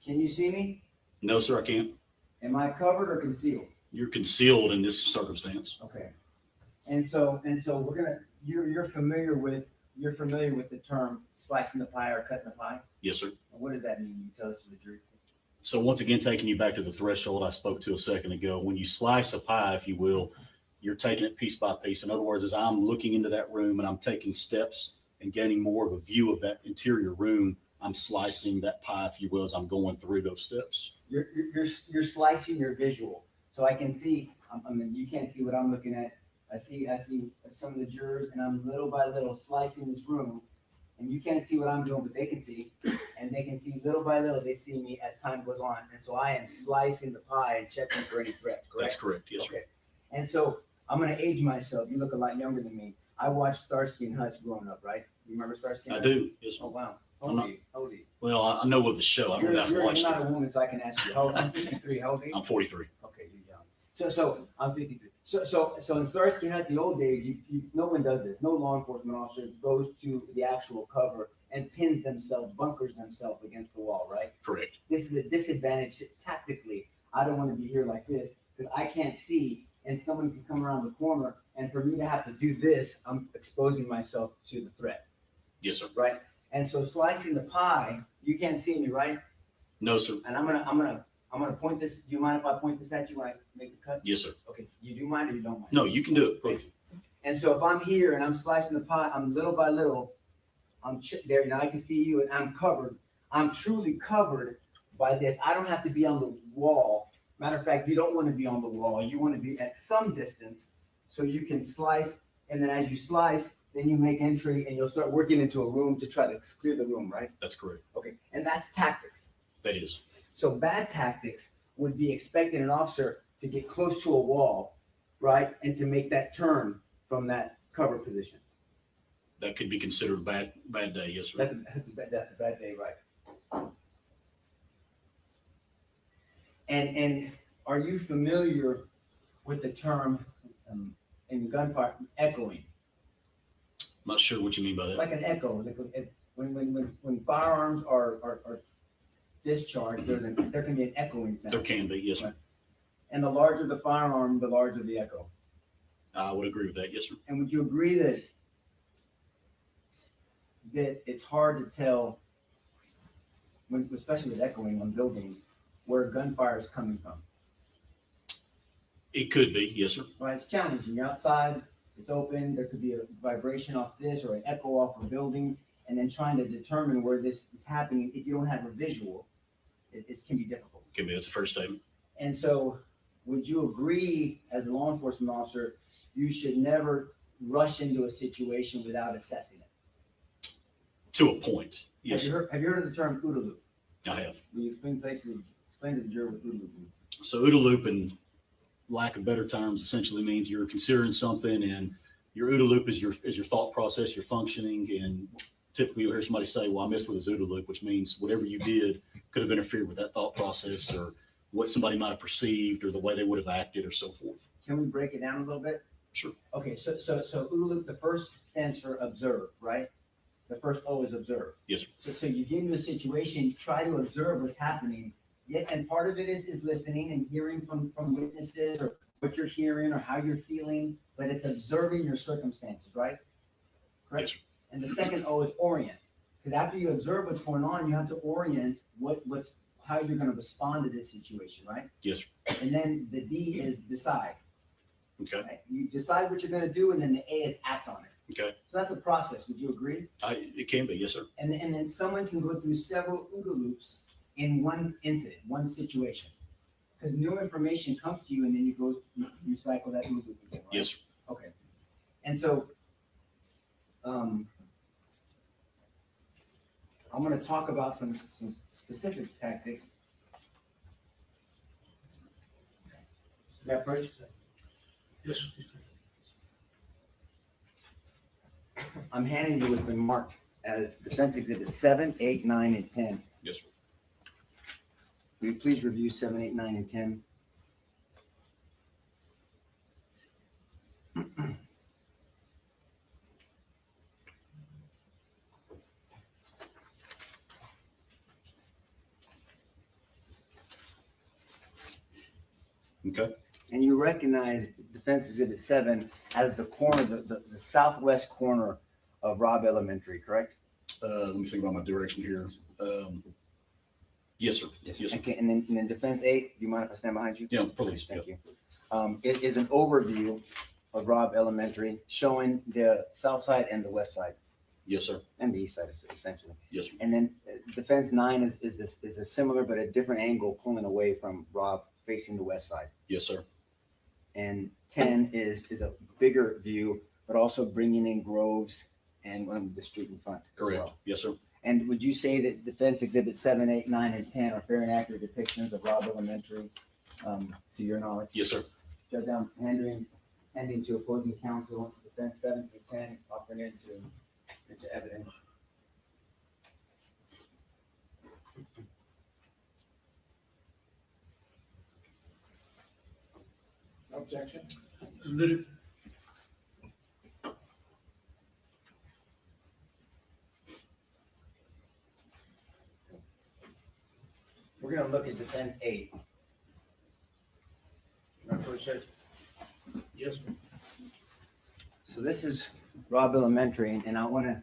Can you see me? No, sir, I can't. Am I covered or concealed? You're concealed in this circumstance. Okay. And so we're gonna. You're familiar with the term slicing the pie or cutting the pie. Yes, sir. And what does that mean? You tell us to the jury. So once again, taking you back to the threshold I spoke to a second ago, when you slice a pie, if you will, you're taking it piece by piece. In other words, as I'm looking into that room and I'm taking steps and gaining more of a view of that interior room, I'm slicing that pie, if you will, as I'm going through those steps. You're slicing your visual, so I can see. I mean, you can't see what I'm looking at. I see some of the jurors, and I'm little by little slicing this room, and you can't see what I'm doing, but they can see, and they can see little by little. They see me as time goes on, and so I am slicing the pie and checking for any threats. Correct? That's correct. Yes, sir. Okay. And so I'm going to age myself. You look a lot younger than me. I watched Starsky and Hutch growing up, right? You remember Starsky and I Hutch? do, yes, sir. Oh, wow. How I'm old not- are you? How old are you? Well, I know of the show. I don't know if I watched You're it. not a woman, so I can ask you. How old? I'm 53. How old are you? I'm 43. Okay, you're young. So I'm 53. So in Starsky and Hutch, the old days, no one does this. No law enforcement officer goes to the actual cover and pins themselves, bunkers themselves against the wall, right? Correct. This is a disadvantage tactically. I don't want to be here like this because I can't see, and someone can come around the corner, and for me to have to do this, I'm exposing myself to the threat, Yes, sir. right? And so slicing the pie, you can't see me, right? No, sir. And I'm gonna point this. Do you mind if I point this at you when I make the cut? Yes, sir. Okay. You do mind or you don't mind? No, you can do it. Please. And so if I'm here and I'm slicing the pie, I'm little by little, there. Now I can see you, and I'm covered. I'm truly covered by this. I don't have to be on the wall. Matter of fact, you don't want to be on the wall. You want to be at some distance so you can slice. And then as you slice, then you make entry and you'll start working into a room to try to clear the room, right? That's correct. Okay. And that's tactics. That is. So bad tactics would be expecting an officer to get close to a wall, right? And to make that turn from that cover position. That could be considered a bad day. Yes, sir. That's a bad day, right? And are you familiar with the term in gunfire, echoing? I'm not sure what you mean by that. Like an echo. When firearms are discharged, there can be an echoing sound. There can be, yes, sir. And the larger the firearm, the larger the echo. I would agree with that. Yes, sir. And would you agree that it's hard to tell, especially with echoing on buildings, where gunfire is coming from? It could be, yes, sir. Well, it's challenging. You're outside, it's open, there could be a vibration off this or an echo off a building, and then trying to determine where this is happening if you don't have a visual, it can be difficult. Can be. That's the first statement. And so, would you agree, as a law enforcement officer, you should never rush into a situation without assessing it? To a point, yes. Have you heard of the term OODA loop? I have. Will you explain to the jury what OODA loop means? So OODA loop, in lack of better terms, essentially means you're considering something, and your OODA loop is your thought process, your functioning, and typically you'll hear somebody say, well, I messed with his OODA loop, which means whatever you did could have interfered with that thought process or what somebody might have perceived or the way they would have acted or so forth. Can we break it down a little bit? Sure. Okay, so OODA loop, the first stands for observe, right? The first O is observe. Yes, sir. So you get into a situation, try to observe what's happening. Yes, and part of it is listening and hearing from witnesses or what you're hearing or how you're feeling, but it's observing your circumstances, right? Correct? Yes, sir. And the second O is orient. Because after you observe what's going on, you have to orient how you're going to respond to this situation, right? Yes, sir. And then the D is decide. Okay. Right? You decide what you're going to do, and then the A is act on it. Okay. So that's a process. Would you agree? It can be, yes, sir. And then someone can go through several OODA loops in one incident, one situation. Because new information comes to you, and then you cycle that OODA loop again, right? Yes, sir. Okay. And so I'm going to talk about some specific tactics. That approach? Yes. I'm handing you what's been marked as Defense Exhibit 7, 8, 9, and 10. Yes, sir. Will you please review 7, 8, 9, and 10? Okay. And you recognize Defense Exhibit 7 as the corner, the southwest corner of Robb Elementary, correct? Let me think about my direction here. Yes, sir. Yes, sir. Okay, and then Defense 8, do you mind if I stand behind you? Yeah, please. Thank you. It is an overview of Robb Elementary showing the south side and the west side. Yes, sir. And the east side, essentially. Yes, sir. And then Defense 9 is a similar but a different angle pulling away from Robb facing the west side. Yes, sir. And 10 is a bigger view, but also bringing in groves and the street in front. Correct. Yes, sir. And would you say that Defense Exhibit 7, 8, 9, and 10 are fair and accurate depictions of Robb Elementary, to your knowledge? Yes, sir. Judge, I'm handing to opposing counsel the defense 7 through 10, offering into evidence. No objection? Submitted. We're gonna look at defense 8. Yes. So this is Robb Elementary, and I wanna,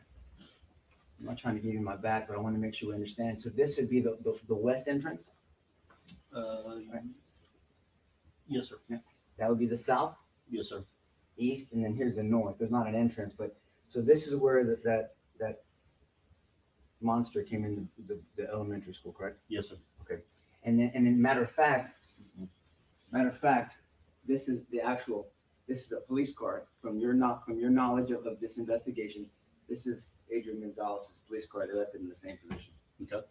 I'm not trying to give you my back, but I wanna make sure we understand. So this would be the west entrance? Yes, sir. That would be the south, Yes, sir. east, and then here's the north. There's not an entrance, but, so this is where that monster came into the elementary school, correct? Yes, sir. Okay. And then matter of fact, this is a police car from your knowledge of this investigation. This is Adrian Gonzalez's police car. They left it in the same position. Okay.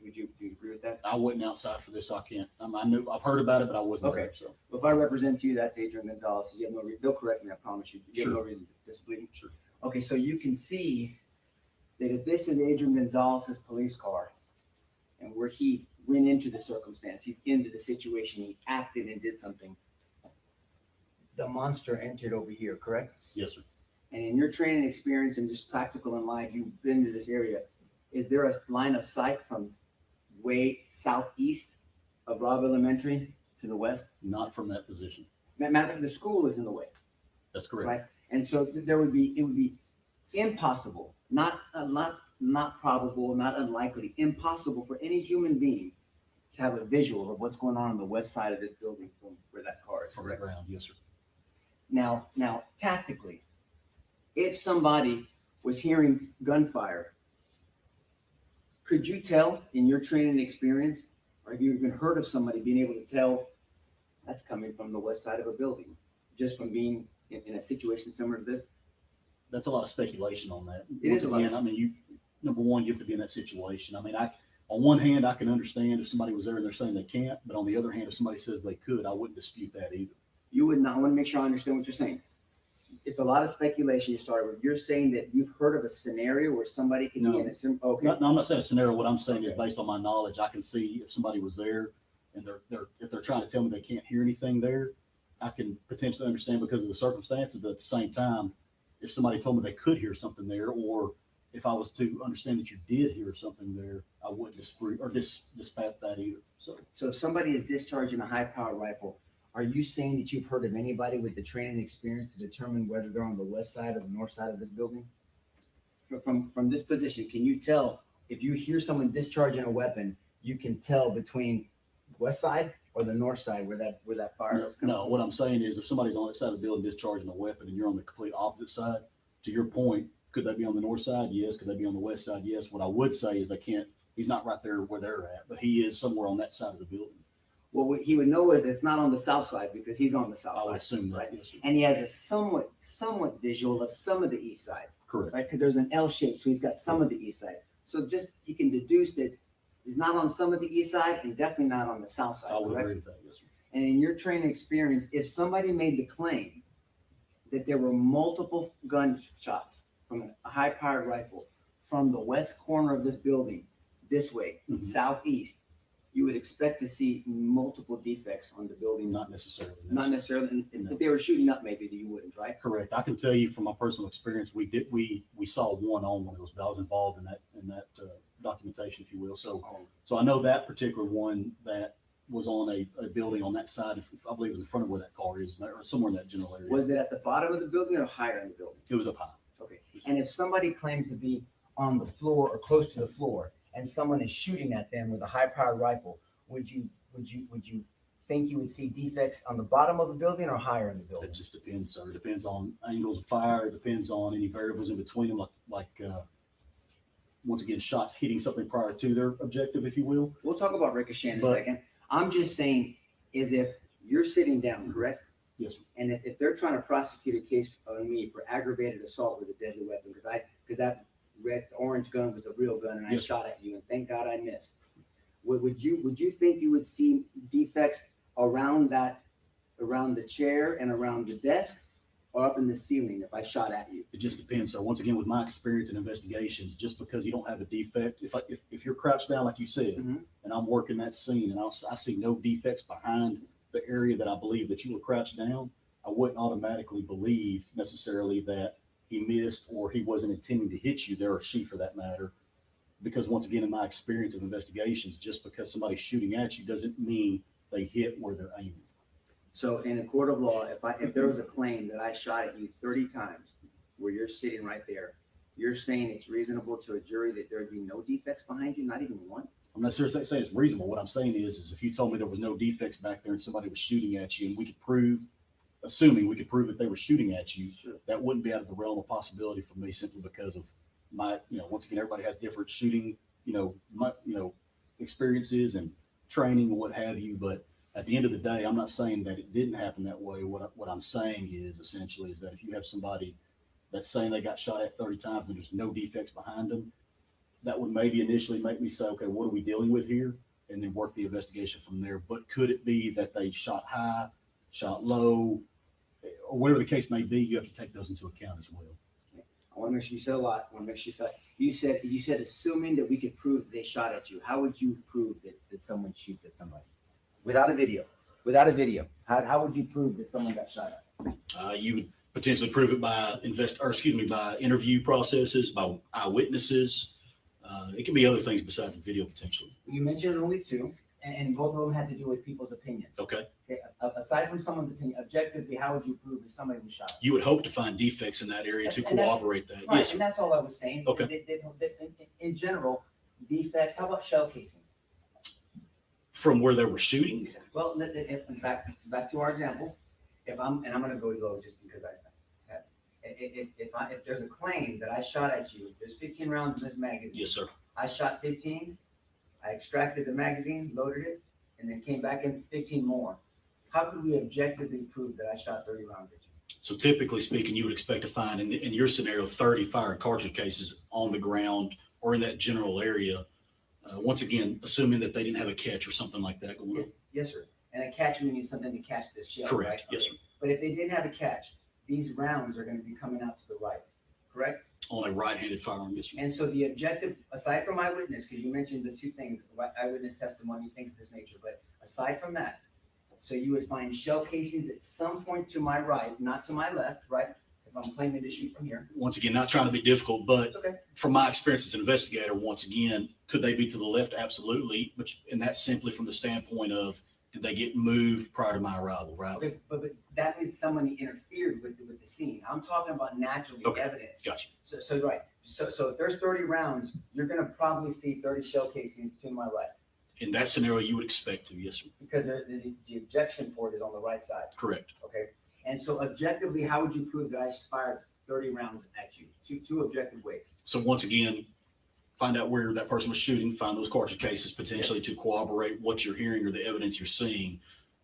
Do you agree with that? I wasn't outside for this, so I can't. I've heard about it, but I wasn't Okay. there. So Well, if I represent you, that's Adrian Gonzalez. You have no reason, they'll correct me, I promise you. You have no Sure. reason to disbelieve. Sure. Okay, so you can see that if this is Adrian Gonzalez's police car, and where he went into the circumstance, he's into the situation, he acted and did something, the monster entered over here, correct? yes, sir. And in your training experience and just practical in life, you've been to this area. Is there a line of sight from way southeast of Robb Elementary to the west? Not from that position. Matter of fact, the school is in the way, That's correct. right? And so it would be impossible, not probable, not unlikely, impossible for any human being to have a visual of what's going on the west side of this building from where that car is. From the Correct? ground, yes, sir. Now, tactically, if somebody was hearing gunfire, could you tell in your training experience, or have you even heard of somebody being able to tell that's coming from the west side of a building, just from being in a situation similar to this? That's a lot of speculation on that. It is a lot. Again, I mean, number one, you have to be in that situation. I mean, on one hand, I can understand if somebody was there and they're saying they can't, but on the other hand, if somebody says they could, I wouldn't dispute that either. You would not. I want to make sure I understand what you're saying. It's a lot of speculation you started with. You're saying that you've heard of a scenario where somebody can be in a okay. No, I'm not saying a scenario. What I'm saying is based on my knowledge, I can see if somebody was there and if they're trying to tell me they can't hear anything there, I can potentially understand because of the circumstances. But at the same time, if somebody told me they could hear something there, or if I was to understand that you did hear something there, I wouldn't dispute or dispat that either. So if somebody is discharging a high-powered rifle, are you saying that you've heard of anybody with the training experience to determine whether they're on the west side or the north side of this building? From this position, can you tell if you hear someone discharging a weapon, you can tell between west side or the north side where that fire is coming? No, what I'm saying is if somebody's on that side of the building discharging a weapon and you're on the complete opposite side, to your point, could they be on the north side? Yes. Could they be on the west side? Yes. What I would say is he's not right there where they're at, but he is somewhere on that side of the building. Well, what he would know is it's not on the south side because he's on the south side. I would assume that, right? yes, sir. And he has a somewhat visual of some of the east side. Correct. Right, because there's an L shape, so he's got some of the east side. So just, he can deduce that he's not on some of the east side and definitely not on the south side, I would correct? agree with that, yes, sir. And in your training experience, if somebody made the claim that there were multiple gunshots from a high-powered rifle from the west corner of this building, this way, southeast, you would expect to see multiple defects on the building. Not necessarily. Not necessarily. And if they were shooting up, maybe you wouldn't, right? Correct. I can tell you from my personal experience, we saw one on one of those, but I was involved in that documentation, if you will. So I know that particular one that was on a building on that side. I believe it was in front of where that car is, or somewhere in that general area. Was it at the bottom of the building or higher in the building? It was up high. Okay. And if somebody claims to be on the floor or close to the floor, and someone is shooting at them with a high-powered rifle, would you think you would see defects on the bottom of the building or higher in the building? It just depends, sir. It depends on angles of fire. It depends on any variables in between them, like once again, shots hitting something prior to their objective, if you will. We'll talk about ricochet in a second. I'm just saying, is if you're sitting down, correct? Yes, sir. And if they're trying to prosecute a case on me for aggravated assault with a deadly weapon, because that orange gun was a real gun and I shot at you, and thank God I missed. Would you think you would see defects around the chair and around the desk, or up in the ceiling if I shot at you? It just depends. So once again, with my experience in investigations, just because you don't have a defect, if you're crouched down like you said, and I'm working that scene and I see no defects behind the area that I believe that you were crouched down, I wouldn't automatically believe necessarily that he missed or he wasn't intending to hit you there, or she for that matter. Because once again, in my experience of investigations, just because somebody's shooting at you doesn't mean they hit where they're aiming. So in a court of law, if there was a claim that I shot at you 30 times where you're sitting right there, you're saying it's reasonable to a jury that there'd be no defects behind you, not even one? I'm not necessarily saying it's reasonable. What I'm saying is if you told me there was no defects back there and somebody was shooting at you and we could prove, assuming we could prove that they were shooting at you, Sure. that wouldn't be out of the realm of possibility for me simply because of my, once again, everybody has different shooting, experiences and training and what have you. But at the end of the day, I'm not saying that it didn't happen that way. What I'm saying is essentially is that if you have somebody that's saying they got shot at 30 times and there's no defects behind them, that would maybe initially make me say, okay, what are we dealing with here? And then work the investigation from there. But could it be that they shot high, shot low, or whatever the case may be? You have to take those into account as well. I want to make sure you said a lot. I want to make sure you said assuming that we could prove they shot at you. How would you prove that someone shoots at somebody without a video? Without a video, how would you prove that someone got shot at? You would potentially prove it by by interview processes, by eyewitnesses. It can be other things besides the video potentially. You mentioned only two, and both of them had to do with people's opinions. Okay. Aside from someone's opinion, objectively, how would you prove that somebody was shot? You would hope to find defects in that area to corroborate that. Right, Yes, sir. and that's all I was saying. Okay. In general, defects. How about shell casings? From where they were shooting. Well, in fact, back to our example. I'm going to go low just because if there's a claim that I shot at you, there's 15 rounds in this magazine. Yes, sir. I shot 15. I extracted the magazine, loaded it, and then came back in 15 more. How could we objectively prove that I shot 30 rounds at you? So typically speaking, you would expect to find in your scenario 30 fired cartridge cases on the ground or in that general area. Once again, assuming that they didn't have a catch or something like that going on. Yes, sir. And a catch means something to catch the shell, Correct. right? Yes, sir. But if they didn't have a catch, these rounds are going to be coming out to the right, correct? On a right-handed firearm, yes, sir. And so the objective, aside from eyewitness, because you mentioned the two things, eyewitness testimony, things of this nature, but aside from that, so you would find shell casings at some point to my right, not to my left, right? If I'm claiming to shoot from here. Once again, not trying to be difficult, but Okay. from my experience as an investigator, once again, could they be to the left? Absolutely. And that's simply from the standpoint of, did they get moved prior to my arrival, right? Okay, but that means somebody interfered with the scene. I'm talking about naturally evidence. Gotcha. So right. So if there's 30 rounds, you're going to probably see 30 shell casings to my right. In that scenario, you would expect to, yes, sir. Because the ejection port is on the right side. Correct. Okay. And so objectively, how would you prove that I fired 30 rounds at you? Two objective ways. So once again, find out where that person was shooting, find those cartridge cases potentially to corroborate what you're hearing or the evidence you're seeing.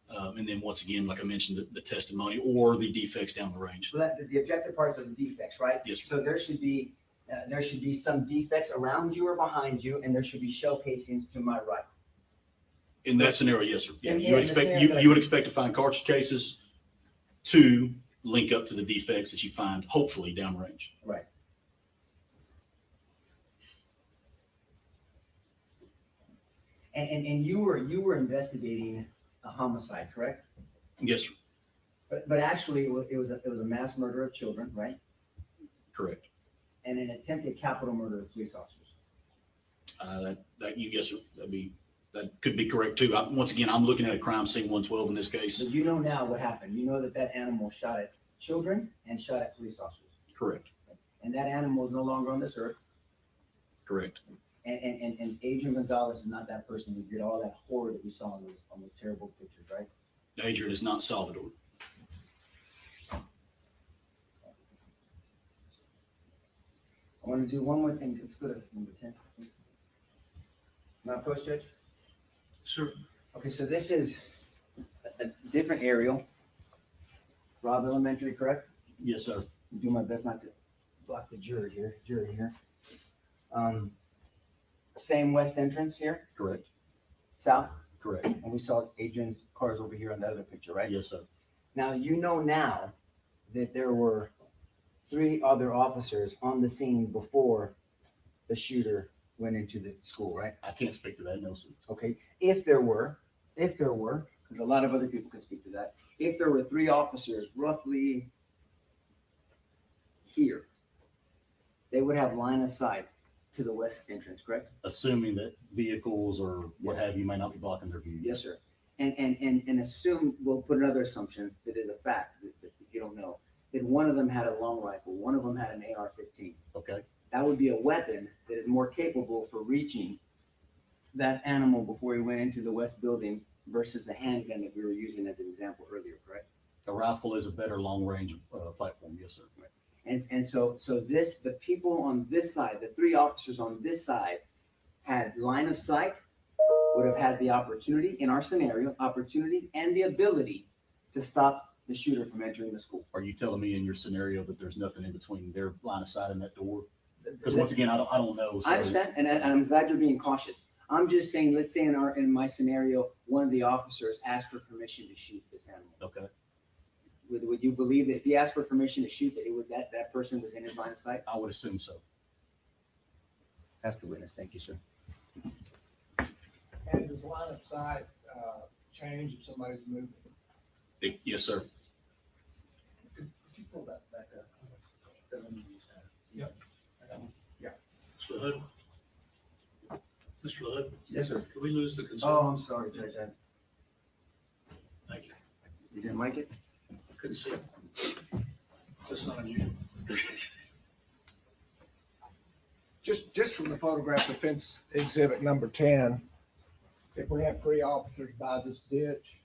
And then once again, like I mentioned, the testimony or the defects down the range. So the objective parts are the defects, right? Yes, sir. So there should be some defects around you or behind you, and there should be shell casings to my right. In that scenario, yes, sir. Yeah, And you would in the expect scenario you would expect to find cartridge cases to link up to the defects that you find, hopefully downrange. Right. And you were investigating a homicide, correct? Yes, sir. But actually, it was a mass murder of children, right? Correct. And an attempted capital murder of police officers. Yes, sir. That could be correct too. Once again, I'm looking at a crime scene 112 in this case. But you know now what happened. You know that animal shot at children and shot at police officers. Correct. And that animal is no longer on this earth. Correct. And Adrian Gonzalez is not that person who did all that horror that we saw on those terrible pictures, right? Adrian is not Salvador. I want to do one more thing. Let's go to number 10. Now, Coach Judge? Sure. Okay, so this is a different aerial. Robb Elementary, correct? Yes, sir. I'll do my best not to block the jury here. Same west entrance here? Correct. South? Correct. And we saw Adrian's cars over here on the other picture, right? Yes, sir. Now, you know now that there were 3 other officers on the scene before the shooter went into the school, right? I can't speak to that, no, sir. Okay, if there were, because a lot of other people can speak to that, if there were 3 officers roughly here, they would have line of sight to the west entrance, correct? Assuming that vehicles or what have you may not be blocking their view. Yes, sir. And assume, we'll put another assumption that is a fact, that if you don't know, that one of them had a long rifle, one of them had an AR-15. Okay. That would be a weapon that is more capable for reaching that animal before he went into the west building versus the handgun that we were using as an example earlier, correct? A rifle is a better long-range platform, yes, sir. And so the people on this side, the 3 officers on this side had line of sight, would have had the opportunity, in our scenario, opportunity and the ability to stop the shooter from entering the school. Are you telling me in your scenario that there's nothing in between their line of sight and that door? Because once again, I don't know. So. I understand, and I'm glad you're being cautious. I'm just saying, let's say in my scenario, one of the officers asked for permission to shoot this animal. Okay. Would you believe that if he asked for permission to shoot, that person was in his line of sight? I would assume so. That's the witness. Thank you, sir. And does line of sight change if somebody's moving? Yes, sir. Could you pull that back up? Yep. Yeah. Mr. Hood? Mr. Hood? Yes, sir. Can we lose the consent? Oh, I'm sorry, Judge. Thank you. You didn't like it? Couldn't see it. That's not unusual. Just from the photograph of fence exhibit number 10, if we have 3 officers by this ditch,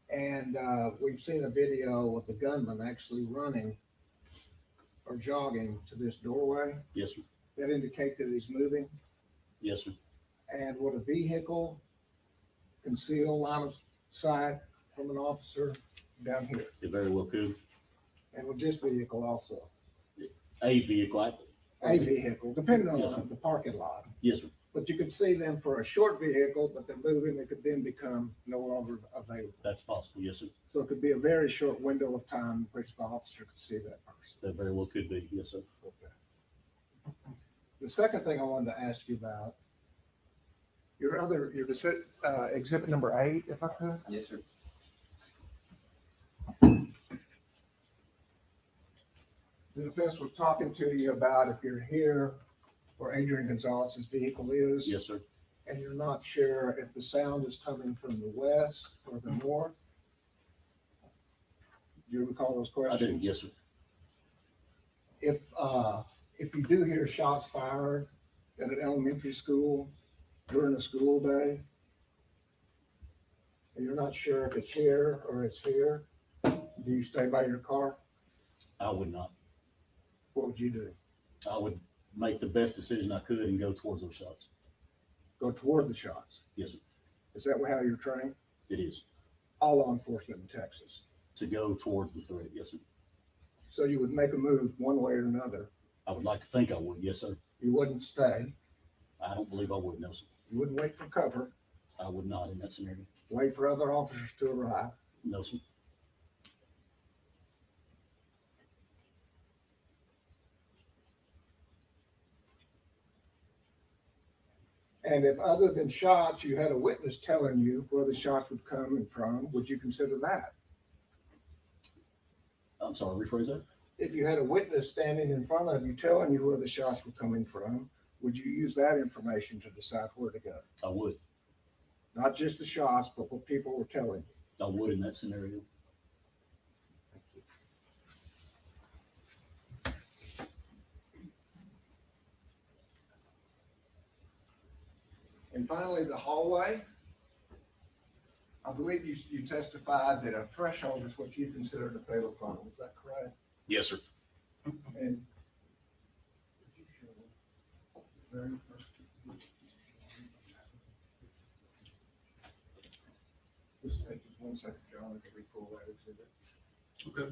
and we've seen a video of the gunman actually running or jogging to this doorway. Yes, sir. That indicate that he's moving. Yes, sir. And would a vehicle conceal line of sight from an officer down here? It very well could. And with this vehicle also? A vehicle. A vehicle, depending on Yes, sir. the parking lot. Yes, sir. But you could see them for a short vehicle, but they're moving, they could then become no longer available. That's possible. Yes, sir. So it could be a very short window of time in which the officer could see that person. That very well could be. Yes, sir. Okay. The second thing I wanted to ask you about, your exhibit number 8, if I could. Yes, sir. The defense was talking to you about if you're here where Adrian Gonzalez's vehicle is. Yes, sir. And you're not sure if the sound is coming from the west or the north. Do you recall those I questions? do. Yes, sir. If you do hear shots fired at an elementary school during a school day, and you're not sure if it's here or it's here, do you stay by your car? I would not. What would you do? I would make the best decision I could and go towards those shots. Go toward the shots? Yes, sir. Is that how you're trained? It is. All law enforcement in Texas. To go towards the threat. Yes, sir. So you would make a move one way or another. I would like to think I would. Yes, sir. You wouldn't stay. I don't believe I would, no, sir. You wouldn't wait for cover. I would not in that scenario. Wait for other officers to arrive. No, sir. And if other than shots, you had a witness telling you where the shots would come from, would you consider that? I'm sorry, rephrase that. If you had a witness standing in front of you telling you where the shots were coming from, would you use that information to decide where to go? I would. Not just the shots, but what people were telling you. I would in that scenario. And finally, the hallway. I believe you testified that a threshold is what you considered a fatal crime. Is that correct? Yes, sir. And very first. Just take just 1 second, John, to re-pull that exhibit. Okay.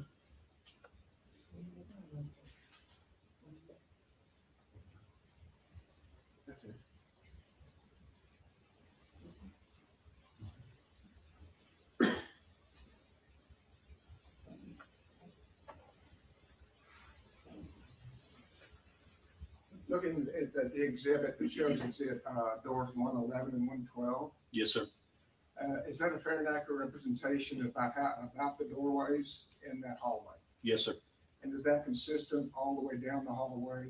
That's it. Looking at the exhibit that shows it's at doors 111 and 112, Yes, sir. is that a fair and accurate representation about the doorways in that hallway? Yes, sir. And is that consistent all the way down the hallway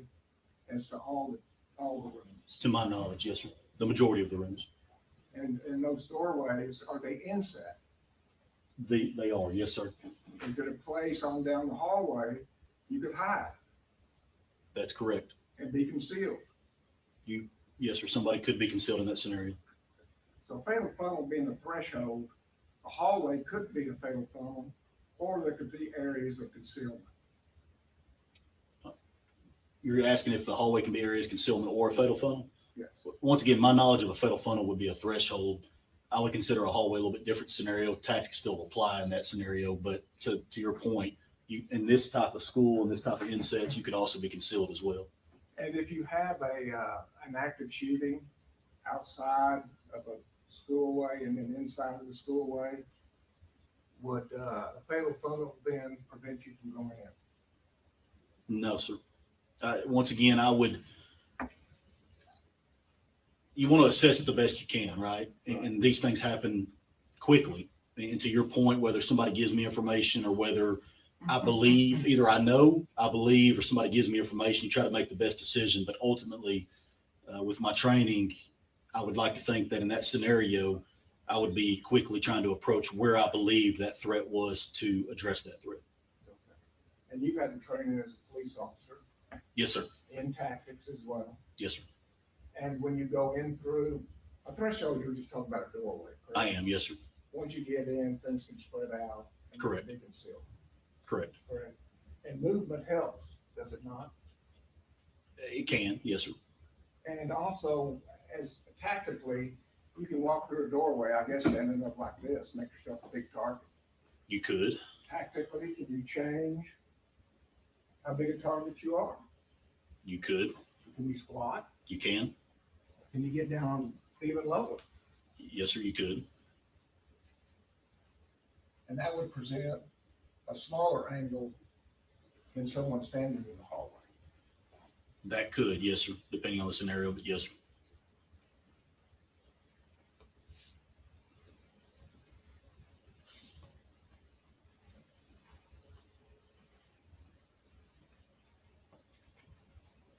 as to all the rooms? To my knowledge, yes, sir. The majority of the rooms. And those doorways, are they inset? They are, yes, sir. Is it a place on down the hallway you could hide That's correct. and be concealed? Yes, sir. Somebody could be concealed in that scenario. So fatal funnel being a threshold, a hallway could be a fatal funnel, or there could be areas of concealment. You're asking if the hallway can be areas of concealment or a fatal funnel? Yes. Once again, my knowledge of a fatal funnel would be a threshold. I would consider a hallway a little bit different scenario. Tactics still apply in that scenario, but to your point, in this type of school and this type of insets, you could also be concealed as well. And if you have an active shooting outside of a schoolway and then inside of the schoolway, would a fatal funnel then prevent you from going in? No, sir. Once again, you want to assess it the best you can, right? And these things happen quickly. And to your point, whether somebody gives me information or whether I believe, either I know, I believe, or somebody gives me information, you try to make the best decision. But ultimately, with my training, I would like to think that in that scenario, I would be quickly trying to approach where I believe that threat was to address that threat. And you've had the training as a police officer. Yes, sir. In tactics as well. Yes, sir. And when you go in through a threshold, you're just talking about a doorway. Correct? I am, yes, sir. Once you get in, things can spread out. And Correct. Be concealed. Correct. Correct. And movement helps, does it not? It can, yes, sir. And also, as tactically, you can walk through a doorway, I guess, standing up like this, make yourself a big target. You could. Tactically, can you change how big a target you are? You could. Can you squat? You can. Can you get down even lower? Yes, sir, you could. And that would present a smaller angle than someone standing in the hallway. That could, yes, sir, depending on the scenario, but yes, sir.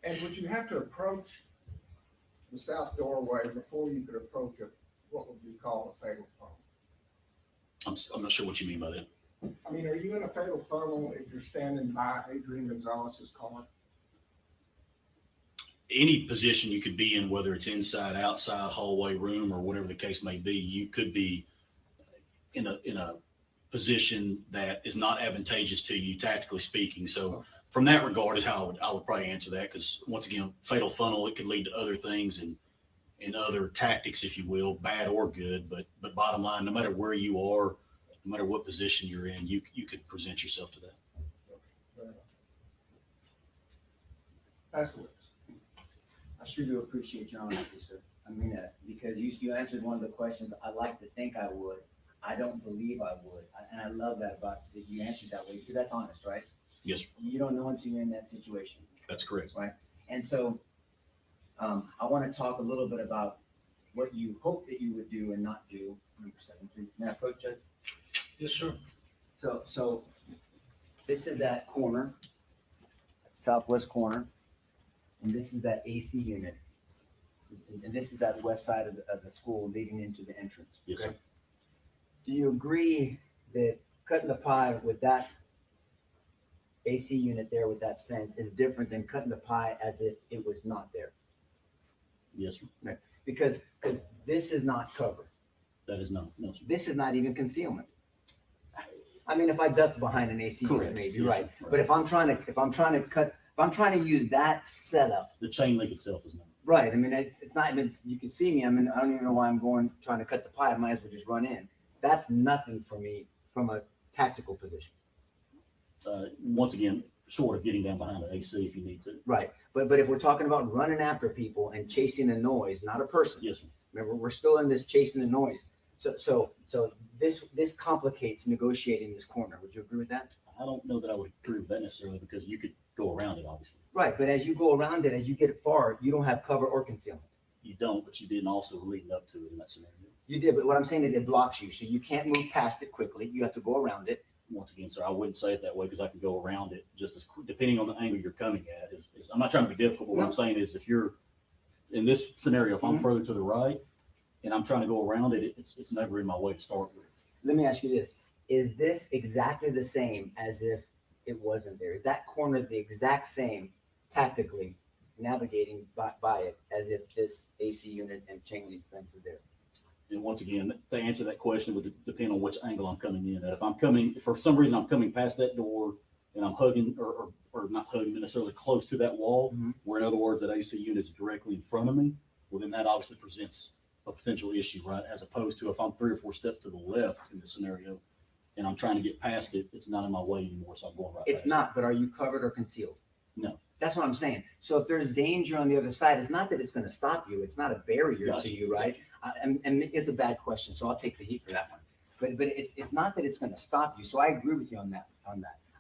And would you have to approach the south doorway before you could approach what would be called a fatal funnel? I'm not sure what you mean by that. I mean, are you in a fatal funnel if you're standing by Adrian Gonzalez's car? Any position you could be in, whether it's inside, outside, hallway, room, or whatever the case may be, you could be in a position that is not advantageous to you, tactically speaking. So from that regard is how I would probably answer that, because once again, fatal funnel, it could lead to other things and other tactics, if you will, bad or good. But bottom line, no matter where you are, no matter what position you're in, you could present yourself to that. That's what. I sure do appreciate your honesty, sir. I mean that, because you answered one of the questions I like to think I would. I don't believe I would. And I love that about that you answered that way, because that's honest, right? Yes, sir. You don't know until you're in that situation. That's correct. Right. And so I want to talk a little bit about what you hope that you would do and not do. Number 7, please. May I approach, Judge? Yes, sir. So this is that corner, southwest corner, and this is that AC unit. And this is that west side of the school leading into the entrance. Yes, okay? sir. Do you agree that cutting the pie with that AC unit there with that fence is different than cutting the pie as if it was not there? Yes, sir. Right. Because this is not cover. That is not. No, sir. This is not even concealment. I mean, if I duck behind an AC unit, Correct. maybe, Yes, right. sir. But if I'm trying to use that setup, The chain link itself is not. right. I mean, it's not even, you can see me. I mean, I don't even know why I'm trying to cut the pie. I might as well just run in. That's nothing for me from a tactical position. Once again, short of getting down behind an AC if you need to. Right. But if we're talking about running after people and chasing a noise, not a person. Yes, sir. Remember, we're still in this chasing the noise. So this complicates negotiating this corner. Would you agree with that? I don't know that I would agree with that necessarily, because you could go around it, obviously. Right, but as you go around it, as you get far, you don't have cover or concealment. You don't, but you didn't also leading up to it in that scenario. You did, but what I'm saying is it blocks you, so you can't move past it quickly. You have to go around it. Once again, sir, I wouldn't say it that way because I can go around it just as quick, depending on the angle you're coming at. I'm not trying to be difficult, but what I'm saying is if you're in this scenario, if I'm further to the right and I'm trying to go around it, it's never in my way to start with. Let me ask you this. Is this exactly the same as if it wasn't there? Is that corner the exact same tactically navigating by it as if this AC unit and chain link fence is there? And once again, to answer that question would depend on which angle I'm coming in at. If I'm coming, for some reason I'm coming past that door and I'm hugging or not hugging necessarily close to that wall, where in other words, that AC unit is directly in front of me, well, then that obviously presents a potential issue, right? As opposed to if I'm 3 or 4 steps to the left in this scenario and I'm trying to get past it, it's not in my way anymore. So I'm going right. It's not, but are you covered or concealed? No. That's what I'm saying. So if there's danger on the other side, it's not that it's going to stop you. It's not a barrier to you, right? And it's a bad question, so I'll take the heat for that one. But it's not that it's going to stop you. So I agree with you on that.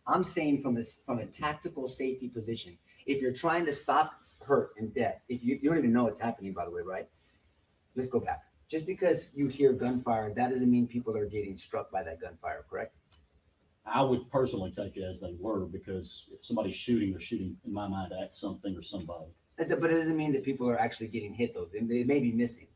I'm saying from a tactical safety position, if you're trying to stop hurt and death, if you don't even know what's happening, by the way, right? Let's go back. Just because you hear gunfire, that doesn't mean people are getting struck by that gunfire, correct? I would personally take it as they were, because if somebody's shooting, they're shooting, in my mind, at something or somebody. But it doesn't mean that people are actually getting hit, though. They may be missing.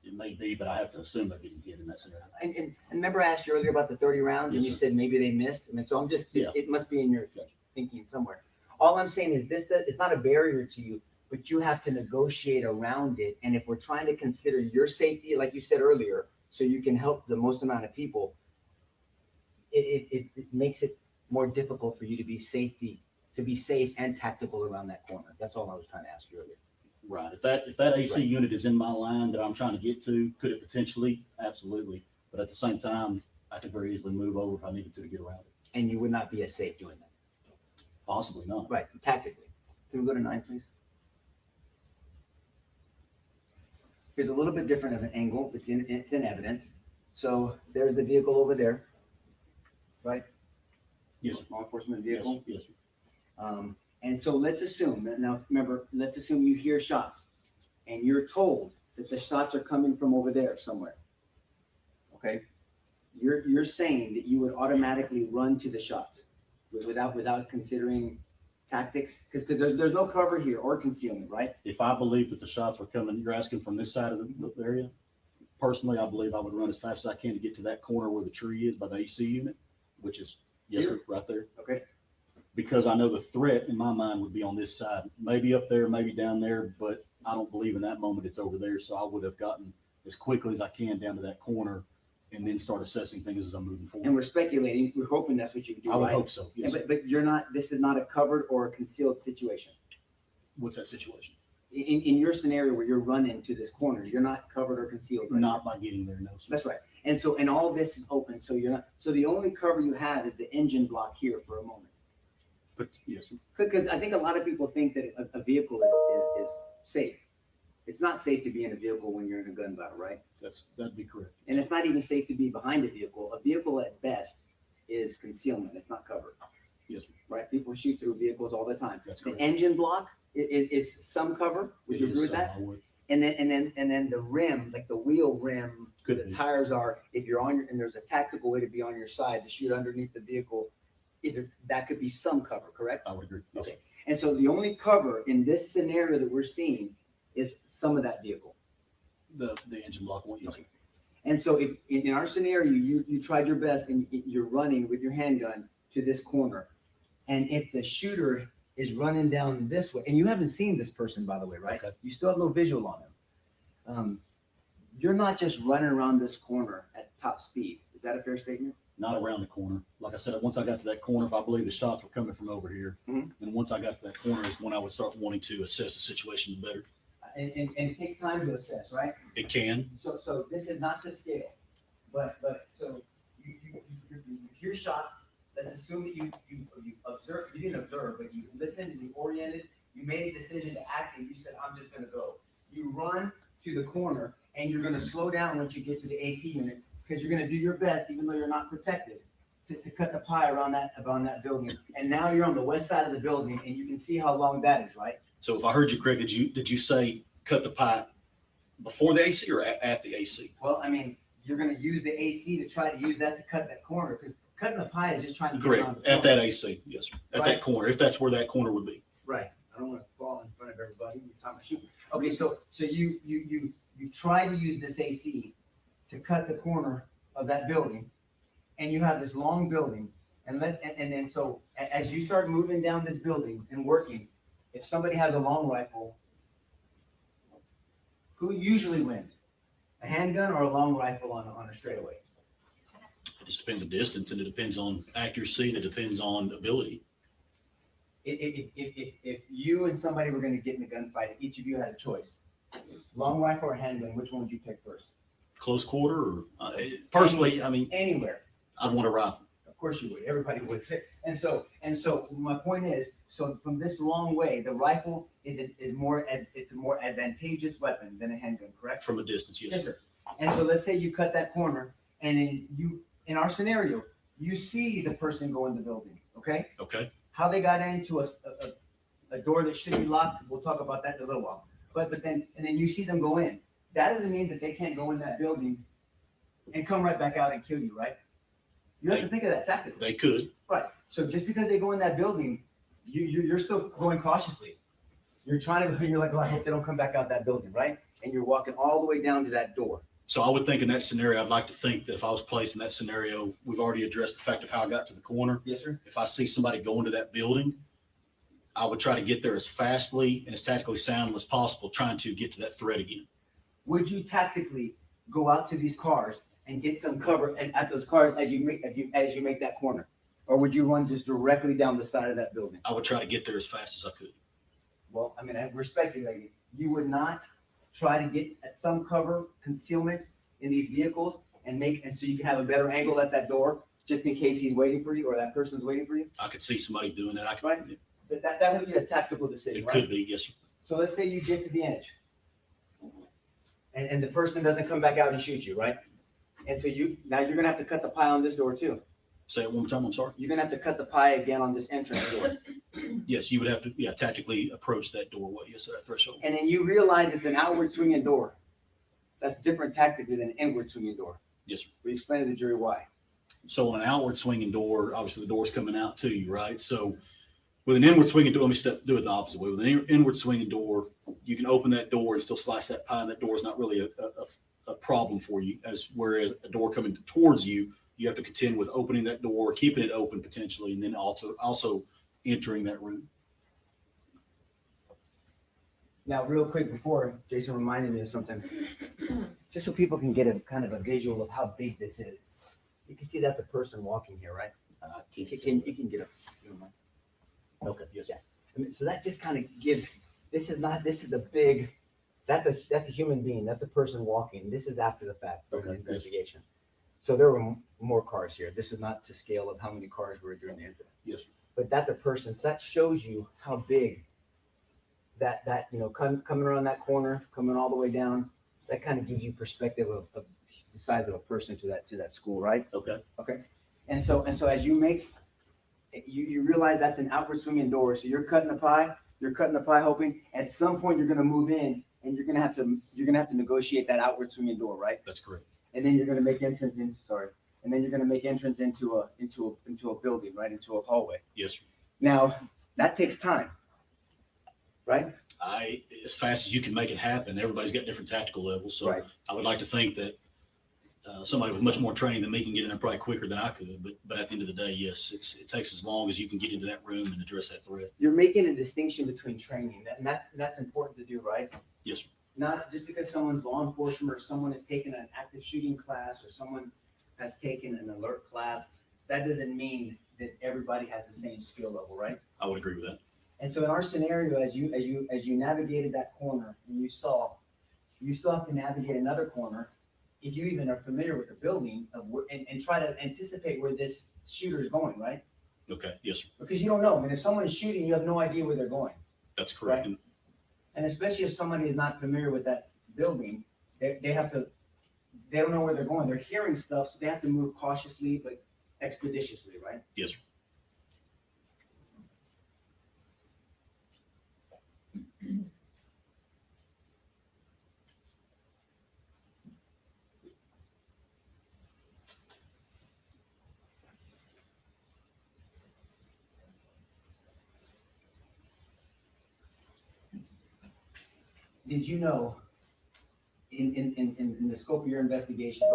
It may be, but I have to assume they're getting hit in that scenario. And remember I asked you earlier about the 30 rounds, and you said maybe they missed. I mean, so I'm just, it must be in your thinking somewhere. All I'm saying is that it's not a barrier to you, but you have to negotiate around it. And if we're trying to consider your safety, like you said earlier, so you can help the most amount of people, it makes it more difficult for you to be safe and tactical around that corner. That's all I was trying to ask you earlier. Right. If that AC unit is in my line that I'm trying to get to, could it potentially? Absolutely. But at the same time, I could very easily move over if I needed to get around it. And you would not be as safe doing that? Possibly not. Right. Tactically. Can we go to 9, please? Here's a little bit different of an angle. It's in evidence. So there's the vehicle over there, right? Yes, sir. Law enforcement vehicle. Yes, sir. And so let's assume, now remember, let's assume you hear shots and you're told that the shots are coming from over there somewhere. Okay? You're saying that you would automatically run to the shots without considering tactics? Because there's no cover here or concealment, right? If I believe that the shots were coming, you're asking from this side of the area? Personally, I believe I would run as fast as I can to get to that corner where the tree is by the AC unit, which is, yes, sir, right there. Okay. Because I know the threat in my mind would be on this side, maybe up there, maybe down there, but I don't believe in that moment it's over there. So I would have gotten as quickly as I can down to that corner and then start assessing things as I'm moving forward. And we're speculating, we're hoping that's what you can do, I would right? hope so, yes. But you're not, this is not a covered or a concealed situation. What's that situation? In your scenario where you're running to this corner, you're not covered or concealed, right? Not by getting there, no, sir. That's right. And all this is open, so you're not, so the only cover you have is the engine block here for a moment. But yes, sir. Because I think a lot of people think that a vehicle is safe. It's not safe to be in a vehicle when you're in a gun battle, right? That'd be correct. And it's not even safe to be behind a vehicle. A vehicle at best is concealment. It's not covered. Yes, sir. Right? People shoot through vehicles all the time. That's the correct. engine block is some cover. Would you agree with that? I would. And then the rim, like the wheel rim, Could the be. tires are, if you're on your, and there's a tactical way to be on your side to shoot underneath the vehicle, either that could be some cover, correct? I would agree. Yes, Okay. sir. And so the only cover in this scenario that we're seeing is some of that vehicle. The engine block one, yes, sir. And so if in our scenario, you tried your best and you're running with your handgun to this corner, and if the shooter is running down this way, and you haven't seen this person, by the way, right? Okay. You still have no visual on him. You're not just running around this corner at top speed. Is that a fair statement? Not around the corner. Like I said, once I got to that corner, if I believe the shots were coming from over here, Mhm. then once I got to that corner is when I would start wanting to assess the situation better. And it takes time to assess, right? It can. So this is not to scale, but so you hear shots. Let's assume that you observe. You didn't observe, but you listened and you oriented. You made a decision to act, and you said, "I'm just going to go." You run to the corner, and you're going to slow down once you get to the AC unit because you're going to do your best, even though you're not protected, to cut the pie around that building. And now you're on the west side of the building and you can see how long that is, right? So if I heard you correctly, did you say cut the pipe before the AC or at the AC? Well, I mean, you're gonna use the AC to try to use that to cut that corner, because cutting the pie is just trying to get around Correct, the at corner. that AC, yes, sir. At Right. that corner, if that's where that corner would be. Right. I don't want to fall in front of everybody. You're talking about shooting. Okay, so you try to use this AC to cut the corner of that building, and you have this long building, and then so as you start moving down this building and working, if somebody has a long rifle, who usually wins? A handgun or a long rifle on a straightaway? It just depends on distance, and it depends on accuracy, and it depends on ability. If you and somebody were going to get in a gunfight, each of you had a choice, long rifle or handgun, which one would you pick first? Close quarter, or personally, I mean, Anywhere. I'd want a rifle. Of course you would. Everybody would. And so my point is, so from this long way, the rifle is a more advantageous weapon than a handgun, correct? From a distance, yes, sir. And so let's say you cut that corner, and then in our scenario, you see the person go in the building, okay? Okay. How they got into a door that should be locked, we'll talk about that in a little while. But then you see them go in. That doesn't mean that they can't go in that building and come right back out and kill you, right? You have to think of that tactically. They could. Right. So just because they go in that building, you're still going cautiously. You're like, oh, I hope they don't come back out that building, right? And you're walking all the way down to that door. So I would think in that scenario, I'd like to think that if I was placed in that scenario, we've already addressed the fact of how I got to the corner. Yes, sir. If I see somebody go into that building, I would try to get there as fastly and as tactically sound as possible, trying to get to that threat again. Would you tactically go out to these cars and get some cover and at those cars as you make that corner? Or would you run just directly down the side of that building? I would try to get there as fast as I could. Well, I mean, I respect you, lady. You would not try to get at some cover concealment in these vehicles and so you can have a better angle at that door just in case he's waiting for you or that person's waiting for you? I could see somebody doing that. I could, Right. That would be a tactical decision, it right? could be, yes, sir. So let's say you get to the edge and the person doesn't come back out and shoot you, right? And so now you're gonna have to cut the pie on this door too. Say it one more time, I'm sorry. You're gonna have to cut the pie again on this entrance door. Yes, you would have to, tactically approach that doorway, yes, sir, that threshold. And then you realize it's an outward swinging door. That's different tactically than an inward swinging door. Yes, sir. We explain to the jury why. So on an outward swinging door, obviously the door's coming out to you, right? So with an inward swinging door, let me do it the opposite way. With an inward swinging door, you can open that door and still slice that pie, and that door is not really a problem for you. Whereas a door coming towards you, you have to contend with opening that door, keeping it open potentially, and then also entering that room. Now, real quick before, Jason reminded me of something, just so people can get a kind of a visual of how big this is. You can see that's a person walking here, right? You can get a, you don't mind? Okay, yes. Yeah. I mean, so that just kind of gives, that's a human being. That's a person walking. This is after the fact of the investigation. So there were more cars here. This is not to scale of how many cars were during the incident. Yes. But that's a person. So that shows you how big that coming around that corner, coming all the way down, that kind of gives you perspective of the size of a person to that school, right? Okay. Okay. And so as you make, you realize that's an outward swinging door. So you're cutting the pie, hoping at some point you're going to move in and you're going to have to negotiate that outward swinging door, right? That's correct. And then you're going to make entrance into a building, right? Into a hallway. Yes, sir. Now that takes time, right? As fast as you can make it happen, everybody's got different tactical levels. So Right. I would like to think that somebody with much more training than me can get in there probably quicker than I could. But at the end of the day, yes, it takes as long as you can get into that room and address that threat. You're making a distinction between training, and that's important to do, right? Yes, sir. Not just because someone's law enforcement or someone has taken an active shooting class or someone has taken an alert class, that doesn't mean that everybody has the same skill level, right? I would agree with that. And so in our scenario, as you navigated that corner and you still have to navigate another corner if you even are familiar with the building and try to anticipate where this shooter is going, right? Okay. Yes, sir. Because you don't know. I mean, if someone is shooting, you have no idea where they're going. That's correct. Right. And especially if somebody is not familiar with that building, they don't know where they're going. They're hearing stuff, so they have to move cautiously, but expeditiously, right? Yes, sir. Did you know, in the scope of your investigation,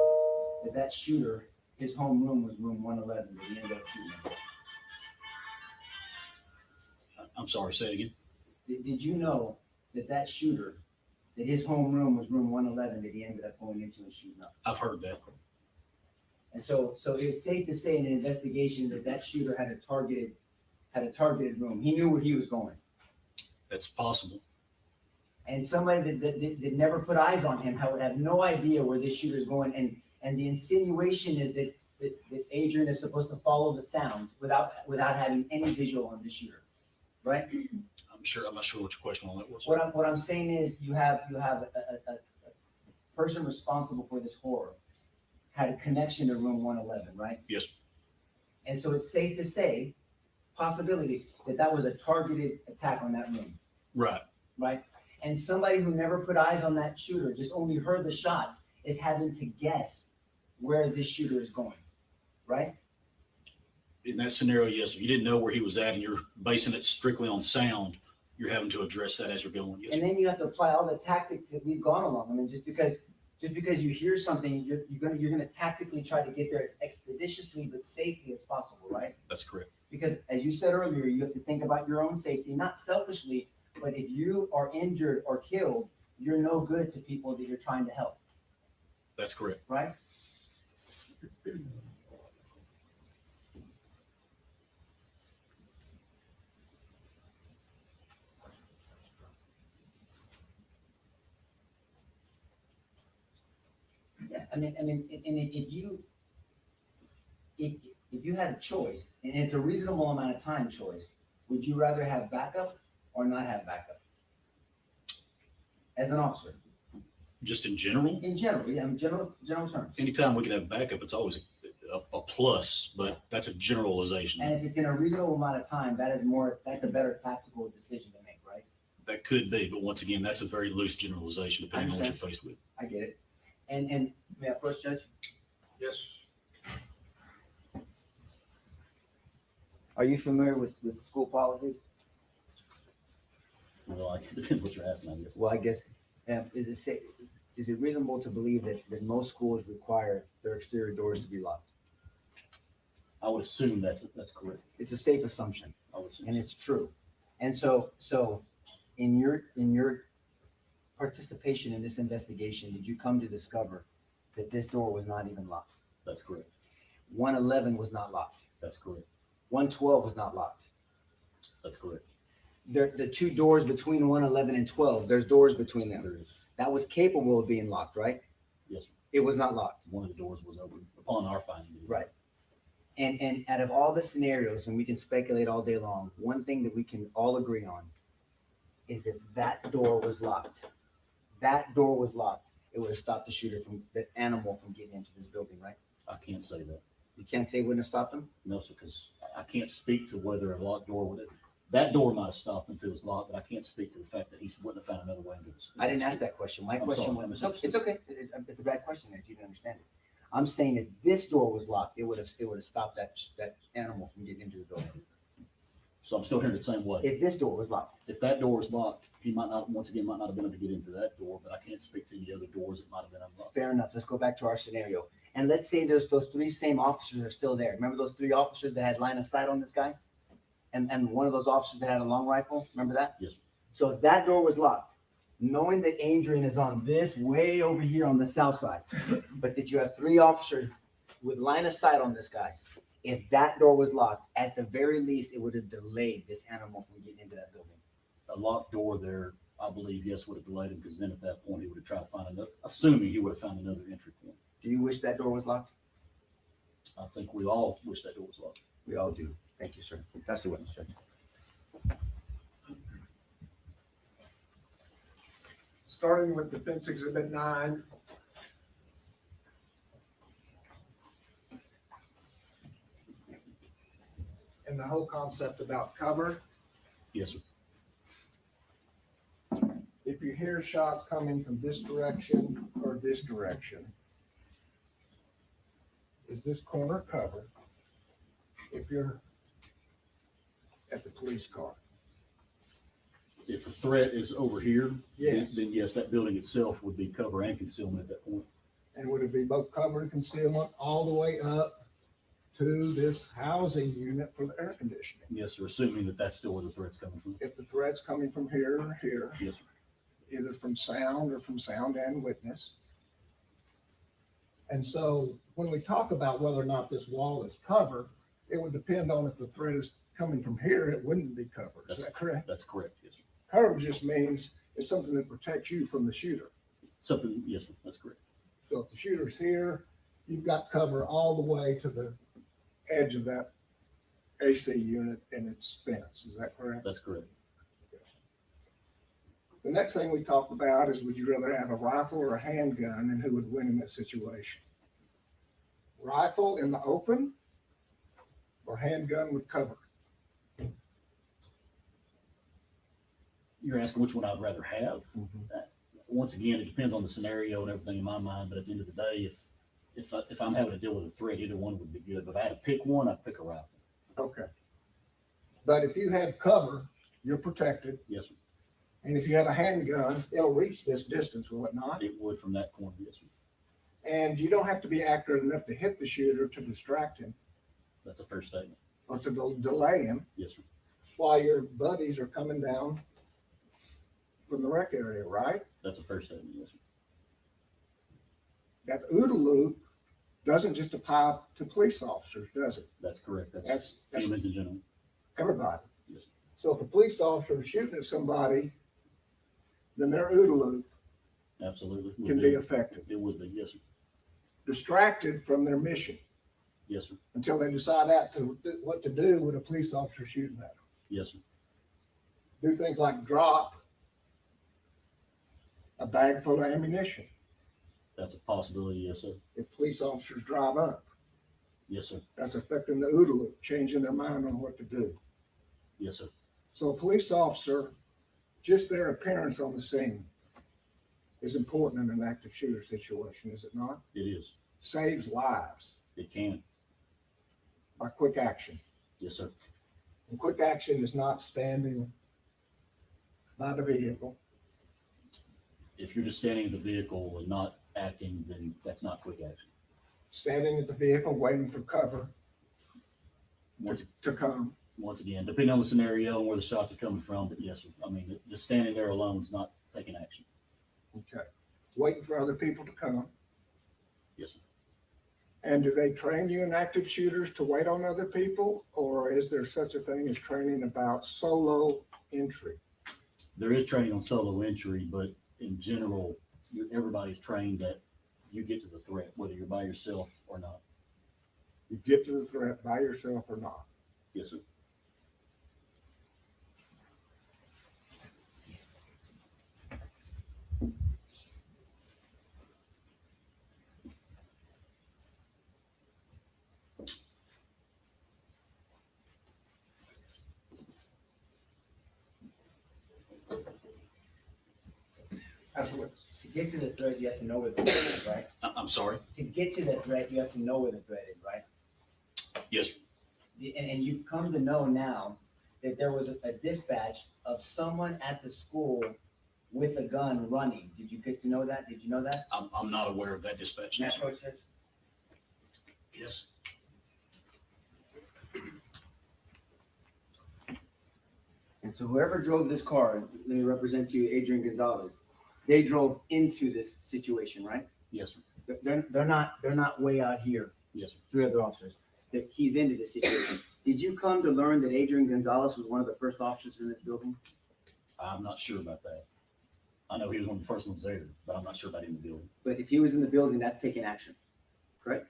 that shooter, his home room was room 111, but he ended up shooting him? I'm sorry, say it again. Did you know that shooter, that his home room was room 111 that he ended up going into and shooting up? I've heard that. And so it's safe to say in an investigation that shooter had a targeted room. He knew where he was going. That's possible. And somebody that never put eyes on him would have no idea where this shooter is going. And the insinuation is that Adrian is supposed to follow the sounds without having any visual on the shooter, right? I'm not sure what your question on that was. What I'm saying is you have a person responsible for this horror had a connection to room 111, right? Yes. And so it's safe to say, possibility, that was a targeted attack on that room. Right. Right? And somebody who never put eyes on that shooter, just only heard the shots, is having to guess where this shooter is going, right? In that scenario, yes. If you didn't know where he was at and you're basing it strictly on sound, you're having to address that as you're going. Yes. And then you have to apply all the tactics that we've gone along. I mean, just because you hear something, you're gonna tactically try to get there as expeditiously but safely as possible, right? That's correct. Because as you said earlier, you have to think about your own safety, not selfishly, but if you are injured or killed, you're no good to people that you're trying to help, That's correct. right? Yeah, I mean, and if you had a choice, and it's a reasonable amount of time choice, would you rather have backup or not have backup? As an officer? Just in general? In general, yeah, in general terms. Anytime we can have backup, it's always a plus, but that's a generalization. And if it's in a reasonable amount of time, that's a better tactical decision to make, right? That could be, but once again, that's a very loose generalization depending on what you're faced with. I get it. And may I approach, Judge? Yes. Are you familiar with school policies? Well, it depends what you're asking, I guess. Well, I guess, is it reasonable to believe that most schools require their exterior doors to be locked? I would assume that's correct. It's a safe assumption, I would assume and it's true. And so in your participation in this investigation, did you come to discover that this door was not even locked? That's correct. 111 was not locked. That's correct. 112 was not locked. That's correct. The two doors between 111 and 12, there's doors between them. There is. That was capable of being locked, right? Yes, sir. It was not locked. One of the doors was open upon our finding. Right. And out of all the scenarios, and we can speculate all day long, one thing that we can all agree on is if that door was locked, it would have stopped the shooter that animal from getting into this building, right? I can't say that. You can't say it wouldn't have stopped him? No, sir, because I can't speak to whether a locked door would have. That door might have stopped him if it was locked, but I can't speak to the fact that he wouldn't have found another way into the school. I didn't ask that question. My I'm question sorry, was, I it's okay. It's a bad question if you didn't understand it. I'm saying if this door was locked, it would have stopped that animal from getting into the building. So I'm still hearing it the same way. If this door was locked. If that door was locked, he might not have been able to get into that door, but I can't speak to any other doors that might have been unlocked. Fair enough. Let's go back to our scenario. And let's say those three same officers are still there. Remember those three officers that had line of sight on this guy? And one of those officers that had a long rifle? Remember that? Yes, sir. So if that door was locked, knowing that Adrian is on this way over here on the south side, but that you have three officers with line of sight on this guy, if that door was locked, at the very least, it would have delayed this animal from getting into that building. A locked door there, I believe, yes, would have delayed him because then at that point he would have tried to find another, assuming he would have found another entry point. Do you wish that door was locked? I think we all wish that door was locked. We all do. Thank you, sir. That's the witness, Judge. Starting with Defense Exhibit 9. the whole concept about cover. Yes, sir. If you hear shots coming from this direction or this direction, is this corner covered? If you're at the police car. If the threat is over here, Yes. then yes, that building itself would be cover and concealment at that point. And would it be both cover and concealment all the way up to this housing unit for the air conditioning? Yes, sir, assuming that that's still where the threat's coming from. If the threat's coming from here or here, Yes, sir. either from sound or from sound and witness. And so when we talk about whether or not this wall is covered, it would depend on if the threat is coming from here, it wouldn't be covered. Is that correct? That's correct, yes, sir. Cover just means it's something that protects you from the shooter. Something, yes, sir, that's correct. So if the shooter's here, you've got cover all the way to the edge of that AC unit and its fence. Is that correct? That's correct. The next thing we talked about is, would you rather have a rifle or a handgun, and who would win in that situation? Rifle in the open or handgun with cover? You're asking which one I'd rather have? Once again, it depends on the scenario and everything in my mind, but at the end of the day, if I'm having to deal with a threat, either one would be good. But if I had to pick one, I'd pick a rifle. Okay. But if you have cover, you're protected. Yes, sir. And if you have a handgun, it'll reach this distance, will it not? It would from that corner, yes, sir. And you don't have to be accurate enough to hit the shooter to distract him That's a fair statement. or to delay him Yes, sir. while your buddies are coming down from the rec area, right? That's a fair statement, yes, sir. That OODA loop doesn't just apply to police officers, does it? That's correct. That's humans in general. everybody. Yes, sir. So if a police officer is shooting at somebody, then their OODA loop Absolutely. Would can be affected, It would be, yes, sir. distracted from their mission Yes, sir. until they decide what to do with a police officer shooting at them. Yes, sir. Do things like drop a bag full of ammunition That's a possibility, yes, sir. if police officers drive up. Yes, sir. That's affecting the OODA loop, changing their mind on what to do. Yes, sir. So a police officer, just their appearance on the scene is important in an active shooter situation, is it not? It is. Saves lives It can. by quick action. Yes, sir. And quick action is not standing by the vehicle. If you're just standing at the vehicle and not acting, then that's not quick action. Standing at the vehicle, waiting for cover to come. Once again, depending on the scenario and where the shots are coming from, but yes, sir. I mean, just standing there alone is not taking action. Okay. Waiting for other people to come. Yes, sir. And do they train you in active shooters to wait on other people? Or is there such a thing as training about solo entry? There is training on solo entry, but in general, everybody's trained that you get to the threat, whether you're by yourself or not. You get to the threat by yourself or not. Yes, sir. To get to the threat, you have to know where the threat is, right? I'm sorry? To get to the threat, you have to know where the threat is, right? Yes, sir. And you've come to know now that there was a dispatch of someone at the school with a gun running. Did you get to know that? Did you know that? I'm not aware of that dispatch. Matt Coach says? Yes. And so whoever drove this car, let me represent to you Adrian Gonzalez, they drove into this situation, right? Yes, sir. They're not way out here. Yes, sir. Three other officers. That he's into this situation. Did you come to learn that Adrian Gonzalez was one of the first officers in this building? I'm not sure about that. I know he was one of the first ones there, but I'm not sure about in the building. But if he was in the building, that's taking action, correct?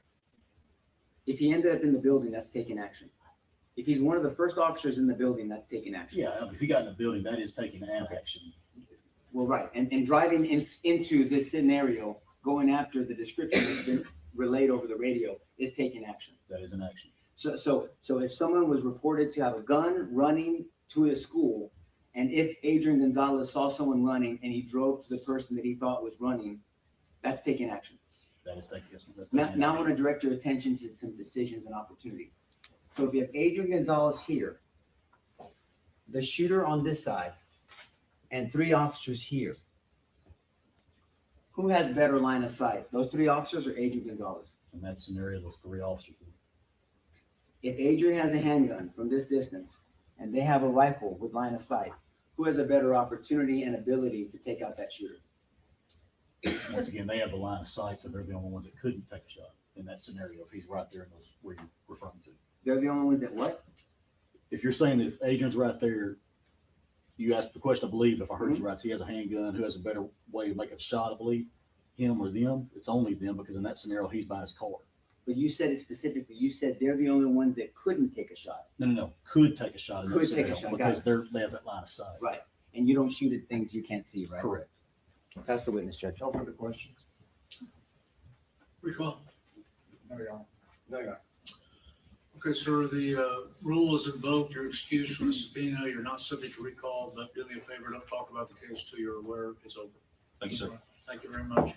If he ended up in the building, that's taking action. If he's one of the first officers in the building, that's taking action. Yeah, if he got in the building, that is taking an action. Well, right. And driving into this scenario, going after the description that's been relayed over the radio is taking action. That is an action. So if someone was reported to have a gun running to a school, and if Adrian Gonzalez saw someone running and he drove to the person that he thought was running, that's taking action. That is taking, yes, that's Now, taking now I action. want to direct your attention to some decisions and opportunity. So if you have Adrian Gonzalez here, the shooter on this side, and 3 officers here, who has better line of sight? Those 3 officers or Adrian Gonzalez? In that scenario, those 3 officers. If Adrian has a handgun from this distance and they have a rifle with line of sight, who has a better opportunity and ability to take out that shooter? Once again, they have the line of sight, so they're the only ones that couldn't take a shot in that scenario if he's right there in those where you're referring to. They're the only ones that what? If you're saying that if Adrian's right there, you asked the question, I believe, if I heard you right, so he has a handgun, who has a better way of making a shot, I believe, him or them? It's only them, because in that scenario, he's by his car. But you said it specifically. You said they're the only ones that couldn't take a shot. No, could take a shot in that Could take a scenario, shot, because got they have that line of sight. Right. And you don't shoot at things you can't see, right? Correct. That's the witness, Judge. No further questions? Recall. No, Your Honor. No, Your Honor. Okay, sir, the rule is invoked. You're excused from the subpoena. You're not subject to recall, but do me a favor, don't talk about the case till you're aware it's over. Thank you, sir. Thank you very much.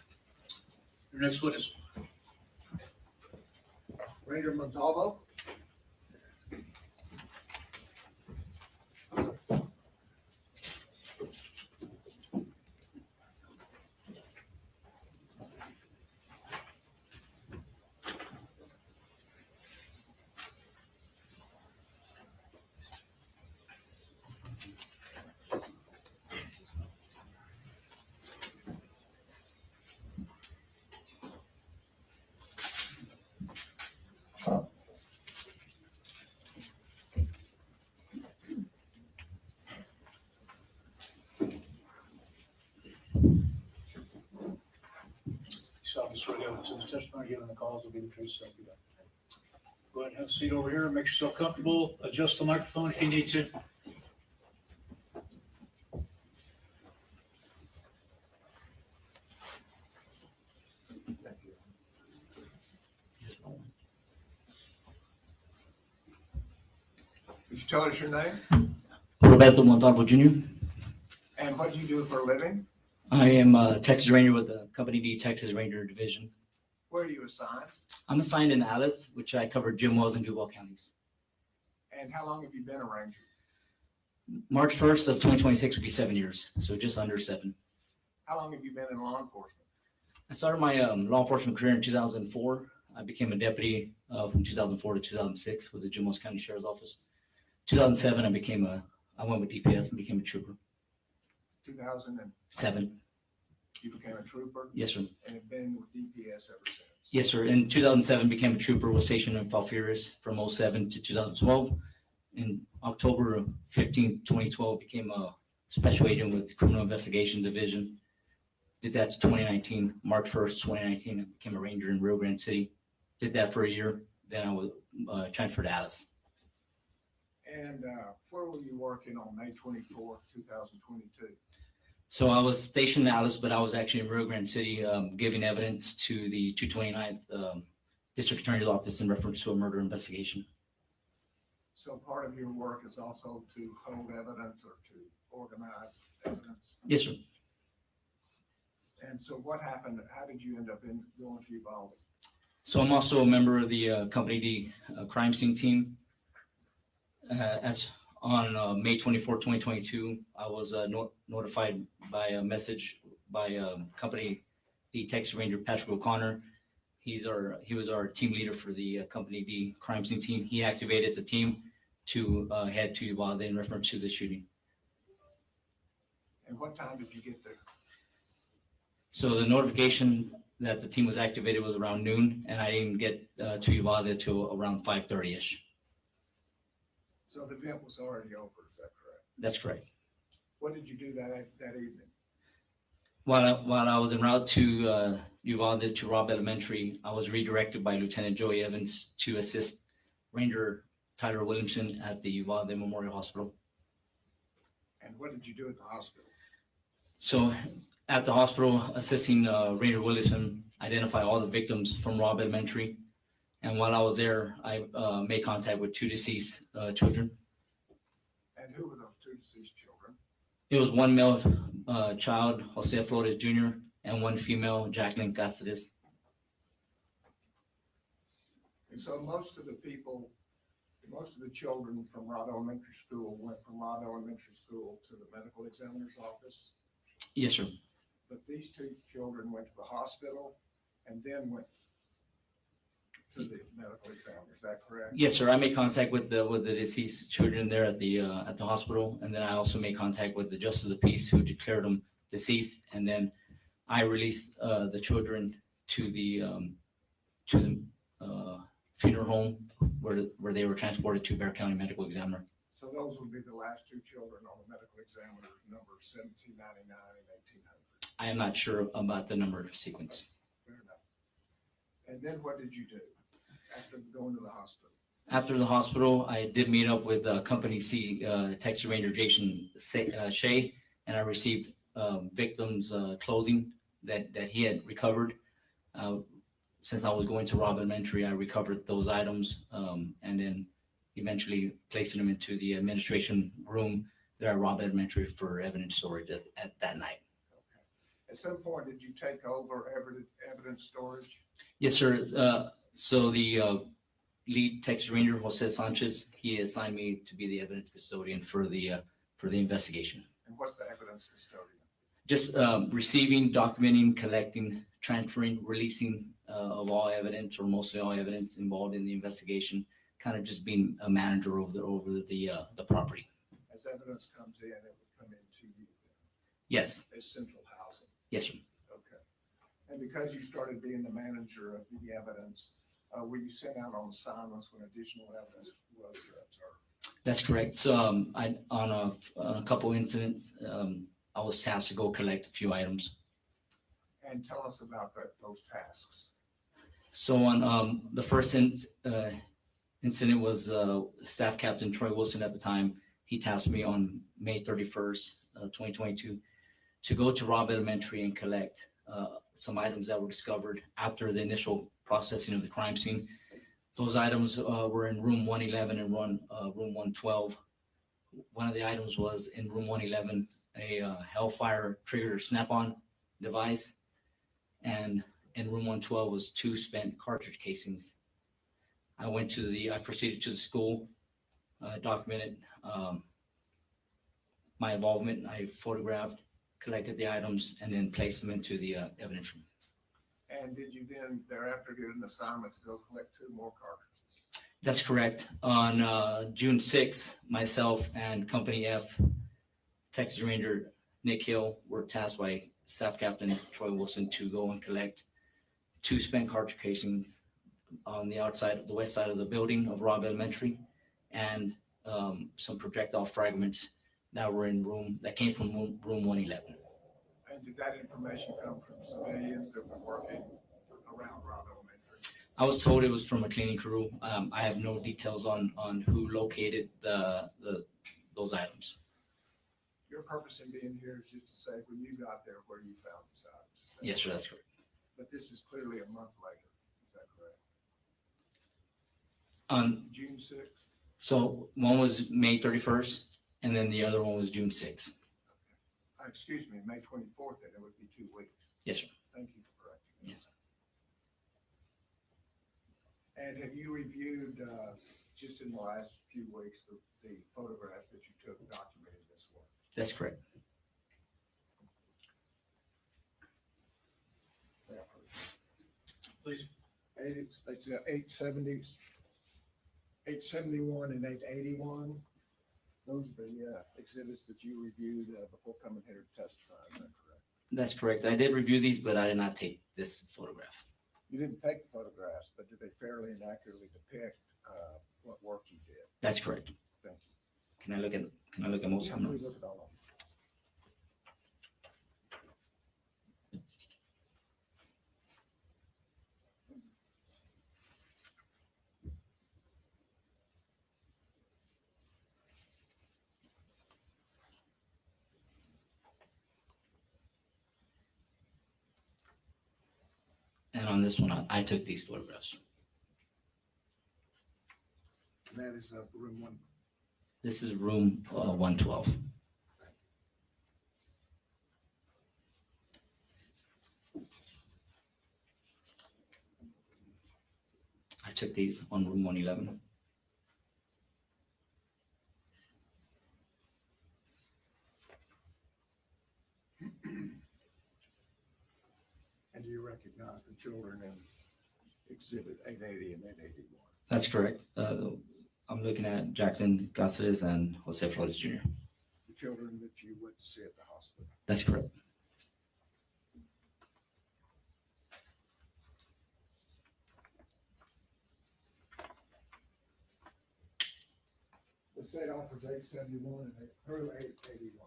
Your next witness. Ranger Montalvo? So, swear to God, the testimony given the cause will be the truth, so help you God. Go ahead and have a seat over here. Make yourself comfortable. Adjust the microphone if you need to. Could you tell us your name Roberto Montalvo Jr. and what do you do for a living? I am a Texas Ranger with the Company D Texas Ranger Division. Where are you assigned? I'm assigned in Alice, which I cover Jim Wells and Duval counties. And how long have you been a ranger? March 1st of 2026 will be 7 years, so just under 7. How long have you been in law enforcement? I started my law enforcement career in 2004. I became a deputy from 2004 to 2006 with the Jim Wells County Sheriff's Office. 2007, I went with DPS and became a trooper. 2007. You became a trooper? Yes, sir. And have been with DPS ever since? Yes, sir. In 2007, became a trooper, was stationed in Falfurrias from 07 to 2012. In October 15, 2012, became a special agent with the Criminal Investigation Division. Did that to 2019. March 1st, 2019, I became a ranger in Rio Grande City. Did that for a year. Then I was transferred to Alice. And where were you working on May 24th, 2022? So I was stationed in Alice, but I was actually in Rio Grande City giving evidence to the 229th District Attorney's Office in reference to a murder investigation. So part of your work is also to hold evidence or to organize evidence? Yes, sir. And so what happened? How did you end up going to Uvalde? So I'm also a member of the Company D crime scene team. As on May 24, 2022, I was notified by a message by Company D Texas Ranger Patrick O'Connor. He was our team leader for the Company D crime scene team. He activated the team to head to Uvalde in reference to the shooting. And what time did you get there? So the notification that the team was activated was around noon, and I didn't get to Uvalde until around 5:30ish. So the event was already over, is that correct? That's correct. What did you do that evening? While I was en route to Uvalde to Robb Elementary, I was redirected by Lieutenant Joey Evans to assist Ranger Tyler Williamson at the Uvalde Memorial Hospital. And what did you do at the hospital? So at the hospital, assisting Ranger Williamson identify all the victims from Robb Elementary. And while I was there, I made contact with two deceased children. And who were those two deceased children? It was one male child, Jose Flores Jr., and one female, Jacqueline Cáceres. And so most of the children from Robb Elementary School went from Robb Elementary School to the medical examiner's office. Yes, sir. But these two children went to the hospital and then went to the medical examiner. Is that correct? Yes, sir. I made contact with the deceased children there at the hospital, and then I also made contact with the justice of peace who declared them deceased, and then I released the children to the funeral home where they were transported to Bear County Medical Examiner. So those would be the last two children on the medical examiner number 1799 and 1800. I am not sure about the number sequence. Fair enough. And then what did you do after going to the hospital? After the hospital, I did meet up with Company C, Texas Ranger Jason Shea, and I received victims' clothing that he had recovered. Since I was going to Robb Elementary, I recovered those items and then eventually placing them into the administration room there at Robb Elementary for evidence storage at that night. Okay. At some point, did you take over evidence storage? Yes, sir. So the lead Texas Ranger, Jose Sanchez, he assigned me to be the evidence custodian for the investigation. And what's the evidence custodian? Just receiving, documenting, collecting, transferring, releasing of all evidence or mostly all evidence involved in the investigation, kind of just being a manager over the property. As evidence comes in, it would come into you. Yes. As central housing. Yes, sir. Okay. And because you started being the manager of the evidence, were you sent out on assignments when additional evidence was observed? That's correct. So on a couple incidents, I was tasked to go collect a few items. And tell us about those tasks. So on the first incident was Staff Captain Troy Wilson at the time. He tasked me on May 31st, 2022, to go to Robb Elementary and collect some items that were discovered after the initial processing of the crime scene. Those items were in room 111 and room 112. One of the items was in room 111, a Hellfire trigger snap-on device, and in room 112 was 2 spent cartridge casings. I proceeded to the school, documented my involvement. I photographed, collected the items, and then placed them into the evidence room. And did you then thereafter get an assignment to go collect 2 more cartridges? That's correct. On June 6th, myself and Company F, Texas Ranger Nick Hill, were tasked by Staff Captain Troy Wilson to go and collect 2 spent cartridge casings on the outside, the west side of the building of Robb Elementary, and some projectile fragments that came from room 111. And did that information come from civilians that were working around Robb Elementary? I was told it was from a cleaning crew. I have no details on who located those items. Your purpose in being here is just to say when you got there where you found these items. Yes, sir, that's correct. But this is clearly a month later. Is that correct? On June 6th? So one was May 31st, and then the other one was June 6th. Excuse me, May 24th, then it would be 2 weeks. Yes, sir. Thank you for correcting me. Yes. And have you reviewed, just in the last few weeks, the photographs that you took documenting this work? That's correct. Please. 871 and 881. Those are the exhibits that you reviewed before coming here to testify. Is that correct? That's correct. I did review these, but I did not take this photograph. You didn't take the photographs, but did they fairly and accurately depict what work you did? That's correct. Thank you. Can I look at most of them? Please look at all of them. And on this one, I took these photographs. that is room one. This is room 112. I took these on room 111. And do you recognize the children in exhibit 880 and 881? That's correct. I'm looking at Jacqueline Gonzalez and Jose Flores Jr. The children that you went to see at the hospital? That's correct. The state offers 871 and through 881.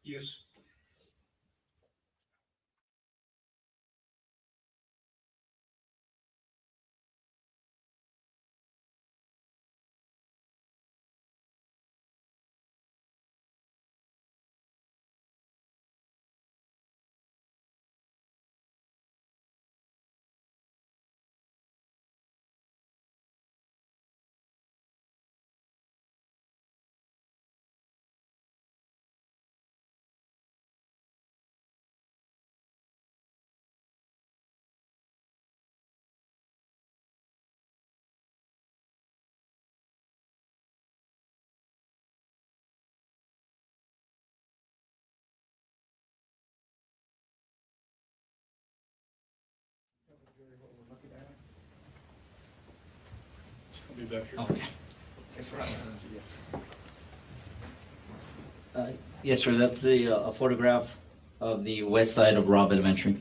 Yes. I'll be back here. Okay. That's right. Yes. Yes, sir. That's a photograph of the west side of Robb Elementary.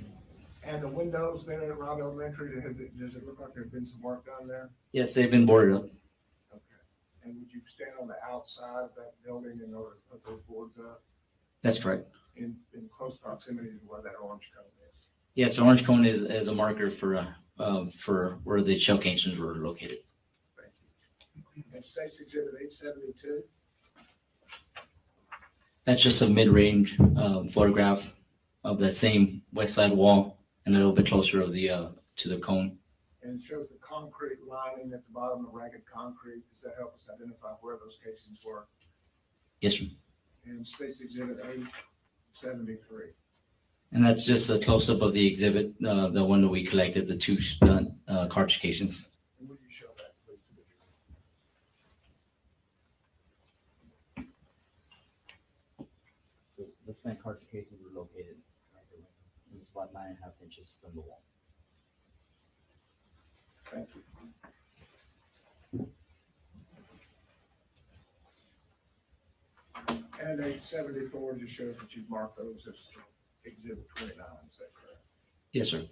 And the windows there at Robb Elementary, does it look like there's been some work done there? Yes, they've been boarded up. Okay. And would you stand on the outside of that building in order to put those boards up That's correct. in close proximity to where that orange cone is? Yes, orange cone is a marker for where the shell casings were located. And State's Exhibit 872? That's just a mid-range photograph of that same west side wall and a little bit closer of the to the cone. And it shows the concrete lining at the bottom, the ragged concrete. Does that help us identify where those casings were? Yes, sir. And State's Exhibit 873. And that's just a close-up of the exhibit, the one that we collected, the two stunt cartridge casings. And would you show that, please, to the jury? So the stunt cartridge casings were located right there. It was about 9.5 inches from the wall. Thank you. And 874 just shows that you've marked those as Exhibit 29, is that correct? Yes, sir.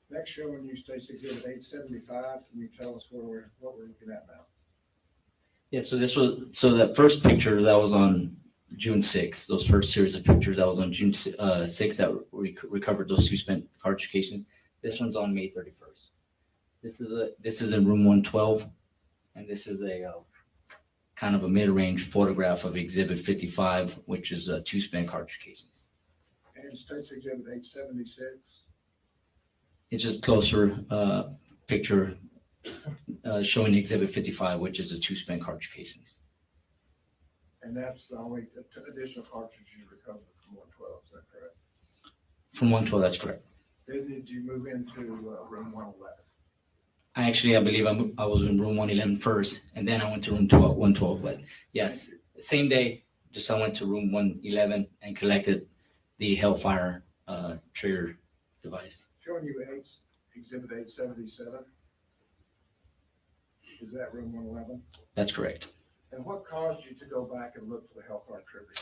Next showing you State's Exhibit 875. Can you tell us what we're looking at now? Yeah, so that first picture that was on June 6th, those first series of pictures that was on June 6th that we recovered those two spent cartridge casings. This one's on May 31st. This is in room 112, and this is a kind of a mid-range photograph of Exhibit 55, which is two spent cartridge casings. And State's Exhibit 876. It's just closer picture showing Exhibit 55, which is the two spent cartridge casings. And that's the only additional cartridge you recovered from 112, is that correct? From 112, that's correct. Then did you move into room 111? I believe I was in room 111 first, and then I went to room 112. But yes, same day, just I went to room 111 and collected the Hellfire trigger device. Showing you Exhibit 877. Is that room 111? That's correct. And what caused you to go back and look for the Hellfire trigger?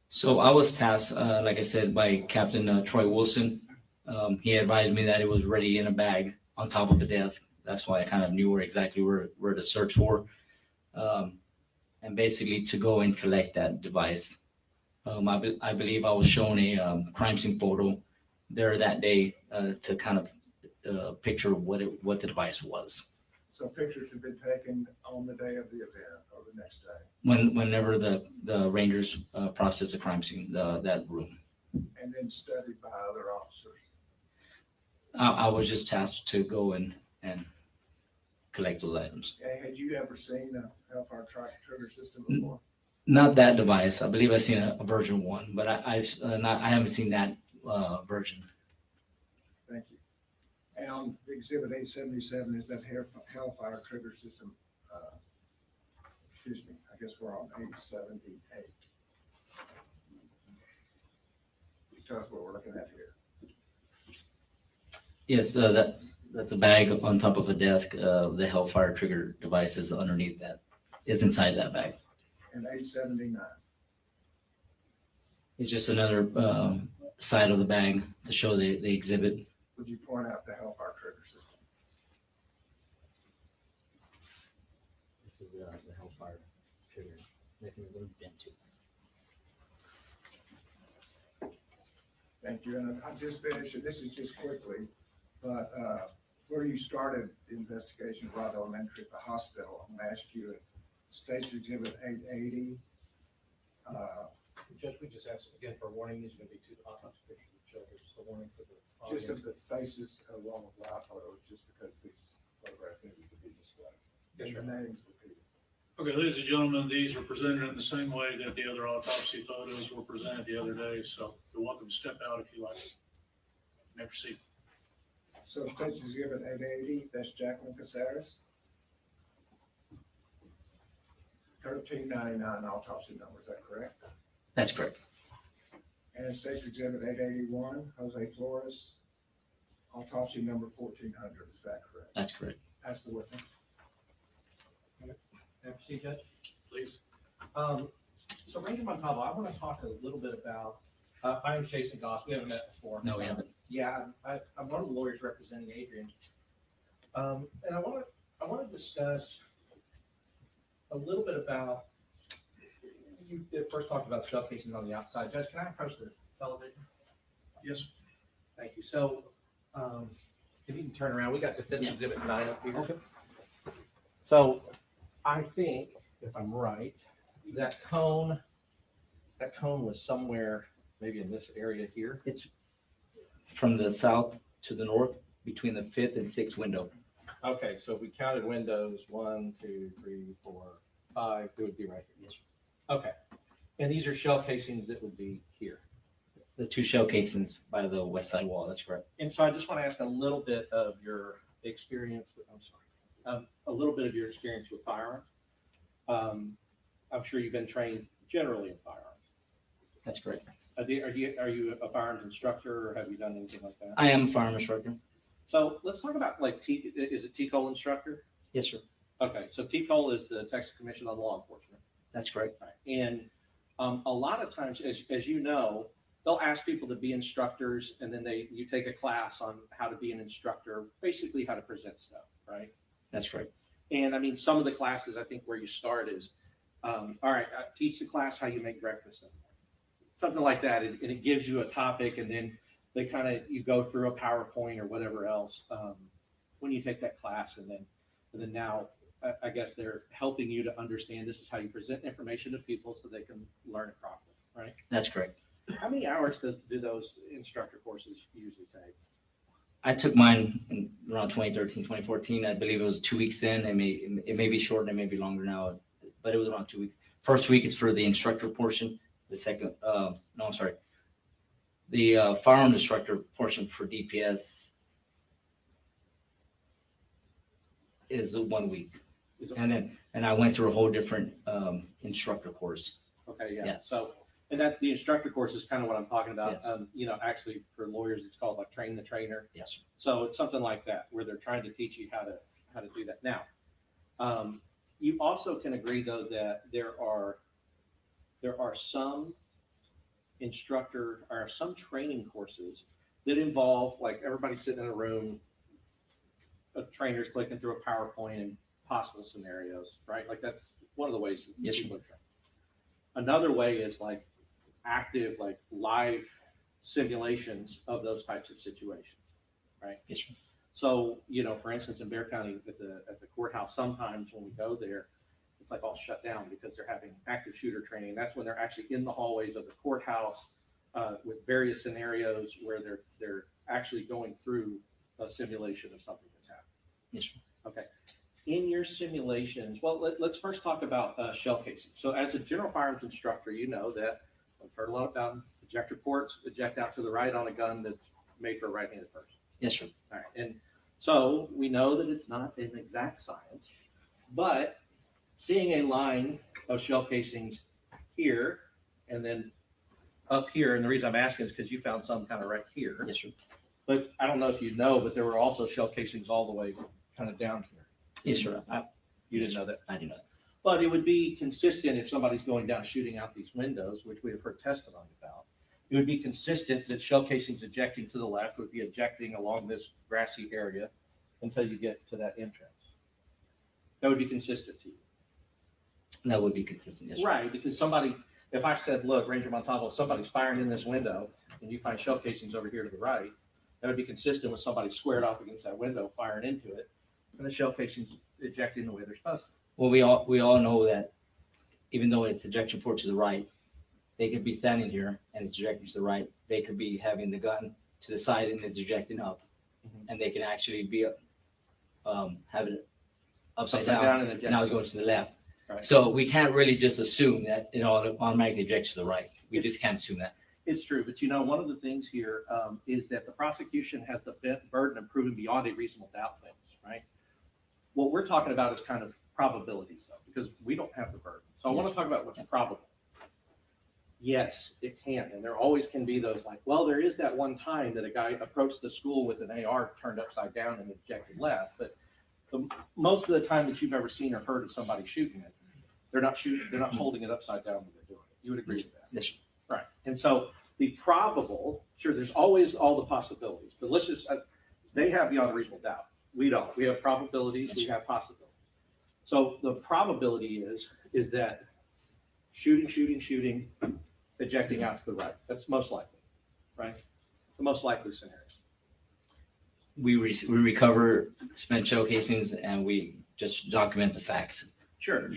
So I was tasked, like I said, by Captain Troy Wilson. He advised me that it was ready in a bag on top of the desk. That's why I kind of knew exactly where to search for. And basically to go and collect that device. I believe I was shown a crime scene photo there that day to kind of picture what the device was. So pictures have been taken on the day of the event or the next day? Whenever the Rangers processed the crime scene, that room. And then studied by other officers? I was just tasked to go and collect those items. Okay, had you ever seen a Hellfire trigger system before? Not that device. I believe I've seen a version 1, but I haven't seen that version. Thank you. And on exhibit 877 is that Hellfire trigger system. Excuse me, I guess we're on 878. Tell us what we're looking at here. Yes, that's a bag on top of a desk. The Hellfire trigger device is underneath that. It's inside that bag. And 879. It's just another side of the bag to show the exhibit. Would you point out the Hellfire trigger system? This is the Hellfire trigger mechanism. Thank you. And I just finished, and this is just quickly, but where you started the investigation of Robb Elementary at the hospital, I'm going to ask you at State's Exhibit 880. Judge, we just asked again for a warning. These are going to be 2 autopsy pictures of children. Just a warning for the audience. Just of the faces along with live photos, just because these photograph images could be displayed. Yes, And sir. the names repeated. Okay, ladies and gentlemen, these are presented in the same way that the other autopsy photos were presented the other day, so you're welcome to step out if you like. May proceed. So State's Exhibit 880, that's Jacqueline Caceres. 1399 autopsy number, is that correct? That's correct. And State's Exhibit 881, Jose Flores, autopsy number 1400, is that correct? That's correct. That's the witness. May I proceed, Judge? Please. So Ranger Montalvo, I want to talk a little bit about, my name's Jason Goss. We haven't met before. No, we haven't. Yeah, I'm one of the lawyers representing Adrian. And I want to discuss a little bit about, you first talked about shell casings on the outside. Judge, can I approach the television? Yes. Thank you. So, if you can turn around, we got Defense Exhibit 9 up here. Okay. So, I think, if I'm right, that cone was somewhere maybe in this area here. It's from the south to the north between the 5th and 6th window. Okay, so if we counted windows, 1, 2, 3, 4, 5, it would be right here. Yes. Okay. And these are shell casings that would be here. The 2 shell casings by the west side wall. That's correct. And so I just want to ask a little bit of your experience with, a little bit of your experience with firearms. I'm sure you've been trained generally in firearms. That's correct. Are you a firearms instructor or have you done anything like that? I am a firearm instructor. So let's talk about is it TCOL instructor? Yes, sir. Okay, so TCOL is the Texas Commission on Law Enforcement. That's correct. And a lot of times, as you know, they'll ask people to be instructors, and then you take a class on how to be an instructor, basically how to present stuff, right? That's right. And I mean, some of the classes, I think where you start is, all right, teach the class how you make breakfast, something like that, and it gives you a topic, and then you go through a PowerPoint or whatever else when you take that class, and then now I guess they're helping you to understand this is how you present information to people so they can learn it properly, right? That's correct. How many hours do those instructor courses usually take? I took mine in around 2013, 2014. I believe it was 2 weeks in. It may be short and it may be longer now, but it was around 2 weeks. First week is for the instructor portion. The second, the firearm instructor portion for DPS is 1 week. And I went through a whole different instructor course. Okay, yeah. Yes. So, and that's the instructor course is kind of what I'm talking about. Yes. Actually for lawyers, it's called like train the trainer. Yes. So it's something like that where they're trying to teach you how to do that. Now, you also can agree though that there are some some training courses that involve like everybody sitting in a room, a trainer's clicking through a PowerPoint and possible scenarios, right? Like that's one of the ways Yes, people are trained. Another way is like active, like live simulations of those types of situations, right? Yes, sir. So, you know, for instance, in Bear County at the courthouse, sometimes when we go there, it's like all shut down because they're having active shooter training. That's when they're actually in the hallways of the courthouse with various scenarios where they're actually going through a simulation of something that's happening. Yes, sir. Okay. In your simulations, well, let's first talk about shell casing. So as a general firearms instructor, you know that when turtle up down, ejector ports eject out to the right on a gun that's made for a right-handed person. Yes, sir. All right. And so we know that it's not an exact science, but seeing a line of shell casings here and then up here, and the reason I'm asking is because you found some kind of right here. Yes, sir. But I don't know if you know, but there were also shell casings all the way kind of down here. Yes, sir. You didn't know that? I didn't know that. But it would be consistent if somebody's going down shooting out these windows, which we have heard testimony about. It would be consistent that shell casings ejecting to the left would be ejecting along this grassy area until you get to that entrance. That would be consistent to you. That would be consistent, yes, sir. Right, because somebody, if I said, look, Ranger Montalvo, somebody's firing in this window, and you find shell casings over here to the right, that would be consistent with somebody squared off against that window, firing into it, and the shell casings ejecting the way they're supposed to. Well, we all know that even though it's ejection port to the right, they could be standing here and it's ejecting to the right. They could be having the gun to the side and it's ejecting up, and they can actually be have it upside down and now it's going to the left. Right. So we can't really just assume that it automatically ejects to the right. We just can't assume that. It's true, but you know, one of the things here is that the prosecution has the burden of proving beyond a reasonable doubt things, right? What we're talking about is kind of probabilities, though, because we don't have the burden. So I want to talk about what's probable. Yes, it can, and there always can be those like, well, there is that one time that a guy approached the school with an AR turned upside down and ejected left, but most of the time that you've ever seen or heard of somebody shooting it, they're not holding it upside down when they're doing it. You would agree with that? Yes, sir. Right. And so the probable, sure, there's always all the possibilities, but let's just, they have beyond a reasonable doubt. We don't. We have probabilities, we have possibilities. So the probability is that shooting, ejecting out to the right. That's most likely, right? The most likely scenario. We recover spent shell casings and we just document the facts. Sure.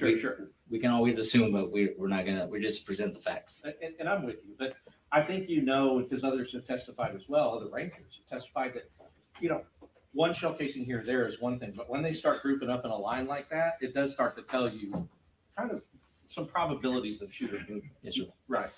We can always assume, but we're not gonna. We just present the facts. And I'm with you, but I think you know, because others have testified as well, other rangers have testified that, you know, one shell casing here or there is one thing, but when they start grouping up in a line like that, it does start to tell you kind of some probabilities of shooter movement. Yes, sir. Right.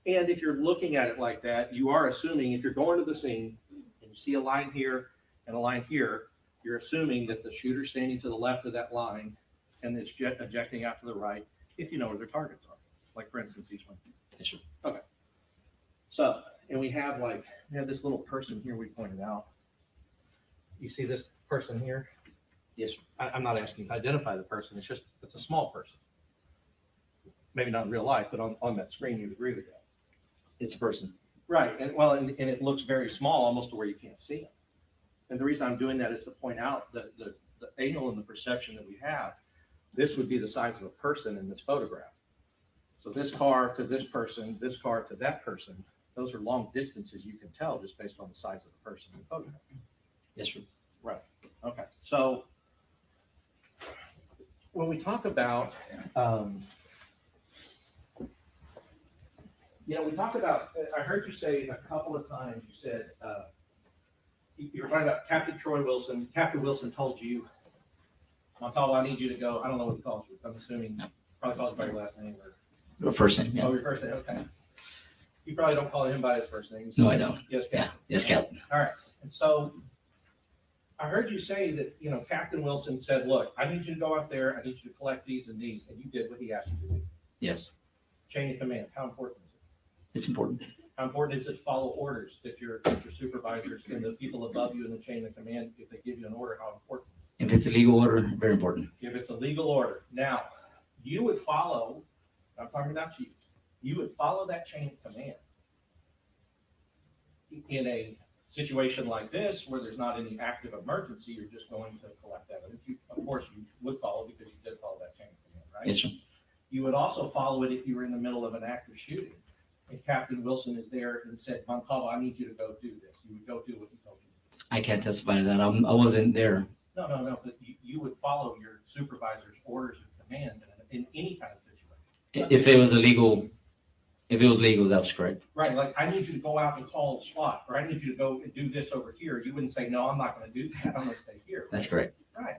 And if you're looking at it like that, you are assuming if you're going to the scene and you see a line here and a line here, you're assuming that the shooter's standing to the left of that line and it's ejecting out to the right, if you know where their targets are. Like, for instance, each one. Yes, sir. Okay. So, and we have this little person here we pointed out. You see this person here? Yes, sir. I'm not asking you to identify the person. It's a small person. Maybe not in real life, but on that screen, you'd agree with that. It's a person. Right. And it looks very small, almost to where you can't see him. And the reason I'm doing that is to point out the angle and the perception that we have. This would be the size of a person in this photograph. So this car to this person, this car to that person, those are long distances you can tell just based on the size of the person in the photograph. Yes, sir. Right. Okay. So when we talk about, we talk about, I heard you say a couple of times, you said, you were talking about Captain Troy Wilson. Captain Wilson told you, Montalvo, I need you to go. I don't know what he calls you. I'm assuming probably calls you by your last name or First name. Yeah. Oh, your first name. Okay. You probably don't call him by his first name. No, I don't. Yes, Captain. Yeah. Yes, Captain. All right. And so I heard you say that, Captain Wilson said, look, I need you to go out there. I need you to collect these and these. And you did what he asked you to do. Yes. Chain of command. How important is it? It's important. How important is it to follow orders that your supervisors and the people above you in the chain of command, if they give you an order, how important? If it's a legal order, very important. If it's a legal order. Now, you would follow, I'm talking about you would follow that chain of command in a situation like this where there's not any active emergency. You're just going to collect evidence. Of course, you would follow because you did follow that chain of command, right? Yes, sir. You would also follow it if you were in the middle of an active shooting. and Captain Wilson is there and said, Montalvo, I need you to go do this, you would go do what he told you. I can't testify to that. I wasn't there. No, but you would follow your supervisor's orders and commands in any kind of situation. If it was illegal, that was correct. Right, like I need you to go out and call SWAT, or I need you to go and do this over here. You wouldn't say, no, I'm not gonna do that, I'm gonna stay here. That's correct. Right.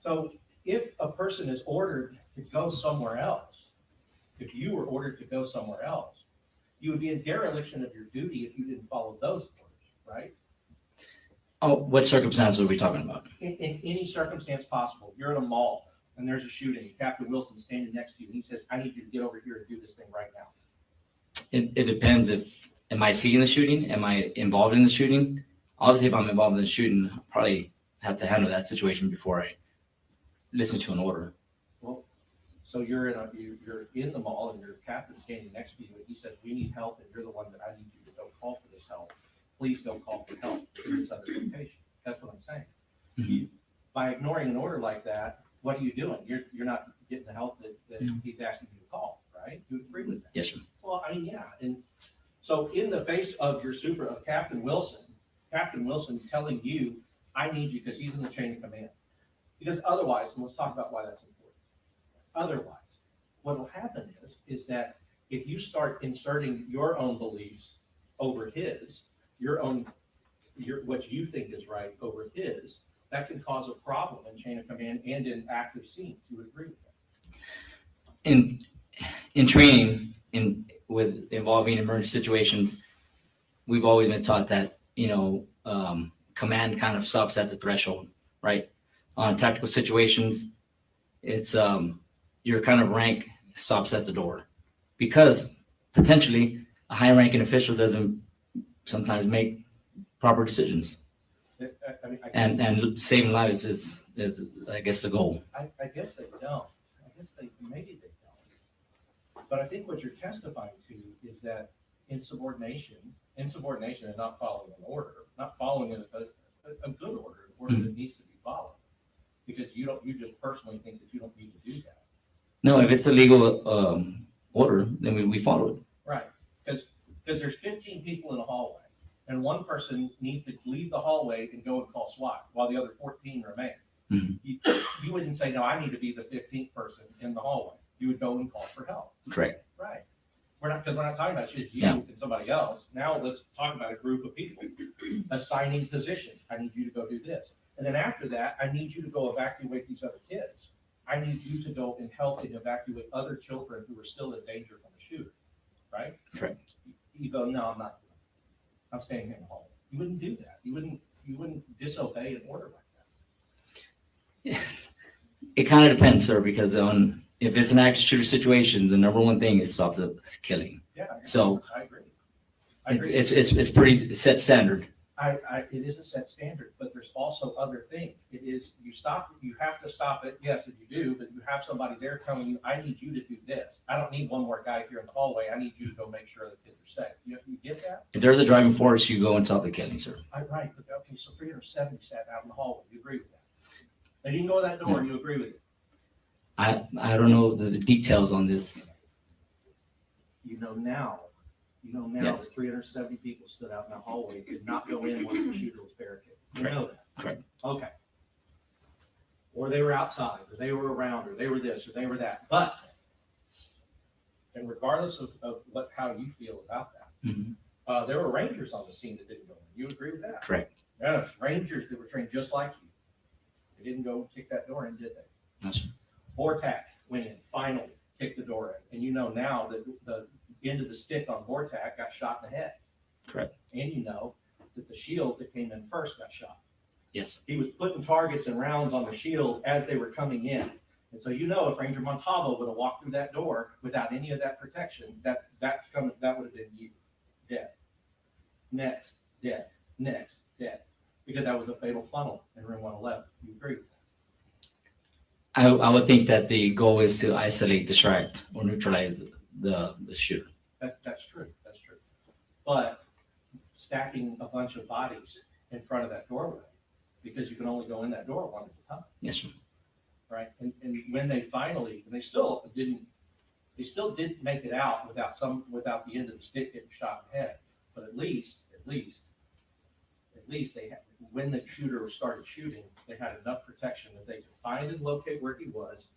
So if a person is ordered to go somewhere else, if you were ordered to go somewhere else, you would be in dereliction of your duty if you didn't follow those orders, right? Oh, what circumstances are we talking about? In any circumstance possible, you're at a mall and there's a shooting, Captain Wilson's standing next to you, and he says, I need you to get over here and do this thing right now. It depends am I seeing the shooting? Am I involved in the shooting? Obviously, if I'm involved in the shooting, I'll probably have to handle that situation before I listen to an order. Well, so you're in the mall and your captain's standing next to you and he says, we need help, and you're the one that I need you to go call for this help. Please go call for help in this other location. That's what I'm saying. Mm-hmm. By ignoring an order like that, what are you doing? You're not getting the help that he's asking you to call, right? You agree with that? Yes, sir. Well, I mean, yeah. And so in the face of of Captain Wilson telling you, I need you, because he's in the chain of command. Because otherwise, and let's talk about why that's important. Otherwise, what will happen is that if you start inserting your own beliefs over his, what you think is right over his, that can cause a problem in chain of command and in active scenes. You would agree with that? In training, with involving emergency situations, we've always been taught that, command kind of stops at the threshold, right? On tactical situations, it's your kind of rank stops at the door, because potentially a high-ranking official doesn't sometimes make proper decisions. And saving lives is I guess the goal. I guess they don't. Maybe they don't. But I think what you're testifying to is that insubordination and not following an order, not following a good order that needs to be followed, because you just personally think that you don't need to do that. No, if it's a legal order, then we follow it. Right, because there's 15 people in a hallway, and one person needs to leave the hallway and go and call SWAT while the other 14 remain. Mm-hmm. You wouldn't say, no, I need to be the 15th person in the hallway. You would go and call for help. Correct. Right. Because we're not talking about just you Yeah. and somebody else. Now let's talk about a group of people assigning positions. I need you to go do this. And then after that, I need you to go evacuate these other kids. I need you to go and help and evacuate other children who are still in danger from the shooter. Right? Correct. You go, no, I'm not. I'm staying here in the hallway. You wouldn't do that. You wouldn't disobey an order like that. It kind of depends, sir, because if it's an active shooter situation, the number one thing is stop the killing. Yeah. So I agree. it's pretty set standard. It is a set standard, but there's also other things. It is, you have to stop it. Yes, if you do, but you have somebody there telling you, I need you to do this. I don't need one more guy here in the hallway. I need you to go make sure the kids are safe. You get that? If there's a driving force, you go and stop the killing, sir. Right, but okay, so 370 sat out in the hallway. You agree with that? And you can go to that door and you agree with it. I don't know the details on this. You know now Yes. that 370 people stood out in the hallway, did not go in once the shooter was barricaded. You know that. Correct. Okay. Or they were outside, or they were around, or they were this, or they were that. But, and regardless of how you feel about that, Mm-hmm. there were Rangers on the scene that didn't go in. You agree with that? Correct. Yes, Rangers that were trained just like you. They didn't go kick that door in, did they? No, sir. Vortac went in, finally kicked the door in. And you know now that the end of the stick on Vortac got shot in the head. Correct. And you know that the shield that came in first got shot. Yes. He was putting targets and rounds on the shield as they were coming in. And so you know if Ranger Montalvo would have walked through that door without any of that protection, that would have been you. Dead. Next, dead. Next, dead. Because that was a fatal funnel in room 111. You agree with that? I would think that the goal is to isolate, distract, or neutralize the shooter. That's true. That's true. But stacking a bunch of bodies in front of that doorway, because you can only go in that door one at a time. Yes, sir. Right. And when they still didn't They still didn't make it out without the end of the stick getting shot in the head. But at least they had, when the shooter started shooting, they had enough protection that they could find and locate where he was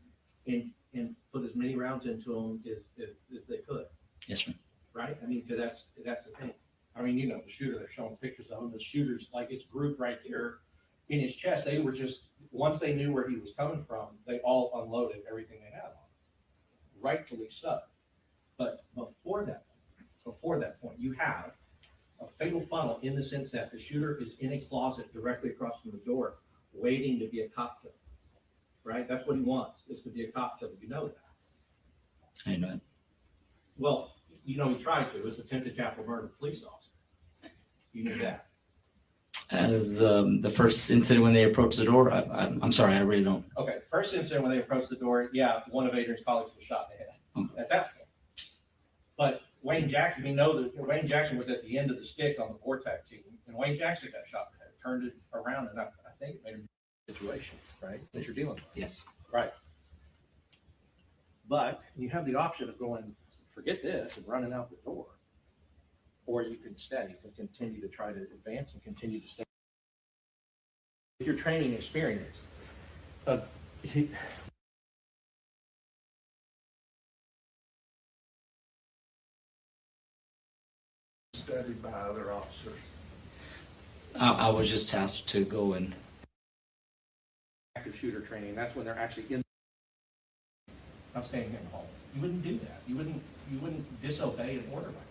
and put as many rounds into him as they could. Yes, sir. Right? I mean, 'cause that's the thing. I mean, you know, the shooter, they're showing pictures of him. The shooter's like it's grouped right here in his chest. They were just, once they knew where he was coming from, they all unloaded everything they had on him. Rightfully so. But before that point, you have a fatal funnel in the sense that the shooter is in a closet directly across from the door, waiting to be a cop killer. Right? That's what he wants, is to be a cop killer. You know that. I know it. Well, you know, he tried to. It was attempted capital murder of a police officer. You knew that. As the first incident when they approached the door, I'm sorry, I really don't. Okay, first incident when they approached the door, yeah, one of Adrian's colleagues was shot in the head at that point. But Wayne Jackson, we know that Wayne Jackson was at the end of the stick on the Vortex team, and Wayne Jackson got shot in the head, turned it around, and I think it made him a situation, right, that you're dealing with. Yes. Right. But you have the option of going, forget this, and running out the door. Or you can stay, you can continue to try to advance and continue to stay. With your training experience, Studied by other officers. I was just tasked to go and. Active shooter training, that's when they're actually in. I'm staying here in the hall. You wouldn't do that. You wouldn't disobey an order like that.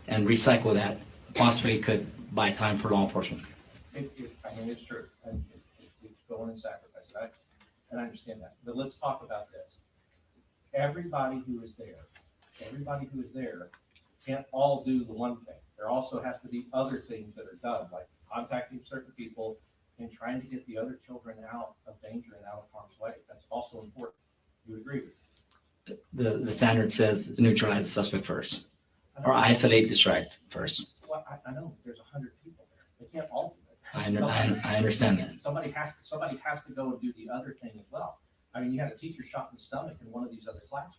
And recycle that, possibly could buy time for law enforcement. I mean, it's true. And it's going and sacrifice it. And I understand that. But let's talk about this. Everybody who is there can't all do the one thing. There also has to be other things that are done, like contacting certain people and trying to get the other children out of danger and out of harm's way. That's also important. You would agree with me? The standard says neutralize the suspect first, or isolate, distract first. Well, I know there's 100 people there. They can't all do it. I understand that. Somebody has to go and do the other thing as well. I mean, you had a teacher shot in the stomach in one of these other classrooms.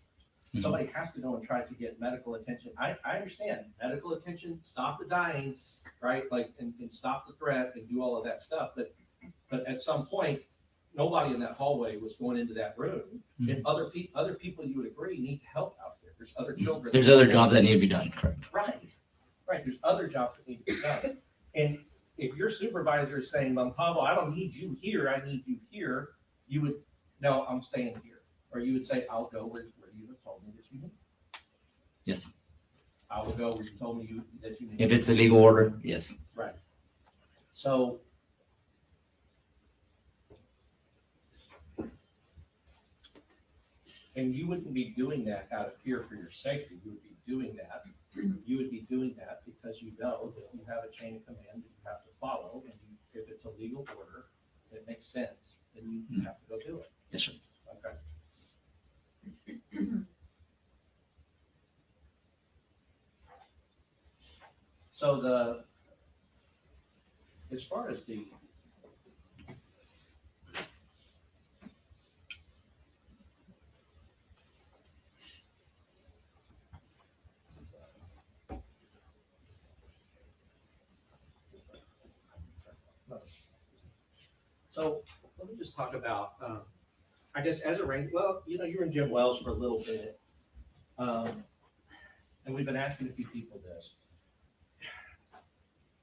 Mm-hmm. Somebody has to go and try to get medical attention. I understand medical attention, stop the dying, right? Like, and stop the threat and do all of that stuff. But at some point, nobody in that hallway was going into that room. Mm-hmm. And other people, you would agree, need help out there. There's other children. There's other jobs that need to be done, correct? Right. There's other jobs that need to be done. And if your supervisor is saying, Pablo, I don't need you here, I need you here, you would, no, I'm staying here. Or you would say, I'll go where you have told me that you need. Yes. I will go where you told me that you need. If it's a legal order, yes. Right. So and you wouldn't be doing that out of fear for your safety. You would be doing that. You would be doing that because you know that you have a chain of command that you have to follow, and if it's a legal order, it makes sense, then you have to go do it. Yes, sir. Okay. So as far as the So let me just talk about, I guess as a rank, well, you know, you were in Jim Wells for a little bit. And we've been asking a few people this.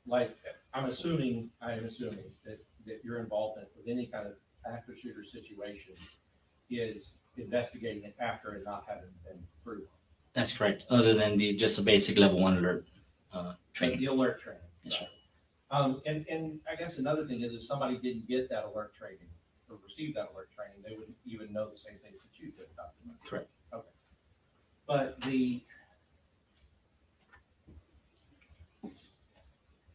Like, I am assuming that your involvement with any kind of active shooter situation is investigating it after it not having been proven. That's correct. Other than just a basic level 1 alert training. The alert training. Yes, sir. And I guess another thing is if somebody didn't get that alert training or receive that alert training, they wouldn't even know the same things that you did about them. Correct. Okay. But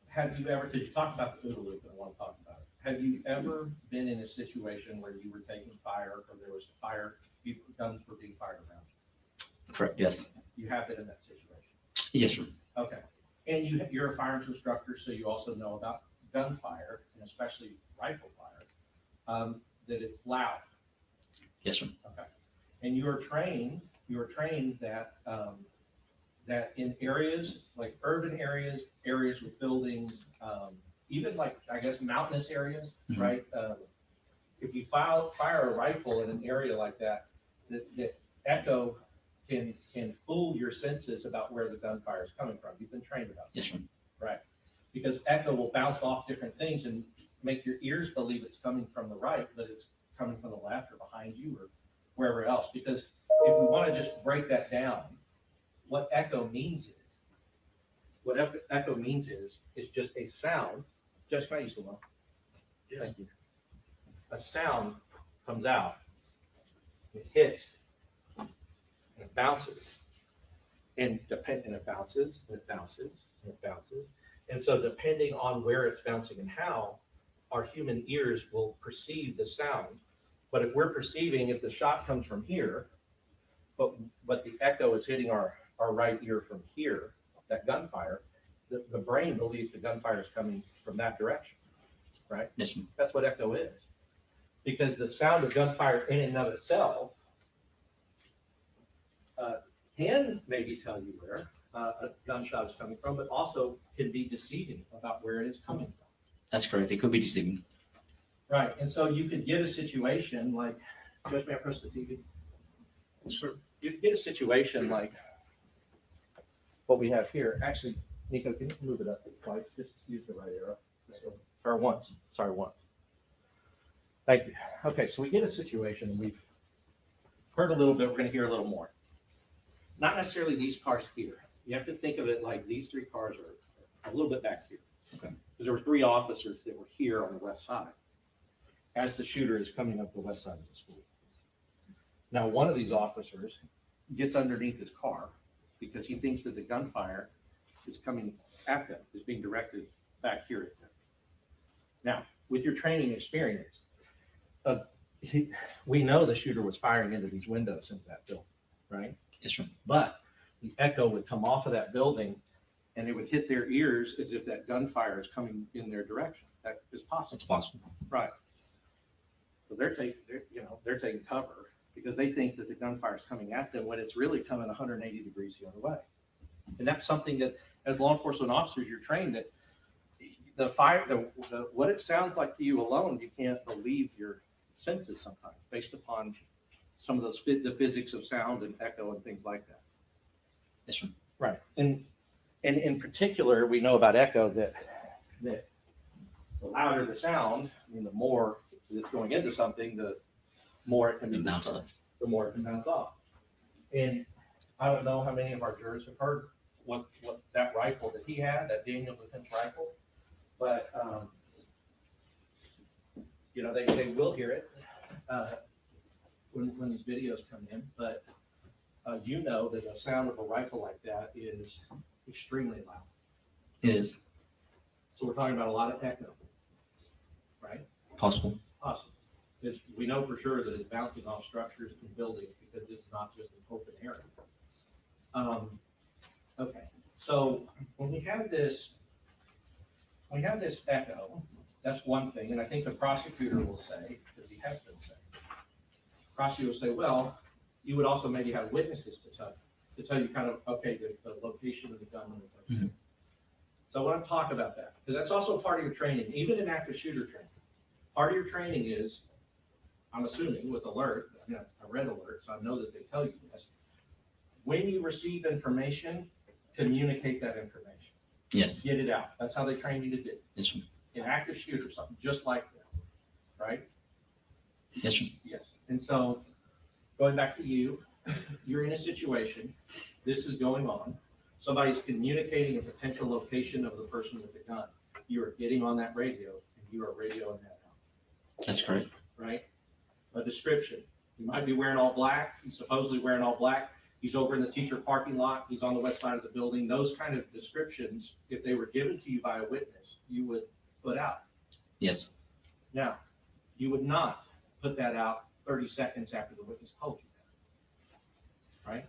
have you ever, because you talked about the OODA loop and I want to talk about it. Have you ever been in a situation where you were taking fire or there was fire, guns were being fired around you? Correct, yes. You have been in that situation? Yes, sir. Okay. And you're a firearms instructor, so you also know about gunfire, and especially rifle fire, that it's loud. Yes, sir. Okay. And you are trained that, that in areas like urban areas, areas with buildings, even like, I guess, mountainous areas, right? If you fire a rifle in an area like that, the echo can fool your senses about where the gunfire is coming from. You've been trained about that. Yes, sir. Right. Because echo will bounce off different things and make your ears believe it's coming from the right, but it's coming from the left or behind you or wherever else. Because if we want to just break that down, what echo means is just a sound. Just can I use the one? Thank you. A sound comes out, it hits, and it bounces, and it bounces, and it bounces, and it bounces. And so depending on where it's bouncing and how, our human ears will perceive the sound. But if we're perceiving, if the shot comes from here, but the echo is hitting our right ear from here, that gunfire, the brain believes the gunfire is coming from that direction, right? Yes. That's what echo is. Because the sound of gunfire in and of itself can maybe tell you where a gunshot is coming from, but also can be deceiving about where it is coming from. That's correct. It could be deceiving. Right, and so you could get a situation like, Judge, may I press the TV? Sure. You could get a situation like what we have here. Actually, Nico, can you move it up twice? Just use the right arrow. Or once. Sorry, once. Thank you. Okay, so we get a situation, and we've heard a little bit. We're going to hear a little more. Not necessarily these cars here. You have to think of it like these three cars are a little bit back here. Okay. Because there were three officers that were here on the west side as the shooter is coming up the west side of the school. Now, one of these officers gets underneath his car because he thinks that the gunfire is coming at them, is being directed back here at them. Now, with your training experience, we know the shooter was firing into these windows into that building, right? Yes, sir. But the echo would come off of that building and it would hit their ears as if that gunfire is coming in their direction. That is possible. It's possible. Right. So they're taking cover because they think that the gunfire is coming at them when it's really coming 180 degrees the other way. And that's something that, as law enforcement officers, you're trained that the fire, what it sounds like to you alone, you can't believe your senses sometimes based upon some of those the physics of sound and echo and things like that. Yes, sir. Right. And in particular, we know about echo that the louder the sound, I mean, the more it's going into something, the more it can be bounce disturbed, off. the more it can bounce off. And I don't know how many of our jurors have heard what that rifle that he had, that Daniel Defense rifle, but they will hear it when these videos come in. But you know that the sound of a rifle like that is extremely loud. It is. So we're talking about a lot of echo, right? Possible. Possible. Because we know for sure that it's bouncing off structures and buildings because this is not just an open area. Okay, so when we have this echo, that's one thing, and I think the prosecutor will say, because he has been saying, prosecutor will say, well, you would also maybe have witnesses to tell you kind of, okay, the location of the gun. Mm-hmm. So I want to talk about that, because that's also part of your training, even in active shooter training. Part of your training is, I'm assuming with alert, I read alert, so I know that they tell you this. When you receive information, communicate that information. Yes. Get it out. That's how they train you to do. Yes, sir. In active shooter, something just like that, right? Yes, sir. Yes. And so going back to you, you're in a situation, this is going on. Somebody's communicating a potential location of the person with the gun. You are getting on that radio and you are radioing that out. That's correct. Right? A description. You might be wearing all black. He's supposedly wearing all black. He's over in the teacher parking lot. He's on the west side of the building. Those kind of descriptions, if they were given to you by a witness, you would put out. Yes. Now, you would not put that out 30 seconds after the witness told you that. Right?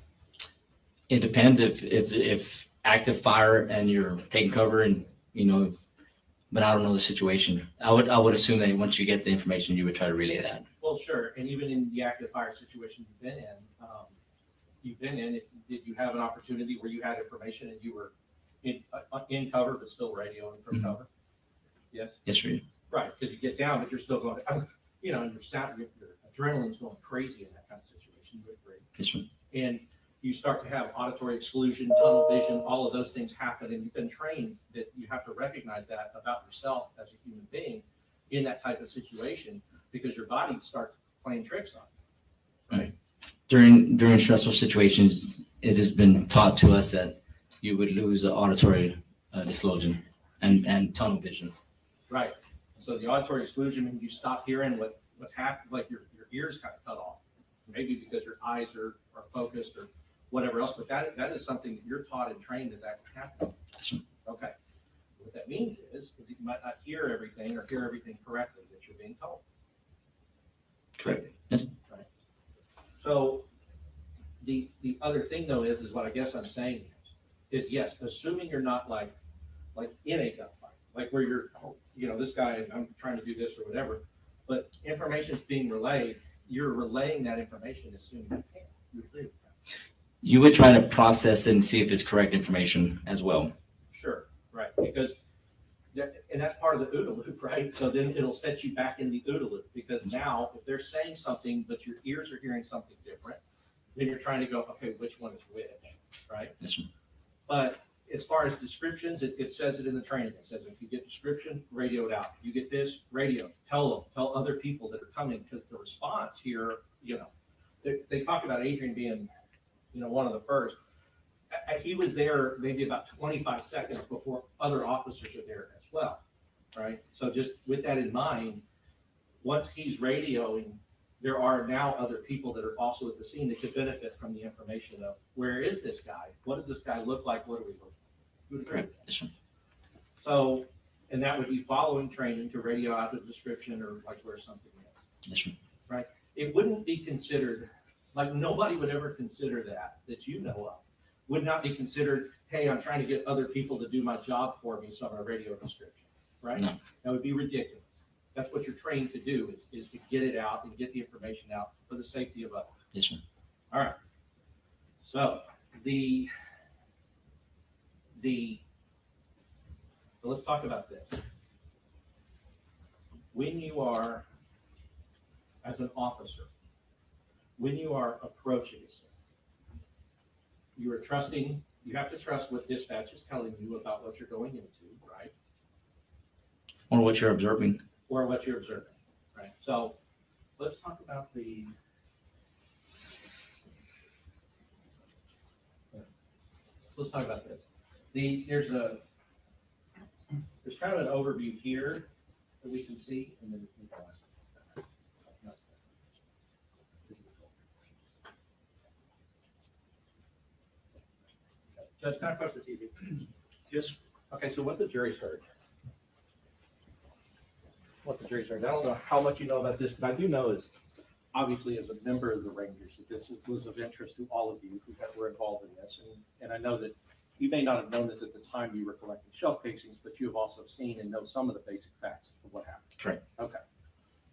It depends if active fire and you're taking cover and, but I don't know the situation. I would assume that once you get the information, you would try to relay that. Well, sure, and even in the active fire situation you've been in, did you have an opportunity where you had information and you were in cover but still radioing from cover? Yes? Yes, sir. Right, because you get down, but you're still going, and your adrenaline's going crazy in that kind of situation, you agree? Yes, sir. And you start to have auditory exclusion, tunnel vision, all of those things happen, and you've been trained that you have to recognize that about yourself as a human being in that type of situation, because your body starts playing tricks on you, right? During stressful situations, it has been taught to us that you would lose auditory disclosure and tunnel vision. Right. So the auditory exclusion means you stop hearing what happened, like your ears kind of cut off, maybe because your eyes are focused or whatever else. But that is something that you're taught and trained that can happen. Yes, sir. Okay. What that means is you might not hear everything or hear everything correctly that you're being told. Correct. Yes. Right. So the other thing though is what I guess I'm saying is yes, assuming you're not like in a gunfight, like where you're, this guy, I'm trying to do this or whatever, but information is being relayed, you're relaying that information as soon as you can. You agree with that? You would try to process and see if it's correct information as well. Sure, right, because and that's part of the OODA loop, right? So then it'll set you back in the OODA loop, because now if they're saying something but your ears are hearing something different, then you're trying to go, okay, which one is which, right? Yes, sir. But as far as descriptions, it says it in the training. It says if you get description, radio it out. You get this, radio, tell other people that are coming, because the response here, they talk about Adrian being, one of the first. He was there maybe about 25 seconds before other officers are there as well, right? So just with that in mind, once he's radioing, there are now other people that are also at the scene that could benefit from the information of where is this guy? What does this guy look like? What do we look like? You would agree with that? Yes, sir. So, and that would be following training to radio out the description or like where something is. Yes, sir. Right? It wouldn't be considered, like nobody would ever consider that you know of. Would not be considered, hey, I'm trying to get other people to do my job for me, so I'm a radio description, right? No. That would be ridiculous. That's what you're trained to do is to get it out and get the information out for the safety of others. Yes, sir. All right. So so let's talk about this. When you are, as an officer, when you are approaching a scene, you are trusting, you have to trust what dispatch is telling you about what you're going into, right? Or what you're observing. Or what you're observing, right? So let's talk about let's talk about this. There's kind of an overview here that we can see, and then we can Judge, can I press the TV? Yes. Okay, so what the jury's heard. I don't know how much you know about this, but I do know is, obviously, as a member of the Rangers, that this was of interest to all of you who were involved in this. And I know that you may not have known this at the time you were collecting shell casings, but you have also seen and know some of the basic facts of what happened. Correct. Okay.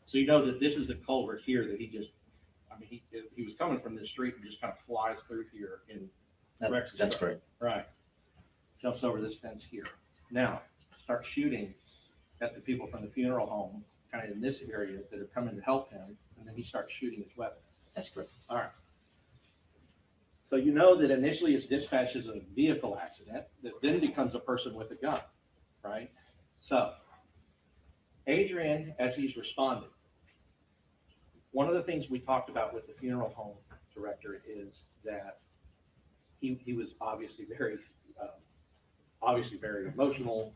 So you know that this is a culvert here that he was coming from this street and just kind of flies through here and wrecks his That's truck. correct. Right. Jumps over this fence here. Now, starts shooting at the people from the funeral home, kind of in this area that are coming to help him, and then he starts shooting his weapon. That's correct. All right. So you know that initially it's dispatched as a vehicle accident that then becomes a person with a gun, right? So Adrian, as he's responding, one of the things we talked about with the funeral home director is that he was obviously very emotional.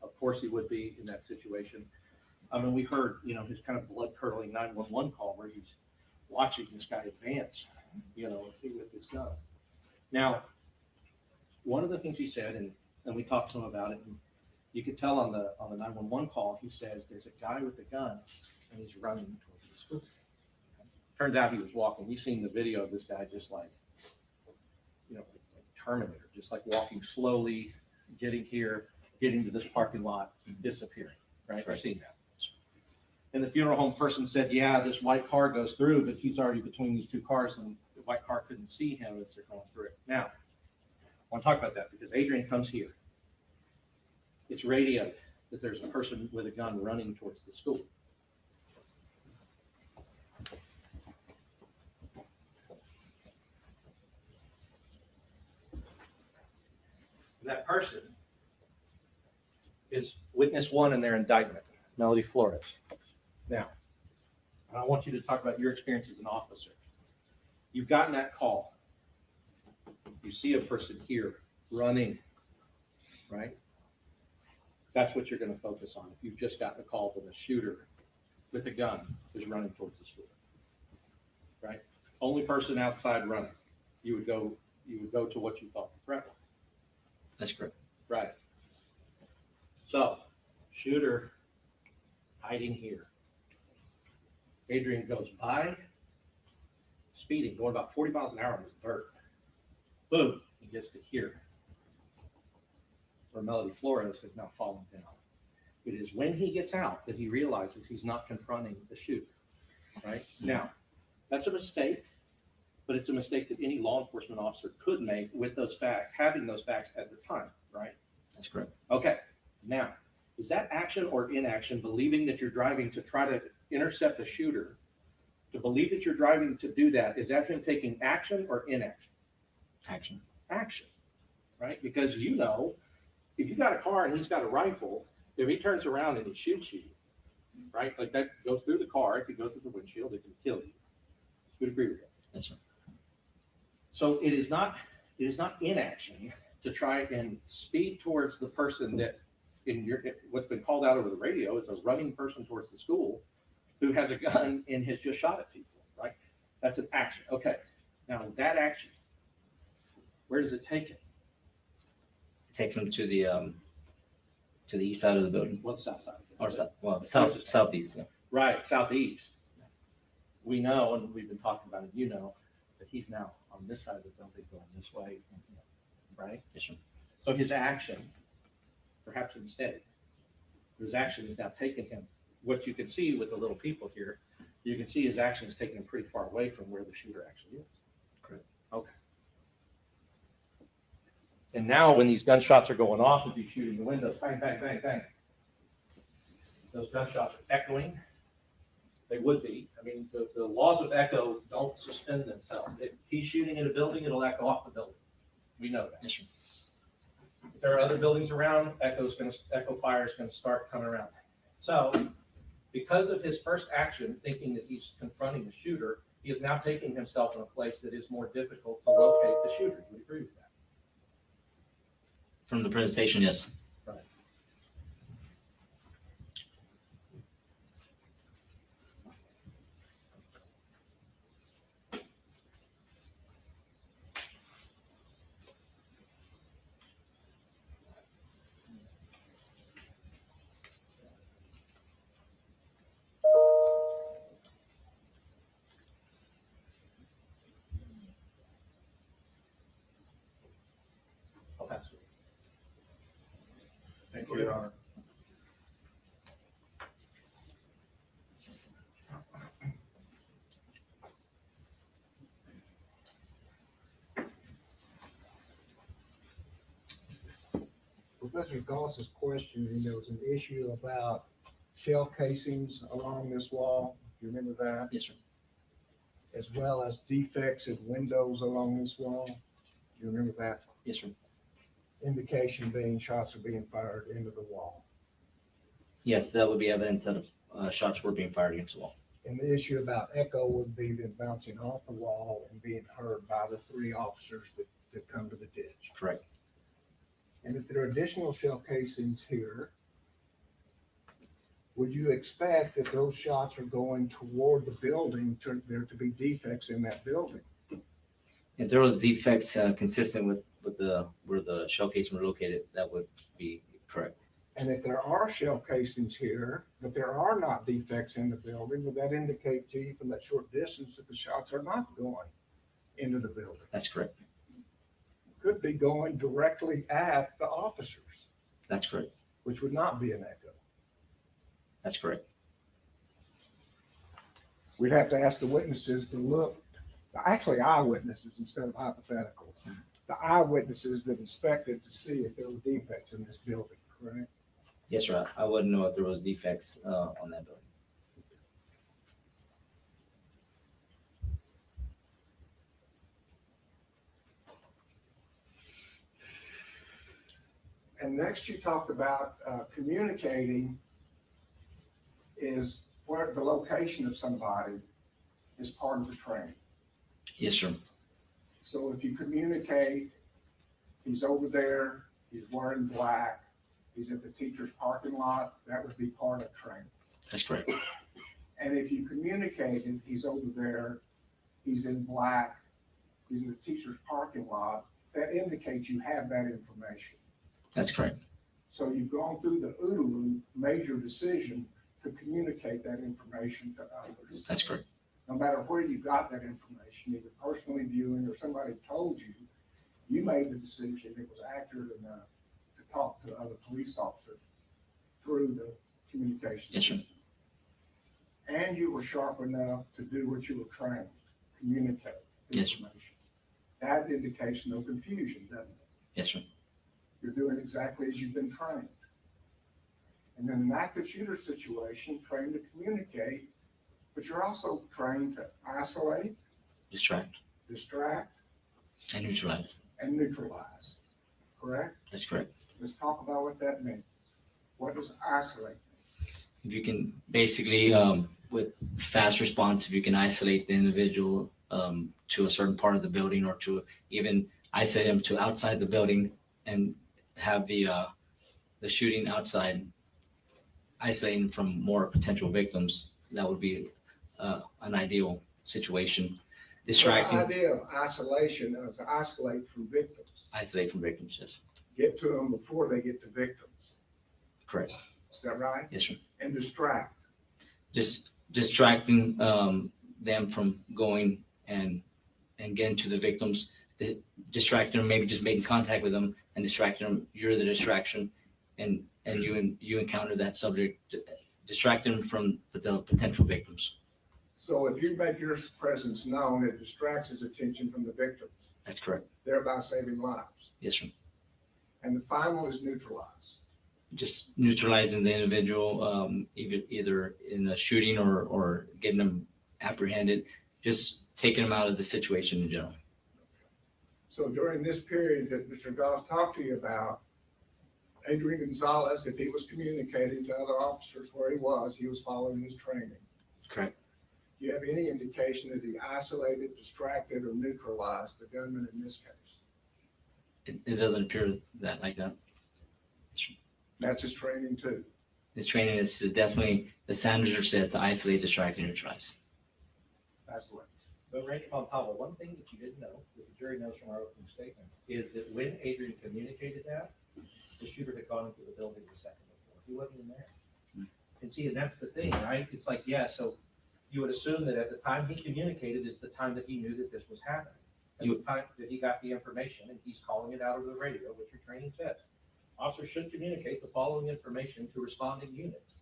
Of course he would be in that situation. I mean, we heard, his kind of blood-curdling 911 call where he's watching this guy advance, with his gun. Now, one of the things he said, and we talked to him about it, and you could tell on the 911 call, he says there's a guy with a gun and he's running towards the school. Turns out he was walking. You've seen the video of this guy just like Terminator, just like walking slowly, getting here, getting to this parking lot, disappearing, right? I've seen that. And the funeral home person said, yeah, this white car goes through, but he's already between these two cars and the white car couldn't see him as they're going through. Now, I want to talk about that because Adrian comes here. It's radioed that there's a person with a gun running towards the school. That person is witness one in their indictment, Melody Flores. Now, I want you to talk about your experience as an officer. You've gotten that call. You see a person here running, right? That's what you're going to focus on. If you've just gotten a call that a shooter with a gun is running towards the school, right? Only person outside running, you would go to what you thought the threat was. That's correct. Right. So, shooter hiding here. Adrian goes by, speeding, going about 40 miles an hour in his dirt. Boom, he gets to here, where Melody Flores has now fallen down. It is when he gets out that he realizes he's not confronting the shooter, right? Now, that's a mistake, but it's a mistake that any law enforcement officer could make with those facts, having those facts at the time, right? That's correct. Okay, now, is that action or inaction, believing that you're driving to try to intercept the shooter, to believe that you're driving to do that, is that him taking action or inaction? Action. Action, right? Because you know, if you got a car and he's got a rifle, if he turns around and he shoots you, right? Like that goes through the car, it could go through the windshield, it can kill you. You would agree with that? That's right. So it is not inaction to try and speed towards the person that what's been called out over the radio is a running person towards the school who has a gun and has just shot at people, right? That's an action. Okay. Now that action, where does it take him? It takes him to the east side of the building. What south side? Or southeast. Yeah. Right, southeast. We know, and we've been talking about it, you know, that he's now on this side of the building going this way, right? Yes, sir. So his action, perhaps a mistake, his action is now taking him, what you can see with the little people here, you can see his action is taking him pretty far away from where the shooter actually is. Correct. Okay. And now when these gunshots are going off, as he's shooting the windows, bang, bang, bang, bang, those gunshots are echoing. They would be. I mean, the laws of echo don't suspend themselves. If he's shooting at a building, it'll echo off the building. We know that. Yes, sir. If there are other buildings around, echo fire is going to start coming around. So, because of his first action, thinking that he's confronting the shooter, he is now taking himself in a place that is more difficult to locate the shooter. Do you agree with that? From the presentation, yes. Right. I'll pass it. Thank you, Your Honor. Professor Goss's questioning, there was an issue about shell casings along this wall, if you remember that, Yes, sir. as well as defects in windows along this wall. You remember that? Yes, sir. Indication being shots are being fired into the wall. Yes, that would be evidence that shots were being fired against the wall. And the issue about echo would be them bouncing off the wall and being heard by the three officers that come to the ditch. Correct. And if there are additional shell casings here, would you expect that those shots are going toward the building, there to be defects in that building? If there was defects consistent with where the shell casings were located, that would be correct. And if there are shell casings here, but there are not defects in the building, would that indicate to you from that short distance that the shots are not going into the building? That's correct. Could be going directly at the officers, That's correct. which would not be an echo. That's correct. we'd have to ask the witnesses to look, actually eyewitnesses instead of hypotheticals. The eyewitnesses that inspected to see if there were defects in this building, correct? Yes, sir. I wouldn't know if there was defects on that building. And next you talked about communicating is where the location of somebody is part of the training. Yes, sir. So if you communicate, he's over there, he's wearing black, he's at the teacher's parking lot, that would be part of training. That's correct. And if you communicated, he's over there, he's in black, he's in the teacher's parking lot, that indicates you have that information. That's correct. So you've gone through the OODA loop, made your decision to communicate that information to others. That's correct. No matter where you got that information, either personally viewing or somebody told you, you made the decision it was accurate enough to talk to other police officers through the communication. Yes, sir. And you were sharp enough to do what you were trained, communicate Yes, sir. information. That indicates no confusion, doesn't it? Yes, sir. You're doing exactly as you've been trained. And in an active shooter situation, trained to communicate, but you're also trained to isolate, Distract distract, and neutralize. and neutralize. Correct? That's correct. Let's talk about what that means. What does isolate mean? If you can basically, with fast response, if you can isolate the individual to a certain part of the building or to even isolate them to outside the building and have the shooting outside, isolating from more potential victims, that would be an ideal situation. Distracting. The idea of isolation is to isolate from victims. Isolate from victims, yes. Get to them before they get to victims. Correct. Is that right? Yes, sir. And distract. Just distracting them from going and getting to the victims, distracting them, maybe just making contact with them and distracting them. You're the distraction, and you encounter that subject, distracting them from the potential victims. So if you make your presence known, it distracts his attention from the victims, That's correct. thereby saving lives. Yes, sir. And the final is neutralize. Just neutralizing the individual, either in the shooting or getting them apprehended, just taking them out of the situation in general. So during this period that Mr. Goff talked to you about, Adrian Gonzalez, if he was communicating to other officers where he was following his training. Correct. Do you have any indication that he isolated, distracted, or neutralized the gunman in this case? It doesn't appear that like that. That's his training too. This training is definitely, the standards are set to isolate, distract, and neutralize. That's what. But Randy Fontana, one thing that you didn't know, that the jury knows from our opening statement, is that when Adrian communicated that, the shooter had gone into the building the second before. He wasn't in there. And see, and that's the thing, right? It's like, yeah, so you would assume that at the time he communicated is the time that he knew that this was happening. At the time that he got the information, and he's calling it out over the radio, which your training says. Officers should communicate the following information to responding units: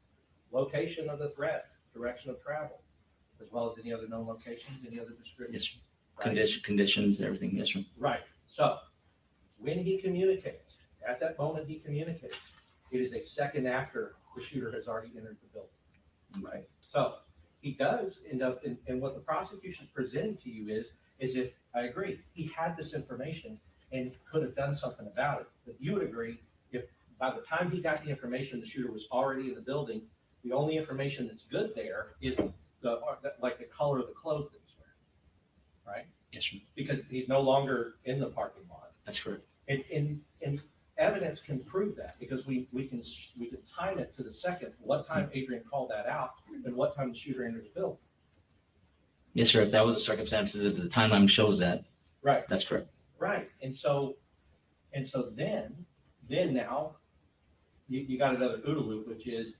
location of the threat, direction of travel, as well as any other known locations, any other descriptions. Yes, sir. Right? Conditions, everything. Yes, sir. Right. So when he communicates, at that moment he communicates, it is a second after the shooter has already entered the building. Right. So he does end up in, and what the prosecution is presenting to you is if, I agree, he had this information and could have done something about it. But you would agree, if by the time he got the information, the shooter was already in the building, the only information that's good there is like the color of the clothes that he's wearing, right? Yes, sir. Because he's no longer in the parking lot. That's correct. And evidence can prove that, because we can time it to the second, what time Adrian called that out and what time the shooter entered the building. Yes, sir. If that was the circumstances at the timeline shows that. Right. That's correct. Right. And so then now you got another OODA loop, which is,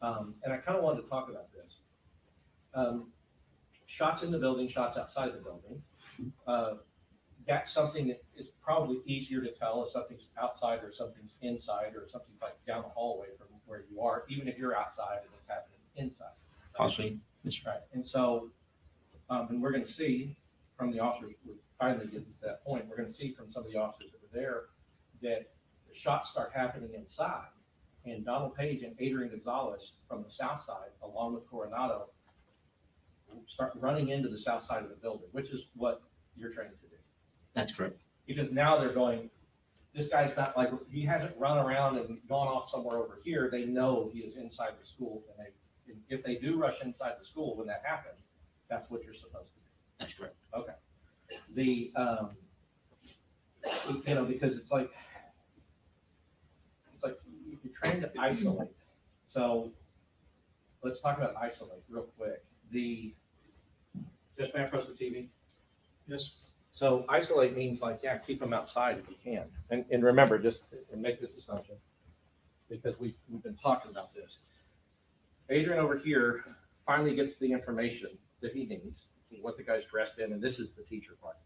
and I kind of wanted to talk about this. Shots in the building, shots outside the building. That's something that is probably easier to tell if something's outside or something's inside or something's like down the hallway from where you are, even if you're outside and it's happening inside. Possibly. Right. And so And we're gonna see from the officers, we finally get to that point, we're gonna see from some of the officers that were there that the shots start happening inside. And Donald Page and Adrian Gonzalez from the south side, along with Coronado, start running into the south side of the building, which is what you're trying to do. That's correct. Because now they're going, this guy's not like, he hasn't run around and gone off somewhere over here. They know he is inside the school. And if they do rush inside the school when that happens, that's what you're supposed to do. That's correct. Okay. The, because it's like you're trying to isolate. So let's talk about isolate real quick. Just may I press the TV? Yes. So isolate means like, yeah, keep them outside if you can. And remember, just and make this assumption, because we've been talking about this. Adrian over here finally gets the information that he needs, what the guy's dressed in, and this is the teacher part.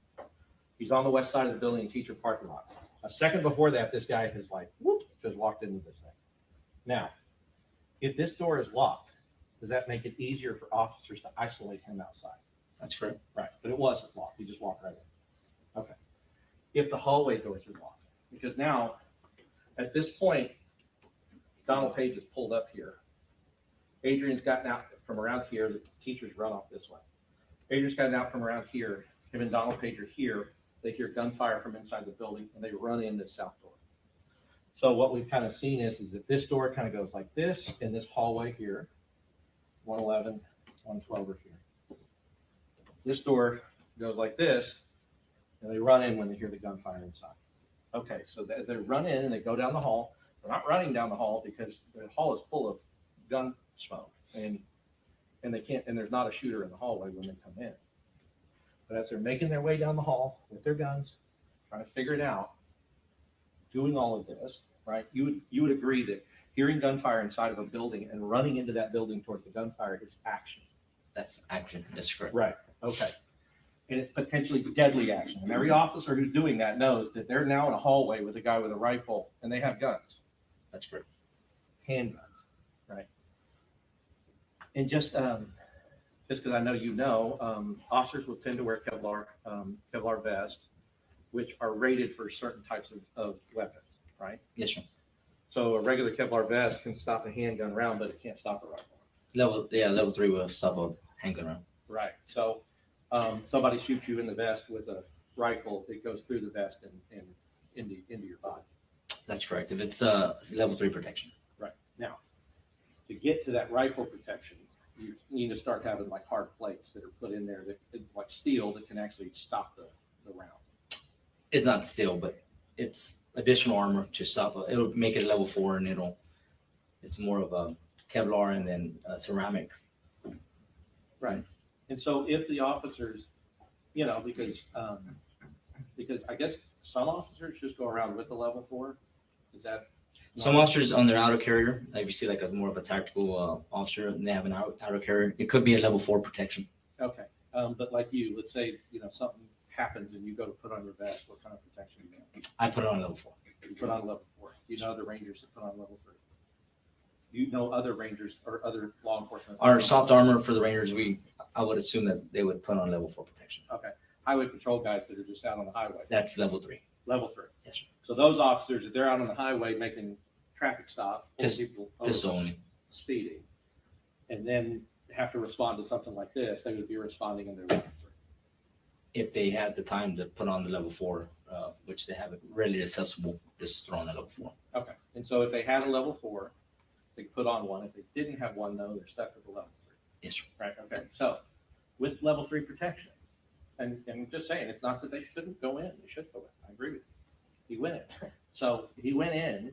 He's on the west side of the building, teacher parking lot. A second before that, this guy has like, whoop, just walked into this thing. Now, if this door is locked, does that make it easier for officers to isolate him outside? That's correct. Right, but it wasn't locked. He just walked right in. Okay. If the hallway doors are locked, because now, at this point, Donald Page is pulled up here. Adrian's gotten out from around here. The teachers run off this way. Adrian's gotten out from around here. Him and Donald Page are here. They hear gunfire from inside the building, and they run in this south door. So what we've kind of seen is that this door kind of goes like this, and this hallway here, 111, 112 are here. This door goes like this, and they run in when they hear the gunfire inside. Okay, so as they run in and they go down the hall, they're not running down the hall because the hall is full of gun smoke, and they can't, and there's not a shooter in the hallway when they come in. But as they're making their way down the hall with their guns, trying to figure it out, doing all of this, right? You would agree that hearing gunfire inside of a building and running into that building towards the gunfire is action. That's action. That's correct. Right. Okay. And it's potentially deadly action. And every officer who's doing that knows that they're now in a hallway with a guy with a rifle and they have guns. That's correct. Handguns, right? And just because I know you know, officers will tend to wear Kevlar vests, which are rated for certain types of weapons, right? Yes, sir. So a regular Kevlar vest can stop a handgun round, but it can't stop a rifle. Level 3 will stop a handgun round. Right. So somebody shoots you in the vest with a rifle, it goes through the vest and into your body. That's correct. If it's level 3 protection. Right. Now, to get to that rifle protection, you need to start having like hard plates that are put in there that like steel that can actually stop the round. It's not steel, but it's additional armor to stop it. It'll make it level 4, and it's more of a Kevlar and then ceramic. Right. And so if the officers, because I guess some officers just go around with a level 4, is that? Some officers on their auto carrier, if you see like a more of a tactical officer, and they have an auto carrier, it could be a level 4 protection. Okay. But like you, let's say, something happens and you go to put on your vest, what kind of protection do you get? I put it on level 4. You put on level 4. You know other Rangers that put on level 3. You know other Rangers or other law enforcement. Our soft armor for the Rangers, I would assume that they would put on level 4 protection. Okay. Highway patrol guys that are just out on the highway. That's level 3. Level 3. Yes, sir. So those officers, if they're out on the highway making traffic stops, people pistol only speeding, and then have to respond to something like this, they would be responding in their level 3. If they had the time to put on the level 4, which they have it readily accessible, just throw on the level 4. Okay. And so if they had a level 4, they could put on one. If they didn't have one, though, they're stuck with the level 3. Yes, sir. Right. Okay. So with level 3 protection, and I'm just saying, it's not that they shouldn't go in. They should go in. I agree with you. He went in. So he went in,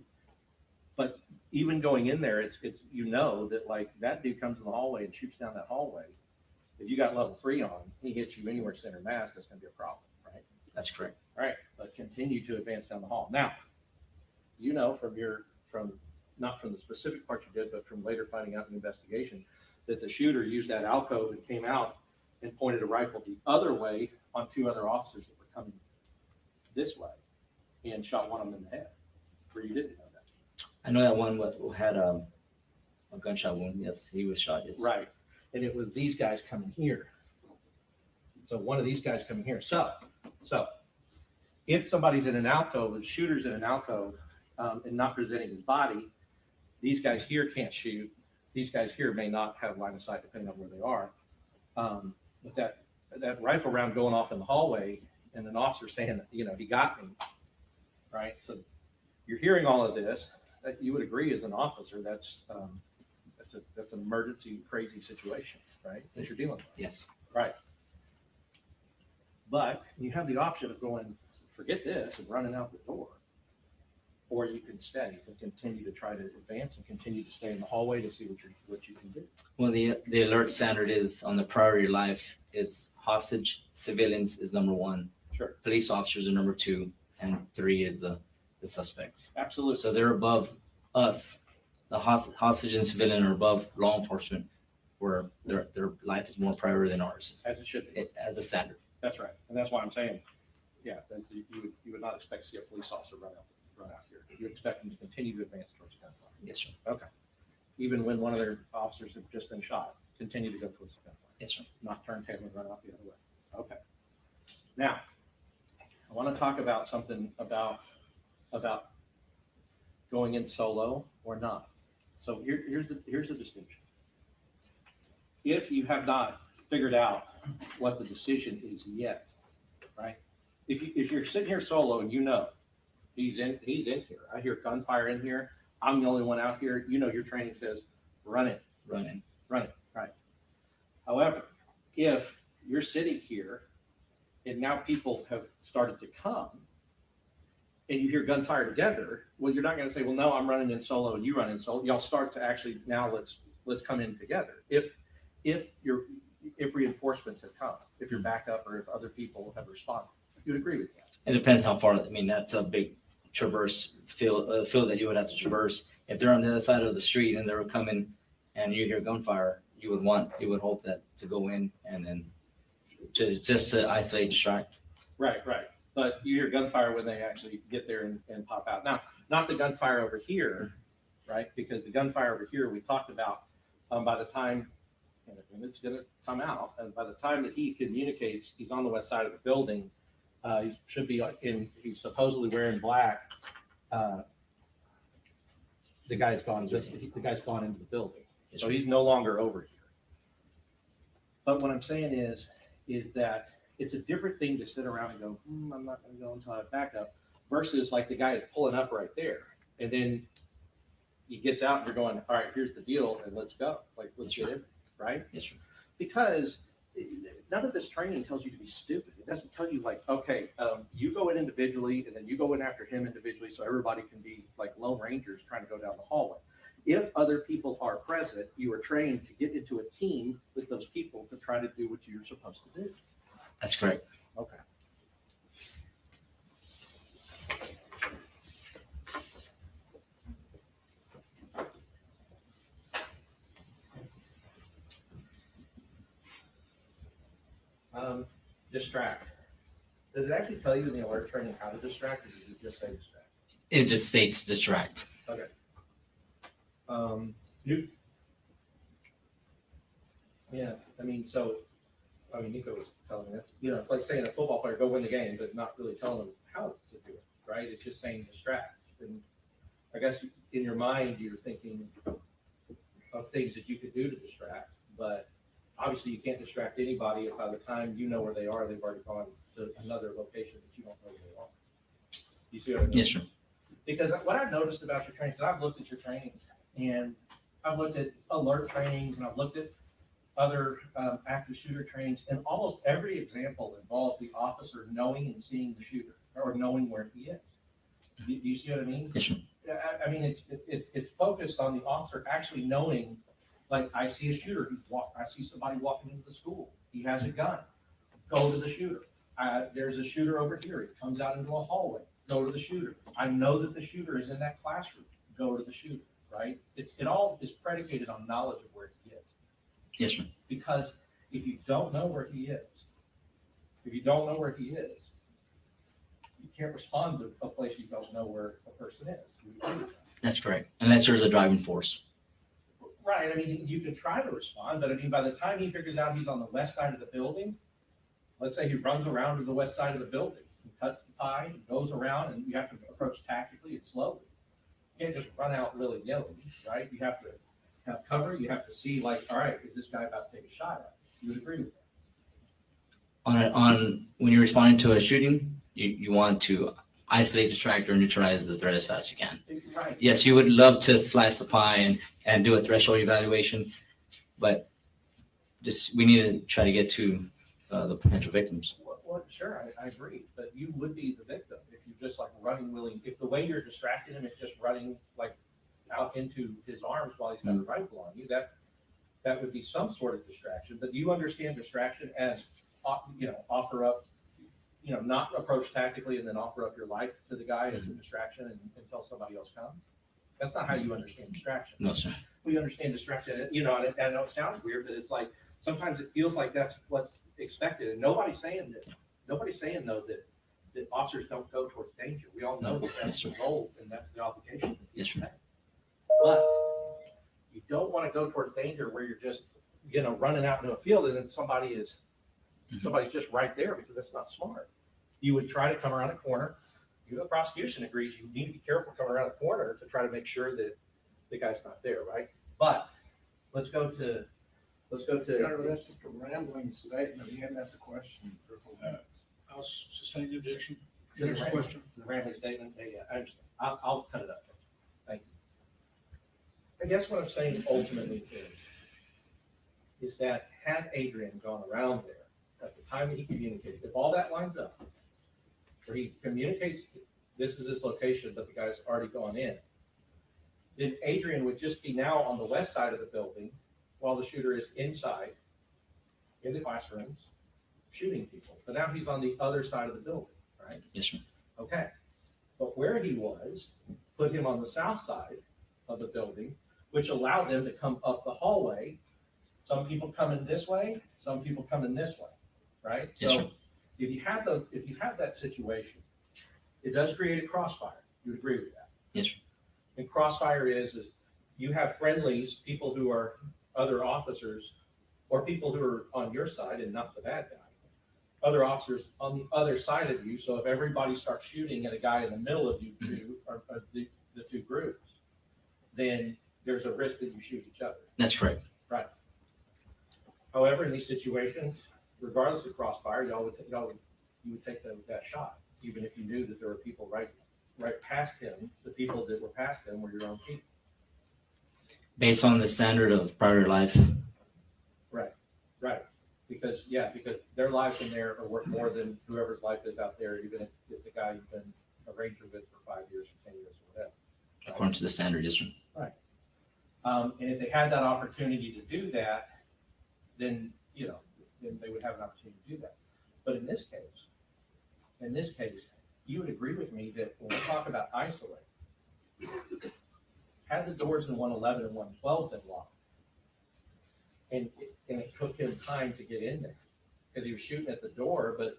but even going in there, it's that like that dude comes in the hallway and shoots down that hallway. If you got level 3 on, he hits you anywhere center mass, that's going to be a problem, right? That's correct. All right. But continue to advance down the hall. Now, from not from the specific part you did, but from later finding out in the investigation, that the shooter used that alcove and came out and pointed a rifle the other way on 2 other officers that were coming this way and shot one of them in the head. Where you didn't know that. I know that one had a gunshot wound. Yes, he was shot. Yes. Right. And it was these guys coming here So one of these guys coming here. So if somebody's in an alcove, the shooter's in an alcove, and not presenting his body, these guys here can't shoot. These guys here may not have line of sight depending on where they are. But that rifle round going off in the hallway and an officer saying, he got me, right? So you're hearing all of this, that you would agree as an officer, that's an emergency, crazy situation, right? That you're dealing with. Yes. Right. But you have the option of going, forget this, and running out the door. Or you can stay. You can continue to try to advance and continue to stay in the hallway to see what you can do. Well, the alert standard is on the priority life is hostage, civilians is number 1. Sure. Police officers are number 2, and 3 is the suspects. Absolutely. So they're above us. The hostage and civilian are above law enforcement, where their life is more priority than ours. As it should be. As a standard. That's right. And that's why I'm saying, you would not expect to see a police officer run out here. You expect them to continue to advance towards the gunfire. Yes, sir. Okay. Even when one of their officers have just been shot, continue to go towards the gunfire. Yes, sir. Not turn tail and run out the other way. Okay. Now, I want to talk about something about going in solo or not. So here's the distinction. If you have not figured out what the decision is yet, right? If you're sitting here solo and he's in here, I hear gunfire in here, I'm the only one out here, your training says run it, right? However, if you're sitting here and now people have started to come and you hear gunfire together, well, you're not going to say, well, no, I'm running in solo and you run in solo. Y'all start to actually, now let's come in together. If reinforcements have come, if you're back up or if other people have responded, you'd agree with that. It depends how far. I mean, that's a big traverse field that you would have to traverse. If they're on the other side of the street and they're coming and you hear gunfire, you would hope that to go in and then to isolate, distract. Right. But you hear gunfire when they actually get there and pop out. Now, not the gunfire over here, right? Because the gunfire over here we talked about, by the time, and it's going to come out, and by the time that he communicates, he's on the west side of the building. He should be he's supposedly wearing black. The guy's gone into the building. So he's no longer over here. But what I'm saying is that it's a different thing to sit around and go, I'm not going to go until I have backup, versus like the guy is pulling up right there. And then he gets out and you're going, all right, here's the deal, and let's go. Like, let's get in, right? Yes, sir. Because none of this training tells you to be stupid. It doesn't tell you like, okay, you go in individually and then you go in after him individually so everybody can be like Lone Rangers trying to go down the hallway. If other people are present, you are trained to get into a team with those people to try to do what you're supposed to do. That's correct. Okay. Distract. Does it actually tell you in the alert training how to distract, or does it just say distract? It just states distract. Okay. Yeah, Nico was telling me that's, it's like saying a football player, go win the game, but not really telling them how to do it, right? It's just saying distract. And I guess in your mind, you're thinking of things that you could do to distract, but obviously you can't distract anybody if by the time you know where they are, they've already gone to another location that you don't know where they are. You see what I mean? Yes, sir. Because what I've noticed about your trainings, I've looked at your trainings and I've looked at alert trainings and I've looked at other active shooter trainings, and almost every example involves the officer knowing and seeing the shooter or knowing where he is. Do you see what I mean? Yes, sir. I mean, it's focused on the officer actually knowing, like, I see a shooter. I see somebody walking into the school. He has a gun. Go to the shooter. There's a shooter over here. He comes out into a hallway. Go to the shooter. I know that the shooter is in that classroom. Go to the shooter, right? It all is predicated on knowledge of where he is. Yes, sir. Because if you don't know where he is, you can't respond to a place you don't know where a person is. That's correct. Unless there's a driving force. Right. I mean, you can try to respond, but I mean, by the time he figures out he's on the west side of the building, let's say he runs around to the west side of the building, and cuts the pie, and goes around, and you have to approach tactically and slowly. You can't just run out willy-nilly, right? You have to have cover, you have to see like, all right, is this guy about to take a shot at it? You would agree with that? On when you're responding to a shooting, you want to isolate, distract, or neutralize the threat as fast as you can. Right. Yes, you would love to slice the pie and do a threshold evaluation, but we need to try to get to the potential victims. Well, sure, I agree, but you would be the victim if you're just like running willing. If the way you're distracting him is just running like out into his arms while he's got a rifle on you, that would be some sort of distraction. But do you understand distraction as, offer up, not approach tactically and then offer up your life to the guy as a distraction until somebody else comes? That's not how you understand distraction. No, sir. We understand distraction, and I know it sounds weird, but it's like, sometimes it feels like that's what's expected, and nobody's saying though that officers don't go towards danger. We all know that that's the role and that's the obligation. Yes, sir. But you don't want to go towards danger where you're just, running out into a field and then somebody's just right there, because that's not smart. You would try to come around a corner. The prosecution agrees you need to be careful coming around the corner to try to make sure that the guy's not there, right? But let's go to. That's just a rambling statement. He hadn't asked a question for 4 minutes. I'll sustain the objection. The Next question. rambling statement. Yeah, I understand. I'll cut it up. Thank you. I guess what I'm saying ultimately is that had Adrian gone around there at the time that he communicated, if all that lines up, where he communicates this is his location, but the guy's already gone in, then Adrian would just be now on the west side of the building while the shooter is inside in the classrooms shooting people. But now he's on the other side of the building, right? Yes, sir. Okay. But where he was put him on the south side of the building, which allowed them to come up the hallway. Some people coming this way, some people coming this way, right? Yes, so sir. if you have that situation, it does create a crossfire. You would agree with that? Yes, sir. And crossfire is you have friendlies, people who are other officers, or people who are on your side and not the bad guy. Other officers on the other side of you. So if everybody starts shooting at a guy in the middle of you two, or the two groups, then there's a risk that you shoot each other. That's correct. Right. However, in these situations, regardless of crossfire, you would take that shot, even if you knew that there were people right past him. The people that were past him were your own people. Based on the standard of prior life. Right. Because their lives in there are worth more than whoever's life is out there, even if it's the guy you've been a ranger with for 5 years or 10 years or whatever. Right? According to the standard, yes, sir. Right. And if they had that opportunity to do that, then they would have an opportunity to do that. But in this case, you would agree with me that when we talk about isolate, had the doors in 111 and 112 been locked, and it took him time to get in there because he was shooting at the door, but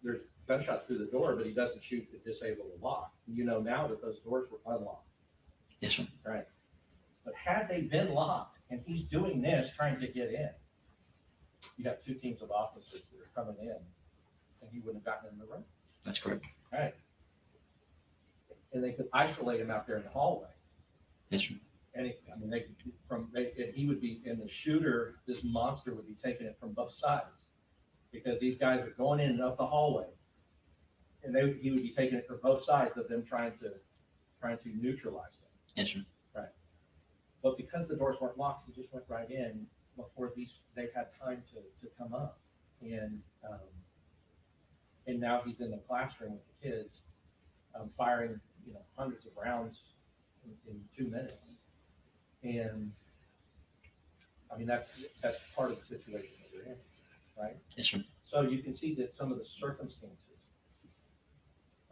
there's gunshots through the door, but he doesn't shoot to disable the lock. You know now that those doors were unlocked. Yes, sir. Right. But had they been locked and he's doing this, trying to get in, you have two teams of officers that are coming in, and he wouldn't have gotten in the room. That's correct. Right. And they could isolate him out there in the hallway. Yes, sir. And he would be, and the shooter, this monster would be taking it from both sides, because these guys are going in and up the hallway, and he would be taking it from both sides of them trying to neutralize them. Yes, sir. Right. But because the doors weren't locked, he just went right in before they had time to come up, and now he's in the classroom with the kids, firing hundreds of rounds in 2 minutes. And I mean, that's part of the situation that we're in, right? Yes, sir. So you can see that some of the circumstances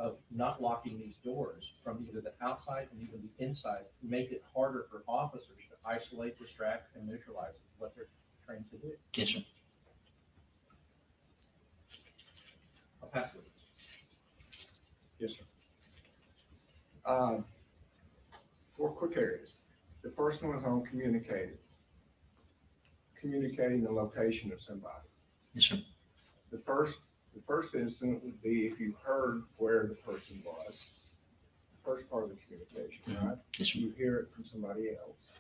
of not locking these doors from either the outside and even the inside make it harder for officers to isolate, distract, and neutralize what they're trained to do. Yes, sir. I'll pass it. Yes, sir. 4 quick areas. The first one is on communicating the location of somebody. Yes, sir. The first incident would be if you heard where the person was, first part of the communication, right? Yes, sir. You hear it from somebody else.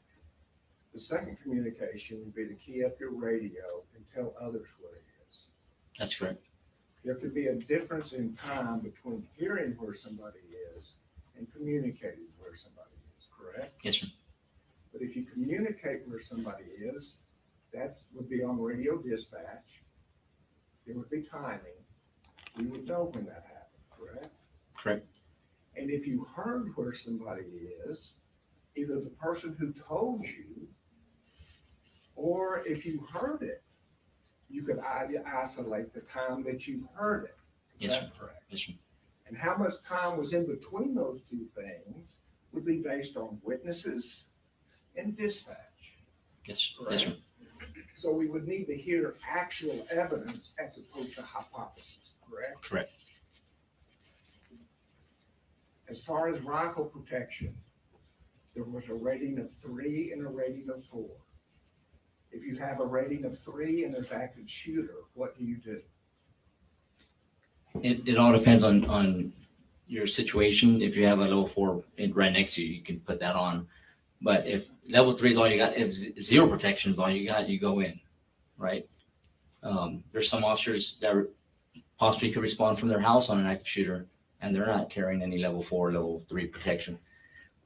The second communication would be to key up your radio and tell others where it is. That's correct. There could be a difference in time between hearing where somebody is and communicating where somebody is, correct? Yes, sir. But if you communicate where somebody is, would be on radio dispatch. There would be timing. We would know when that happened, correct? Correct. And if you heard where somebody is, either the person who told you, or if you heard it, you could isolate the time that you heard it. Is Yes, that sir. correct? Yes, sir. And how much time was in between those two things would be based on witnesses and dispatch. Yes, yes, sir. So we would need to hear actual evidence as opposed to hypothesis, correct? Correct. As far as rifle protection, there was a rating of 3 and a rating of 4. If you have a rating of 3 and there's active shooter, what do you do? It all depends on your situation. If you have a level 4 right next to you, you can put that on. But if level 3 is all you got, if 0 protection is all you got, you go in, right? There's some officers that possibly could respond from their house on an active shooter, and they're not carrying any level 4, level 3 protection,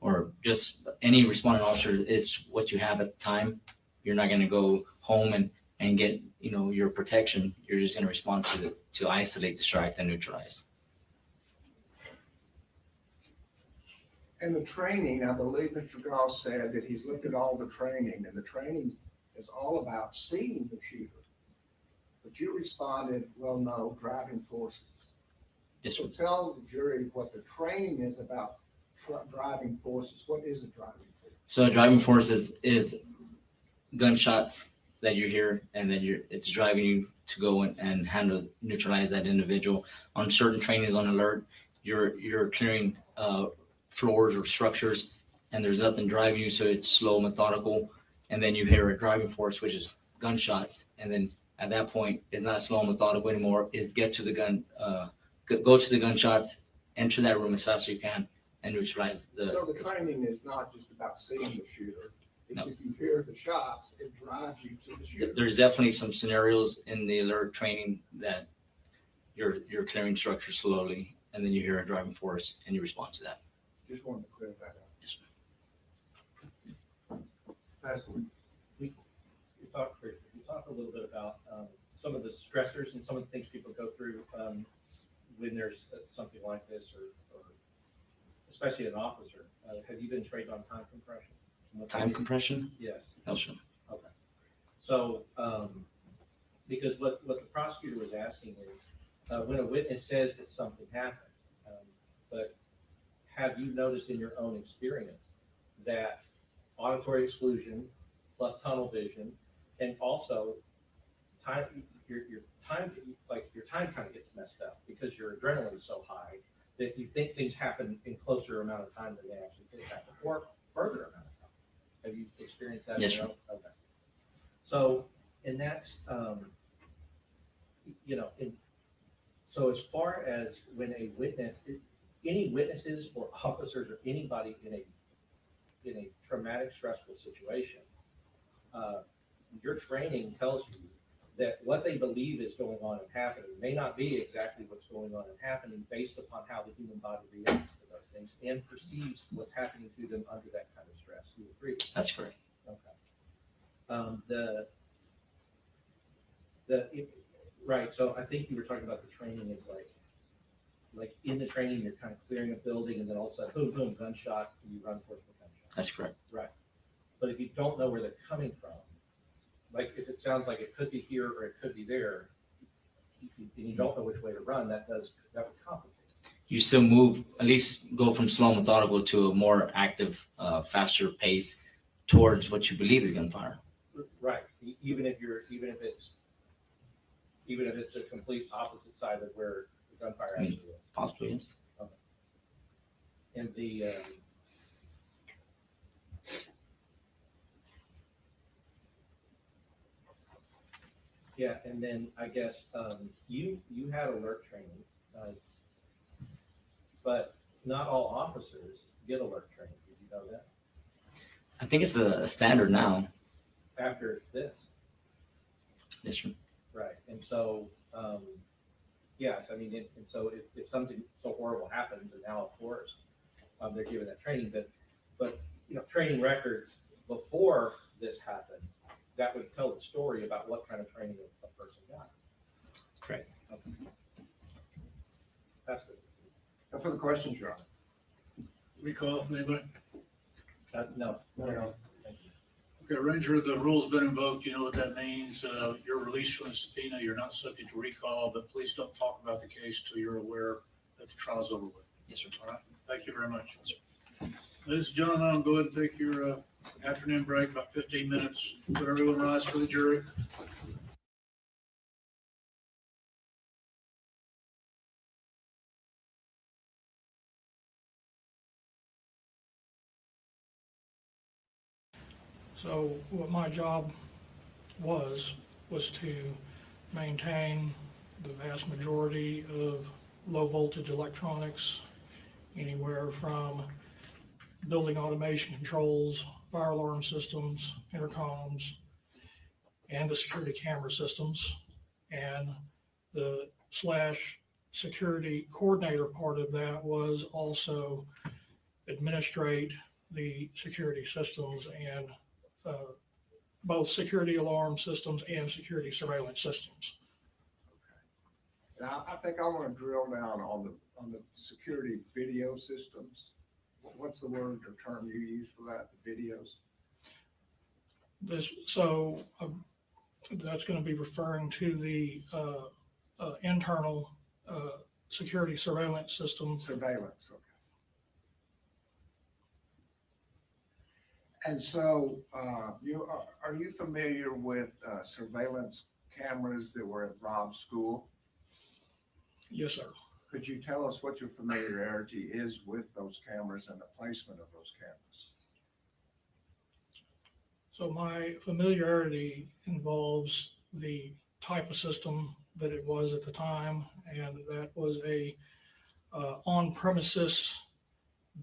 or just any responding officer is what you have at the time. You're not going to go home and get your protection. You're just going to respond to isolate, distract, and neutralize. And the training, I believe Mr. Goss said that he's looked at all the training, and the training is all about seeing the shooter. But you responded, well, no, driving forces. Yes, so tell the jury what the training is about driving forces. What is a driving force? So a driving force is gunshots that you hear, and then it's driving you to go and handle, neutralize that individual. On certain trainings on alert, you're clearing floors or structures, and there's nothing driving you, so it's slow, methodical, and then you hear a driving force, which is gunshots, and then at that point, it's not slow and methodical anymore. It's get to the gun, go to the gunshots, enter that room as fast as you can, and neutralize the. So the training is not just about seeing the shooter. It's if you hear the shots, it drives you to the shooter. There's definitely some scenarios in the alert training that you're clearing structures slowly, and then you hear a driving force, and you respond to that. Just wanted to clear that up. Yes, You talk a little bit about some of the stressors and some of the things people go through when there's something like this, or especially an officer. Have you been trained on time compression? Time compression? Yes. No, sir. Okay. So, because what the prosecutor was asking is, when a witness says that something happened, but have you noticed in your own experience that auditory exclusion plus tunnel vision, and also time, your time kind of gets messed up because your adrenaline is so high that you think things happen in closer amount of time than they actually did happen, or further amount of time. Have you experienced that? Yes, sir. Okay. So, and that's, so as far as when a witness, any witnesses or officers or anybody in a traumatic, stressful situation, your training tells you that what they believe is going on and happening may not be exactly what's going on and happening based upon how the human body reacts to those things and perceives what's happening to them under that kind of stress. You agree? That's correct. Okay. Right. So I think you were talking about the training is like in the training, you're kind of clearing a building and then all of a sudden, boom, boom, gunshot, and you run towards the gunshot. That's correct. Right. But if you don't know where they're coming from, like if it sounds like it could be here or it could be there, and you don't know which way to run, that would complicate. You still move, at least go from slow and methodical to a more active, faster pace towards what you believe is gunfire. Right. Even if it's a complete opposite side of where the gunfire actually is. Possibly, yes. Okay. And the Yeah, and then I guess, you had alert training, but not all officers get alert training. Did you know that? I think it's a standard now. After this. Yes, sir. Right, and so, yes, I mean, and so if something so horrible happens, and now, of course, they're given that training, but, you know, training records before this happened, that would tell the story about what kind of training a person got. Correct. Okay. That's good. No further questions, Your Honor. Recall, anybody? No. Thank you. Okay, Ranger, the rule's been invoked. You know what that means. You're released from the subpoena. You're not subject to recall, but please don't talk about the case till you're aware that the trial's over with. Yes, sir. All right. Thank you very much. Ladies and gentlemen, I'll go ahead and take your afternoon break, about 15 minutes. Put everyone rise for the jury. So what my job was to maintain the vast majority of low voltage electronics, anywhere from building automation controls, fire alarm systems, intercoms, and the security camera systems. And the / security coordinator part of that was also administrate the security systems and both security alarm systems and security surveillance systems. Now, I think I want to drill down on the security video systems. What's the word or term you use for that, the videos? That's going to be referring to the internal security surveillance system. Surveillance, okay. And so, are you familiar with surveillance cameras that were at Robb's school? Yes, sir. Could you tell us what your familiarity is with those cameras and the placement of those cameras? So my familiarity involves the type of system that it was at the time, and that was a on-premises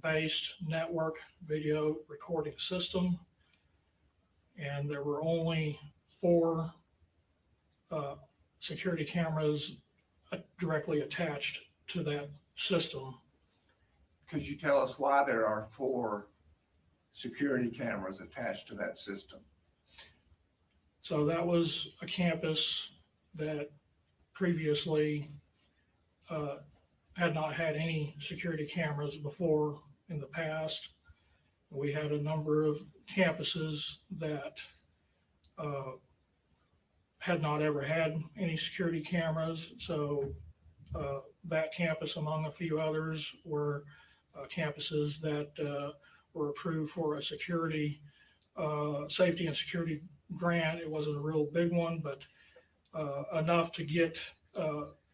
based network video recording system. And there were only 4 security cameras directly attached to that system. Could you tell us why there are 4 security cameras attached to that system? So that was a campus that previously had not had any security cameras before in the past. We had a number of campuses that had not ever had any security cameras. So that campus, among a few others, were campuses that were approved for a security, safety and security grant. It wasn't a real big one, but enough to get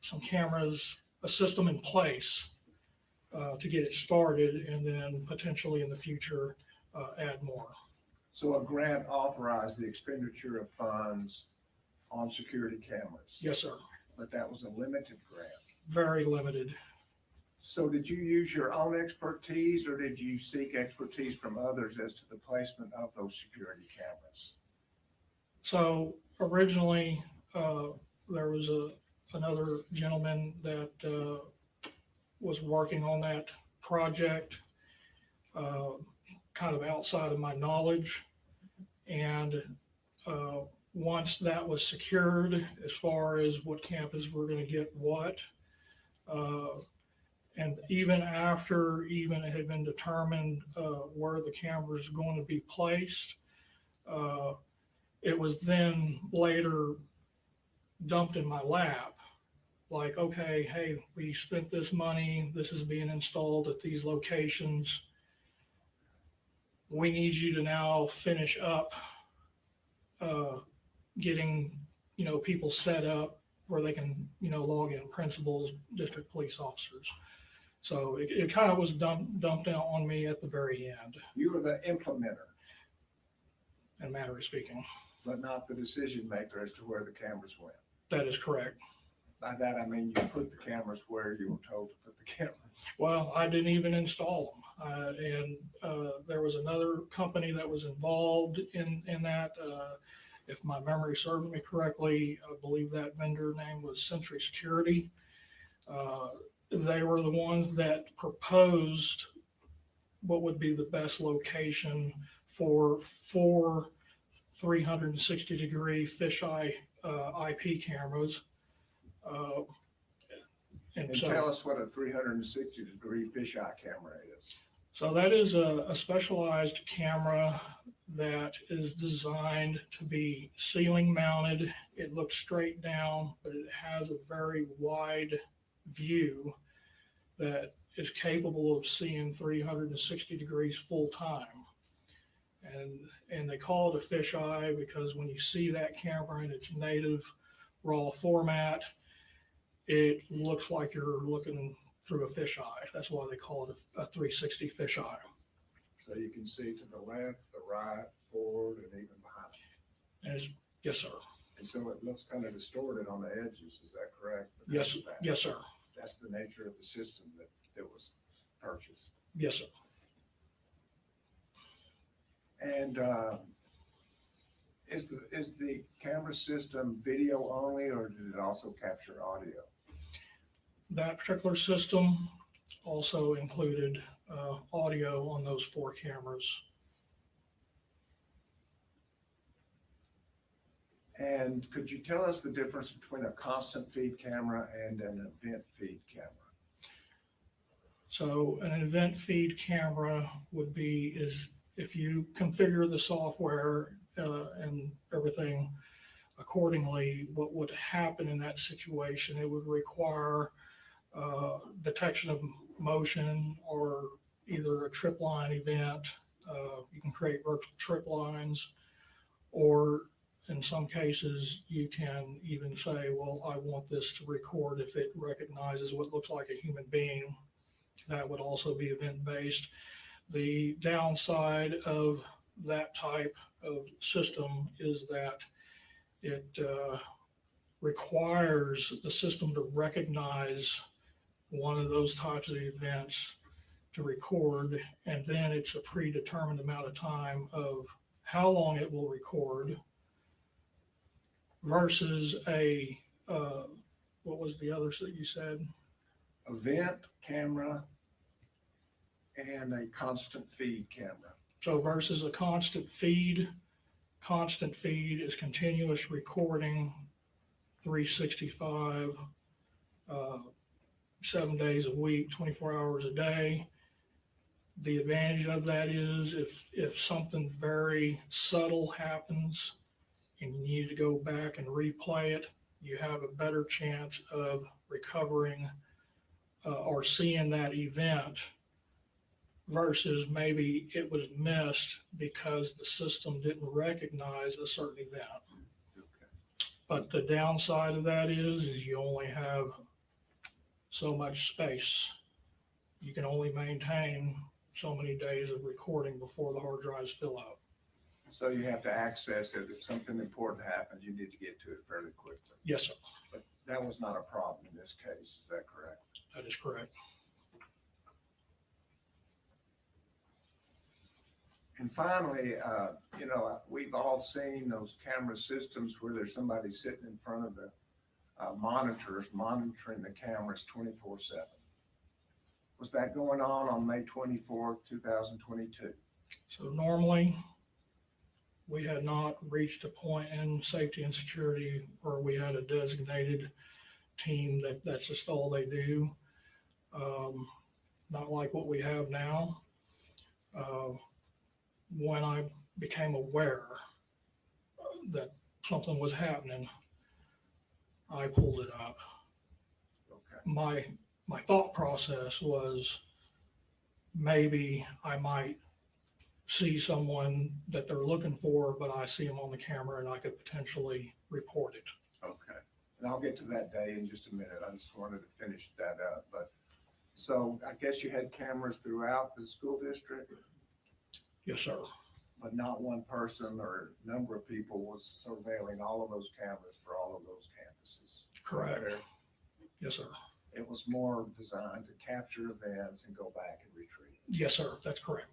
some cameras, a system in place to get it started, and then potentially in the future add more. So a grant authorized the expenditure of funds on security cameras? Yes, sir. But that was a limited grant? Very limited. So did you use your own expertise, or did you seek expertise from others as to the placement of those security cameras? So originally, there was another gentleman that was working on that project, kind of outside of my knowledge. And once that was secured, as far as what campus we're going to get what, and even after it had been determined where the cameras were going to be placed, it was then later dumped in my lap. Like, okay, hey, we spent this money. This is being installed at these locations. We need you to now finish up getting, people set up where they can, log in, principals, district police officers. So it kind of was dumped out on me at the very end. You were the implementer. In a matter of speaking. but not the decision maker as to where the cameras went. That is correct. By that, I mean you put the cameras where you were told to put the cameras. Well, I didn't even install them. There was another company that was involved in that. If my memory serves me correctly, I believe that vendor name was Century Security. They were the ones that proposed what would be the best location for 4 360-degree fisheye IP cameras. And tell us what a 360-degree fisheye camera is. So that is a specialized camera that is designed to be ceiling mounted. It looks straight down, but it has a very wide view that is capable of seeing 360 degrees full time. And they call it a fisheye because when you see that camera in its native raw format, it looks like you're looking through a fisheye. That's why they call it a 360 fisheye. So you can see to the left, the right, forward, and even behind. Yes, sir. And so it looks kind of distorted on the edges. Is that correct? Yes, yes, sir. That's the nature of the system that was purchased. Yes, sir. And is the camera system video only, or did it also capture audio? That particular system also included audio on those 4 cameras. And could you tell us the difference between a constant feed camera and an event feed camera? So an event feed camera would be if you configure the software and everything accordingly, what would happen in that situation? It would require detection of motion or either a trip line event. You can create virtual trip lines, or in some cases, you can even say, well, I want this to record if it recognizes what looks like a human being. That would also be event-based. The downside of that type of system is that it requires the system to recognize one of those types of events to record, and then it's a predetermined amount of time of how long it will record versus a, what was the other that you said? Event camera and a constant feed camera. So versus a constant feed is continuous recording, 365, 7 days a week, 24 hours a day. The advantage of that is if something very subtle happens and you need to go back and replay it, you have a better chance of recovering or seeing that event versus maybe it was missed because the system didn't recognize a certain event. But the downside of that is you only have so much space. You can only maintain so many days of recording before the hard drives fill out. So you have to access it. If something important happens, you need to get to it fairly quickly. Yes, sir. But that was not a problem in this case. Is that correct? That is correct. And finally, we've all seen those camera systems where there's somebody sitting in front of the monitors monitoring the cameras 24/7. Was that going on May 24th, 2022? So normally, we had not reached a point in safety and security where we had a designated team that's just all they do. Not like what we have now. When I became aware that something was happening, I pulled it up. Okay. My thought process was maybe I might see someone that they're looking for, but I see them on the camera and I could potentially report it. Okay. And I'll get to that day in just a minute. I just wanted to finish that up. But so I guess you had cameras throughout the school district? Yes, sir. but not one person or number of people was surveilling all of those cameras for all of those campuses. Correct. Fair? Yes, sir. It was more designed to capture events and go back and retrieve. Yes, sir. That's correct.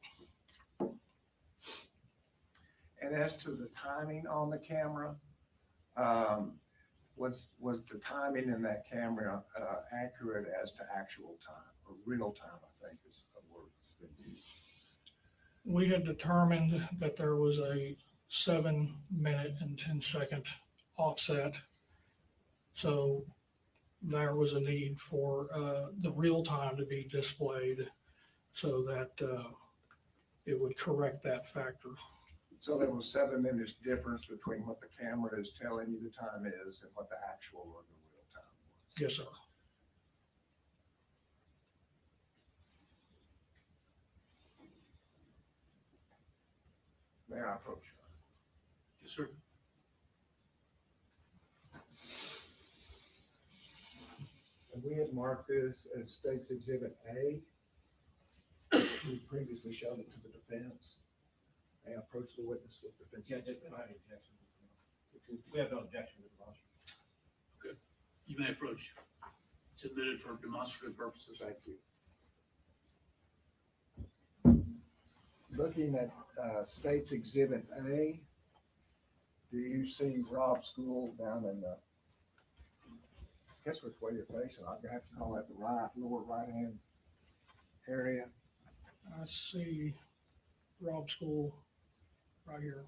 And as to the timing on the camera, was the timing in that camera accurate as to actual time or real time, I think is a word that's been used. We had determined that there was a 7-minute and 10-second offset. So there was a need for the real time to be displayed so that it would correct that factor. So there was 7 minutes difference between what the camera is telling you the time is and what the actual or the real time was. Yes, sir. May I approach you? Yes, sir. And we had marked this as State's Exhibit A. We previously showed it to the defense. May I approach the witness with defense? Yeah, we don't have any objection. We have no objection to the motion. Good. You may approach. It's admitted for demonstrative purposes. Thank you. Looking at State's Exhibit A, do you see Robb School down in the, guess which way you're facing? I'm gonna have to call that the right, lower right-hand area. I see Robb School right here.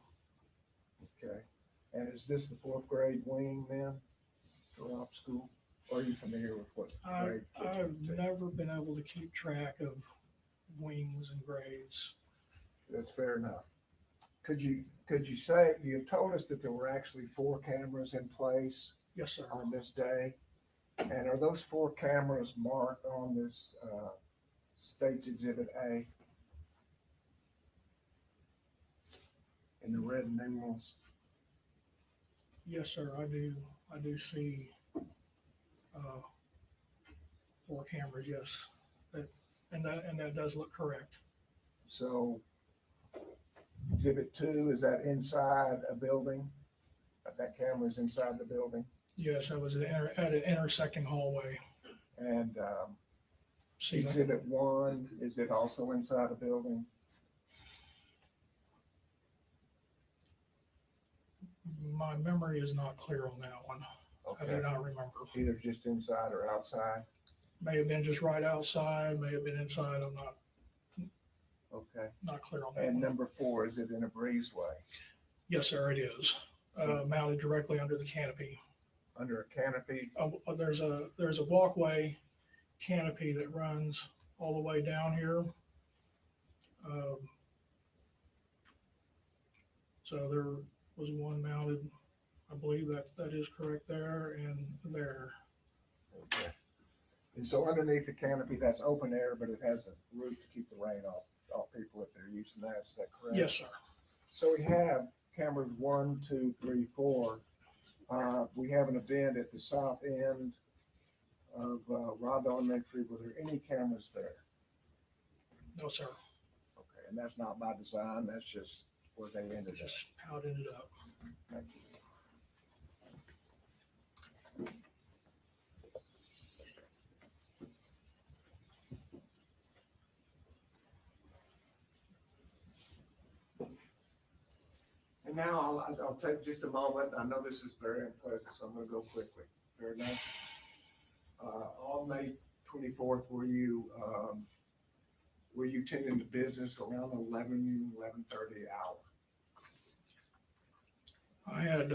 Okay. And is this the 4th grade wing then, to Robb School? Or are you familiar with what grade? I've never been able to keep track of wings and grades. That's fair enough. Could you say, you told us that there were actually 4 cameras in place? Yes, sir. On this day? And are those 4 cameras marked on this State's Exhibit A? In the red numerals? Yes, sir. I do see 4 cameras. Yes, and that does look correct. So Exhibit 2, is that inside a building? That camera is inside the building? Yes, I was at an intersecting hallway. And See that? Exhibit 1, is it also inside a building? My memory is not clear on that one. I do not remember. Either just inside or outside? May have been just right outside, may have been inside. I'm Okay. not clear on that And one. number 4, is it in a breezeway? Yes, sir, it is. Mounted directly under the canopy. Under a canopy? There's a walkway canopy that runs all the way down here. So there was one mounted, I believe that is correct there and there. Okay. And so underneath the canopy, that's open air, but it has a roof to keep the rain off people if they're using that. Is that correct? Yes, sir. So we have cameras 1, 2, 3, 4. We have an event at the south end of Robb Elementary. Were there any cameras there? No, sir. Okay, and that's not by design. That's just where they ended up. Just how it ended up. Thank you. And now I'll take just a moment. I know this is very unpleasant, so I'm going to go quickly. Fair enough. On May 24th, were you tending to business around 11:30 hour? I had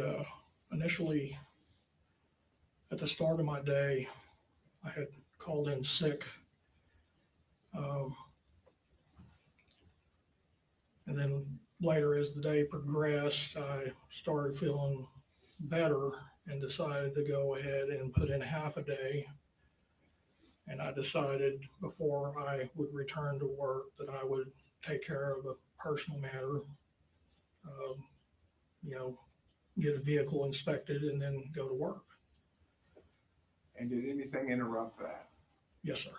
initially, at the start of my day, I had called in sick. And then later, as the day progressed, I started feeling better and decided to go ahead and put in half a day. And I decided before I would return to work that I would take care of a personal matter, get a vehicle inspected and then go to work. And did anything interrupt that? Yes, sir.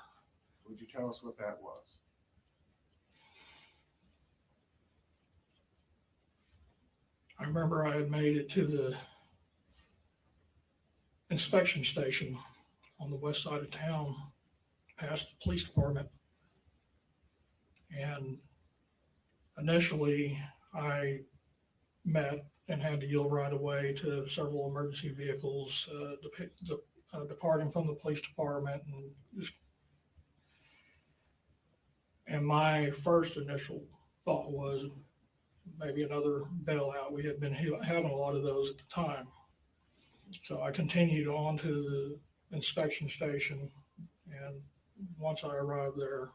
Would you tell us what that was? I remember I had made it to the inspection station on the west side of town, past the police department. And initially, I met and had to yield right away to several emergency vehicles departing from the police department. And my first initial thought was maybe another bailout. We had been having a lot of those at the time. So I continued on to the inspection station, and once I arrived there,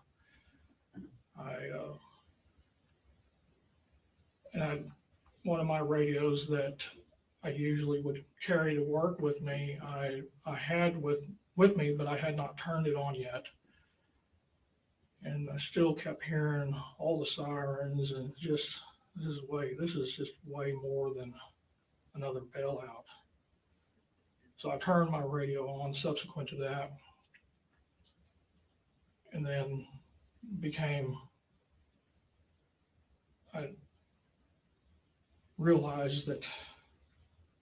I had one of my radios that I usually would carry to work with me. I had with me, but I had not turned it on yet. And I still kept hearing all the sirens, and just, this is just way more than another bailout. So I turned my radio on subsequent to that, and then I realized that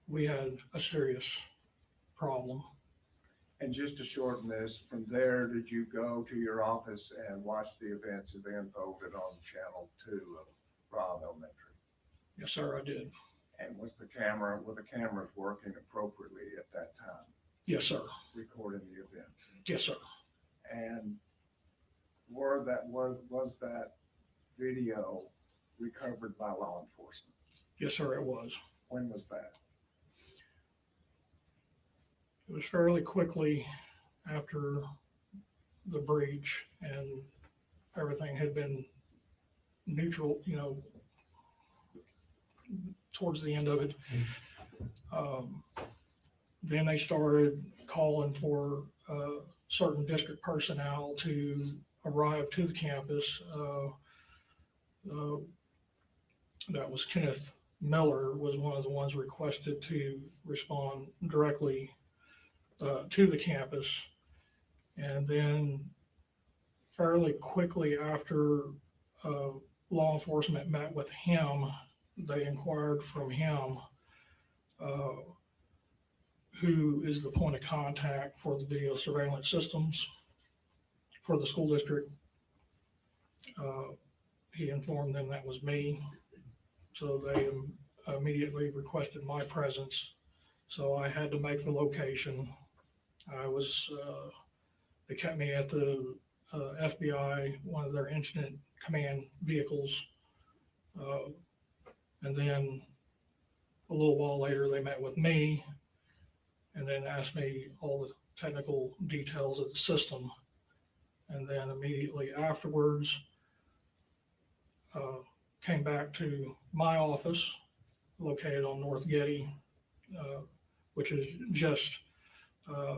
we had a serious problem. And just to shorten this, from there, did you go to your office and watch the events as they unfolded on channel 2 of Robb Elementary? Yes, sir, I did. And were the cameras working appropriately at that time? Yes, sir. Recording the events? Yes, sir. And was that video recovered by law enforcement? Yes, sir, it was. When was that? It was fairly quickly after the breach, and everything had been neutral, towards the end of it. Then they started calling for certain district personnel to arrive to the campus. That was Kenneth Miller was one of the ones requested to respond directly to the campus. And then fairly quickly after law enforcement met with him, they inquired from him who is the point of contact for the video surveillance systems for the school district. He informed them that was me. So they immediately requested my presence. So I had to make the location. They kept me at the FBI, one of their incident command vehicles. And then a little while later, they met with me and then asked me all the technical details of the system. And then immediately afterwards, came back to my office located on North Getty, which is just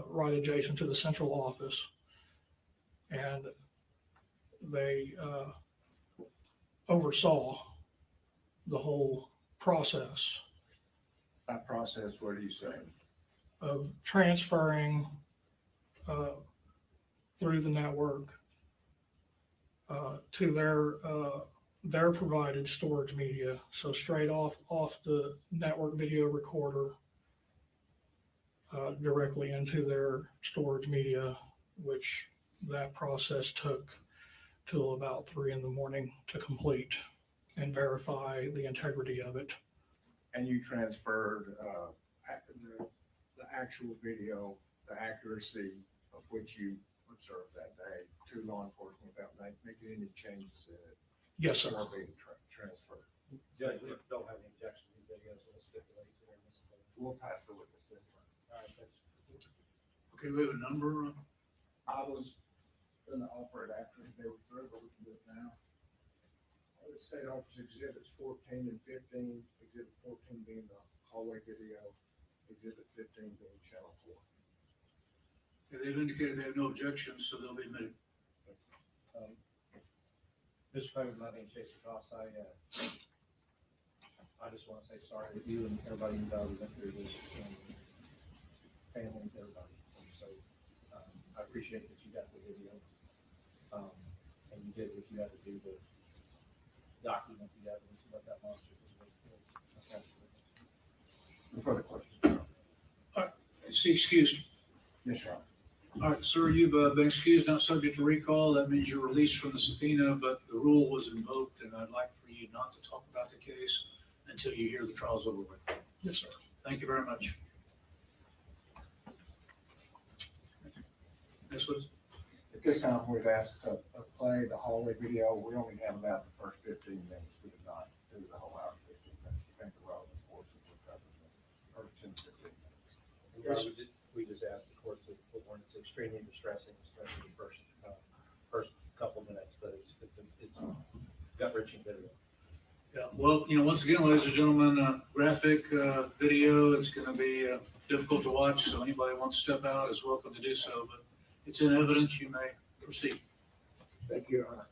right adjacent to the central office. And they oversaw the whole process. That process, what are you saying? Of transferring through the network to their provided storage media. So straight off the network video recorder directly into their storage media, which that process took till about 3 a.m. to complete and verify the integrity of it. And you transferred the actual video, the accuracy of which you observed that day to law enforcement without making any changes in it? Yes, sir. Or being transferred? Judge, we don't have any objection to videos, we'll stipulate there in this. We'll pass the witness then. All right, thanks. Okay, we have a number. I was gonna offer it after they were through, but we can do it now. The state office exhibits 14 and 15, exhibit 14 being the hallway video, exhibit 15 being channel 4. Yeah, they've indicated they have no objections, so they'll be admitted. Mr. Craig, my name is Jason Ross. I just want to say sorry to you and everybody involved went through this, and families, everybody. And so I appreciate that you got the video, and you did what you had to do to document the evidence of what that monster was. No further questions. Is he excused? Yes, Your Honor. All right, sir, you've been excused, not subject to recall. That means you're released from the subpoena, but the rule was invoked, and I'd like for you not to talk about the case until you hear the trial's over with. Yes, sir. Thank you very much. This was, At this time, we've asked to play the hallway video. We only have about the first 15 minutes. We did not do the whole hour, 15 minutes. I think the relevant portions were covered in the first 10 to 15 minutes. We just asked the court to put one that's extremely distressing, especially the first couple of minutes, but it's gut-wrenching video. yeah, well, once again, ladies and gentlemen, graphic video, it's going to be difficult to watch, so anybody who wants to step out is welcome to do so, but it's in evidence. You may proceed. Thank you, Your Honor.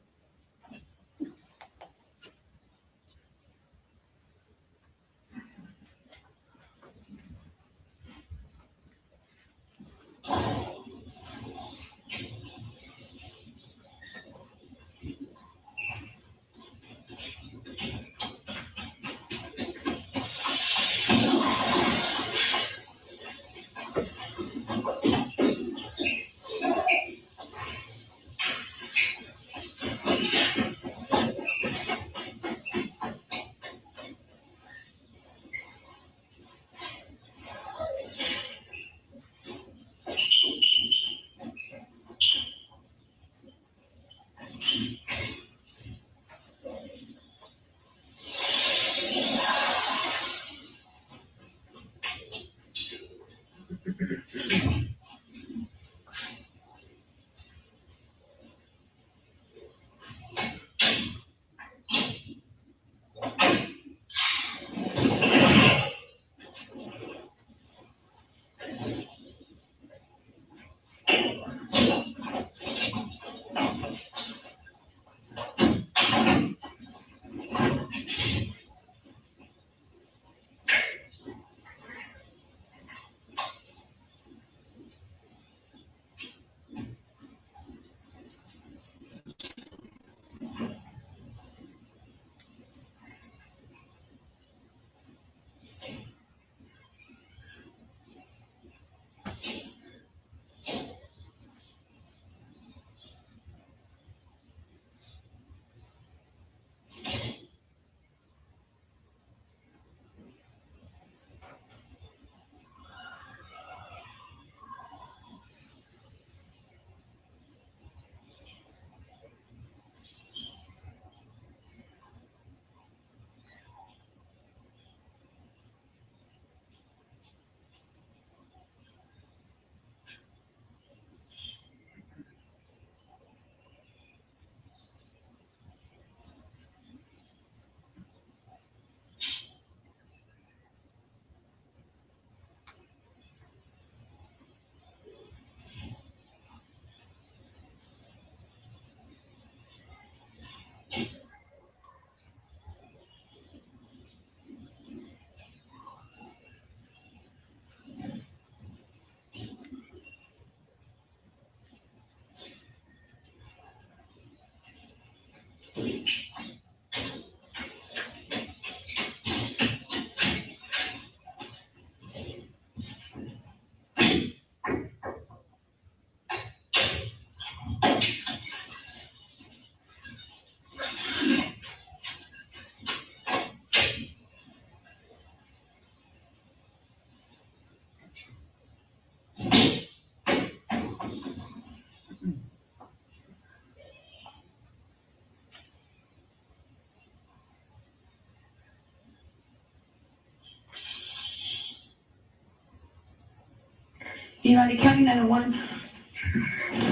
Uvalde County 911.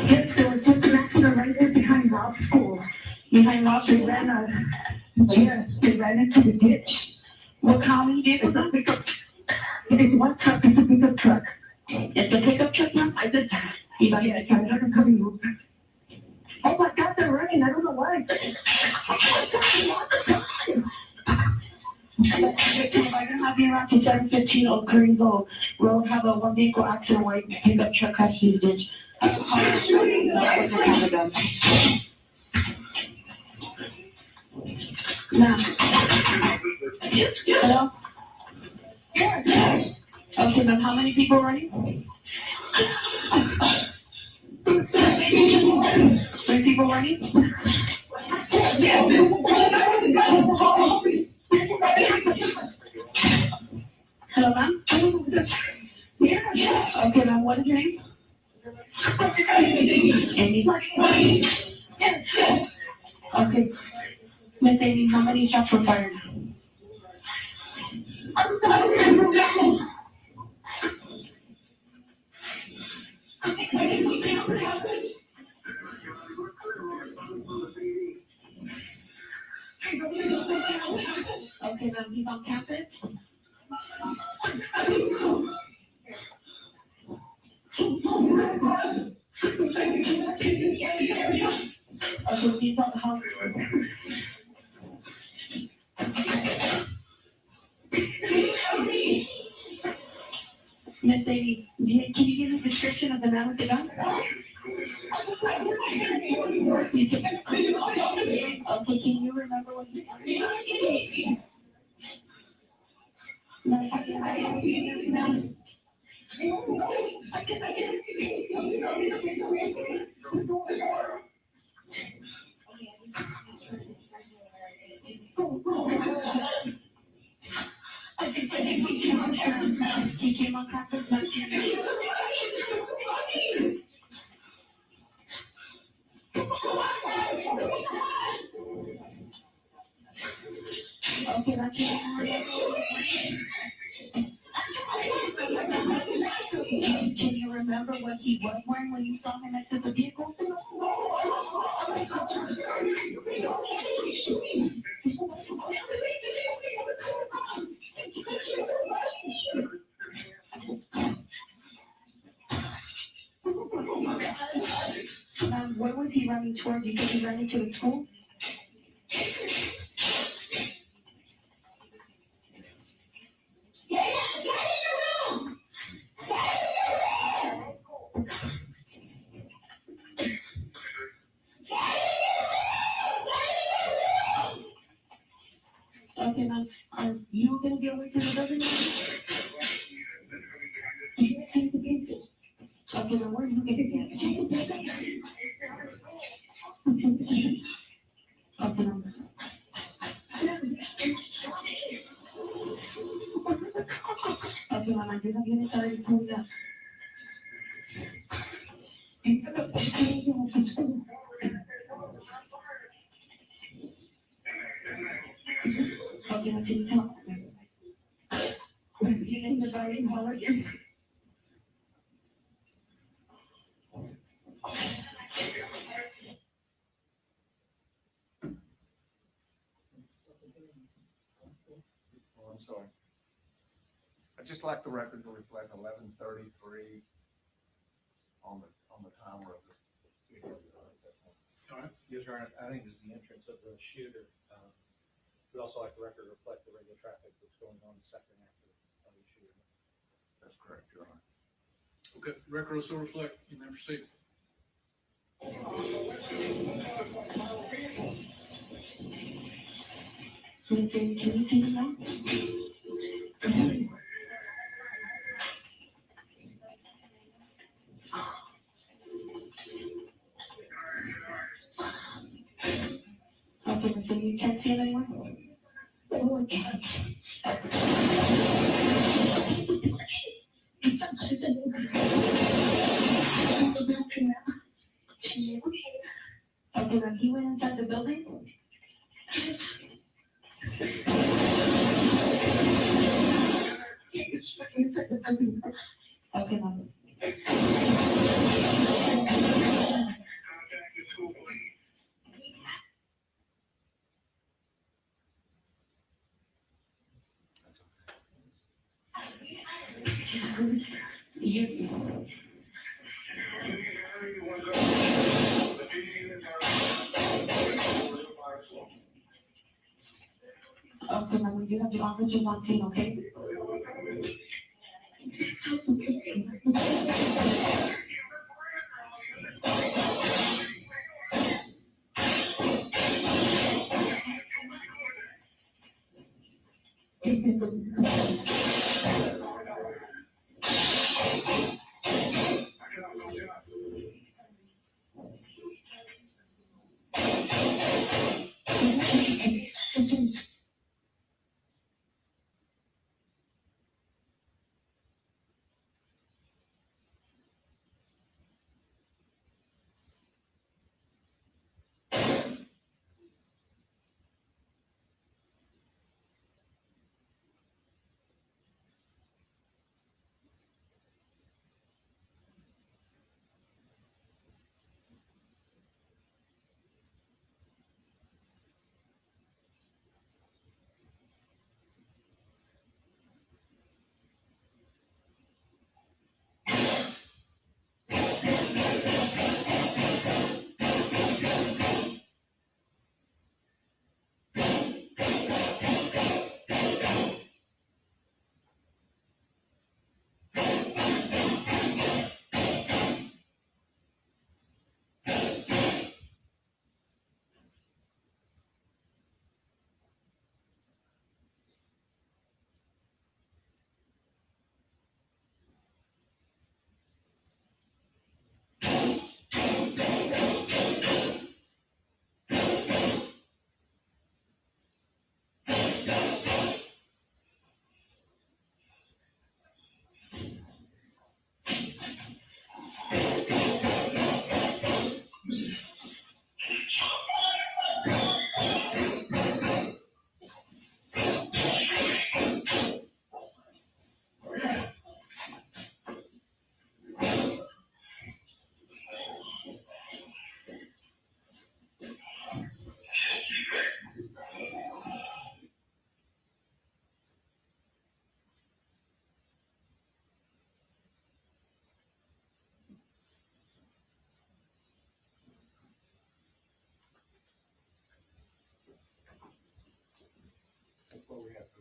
Yes, there was just an accident right there behind Robb School. Behind Robb, they ran into the ditch. What county did was a pickup. It is one truck, it's a pickup truck. It's a pickup truck, ma'am. I said, Uvalde, I can't let them come you. Oh my God, they're running. I don't know why. I don't have around to 715 Oak Greenville Road. Have a one vehicle accident white pickup truck has to ditch. Now, hello? Okay, ma'am, how many people running? 3 people running? Hello, ma'am? Okay, ma'am, what is your name? Amy. Okay. Miss Amy, how many shots were fired? Okay, ma'am, he's on campus. Okay, he's on the house. Miss Amy, can you give a description of the man with the gun? Okay, can you remember what he He came on campus. Okay, that's it. Can you remember what he was wearing when you saw him next to the vehicle? Where was he running towards? You said he ran into the school? Okay, ma'am. Are you going to be over to the building? Okay, ma'am, where are you going to be? Okay, ma'am. Okay, ma'am, I do have units already pulled up. Okay, ma'am, can you come up? Oh, I'm sorry. I'd just like the record to reflect 11:33 on the timer of the. All right. Yes, sir. I think it's the entrance of the shooter. We'd also like the record to reflect the regular traffic that's going on the second after the shooter. That's correct, Your Honor. Okay, record will still reflect. You may proceed. Can you see me now? Okay, so you can't see it anymore? Okay, then he went inside the building? Okay, ma'am. Okay, ma'am, we do have the officers on scene, okay?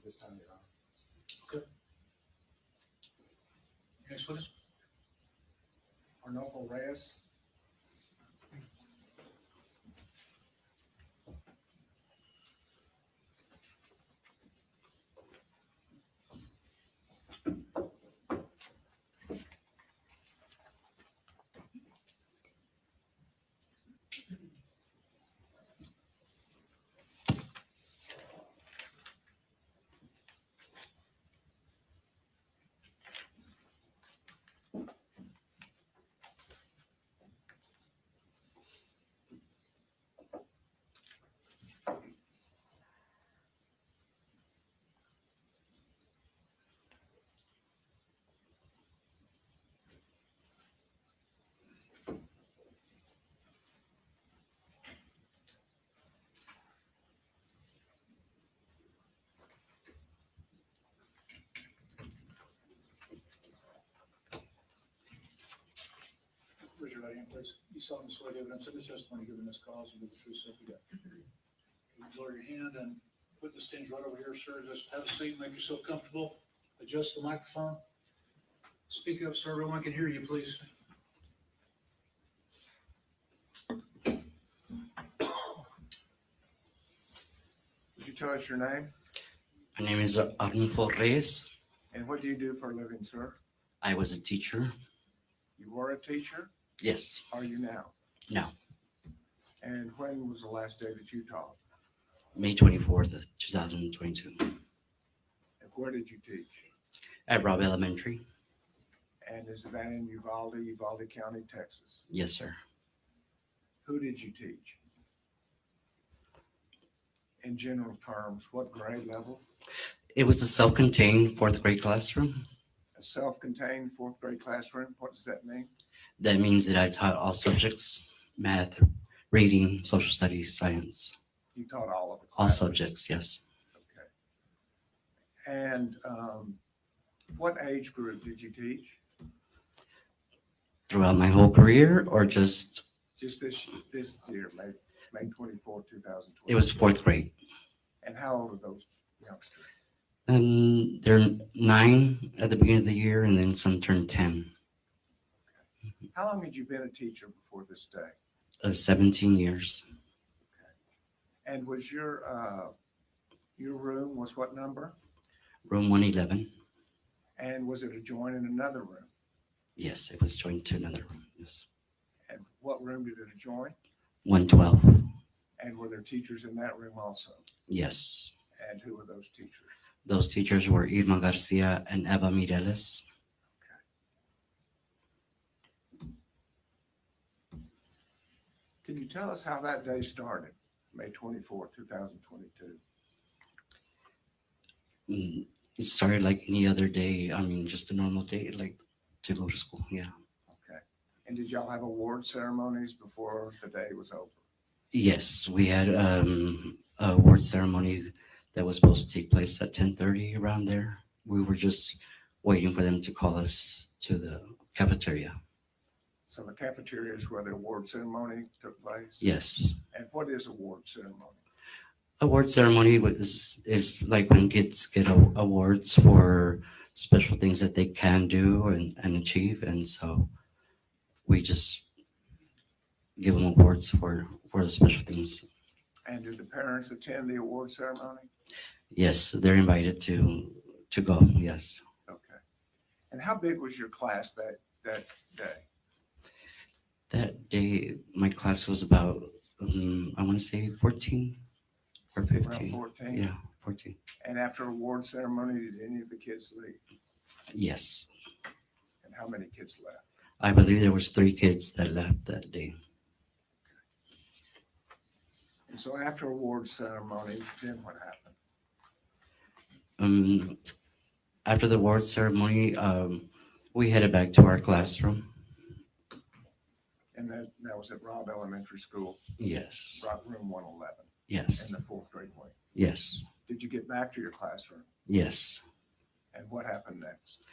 at this time, Your Honor. Okay. Next witness. Arnulfo Reyes. Raise your right hand, please. You solemnly swear the evidence of this testimony given this cause will be the truth, so help you God. You lower your hand and put the stands right over here, sir. Just have a seat, make yourself comfortable. Adjust the microphone. Speak up so everyone can hear you, please. Would you tell us your name? My name is Arnulfo Reyes. And what do you do for a living, sir? I was a teacher. You were a teacher? Yes. Are you now? No. And when was the last day that you taught? May 24th, 2022. And where did you teach? At Robb Elementary. And is that in Uvalde, Uvalde County, Texas? Yes, sir. Who did you teach? In general terms, what grade level? It was a self-contained fourth grade classroom. A self-contained fourth grade classroom? What does that mean? That means that I taught all subjects: math, reading, social studies, science. You taught all of the All classes? subjects, yes. And what age group did you teach? Throughout my whole career, or just Just this year, May 24, 2020? it was fourth grade. And how old are those youngsters? They're 9 at the beginning of the year, and then some turned 10. How long had you been a teacher before this day? 17 years. And was your room was what number? Room 111. And was it adjoining another room? Yes, it was joined to another room. Yes. And what room did it adjoin? 112. And were there teachers in that room also? Yes. And who were those teachers? Those teachers were Irma Garcia and Eva Mireles. Can you tell us how that day started, May 24, 2022? It started like any other day. I mean, just a normal day, like to go to school. Yeah. Okay. And did y'all have award ceremonies before the day was over? Yes, we had a award ceremony that was supposed to take place at 10:30 around there. We were just waiting for them to call us to the cafeteria. So the cafeteria is where the award ceremony took place? Yes. And what is award ceremony? Award ceremony is like when kids get awards for special things that they can do and achieve. And so we just give them awards for the special things. And did the parents attend the award ceremony? Yes, they're invited to go. Yes. Okay. And how big was your class that day? That day, my class was about, I want to say 14 or 15. Around 14? Yeah, 14. And after award ceremony, did any of the kids leave? Yes. And how many kids left? I believe there was 3 kids that left that day. And so after award ceremony, then what happened? After the award ceremony, we headed back to our classroom. And that was at Robb Elementary School? Yes. Room 111? Yes. In the fourth grade wing? Yes. Did you get back to your classroom? Yes. And what happened next?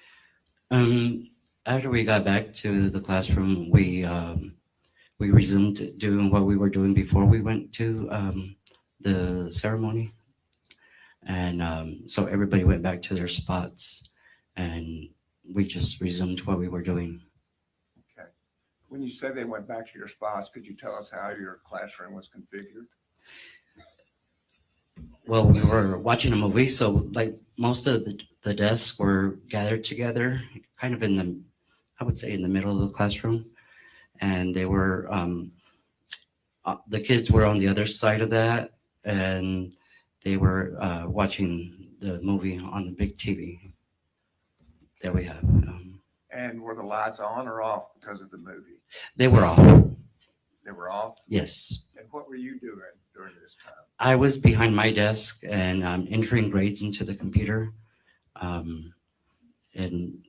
After we got back to the classroom, we resumed doing what we were doing before we went to the ceremony. And so everybody went back to their spots, and we just resumed what we were doing. Okay. When you said they went back to your spots, could you tell us how your classroom was configured? Well, we were watching a movie, so like most of the desks were gathered together, kind of in the, I would say, in the middle of the classroom, and they were the kids were on the other side of that, and they were watching the movie on the big TV that we have. And were the lights on or off because of the movie? They were off. They were off? Yes. And what were you doing during this time? I was behind my desk and entering grades into the computer, and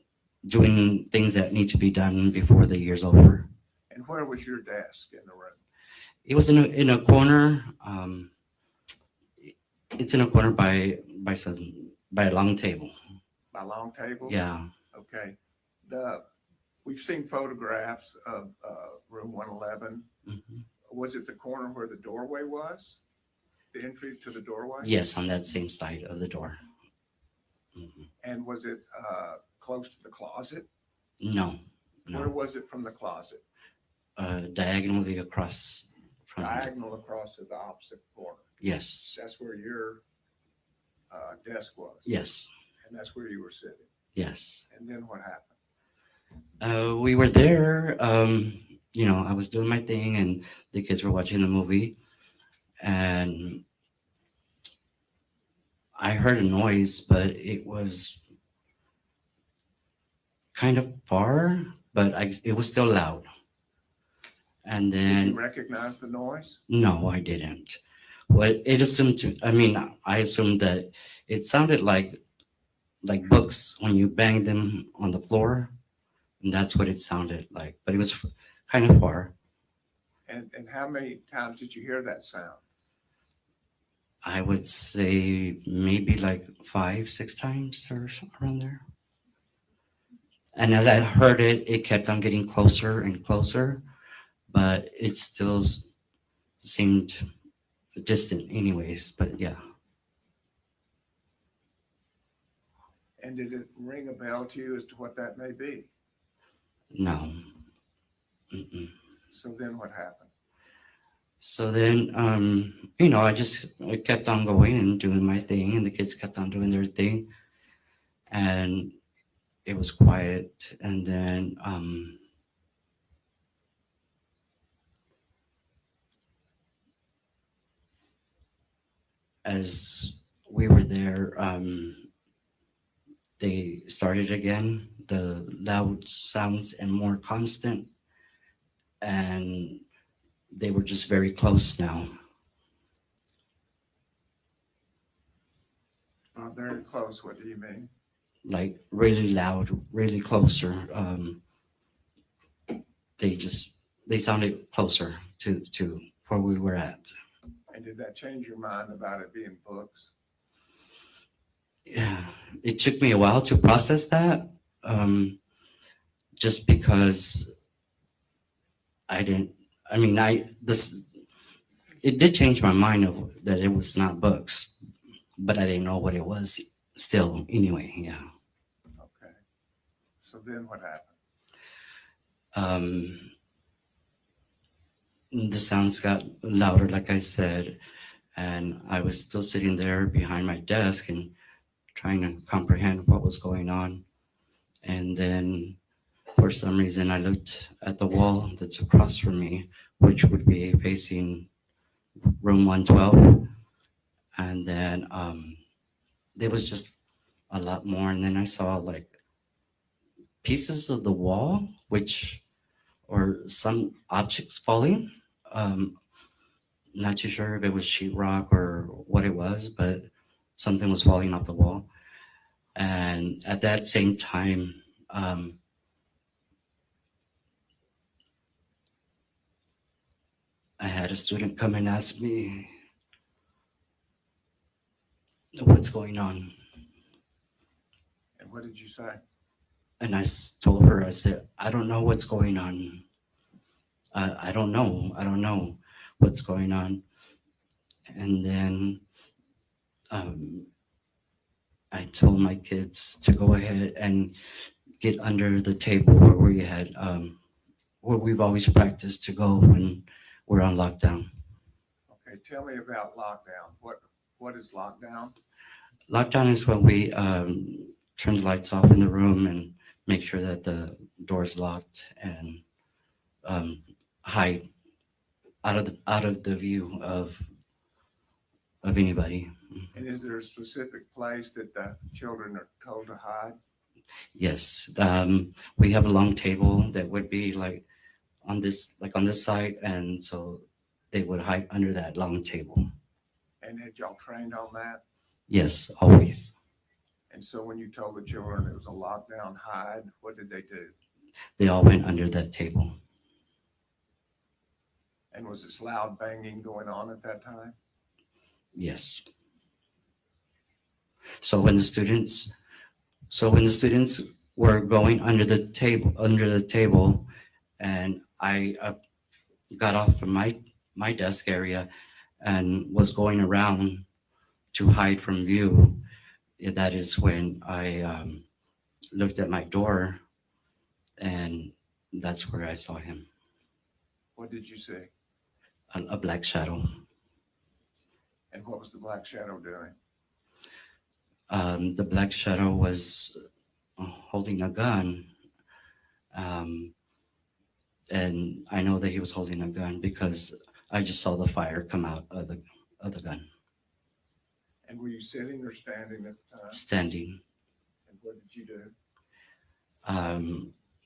doing things that need to be done before the year's over. And where was your desk in the room? It was in a corner. It's in a corner by a long table. By long tables? Yeah. Okay. We've seen photographs of room 111. Mhm. Was it the corner where the doorway was? The entry to the doorway? Yes, on that same side of the door. And was it close to the closet? No, Where no. was it from the closet? Diagonally across from. Diagonal across to the opposite corner. Yes. That's where your desk was. Yes. And that's where you were sitting. Yes. And then what happened? We were there. I was doing my thing, and the kids were watching the movie, and I heard a noise, but it was kind of far, but it was still loud. And Did then you recognize the noise? no, I didn't. I assumed that it sounded like books when you bang them on the floor, and that's what it sounded like. But it was kind of far. And how many times did you hear that sound? I would say maybe like 5-6 times or around there. And as I heard it, it kept on getting closer and closer, but it still seemed distant anyways, but yeah. And did it ring a bell to you as to what that may be? No. Mm-mm. So then what happened? So then, I kept on going and doing my thing, and the kids kept on doing their thing, and it was quiet. And then, as we were there, they started again, the loud sounds and more constant, and they were just very close now. Very close. What do you mean? Like really loud, really closer. They sounded closer to where we were at. And did that change your mind about it being books? Yeah, it took me a while to process that, just because it did change my mind of that it was not books, but I didn't know what it was still anyway. Yeah. Okay. So then what happened? The sounds got louder, like I said, and I was still sitting there behind my desk and trying to comprehend what was going on. And then for some reason I looked at the wall that's across from me, which would be facing room 112. And then there was just a lot more. And then I saw like pieces of the wall, or some objects falling. Not too sure if it was sheetrock or what it was, but something was falling off the wall. And at that same time, I had a student come and ask me, what's going on? And what did you say? And I told her, I said, I don't know what's going on. I don't know what's going on. And then I told my kids to go ahead and get under the table where we had, where we've always practiced to go when we're on lockdown. Okay, tell me about lockdown. What is lockdown? Lockdown is when we turn the lights off in the room and make sure that the door's locked and hide out of the view of anybody. And is there a specific place that the children are told to hide? Yes, we have a long table that would be like on this side, and so they would hide under that long table. And had y'all trained on that? Yes, always. And so when you told the children it was a lockdown hide, what did they do? They all went under that table. And was this loud banging going on at that time? Yes. So when the students were going under the table, and I got off from my desk area and was going around to hide from view, that is when I looked at my door, and that's where I saw him. What did you see? A black shadow. And what was the black shadow doing? The black shadow was holding a gun. And I know that he was holding a gun because I just saw the fire come out of the gun. And were you sitting or standing at the time? Standing. And what did you do?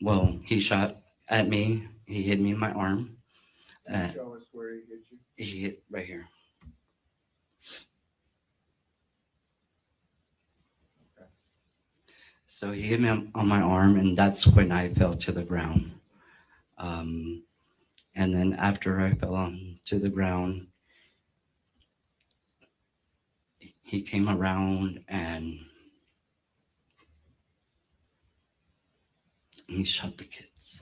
Well, he shot at me. He hit me in my arm. Can you show us where he hit you? He hit right here. Okay. So he hit me on my arm, and that's when I fell to the ground. And then after I fell on to the ground, he came around and he shot the kids.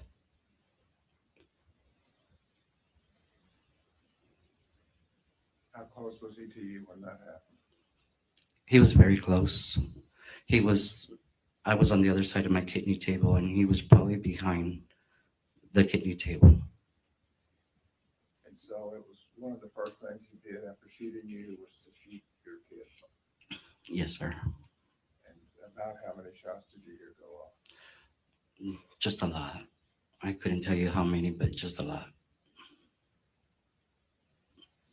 How close was he to you when that happened? He was very close. I was on the other side of my kidney table, and he was probably behind the kidney table. And so it was one of the first things he did after shooting you was to shoot your kids. Yes, sir. And about how many shots did you hear go off? Just a lot. I couldn't tell you how many, but just a lot.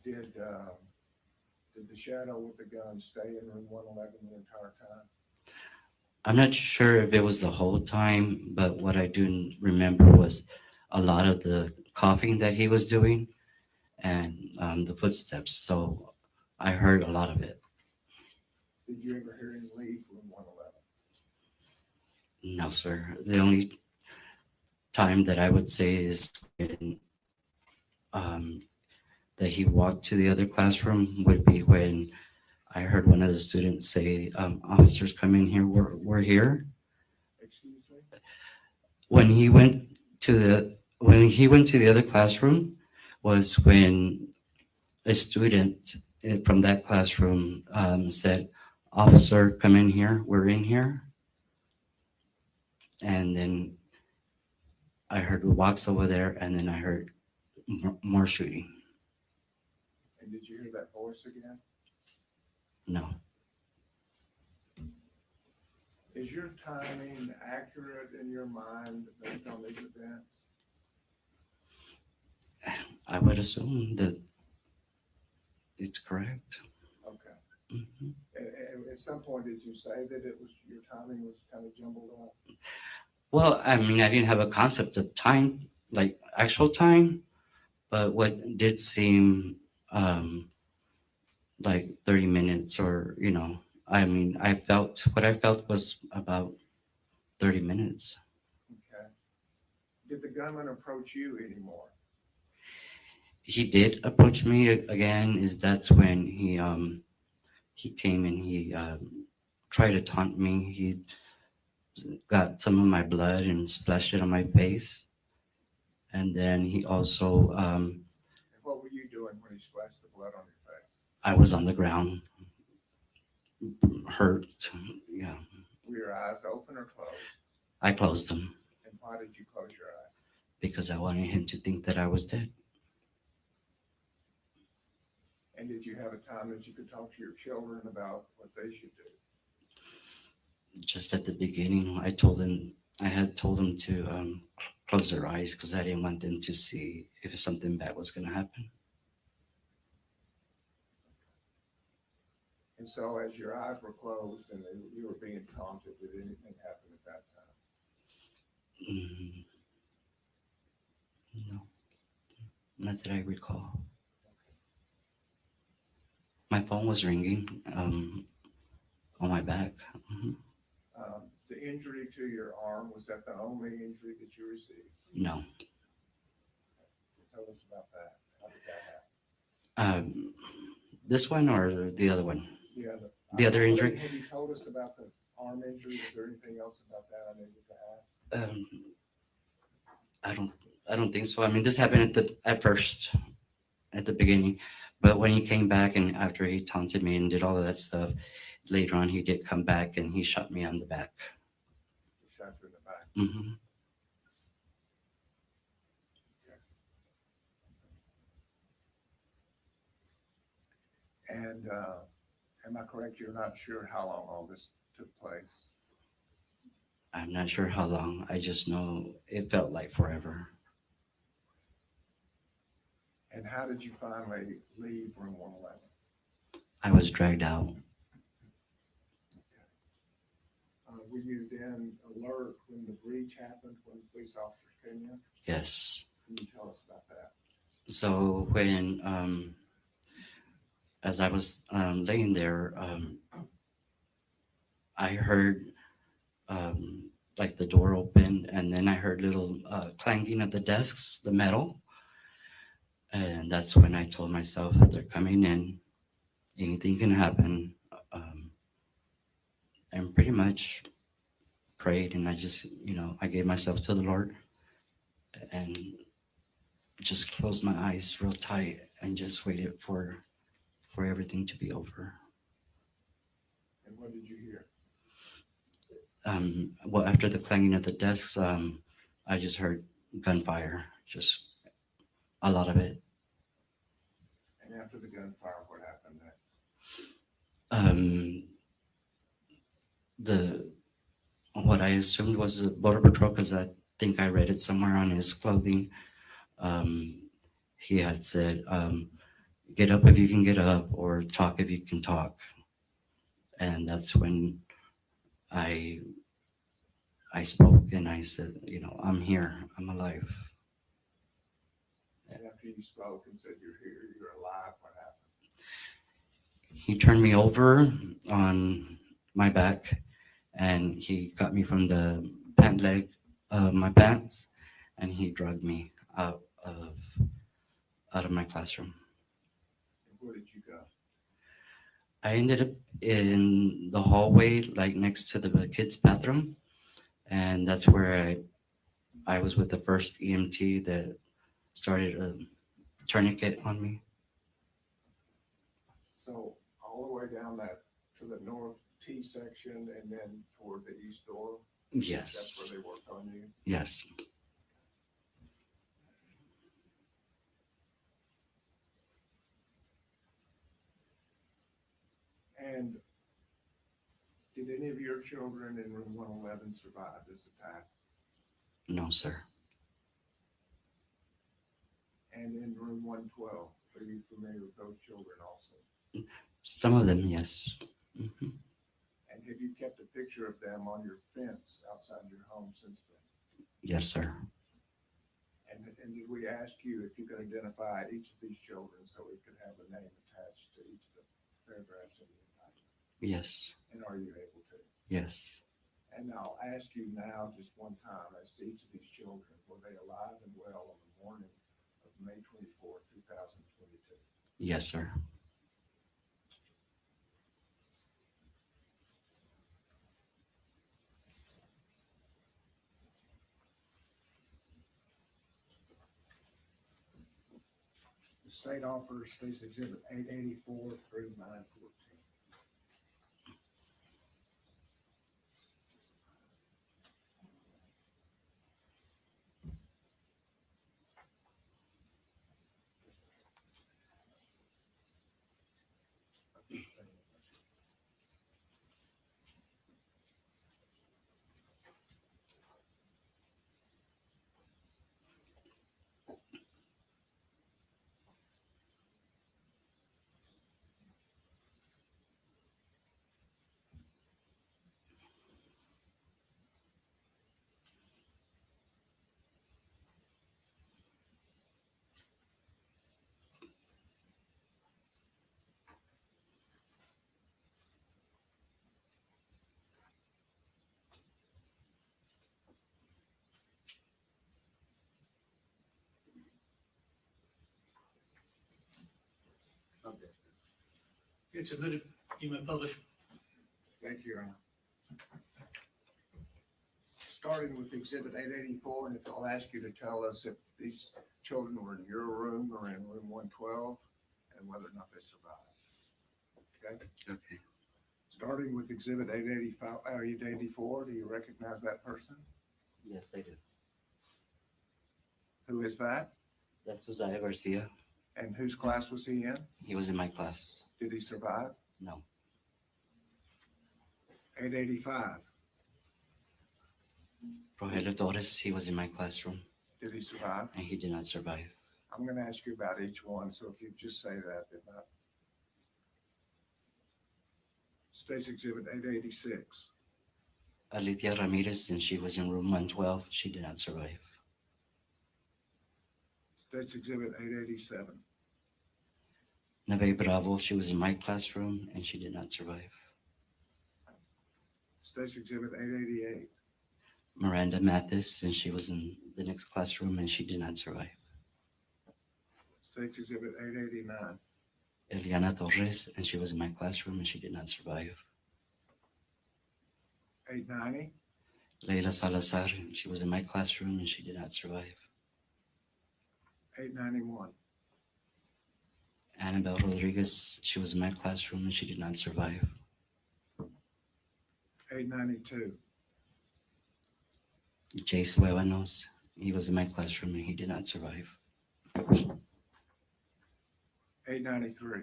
Did the shadow with the gun stay in room 111 the entire time? I'm not sure if it was the whole time, but what I do remember was a lot of the coughing that he was doing and the footsteps. So I heard a lot of it. Did you ever hear him leave room 111? No, sir. The only time that I would say is when that he walked to the other classroom would be when I heard one of the students say, officers come in here, we're here. Excuse me? When he went to the other classroom was when a student from that classroom said, officer, come in here, we're in here. And then I heard walks over there, and then I heard more shooting. And did you hear that voice again? No. Is your timing accurate in your mind based on these events? I would assume that it's correct. Okay. Mm-hmm. And at some point, did you say that it was your timing was kind of jumbled up? Well, I mean, I didn't have a concept of time, like actual time, but what did seem like 30 minutes or, I mean, what I felt was about 30 minutes. Okay. Did the gunman approach you anymore? He did approach me again. That's when he came and he tried to taunt me. He got some of my blood and splashed it on my face. And then he also... and what were you doing when he splashed the blood on your face? I was on the ground. hurt. Yeah, Were your eyes open or closed? I closed them And why did you close your eyes? because I wanted him to think that I was dead. And did you have a time that you could talk to your children about what they should do? Just at the beginning, I had told them to close their eyes because I didn't want them to see if something bad was going to happen. And so as your eyes were closed and you were being taunted, did anything happen at that time? No, not that I recall. My phone was ringing on my back. The injury to your arm, was that the only injury that you received? No. Tell us about that. How did that happen? This one or the other one? Yeah, The other injury? Have you told us about the arm injury? Is there anything else about that I needed to ask? I don't think so. I mean, this happened at the beginning, but when he came back and after he taunted me and did all of that stuff, later on he did come back and he shot me on the back. He shot you in the back. Mm-hmm. And am I correct? You're not sure how long all this took place? I'm not sure how long. I just know it felt like forever. And how did you finally leave room 111? I was dragged out. Were you then alert when the breach happened, when the police officers came in? Yes. Can you tell us about that? So when, as I was laying there, I heard like the door open, and then I heard little clanking of the desks, the metal. And that's when I told myself, they're coming in, anything can happen. And pretty much prayed, and I just, I gave myself to the Lord and just closed my eyes real tight and just waited for everything to be over. And what did you hear? Well, after the clanging of the desks, I just heard gunfire, just a lot of it. And after the gunfire, what happened next? What I assumed was a border patrol, because I think I read it somewhere on his clothing. He had said, get up if you can get up, or talk if you can talk. And that's when I spoke and I said, I'm here, I'm alive. And after you spoke and said you're here, you're alive, what happened? He turned me over on my back and he got me from the pant leg of my pants and he dragged me out of my classroom. And where did you go? I ended up in the hallway, like next to the kids' bathroom. And that's where I was with the first EMT that started a tourniquet on me. So all the way down that to the north T section and then toward the east door? Yes. That's where they worked on you? Yes. And did any of your children in room 111 survive this attack? No, sir. And in room 112, are you familiar with those children also? Some of them, yes. Mm-hmm. And have you kept a picture of them on your fence outside your home since then? Yes, sir. And did we ask you if you could identify each of these children so we could have a name attached to each of the paragraphs in the indictment? Yes. And are you able to? Yes. And I'll ask you now just one time as to each of these children, were they alive and well on the morning of May 24, 2022? Yes, sir. The state offers State's Exhibit 884 through 914. It's admitted. You may publish. Thank you, Your Honor. Starting with Exhibit 884, and I'll ask you to tell us if these children were in your room or in room 112 and whether or not they survived. Okay? Okay. Starting with Exhibit 884, do you recognize that person? Yes, I do. Who is that? That's Josiah Garcia. And whose class was he in? He was in my class. Did he survive? No. 885, Rogelio Torres, he was in my classroom did he survive? and he did not survive. I'm going to ask you about each one, so if you just say that, then not. State's Exhibit 886, Alicia Ramirez, and she was in room 112. She did not survive. State's Exhibit 887, Neve Bravo, she was in my classroom and she did not survive. State's Exhibit 888, Miranda Mathis, and she was in the next classroom and she did not survive. State's Exhibit 889, Eliana Torres, and she was in my classroom and she did not survive. 890, Leila Salazar, and she was in my classroom and she did not survive. 891, Annabelle Rodriguez, she was in my classroom and she did not survive. 892, Jace Huevanos, he was in my classroom and he did not survive. 893,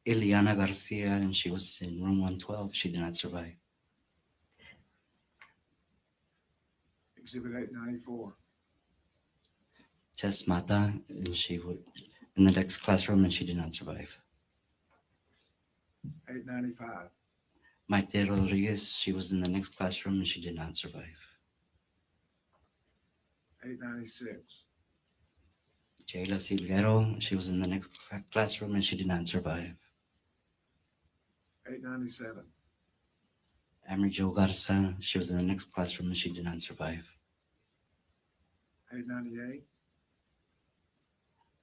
Eliana Garcia, and she was in room 112. She did not survive. Exhibit 894, Tess Mata, and she was in the next classroom and she did not survive. 895, Maite Rodriguez, she was in the next classroom and she did not survive. 896, Jayla Silguero, she was in the next classroom and she did not survive. 897, Amory Jo Garza, she was in the next classroom and she did not survive. 898,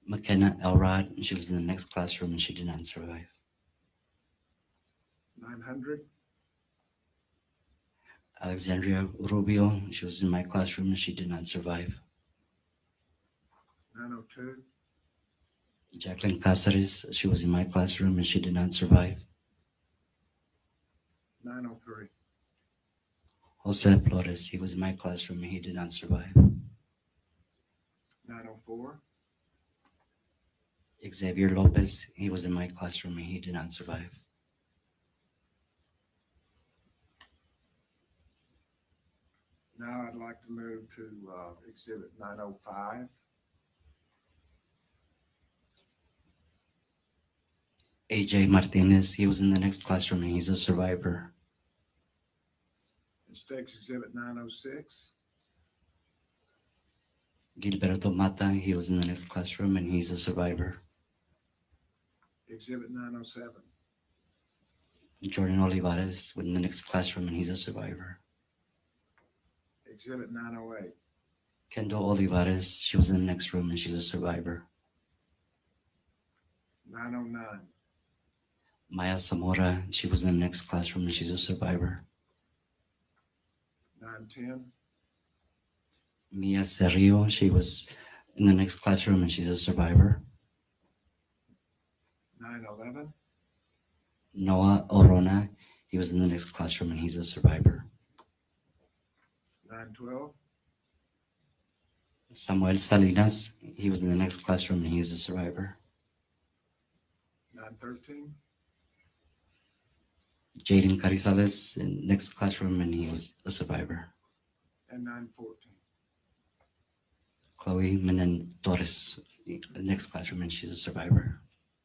McKenna Elrod, and she was in the next classroom and she did not survive. 900, Alexandria Rubio, she was in my classroom and she did not survive. 902, Jacqueline Cáceres, she was in my classroom and she did not survive. 903, Jose Flores, he was in my classroom and he did not survive. 904, Xavier Lopez, he was in my classroom and he did not survive. Now I'd like to move to Exhibit 905. AJ Martinez, he was in the next classroom and he's a survivor. And State's Exhibit 906. Gilberto Mata, he was in the next classroom and he's a survivor. Exhibit 907. Jordan Olivares was in the next classroom and he's a survivor. Exhibit 908. Kendall Olivares, she was in the next room and she's a survivor. 909. Maya Zamora, she was in the next classroom and she's a survivor. 910. Mia Cerrillo, she was in the next classroom and she's a survivor. 911. Noah Orona, he was in the next classroom and he's a survivor. 912. Samuel Salinas, he was in the next classroom and he's a survivor. 913. Jaden Carizales in the next classroom and he was a survivor. And 914. Chloe Menem Torres, the next classroom and she's a survivor.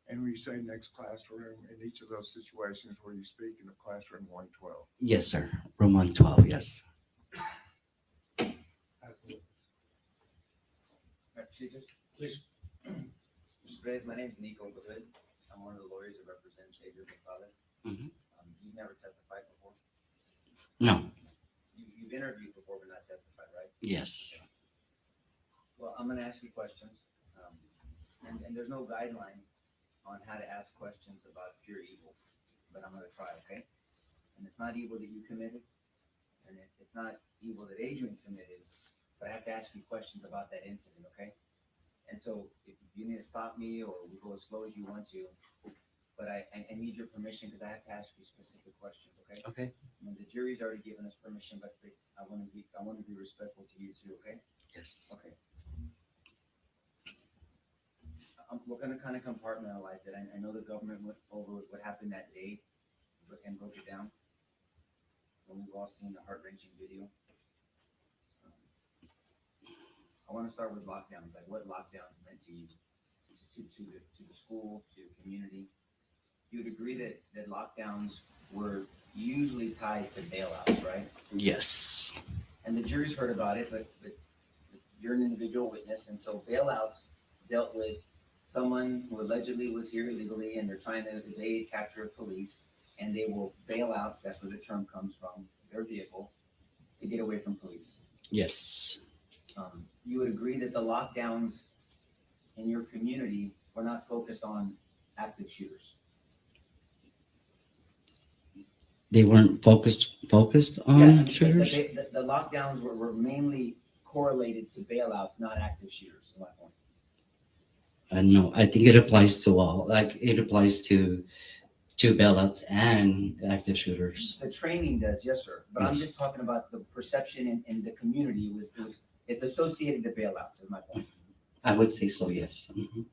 And when you say next classroom, in each of those situations where you speak in the classroom 112. Yes, sir. Room 112, yes. Please. Mr. Reyes, my name is Nico Goodwood. I'm one of the lawyers that represents Adrian Gonzalez. Mhm. You've never testified before? No. You've interviewed before but not testified, right? Yes. Well, I'm gonna ask you questions. And there's no guideline on how to ask questions about pure evil, but I'm gonna try, okay? And it's not evil that you committed, and it's not evil that Adrian committed, but I have to ask you questions about that incident, okay? And so if you need to stop me or we go as slow as you want to, but I need your permission because I have to ask you specific questions, okay? Okay. I mean, the jury's already given us permission, but I want to be respectful to you too, okay? Yes. Okay. We're gonna kind of compartmentalize it. I know the government went over what happened that day and broke it down. And we've all seen the heart-wrenching video. I want to start with lockdowns, like what lockdowns meant to you, to the school, to the community. You would agree that lockdowns were usually tied to bailouts, right? Yes. And the jury's heard about it, but you're an individual witness, and so bailouts dealt with someone who allegedly was here illegally and they're trying to evade capture of police, and they will bail out, that's where the term comes from, their vehicle, to get away from police. Yes. You would agree that the lockdowns in your community were not focused on active shooters. They weren't focused on shooters. The lockdowns were mainly correlated to bailouts, not active shooters, is my point. No, I think it applies to all. Like it applies to bailouts and active shooters. The training does, yes, sir. But I'm Yes. just talking about the perception in the community it's associated to bailouts, is my point. I would say so. Yes. Mm-hmm.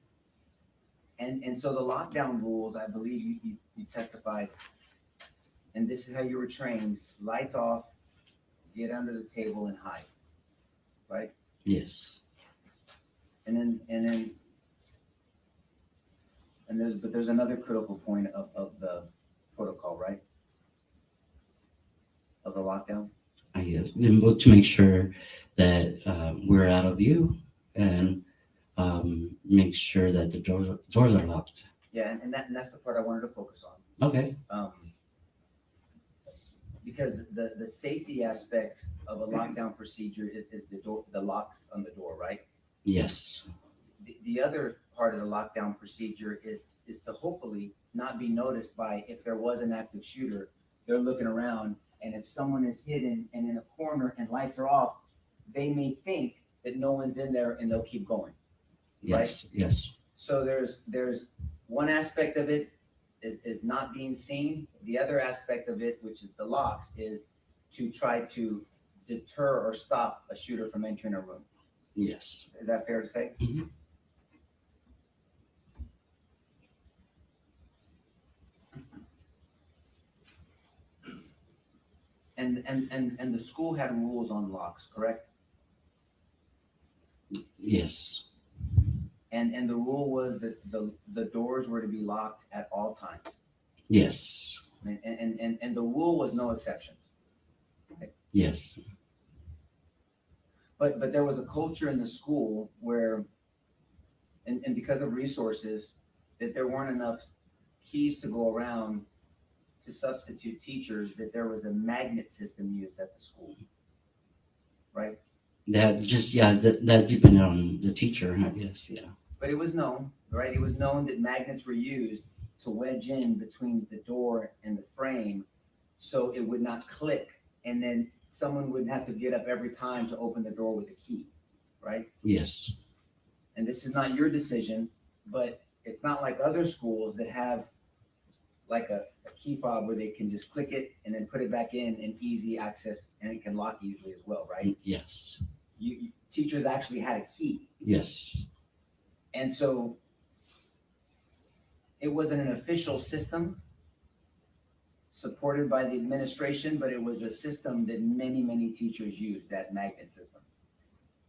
And so the lockdown rules, I believe you testified, and this is how you were trained: lights off, get under the table and hide, right? Yes. But there's another critical point of the protocol, right? Of the lockdown. Yes. To make sure that we're out of view and make sure that the doors are locked. Yeah, and that's the part I wanted to focus on. Okay. Because the safety aspect of a lockdown procedure is the locks on the door, right? Yes. The other part of the lockdown procedure is to hopefully not be noticed by, if there was an active shooter, they're looking around, and if someone is hidden and in a corner and lights are off, they may think that no one's in there and they'll keep going. Yes. Right? Yes. So there's one aspect of it is not being seen. The other aspect of it, which is the locks, is to try to deter or stop a shooter from entering a room. Yes. Is that fair to say? Mm-hmm. And the school had rules on locks, correct? Yes. And the rule was that the doors were to be locked at all times. Yes. And the rule was no exceptions. Yes. But there was a culture in the school where, and because of resources, that there weren't enough keys to go around to substitute teachers, that there was a magnet system used at the school, right? That depended on the teacher, I guess. Yeah. But it was known, right? It was known that magnets were used to wedge in between the door and the frame so it would not click, and then someone wouldn't have to get up every time to open the door with a key, right? Yes. And this is not your decision, but it's not like other schools that have like a key fob where they can just click it and then put it back in and easy access, and it can lock easily as well, right? Yes. Teachers actually had a key. Yes. And so it wasn't an official system supported by the administration, but it was a system that many, many teachers used, that magnet system,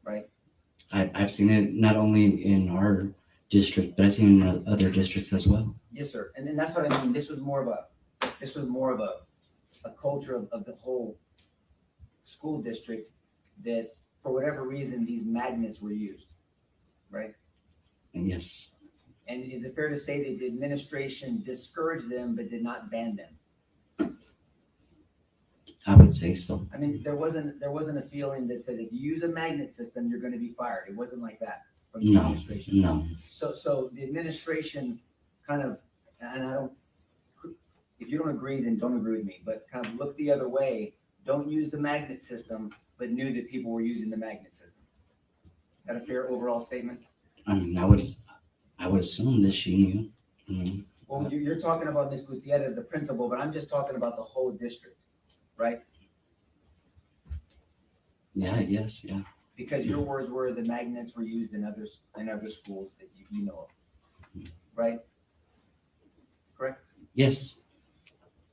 right? I've seen it not only in our district, but I've seen it in other districts as well. Yes, sir. And then that's what I mean. This was more of a culture of the whole school district, that for whatever reason, these magnets were used, right? Yes. And is it fair to say that the administration discouraged them but did not ban them? I would say so. I mean, there wasn't a feeling that said if you use a magnet system, you're going to be fired. It wasn't like that from the administration. No. So the administration kind of, and I don't, if you don't agree, then don't agree with me, but kind of look the other way. Don't use the magnet system, but knew that people were using the magnet system. Is that a fair overall statement? I mean, I would assume that she knew. I mean, Well, you're talking about Ms. Gutierrez as the principal, but I'm just talking about the whole district, right? yeah, I guess, yeah. Because your words were the magnets were used in other schools that you know of, right? Correct? Yes,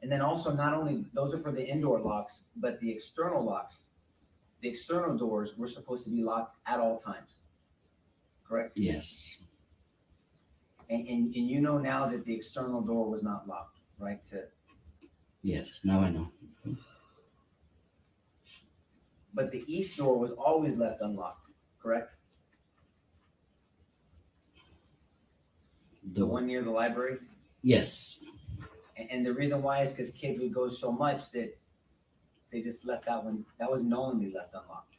And then also, not only, those are for the indoor locks, but the external locks, the external doors were supposed to be locked at all times, correct? yes, And you know now that the external door was not locked, right? yes, now I know. But the east door was always left unlocked, correct? The one near the library? Yes, And the reason why is because kids would go so much that they just left that one, that was knowingly left unlocked.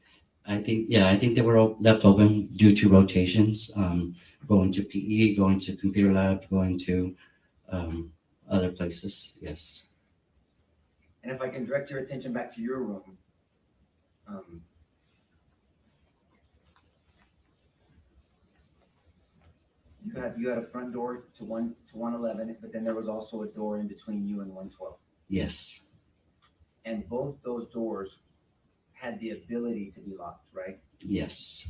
I think they were all left open due to rotations, going to PE, going to computer lab, going to other places, yes. And if I can direct your attention back to your room, you had a front door to 111, but then there was also a door in between you and 112. Yes, And both those doors had the ability to be locked, right? yes.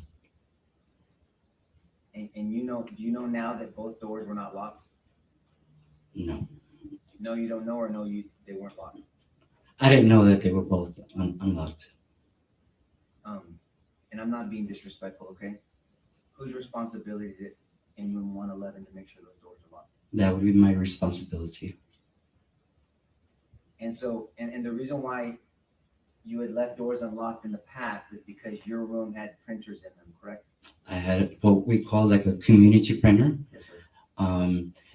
And you know, do you know now that both doors were not locked? No, No, you don't know, or no, they weren't locked. I didn't know that they were both unlocked. And I'm not being disrespectful, okay? Whose responsibility is it in room 111 to make sure those doors are locked? That would be my responsibility. And so, and the reason why you had left doors unlocked in the past is because your room had printers in them, correct? I had what we call like a community printer. Yes, sir.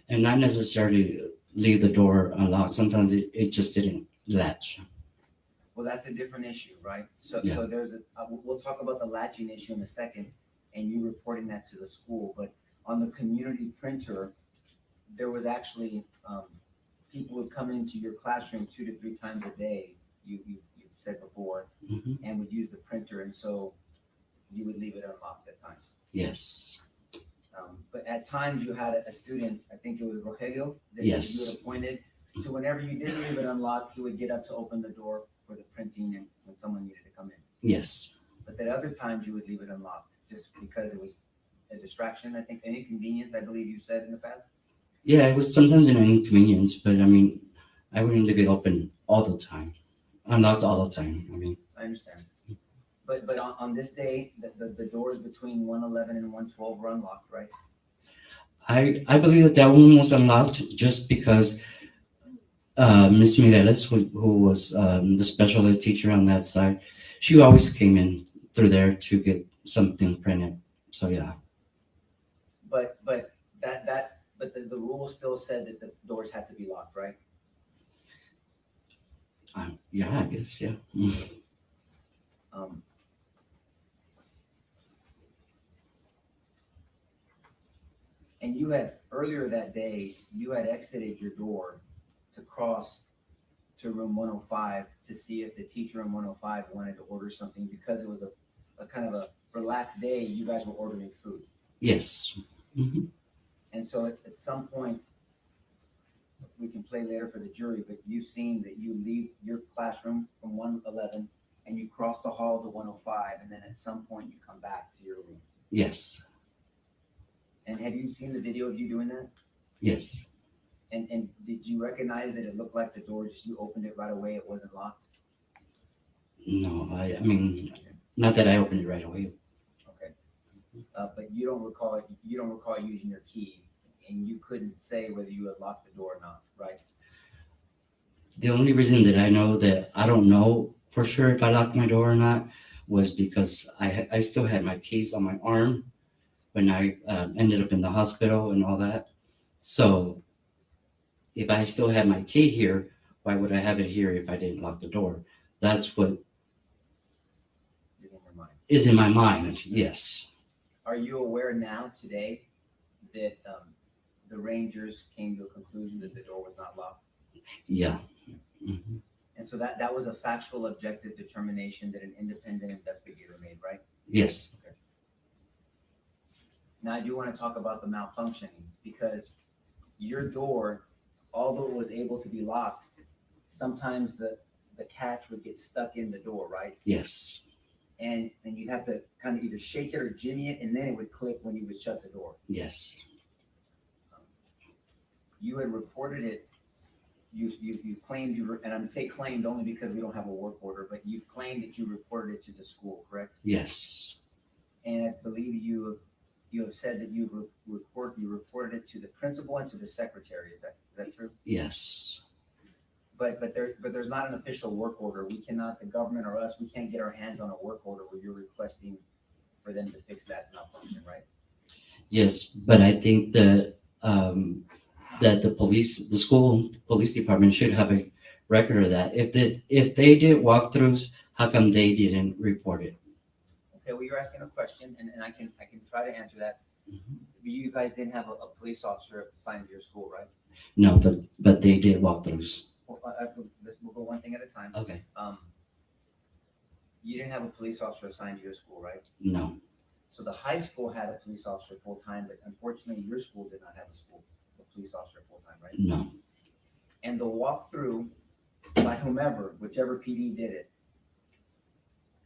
And not necessarily leave the door unlocked. Sometimes it just didn't latch. Well, that's a different issue, right? So, Yeah. so there's we'll talk about the latching issue in a second, and you reporting that to the school. But on the community printer, there was actually people would come into your classroom 2 to 3 times a day. You said before, and would use the printer, and so you would leave it unlocked at times. Yes. But at times you had a student, I think it was Rogelio, that Yes. you had appointed. So whenever you did leave it unlocked, he would get up to open the door for the printing and when someone needed to come in. Yes. But at other times you would leave it unlocked just because it was a distraction, I think, an inconvenience, I believe you said in the past. Yeah, it was sometimes an inconvenience, but I mean, I wouldn't leave it open all the time. Unlocked all the time. I mean, I understand. But on this day, the doors between 111 and 112 were unlocked, right? I believe that one was unlocked just because Miss Mireles, who was the special ed teacher on that side, she always came in through there to get something printed. So yeah. But the rule still said that the doors had to be locked, right? Yeah, I guess, yeah. And you had, earlier that day, you had exited your door to cross to room 105 to see if the teacher in 105 wanted to order something because it was a kind of a relaxed day. You guys were ordering food. Yes. Mm-hmm. And so at some point, we can play later for the jury, but you've seen that you leave your classroom from 111 and you cross the hall to 105, and then at some point you come back to your room. Yes. And have you seen the video of you doing that? Yes. And did you recognize that it looked like the door, just you opened it right away, it wasn't locked? No, I mean, not that I opened it right away. Okay. But you don't recall using your key, and you couldn't say whether you had locked the door or not, right? The only reason that I know that I don't know for sure if I locked my door or not was because I still had my keys on my arm when I ended up in the hospital and all that. So if I still had my key here, why would I have it here if I didn't lock the door? That's what is in my mind, yes. Are you aware now today that the Rangers came to a conclusion that the door was not locked. Yeah. Mhm. And so that was a factual objective determination that an independent investigator made, right? Yes. Now, I do want to talk about the malfunctioning because your door, although it was able to be locked, sometimes the catch would get stuck in the door, right? Yes. And then you'd have to kind of either shake it or jimmy it, and then it would click when you would shut the door. Yes. You had reported it. You claimed and I'm say claimed only because we don't have a work order, but you claimed that you reported it to the school, correct? Yes. And I believe you have said that you reported it to the principal and to the secretary. Is that true? Yes. But there's not an official work order. We cannot, the government or us, we can't get our hands on a work order where you're requesting for them to fix that malfunction, right? Yes, but I think that the school police department should have a record of that. If they did walkthroughs, how come they didn't report it? Okay, well, you're asking a question, and I can try to answer that. You guys didn't have a police officer assigned to your school, right? No, but they did walkthroughs. Well, we'll go one thing at a time. Okay. You didn't have a police officer assigned to your school, right? No. So the high school had a police officer full-time, but unfortunately, your school did not have a police officer full-time, right? No. And the walkthrough by whomever, whichever PD did it,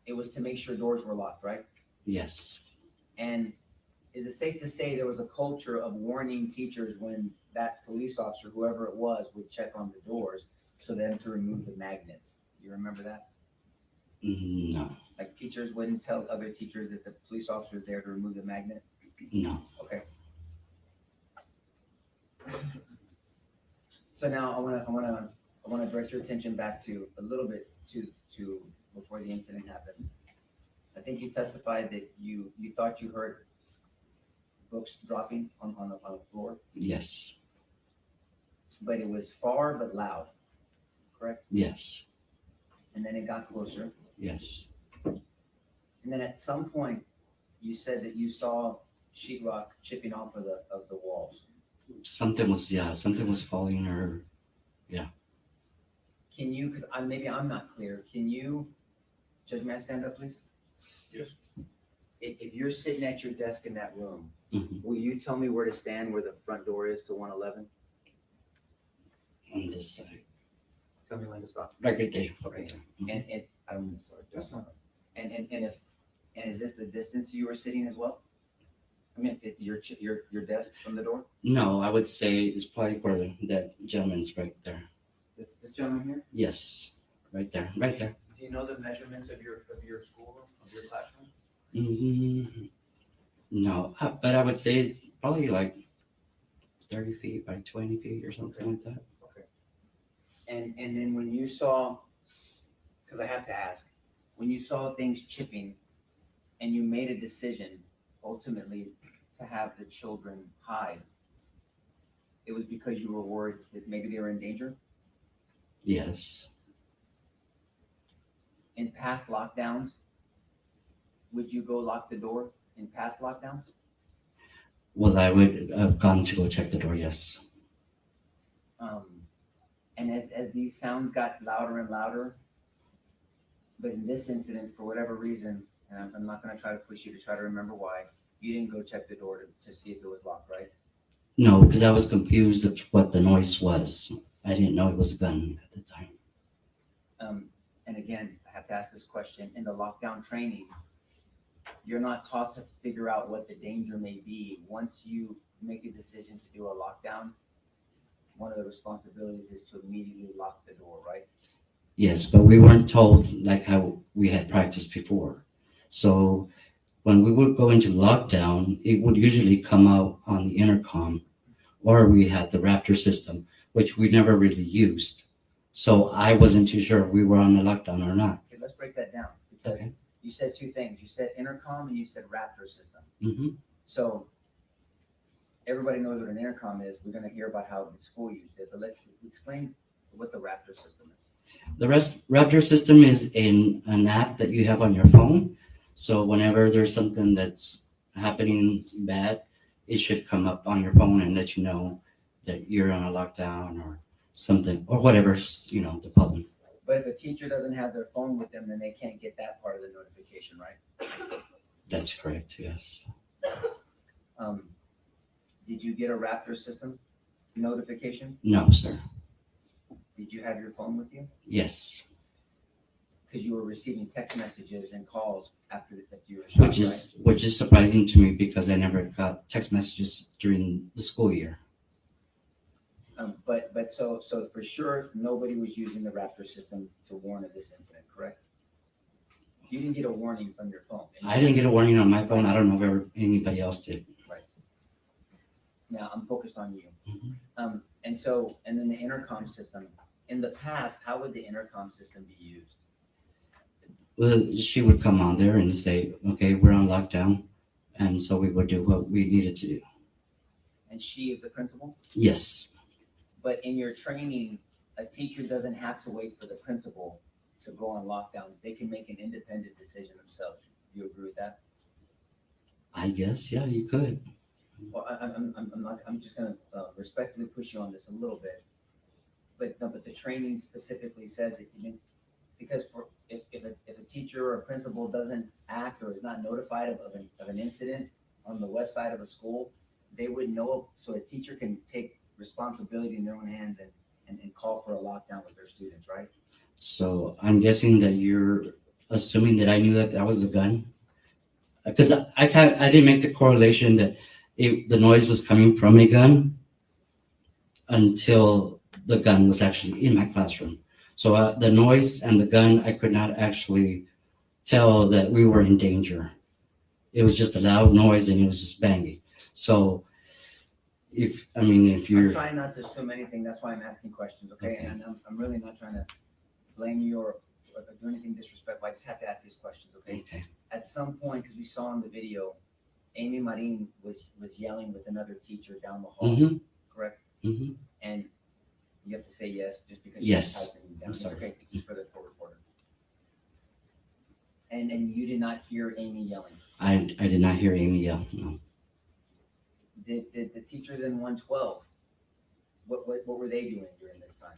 it was to make sure doors were locked, right? Yes. And is it safe to say there was a culture of warning teachers when that police officer, whoever it was, would check on the doors so them to remove the magnets? You remember that? No. Like teachers wouldn't tell other teachers that the police officer is there to remove the magnet? No. Okay. So now I want to direct your attention back to a little bit to before the incident happened. I think you testified that you thought you heard books dropping on the floor. Yes. But it was far but loud, correct? Yes. And then it got closer. Yes. And then at some point, you said that you saw sheetrock chipping off of the walls. Something was falling or, yeah. Can you, because maybe I'm not clear, can you, Judge, may I stand up, please? Yes. If you're sitting at your desk in that room, Mhm. will you tell me where to stand where the front door is to 111? On this side. Tell me when to stop. Right there. Okay. Right there. And I'm sorry. That's fine. And is this the distance you were sitting as well? I mean, your desk from the door? No, I would say it's probably where that gentleman's right there. This gentleman here? Yes. Right there. Right there. Do you know the measurements of your schoolroom, of your classroom? No, but I would say probably like 30 feet by 20 feet or something like that. Okay. And then when you saw, because I have to ask, when you saw things chipping and you made a decision ultimately to have the children hide, it was because you were worried that maybe they were in danger? Yes. In past lockdowns, would you go lock the door in past lockdowns? Well, I would have gone to go check the door, yes. And as these sounds got louder and louder, but in this incident, for whatever reason, and I'm not going to try to push you to try to remember why, you didn't go check the door to see if it was locked, right? No, because I was confused of what the noise was. I didn't know it was a gun at the time. And again, I have to ask this question. In the lockdown training, you're not taught to figure out what the danger may be. Once you make a decision to do a lockdown, one of the responsibilities is to immediately lock the door, right? Yes, but we weren't told like how we had practiced before. So when we would go into lockdown, it would usually come out on the intercom, or we had the Raptor system, which we never really used. So I wasn't too sure if we were on a lockdown or not. Okay, let's break that down. Because you said two things. You said intercom and you said Raptor system. Mm-hmm. So everybody knows what an intercom is. We're going to hear about how the school used it, but let's explain what the Raptor system is. The Raptor system is an app that you have on your phone. So whenever there's something that's happening bad, it should come up on your phone and let you know that you're on a lockdown or something, or whatever, you know, the problem. But if a teacher doesn't have their phone with them, then they can't get that part of the notification, right? That's correct, yes. Did you get a Raptor system notification? No, sir. Did you have your phone with you? Yes, Because you were receiving text messages and calls after that you were shot, which is surprising to me because I never got text messages during the school year. But so for sure, nobody was using the Raptor system to warn of this incident, correct? You didn't get a warning from your phone. I didn't get a warning on my phone. I don't know if anybody else did. Right. Now I'm focused on you. And then the intercom system. In the past, how would the intercom system be used? Well, she would come on there and say, okay, we're on lockdown. And so we would do what we needed to do. And she is the principal? Yes. But in your training, a teacher doesn't have to wait for the principal to go on lockdown. They can make an independent decision themselves. Do you agree with that? I guess, yeah, you could. Well, I'm just gonna respectfully push you on this a little bit. But no, but the training specifically says that you didn't, because if a teacher or a principal doesn't act or is not notified of an incident on the west side of a school, they would know, so a teacher can take responsibility in their own hands and call for a lockdown with their students, right? So I'm guessing that you're assuming that I knew that was a gun, because I didn't make the correlation that the noise was coming from a gun until the gun was actually in my classroom. So the noise and the gun, I could not actually tell that we were in danger. It was just a loud noise and it was just banging. So if you're... I'm trying not to assume anything, that's why I'm asking questions, okay? And I'm really not trying to blame you or do anything disrespectful. I just have to ask these questions, okay? At some point, because we saw in the video, Amy Marin was yelling with another teacher down the hall, correct? And you have to say yes, just because Yes. she's typing down. I'm sorry. Okay, this is for the court reporter. And you did not hear Amy yelling? I did not hear Amy yell, no. Did the teachers in 112, what were they doing during this time?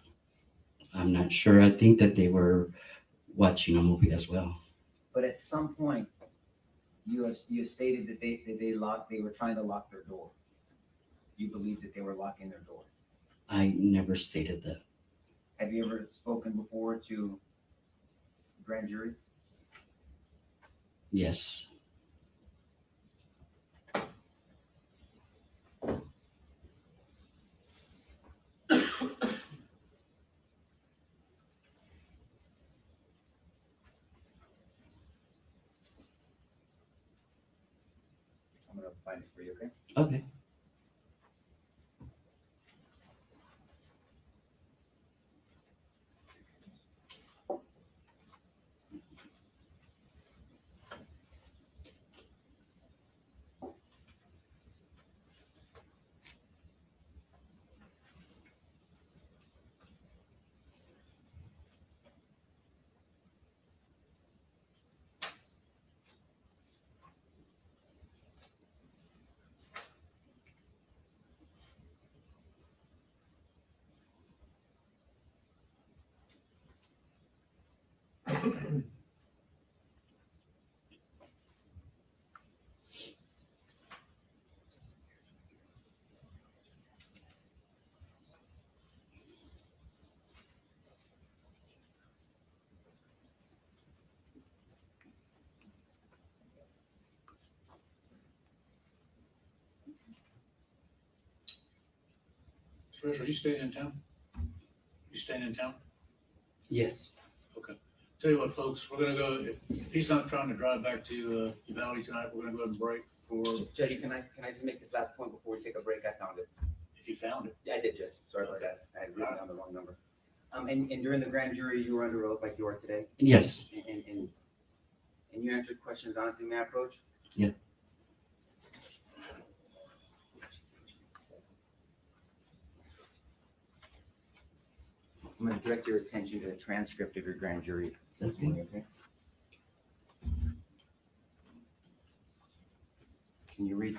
I'm not sure. I think that they were watching a movie as well. But at some point, you have stated that they were trying to lock their door. You believe that they were locking their door. I never stated that. Have you ever spoken before to grand jury? Yes. I'm gonna find it for you, okay? Okay. Trish, are you staying in town? You staying in town? Yes. Okay. Tell you what, folks, we're gonna go, if he's not trying to drive back to Uvalde tonight, we're gonna go ahead and break for. Judge, can I just make this last point before we take a break? I found it. If you found it. Yeah, I did, Judge. Sorry about that. I had written down the wrong number. And during the grand jury, you were under oath like you are today? Yes. And you answered questions honestly, may I approach? Yeah. I'm going to direct your attention to the transcript of your grand jury testimony, okay? Can you read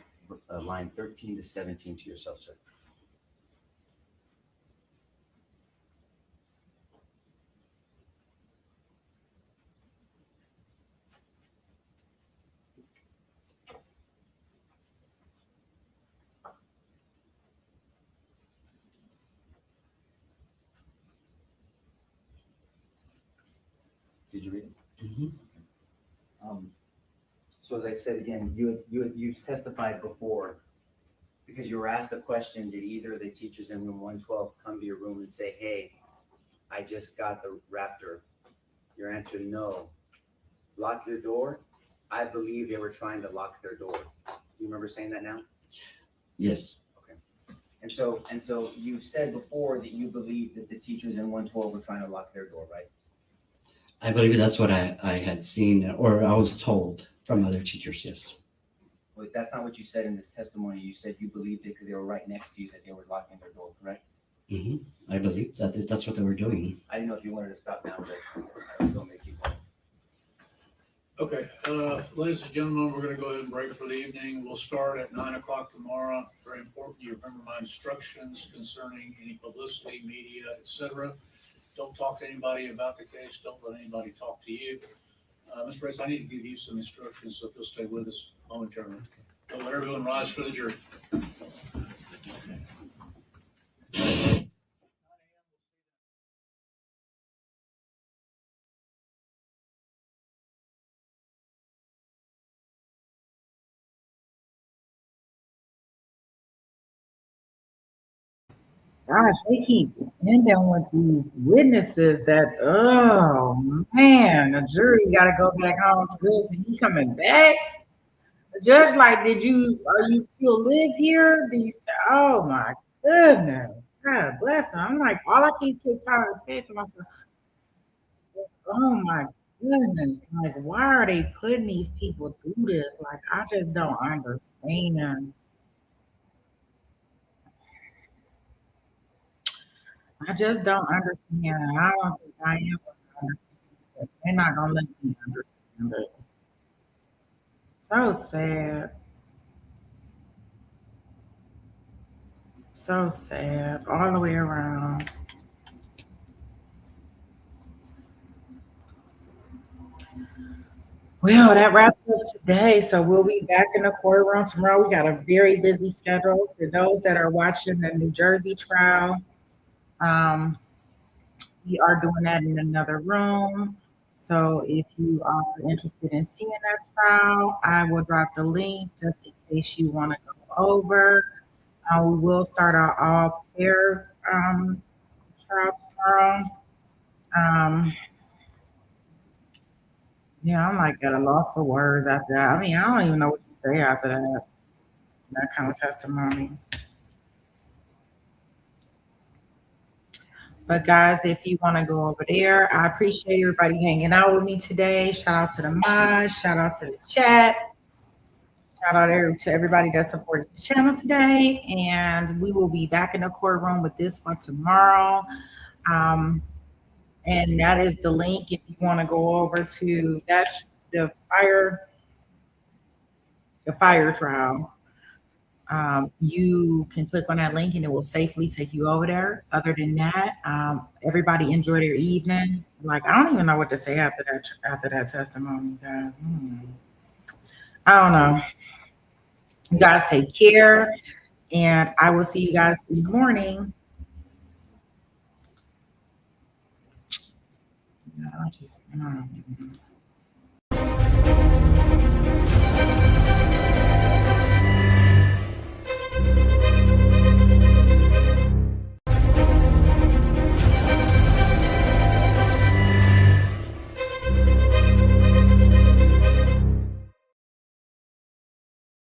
line 13 to 17 to yourself, sir. Did you read it? So as I said again, you testified before because you were asked a question, did either of the teachers in room 112 come to your room and say, hey, I just got the raptor? Your answer, no. Lock your door? I believe they were trying to lock their door. Do you remember saying that now? Yes. Okay. And so you said before that you believed that the teachers in 112 were trying to lock their door, right? I believe that's what I had seen, or I was told from other teachers, yes. Well, that's not what you said in this testimony. You said you believed it because they were right next to you, that they were locking their door, correct? I believe that's what they were doing. I didn't know if you wanted to stop now, but I was going to make you go. Okay, ladies and gentlemen, we're gonna go ahead and break for the evening. We'll start at 9 o'clock tomorrow. Very important, you remember my instructions concerning any publicity, media, etc. Don't talk to anybody about the case. Don't let anybody talk to you. Mr. Race, I need to give you some instructions, so if you'll stay with us momentarily. So let everyone rise for the jury. Gosh, they keep ending with these witnesses that, oh man, the jury got to go back home to this and he coming back. The judge like, are you still live here? Oh my goodness. God bless them. I'm like, all I keep trying to say to myself, oh my goodness, like, why are they putting these people through this? Like, I just don't understand. I just don't understand. I don't think I am gonna understand. They're not gonna let me understand it. So sad. So sad. All the way around. Well, that wraps up today. So we'll be back in the courtroom tomorrow. We got a very busy schedule. For those that are watching the New Jersey trial, we are doing that in another room. So if you are interested in seeing that trial, I will drop the link just in case you want to go over. We will start our all pair trial tomorrow. Yeah, I'm like at a loss for words after that. I mean, I don't even know what to say after that kind of testimony. But guys, if you want to go over there, I appreciate everybody hanging out with me today. Shout out to the mods, shout out to the chat, shout out to everybody that supported the channel today. And we will be back in the courtroom with this one tomorrow. And that is the link if you want to go over to the fire trial. You can click on that link and it will safely take you over there. Other than that, everybody enjoy their evening. Like, I don't even know what to say after that testimony, guys. I don't know. You guys take care, and I will see you guys in the morning.